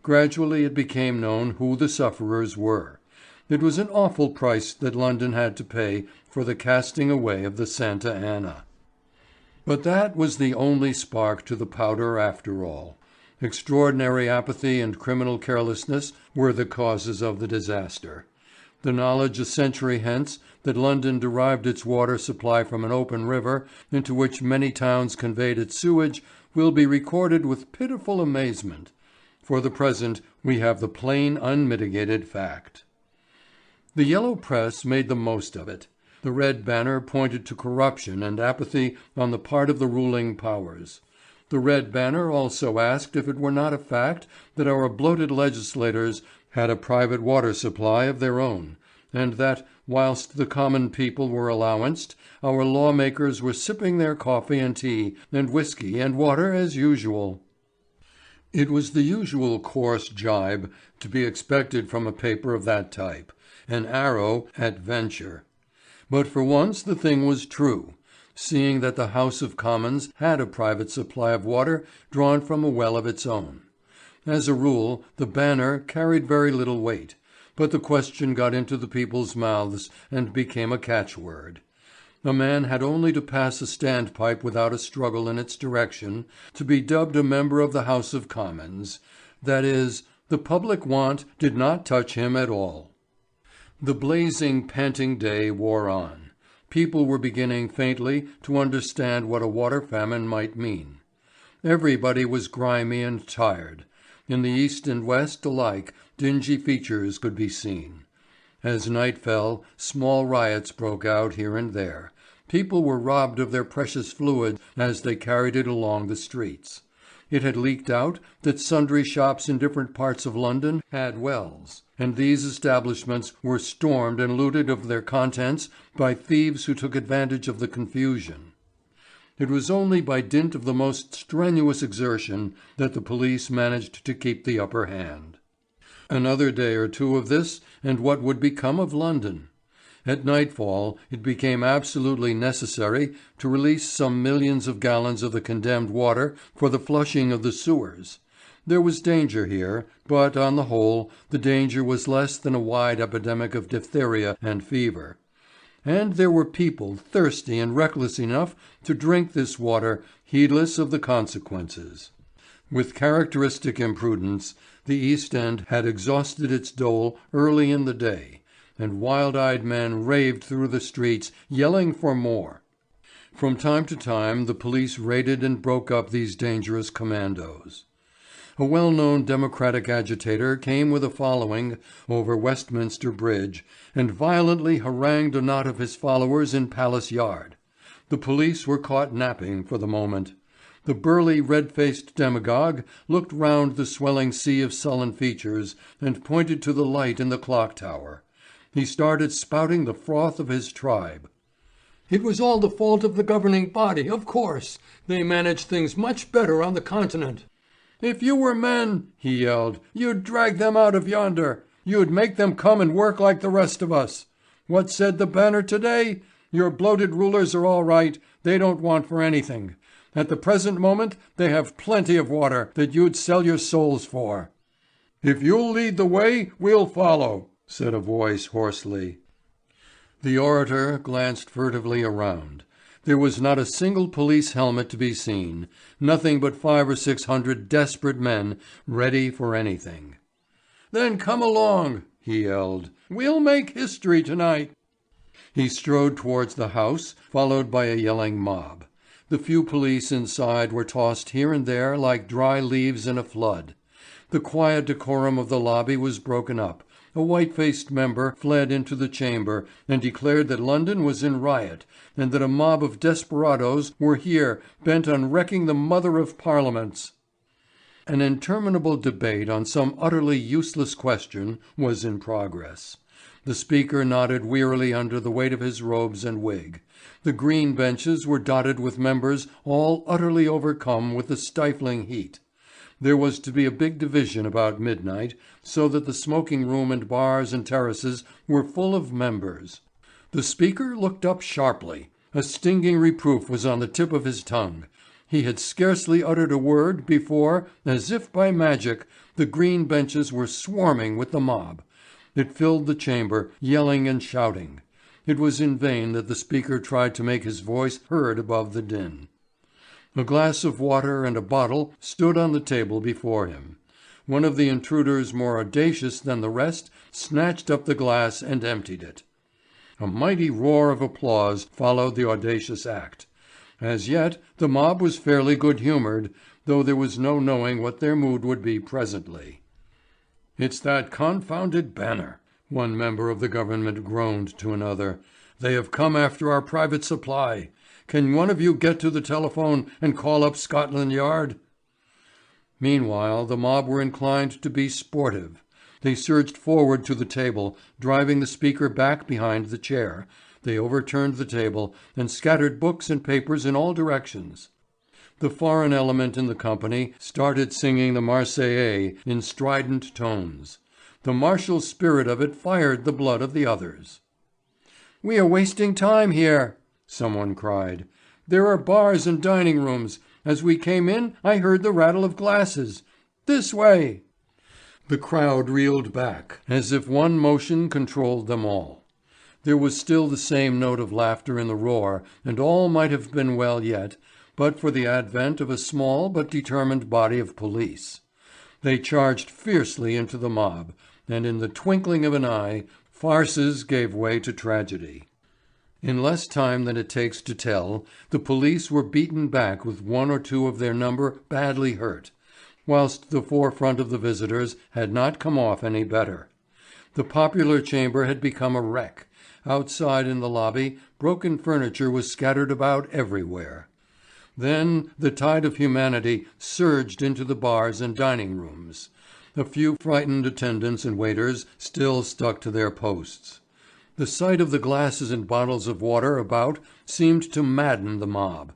Gradually it became known who the sufferers were. It was an awful price that London had to pay for the casting away of the Santa Anna. But that was the only spark to the powder after all. Extraordinary apathy and criminal carelessness were the causes of the disaster. The knowledge a century hence that London derived its water supply from an open river into which many towns conveyed its sewage will be recorded with pitiful amazement. For the present we have the plain unmitigated fact. The yellow press made the most of it. The red banner pointed to corruption and apathy on the part of the ruling powers. The red banner also asked if it were not a fact that our bloated legislators had a private water supply of their own, and that, whilst the common people were allowanced, our lawmakers were sipping their coffee and tea and whiskey and water as usual. It was the usual coarse jibe to be expected from a paper of that type, an arrow at venture. But for once the thing was true, seeing that the House of Commons had a private supply of water drawn from a well of its own. As a rule, the banner carried very little weight, but the question got into the people's mouths and became a catchword. A man had only to pass a standpipe without a struggle in its direction to be dubbed a member of the House of Commons. That is, the public want did not touch him at all. The blazing, panting day wore on. People were beginning faintly to understand what a water famine might mean. Everybody was grimy and tired. In the east and west alike, dingy features could be seen. As night fell, small riots broke out here and there. People were robbed of their precious fluid as they carried it along the streets. It had leaked out that sundry shops in different parts of London had wells, and these establishments were stormed and looted of their contents by thieves who took advantage of the confusion. It was only by dint of the most strenuous exertion that the police managed to keep the upper hand. Another day or two of this, and what would become of London? At nightfall it became absolutely necessary to release some millions of gallons of the condemned water for the flushing of the sewers. There was danger here, but on the whole the danger was less than a wide epidemic of diphtheria and fever. And there were people thirsty and reckless enough to drink this water, heedless of the consequences. With characteristic imprudence, the East End had exhausted its dole early in the day, and wild-eyed men raved through the streets, yelling for more. From time to time the police raided and broke up these dangerous commandos. A well-known Democratic agitator came with a following over Westminster Bridge and violently harangued a knot of his followers in Palace Yard. The police were caught napping for the moment. The burly red-faced demagogue looked round the swelling sea of sullen features and pointed to the light in the clock tower. He started spouting the froth of his tribe. It was all the fault of the governing body, of course. They manage things much better on the continent. If you were men, he yelled, you'd drag them out of yonder. You'd make them come and work like the rest of us. What said the Banner today? Your bloated rulers are all right. They don't want for anything. At the present moment they have plenty of water that you'd sell your souls for. If you'll lead the way, we'll follow, said a voice hoarsely. The orator glanced furtively around. There was not a single police helmet to be seen, nothing but 500 or 600 desperate men ready for anything. Then come along, he yelled. We'll make history tonight. He strode towards the house, followed by a yelling mob. The few police inside were tossed here and there like dry leaves in a flood. The quiet decorum of the lobby was broken up. A white-faced member fled into the chamber and declared that London was in riot and that a mob of desperadoes were here bent on wrecking the mother of parliaments. An interminable debate on some utterly useless question was in progress. The speaker nodded wearily under the weight of his robes and wig. The green benches were dotted with members all utterly overcome with the stifling heat. There was to be a big division about midnight, so that the smoking room and bars and terraces were full of members. The speaker looked up sharply. A stinging reproof was on the tip of his tongue. He had scarcely uttered a word before, as if by magic, the green benches were swarming with the mob. It filled the chamber, yelling and shouting. It was in vain that the speaker tried to make his voice heard above the din. A glass of water and a bottle stood on the table before him. One of the intruders, more audacious than the rest, snatched up the glass and emptied it. A mighty roar of applause followed the audacious act. As yet the mob was fairly good-humoured, though there was no knowing what their mood would be presently. "It's that confounded Banner," one member of the government groaned to another. "They have come after our private supply. Can one of you get to the telephone and call up Scotland Yard?" Meanwhile the mob were inclined to be sportive. They surged forward to the table, driving the speaker back behind the chair. They overturned the table and scattered books and papers in all directions. The foreign element in the company started singing the Marseillaise in strident tones. The martial spirit of it fired the blood of the others. "We are wasting time here," someone cried. "There are bars and dining rooms. As we came in I heard the rattle of glasses. This way!" The crowd reeled back, as if one motion controlled them all. There was still the same note of laughter in the roar, and all might have been well yet, but for the advent of a small but determined body of police. They charged fiercely into the mob, and in the twinkling of an eye, farces gave way to tragedy. In less time than it takes to tell, the police were beaten back with one or two of their number badly hurt, whilst the forefront of the visitors had not come off any better. The popular chamber had become a wreck. Outside in the lobby, broken furniture was scattered about everywhere. Then the tide of humanity surged into the bars and dining rooms. A few frightened attendants and waiters still stuck to their posts. The sight of the glasses and bottles of water about seemed to madden the mob.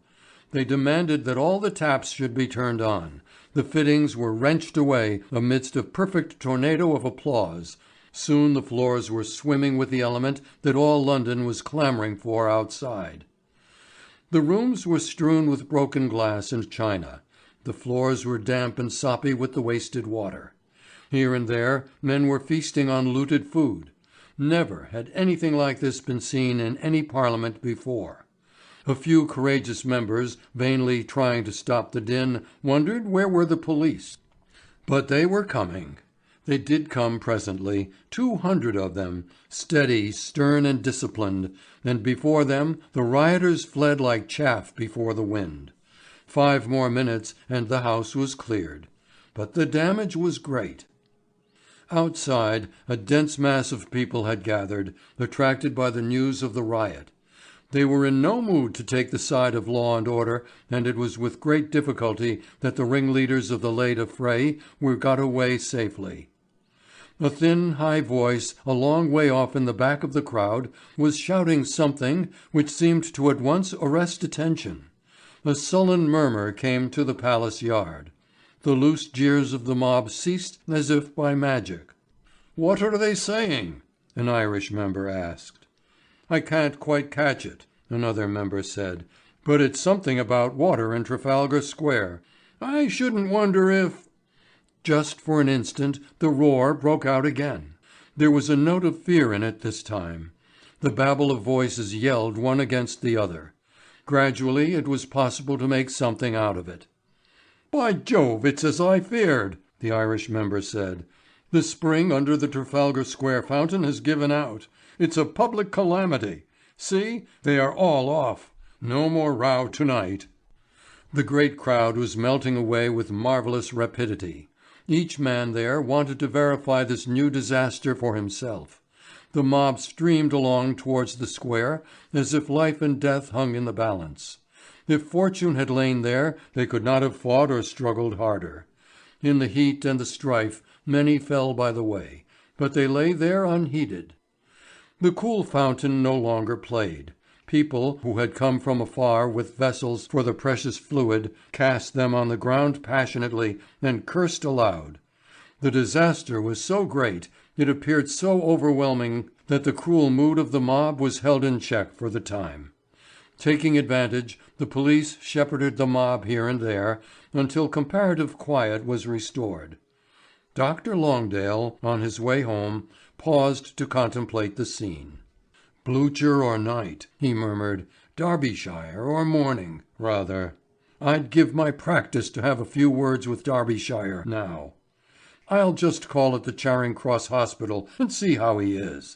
They demanded that all the taps should be turned on. The fittings were wrenched away amidst a perfect tornado of applause. Soon the floors were swimming with the element that all London was clamouring for outside. The rooms were strewn with broken glass and china. The floors were damp and soppy with the wasted water. Here and there men were feasting on looted food. Never had anything like this been seen in any parliament before. A few courageous members, vainly trying to stop the din, wondered where were the police. But they were coming. They did come presently, 200 of them, steady, stern and disciplined, and before them the rioters fled like chaff before the wind. 5 more minutes and the house was cleared. But the damage was great. Outside, a dense mass of people had gathered, attracted by the news of the riot. They were in no mood to take the side of law and order, and it was with great difficulty that the ringleaders of the late affray were got away safely. A thin, high voice a long way off in the back of the crowd was shouting something which seemed to at once arrest attention. A sullen murmur came to the palace yard. The loose jeers of the mob ceased as if by magic. "What are they saying?" an Irish member asked. "I can't quite catch it," another member said, "but it's something about water in Trafalgar Square. I shouldn't wonder if—" Just for an instant the roar broke out again. There was a note of fear in it this time. The babel of voices yelled one against the other. Gradually it was possible to make something out of it. "By Jove, it's as I feared," the Irish member said. "The spring under the Trafalgar Square fountain has given out. It's a public calamity. See, they are all off. No more row tonight." The great crowd was melting away with marvellous rapidity. Each man there wanted to verify this new disaster for himself. The mob streamed along towards the square as if life and death hung in the balance. If fortune had lain there they could not have fought or struggled harder. In the heat and the strife many fell by the way, but they lay there unheeded. The cool fountain no longer played. People who had come from afar with vessels for the precious fluid cast them on the ground passionately and cursed aloud. The disaster was so great, it appeared so overwhelming, that the cruel mood of the mob was held in check for the time. Taking advantage, the police shepherded the mob here and there until comparative quiet was restored. Dr. Longdale, on his way home, paused to contemplate the scene. "Blucher or night," he murmured. "Derbyshire or morning, rather. I'd give my practice to have a few words with Derbyshire now. I'll just call at the Charing Cross Hospital and see how he is."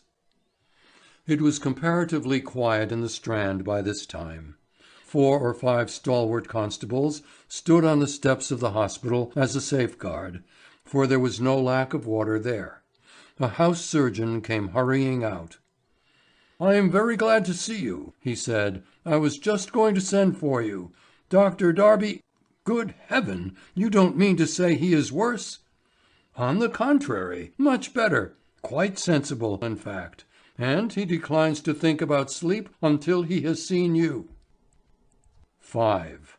It was comparatively quiet in the Strand by this time. 4 or 5 stalwart constables stood on the steps of the hospital as a safeguard, for there was no lack of water there. A house surgeon came hurrying out. "I am very glad to see you," he said. "I was just going to send for you. Dr. Darby— Good heaven, you don't mean to say he is worse?" "On the contrary, much better. Quite sensible, in fact. And he declines to think about sleep until he has seen you." 5.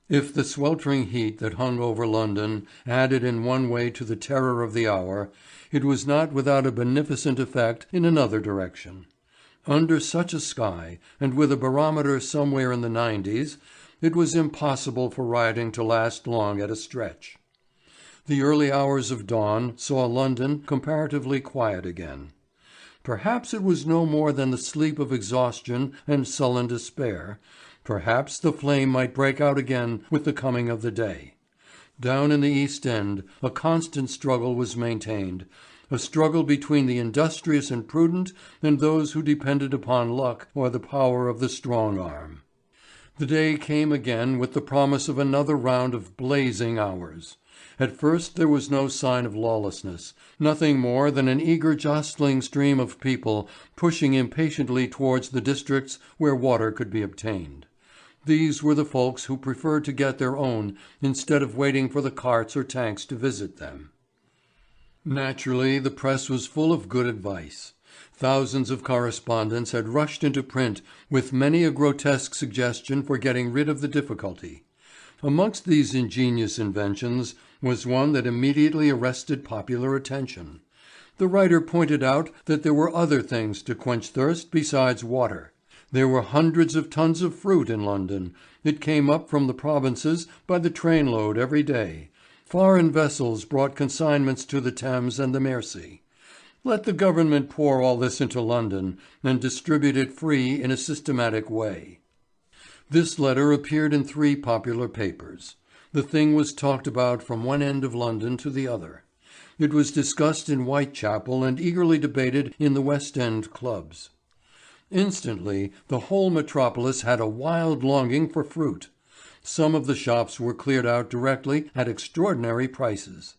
If the sweltering heat that hung over London added in one way to the terror of the hour, it was not without a beneficent effect in another direction. Under such a sky, and with a barometer somewhere in the 90s, it was impossible for rioting to last long at a stretch. The early hours of dawn saw London comparatively quiet again. Perhaps it was no more than the sleep of exhaustion and sullen despair. Perhaps the flame might break out again with the coming of the day. Down in the East End a constant struggle was maintained, a struggle between the industrious and prudent and those who depended upon luck or the power of the strong arm. The day came again with the promise of another round of blazing hours. At first there was no sign of lawlessness, nothing more than an eager jostling stream of people pushing impatiently towards the districts where water could be obtained. These were the folks who preferred to get their own instead of waiting for the carts or tanks to visit them. Naturally, the press was full of good advice. Thousands of correspondents had rushed into print with many a grotesque suggestion for getting rid of the difficulty. Amongst these ingenious inventions was one that immediately arrested popular attention. The writer pointed out that there were other things to quench thirst besides water. There were hundreds of tons of fruit in London. It came up from the provinces by the trainload every day. Foreign vessels brought consignments to the Thames and the Mersey. Let the government pour all this into London and distribute it free in a systematic way. This letter appeared in 3 popular papers. The thing was talked about from one end of London to the other. It was discussed in Whitechapel and eagerly debated in the West End clubs. Instantly the whole metropolis had a wild longing for fruit. Some of the shops were cleared out directly at extraordinary prices.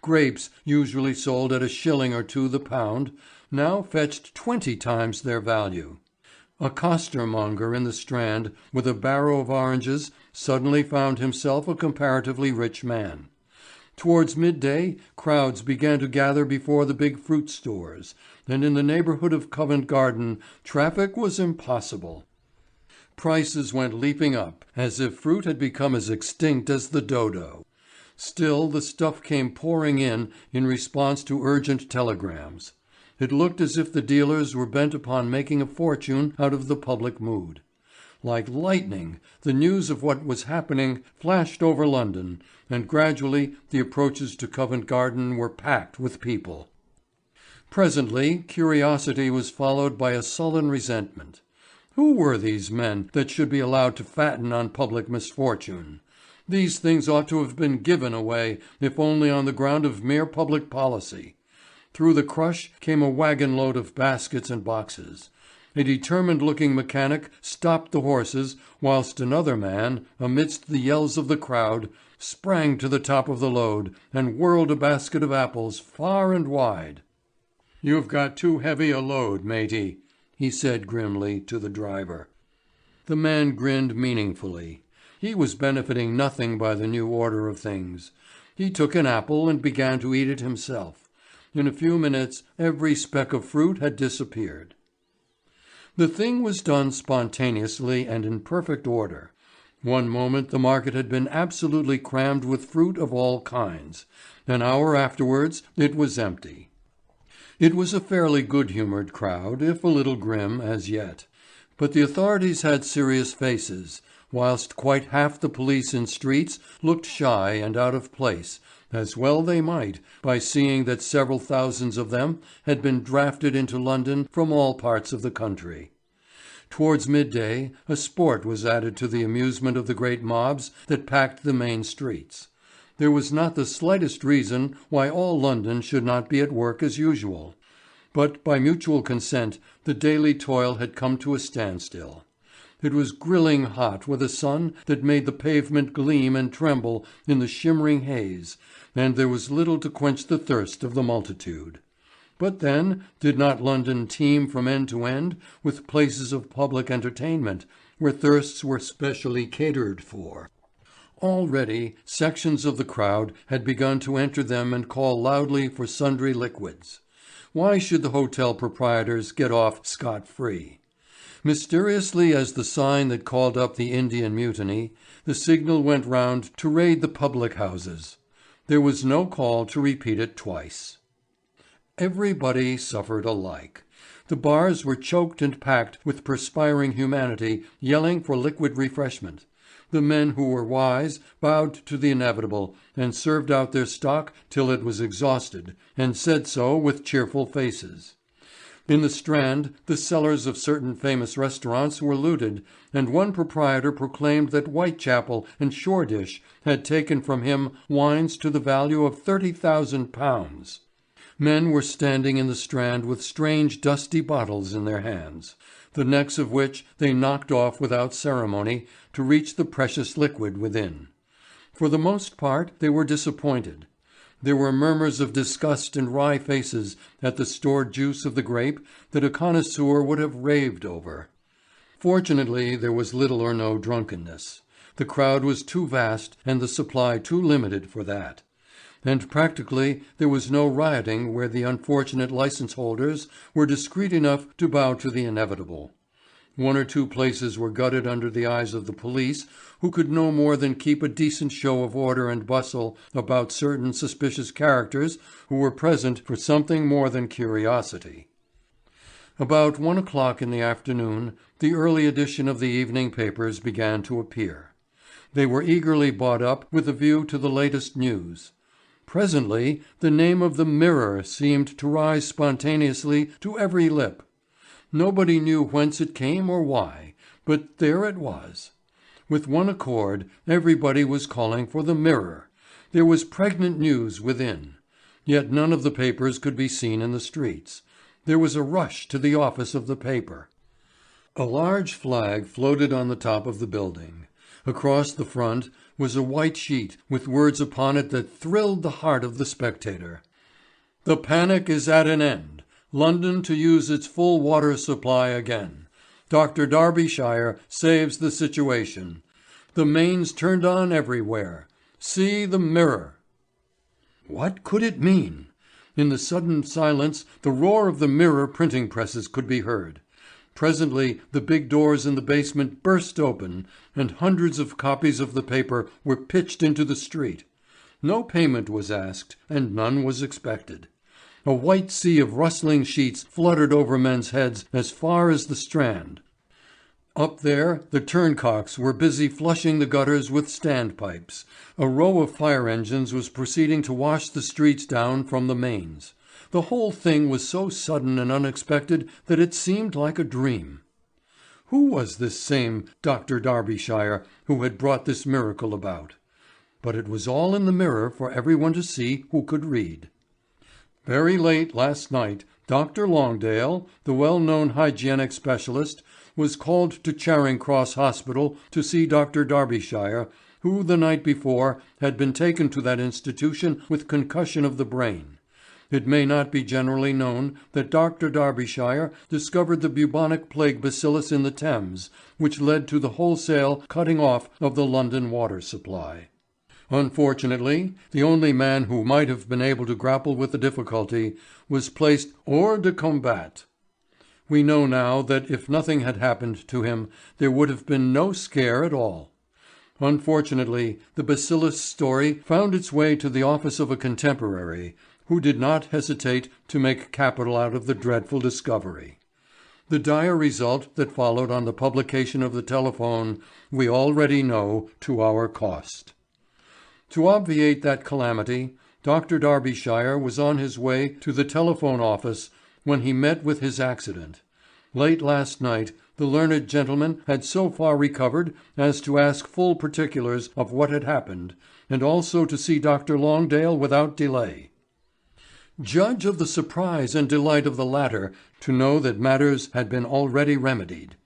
Grapes, usually sold at a shilling or 2 the pound, now fetched 20 times their value. A costermonger in the Strand with a barrow of oranges suddenly found himself a comparatively rich man. Towards midday, crowds began to gather before the big fruit stores, and in the neighborhood of Covent Garden traffic was impossible. Prices went leaping up, as if fruit had become as extinct as the dodo. Still the stuff came pouring in response to urgent telegrams. It looked as if the dealers were bent upon making a fortune out of the public mood. Like lightning, the news of what was happening flashed over London, and gradually the approaches to Covent Garden were packed with people. Presently curiosity was followed by a sullen resentment. Who were these men that should be allowed to fatten on public misfortune? These things ought to have been given away, if only on the ground of mere public policy. Through the crush came a wagon load of baskets and boxes. A determined-looking mechanic stopped the horses, whilst another man, amidst the yells of the crowd, sprang to the top of the load and whirled a basket of apples far and wide. "You've got too heavy a load, matey," he said grimly to the driver. The man grinned meaningfully. He was benefiting nothing by the new order of things. He took an apple and began to eat it himself. In a few minutes every speck of fruit had disappeared. The thing was done spontaneously and in perfect order. One moment the market had been absolutely crammed with fruit of all kinds. An hour afterwards it was empty. It was a fairly good-humoured crowd, if a little grim as yet. But the authorities had serious faces, whilst quite half the police in streets looked shy and out of place, as well they might, by seeing that several thousands of them had been drafted into London from all parts of the country. Towards midday a sport was added to the amusement of the great mobs that packed the main streets. There was not the slightest reason why all London should not be at work as usual. But by mutual consent the daily toil had come to a standstill. It was grilling hot with a sun that made the pavement gleam and tremble in the shimmering haze, and there was little to quench the thirst of the multitude. But then, did not London teem from end to end with places of public entertainment, where thirsts were specially catered for? Already sections of the crowd had begun to enter them and call loudly for sundry liquids. Why should the hotel proprietors get off scot-free? Mysteriously as the sign that called up the Indian Mutiny, the signal went round to raid the public houses. There was no call to repeat it twice. Everybody suffered alike. The bars were choked and packed with perspiring humanity yelling for liquid refreshment. The men who were wise bowed to the inevitable and served out their stock till it was exhausted, and said so with cheerful faces. In the Strand the cellars of certain famous restaurants were looted, and one proprietor proclaimed that Whitechapel and Shoreditch had taken from him wines to the value of £30,000. Men were standing in the Strand with strange dusty bottles in their hands, the necks of which they knocked off without ceremony to reach the precious liquid within. For the most part they were disappointed. There were murmurs of disgust and wry faces at the stored juice of the grape that a connoisseur would have raved over. Fortunately there was little or no drunkenness. The crowd was too vast and the supply too limited for that. And practically there was no rioting where the unfortunate license holders were discreet enough to bow to the inevitable. One or two places were gutted under the eyes of the police, who could no more than keep a decent show of order and bustle about certain suspicious characters who were present for something more than curiosity. About 1 o'clock in the afternoon the early edition of the evening papers began to appear. They were eagerly bought up with a view to the latest news. Presently the name of the Mirror seemed to rise spontaneously to every lip. Nobody knew whence it came or why, but there it was. With one accord everybody was calling for the Mirror. There was pregnant news within. Yet none of the papers could be seen in the streets. There was a rush to the office of the paper. A large flag floated on the top of the building. Across the front was a white sheet with words upon it that thrilled the heart of the spectator. "The panic is at an end. London to use its full water supply again. Dr. Darbyshire saves the situation. The mains turned on everywhere. See the Mirror." What could it mean? In the sudden silence the roar of the mirror printing presses could be heard. Presently the big doors in the basement burst open and hundreds of copies of the paper were pitched into the street. No payment was asked and none was expected. A white sea of rustling sheets fluttered over men's heads as far as the Strand. Up there the turncocks were busy flushing the gutters with standpipes. A row of fire engines was proceeding to wash the streets down from the mains. The whole thing was so sudden and unexpected that it seemed like a dream. Who was this same Dr. Darbyshire who had brought this miracle about? But it was all in the mirror for everyone to see who could read. Very late last night, Dr. Longdale, the well-known hygienic specialist, was called to Charing Cross Hospital to see Dr. Darbyshire, who the night before had been taken to that institution with concussion of the brain. It may not be generally known that Dr. Darbyshire discovered the bubonic plague bacillus in the Thames, which led to the wholesale cutting off of the London water supply. Unfortunately, the only man who might have been able to grapple with the difficulty was placed hors de combat. We know now that if nothing had happened to him, there would have been no scare at all. Unfortunately, the bacillus story found its way to the office of a contemporary, who did not hesitate to make capital out of the dreadful discovery. The dire result that followed on the publication of the telephone we already know to our cost. To obviate that calamity, Dr. Darbyshire was on his way to the telephone office when he met with his accident. Late last night the learned gentleman had so far recovered as to ask full particulars of what had happened, and also to see Dr. Longdale without delay. Judge of the surprise and delight of the latter to know that matters had been already remedied.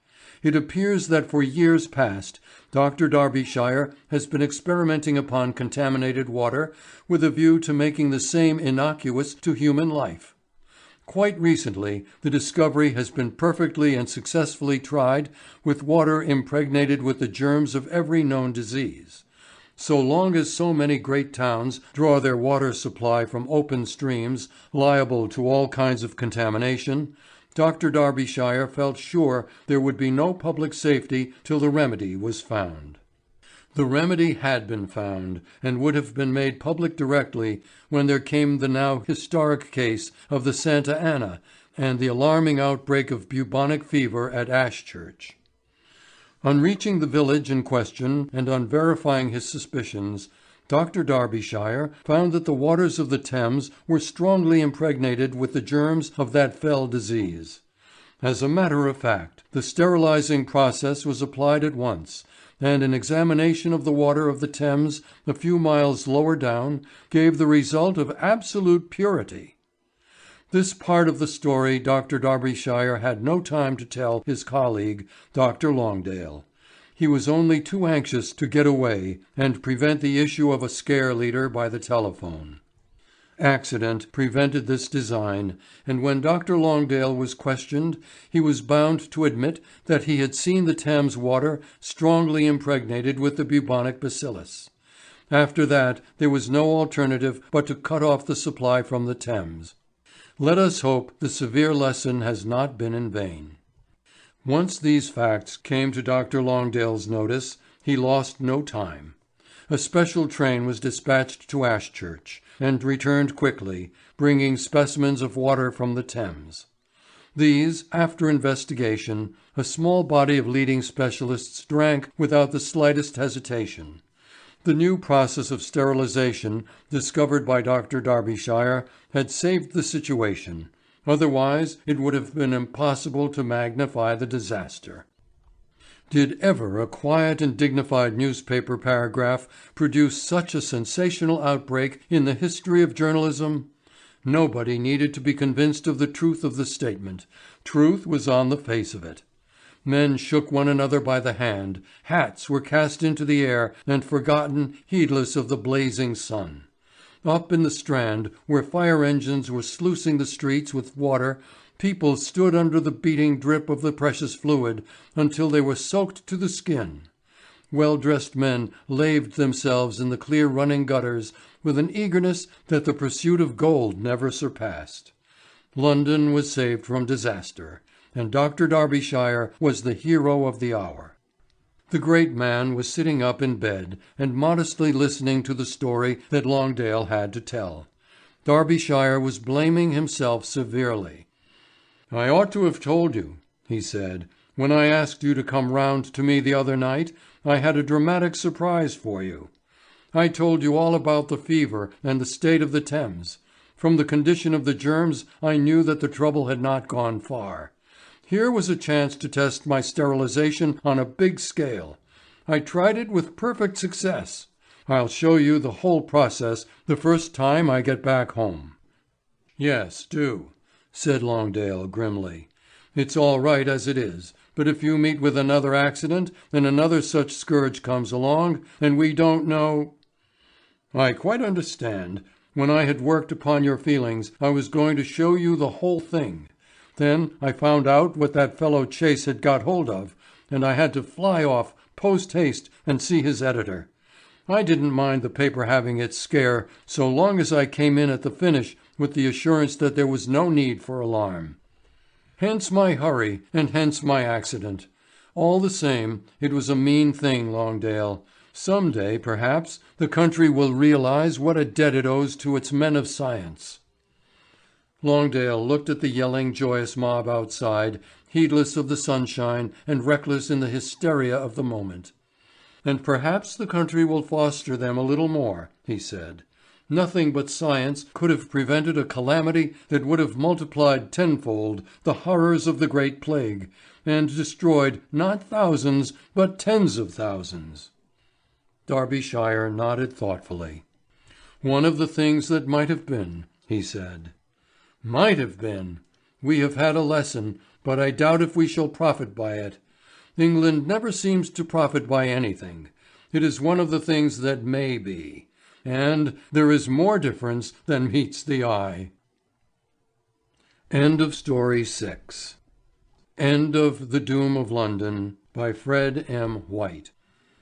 It appears that for years past Dr. Darbyshire has been experimenting upon contaminated water with a view to making the same innocuous to human life. Quite recently the discovery has been perfectly and successfully tried with water impregnated with the germs of every known disease. So long as so many great towns draw their water supply from open streams liable to all kinds of contamination, Dr. Darbyshire felt sure there would be no public safety till the remedy was found. The remedy had been found, and would have been made public directly when there came the now historic case of the Santa Ana and the alarming outbreak of bubonic fever at Ashchurch. On reaching the village in question and on verifying his suspicions, Dr. Darbyshire found that the waters of the Thames were strongly impregnated with the germs of that fell disease. As a matter of fact, the sterilizing process was applied at once, and an examination of the water of the Thames a few miles lower down gave the result of absolute purity. This part of the story Dr. Darbyshire had no time to tell his colleague, Dr. Longdale. He was only too anxious to get away and prevent the issue of a scare leader by the telephone. Accident prevented this design, and when Dr. Longdale was questioned he was bound to admit that he had seen the Thames water strongly impregnated with the bubonic bacillus. After that there was no alternative but to cut off the supply from the Thames. Let us hope the severe lesson has not been in vain. Once these facts came to Dr. Longdale's notice, he lost no time. A special train was dispatched to Ashchurch, and returned quickly, bringing specimens of water from the Thames. These, after investigation, a small body of leading specialists drank without the slightest hesitation. The new process of sterilization discovered by Dr. Darbyshire had saved the situation. Otherwise it would have been impossible to magnify the disaster. Did ever a quiet and dignified newspaper paragraph produce such a sensational outbreak in the history of journalism? Nobody needed to be convinced of the truth of the statement. Truth was on the face of it. Men shook one another by the hand, hats were cast into the air and forgotten, heedless of the blazing sun. Up in the Strand, where fire engines were sluicing the streets with water, people stood under the beating drip of the precious fluid until they were soaked to the skin. Well-dressed men laved themselves in the clear running gutters with an eagerness that the pursuit of gold never surpassed. London was saved from disaster, and Dr. Darbyshire was the hero of the hour. The great man was sitting up in bed and modestly listening to the story that Longdale had to tell. Darbyshire was blaming himself severely. "I ought to have told you," he said. "When I asked you to come round to me the other night, I had a dramatic surprise for you. I told you all about the fever and the state of the Thames. From the condition of the germs I knew that the trouble had not gone far. Here was a chance to test my sterilization on a big scale. I tried it with perfect success. I'll show you the whole process the first time I get back home." "Yes, do," said Longdale grimly. "It's all right as it is, but if you meet with another accident and another such scourge comes along, and we don't know—" "I quite understand. When I had worked upon your feelings I was going to show you the whole thing. Then I found out what that fellow Chase had got hold of, and I had to fly off post haste and see his editor. I didn't mind the paper having its scare so long as I came in at the finish with the assurance that there was no need for alarm. Hence my hurry, and hence my accident. All the same, it was a mean thing, Longdale. Some day, perhaps, the country will realize what a debt it owes to its men of science." Longdale looked at the yelling joyous mob outside, heedless of the sunshine and reckless in the hysteria of the moment. "And perhaps the country will foster them a little more," he said. "Nothing but science could have prevented a calamity that would have multiplied tenfold the horrors of the Great Plague, and destroyed not thousands but tens of thousands." Darbyshire nodded thoughtfully. "One of the things that might have been," he said. "Might have been! We have had a lesson, but I doubt if we shall profit by it. England never seems to profit by anything. It is one of the things that may be. And there is more difference than meets the eye." End of Story 6. End of The Doom of London by Fred M. White.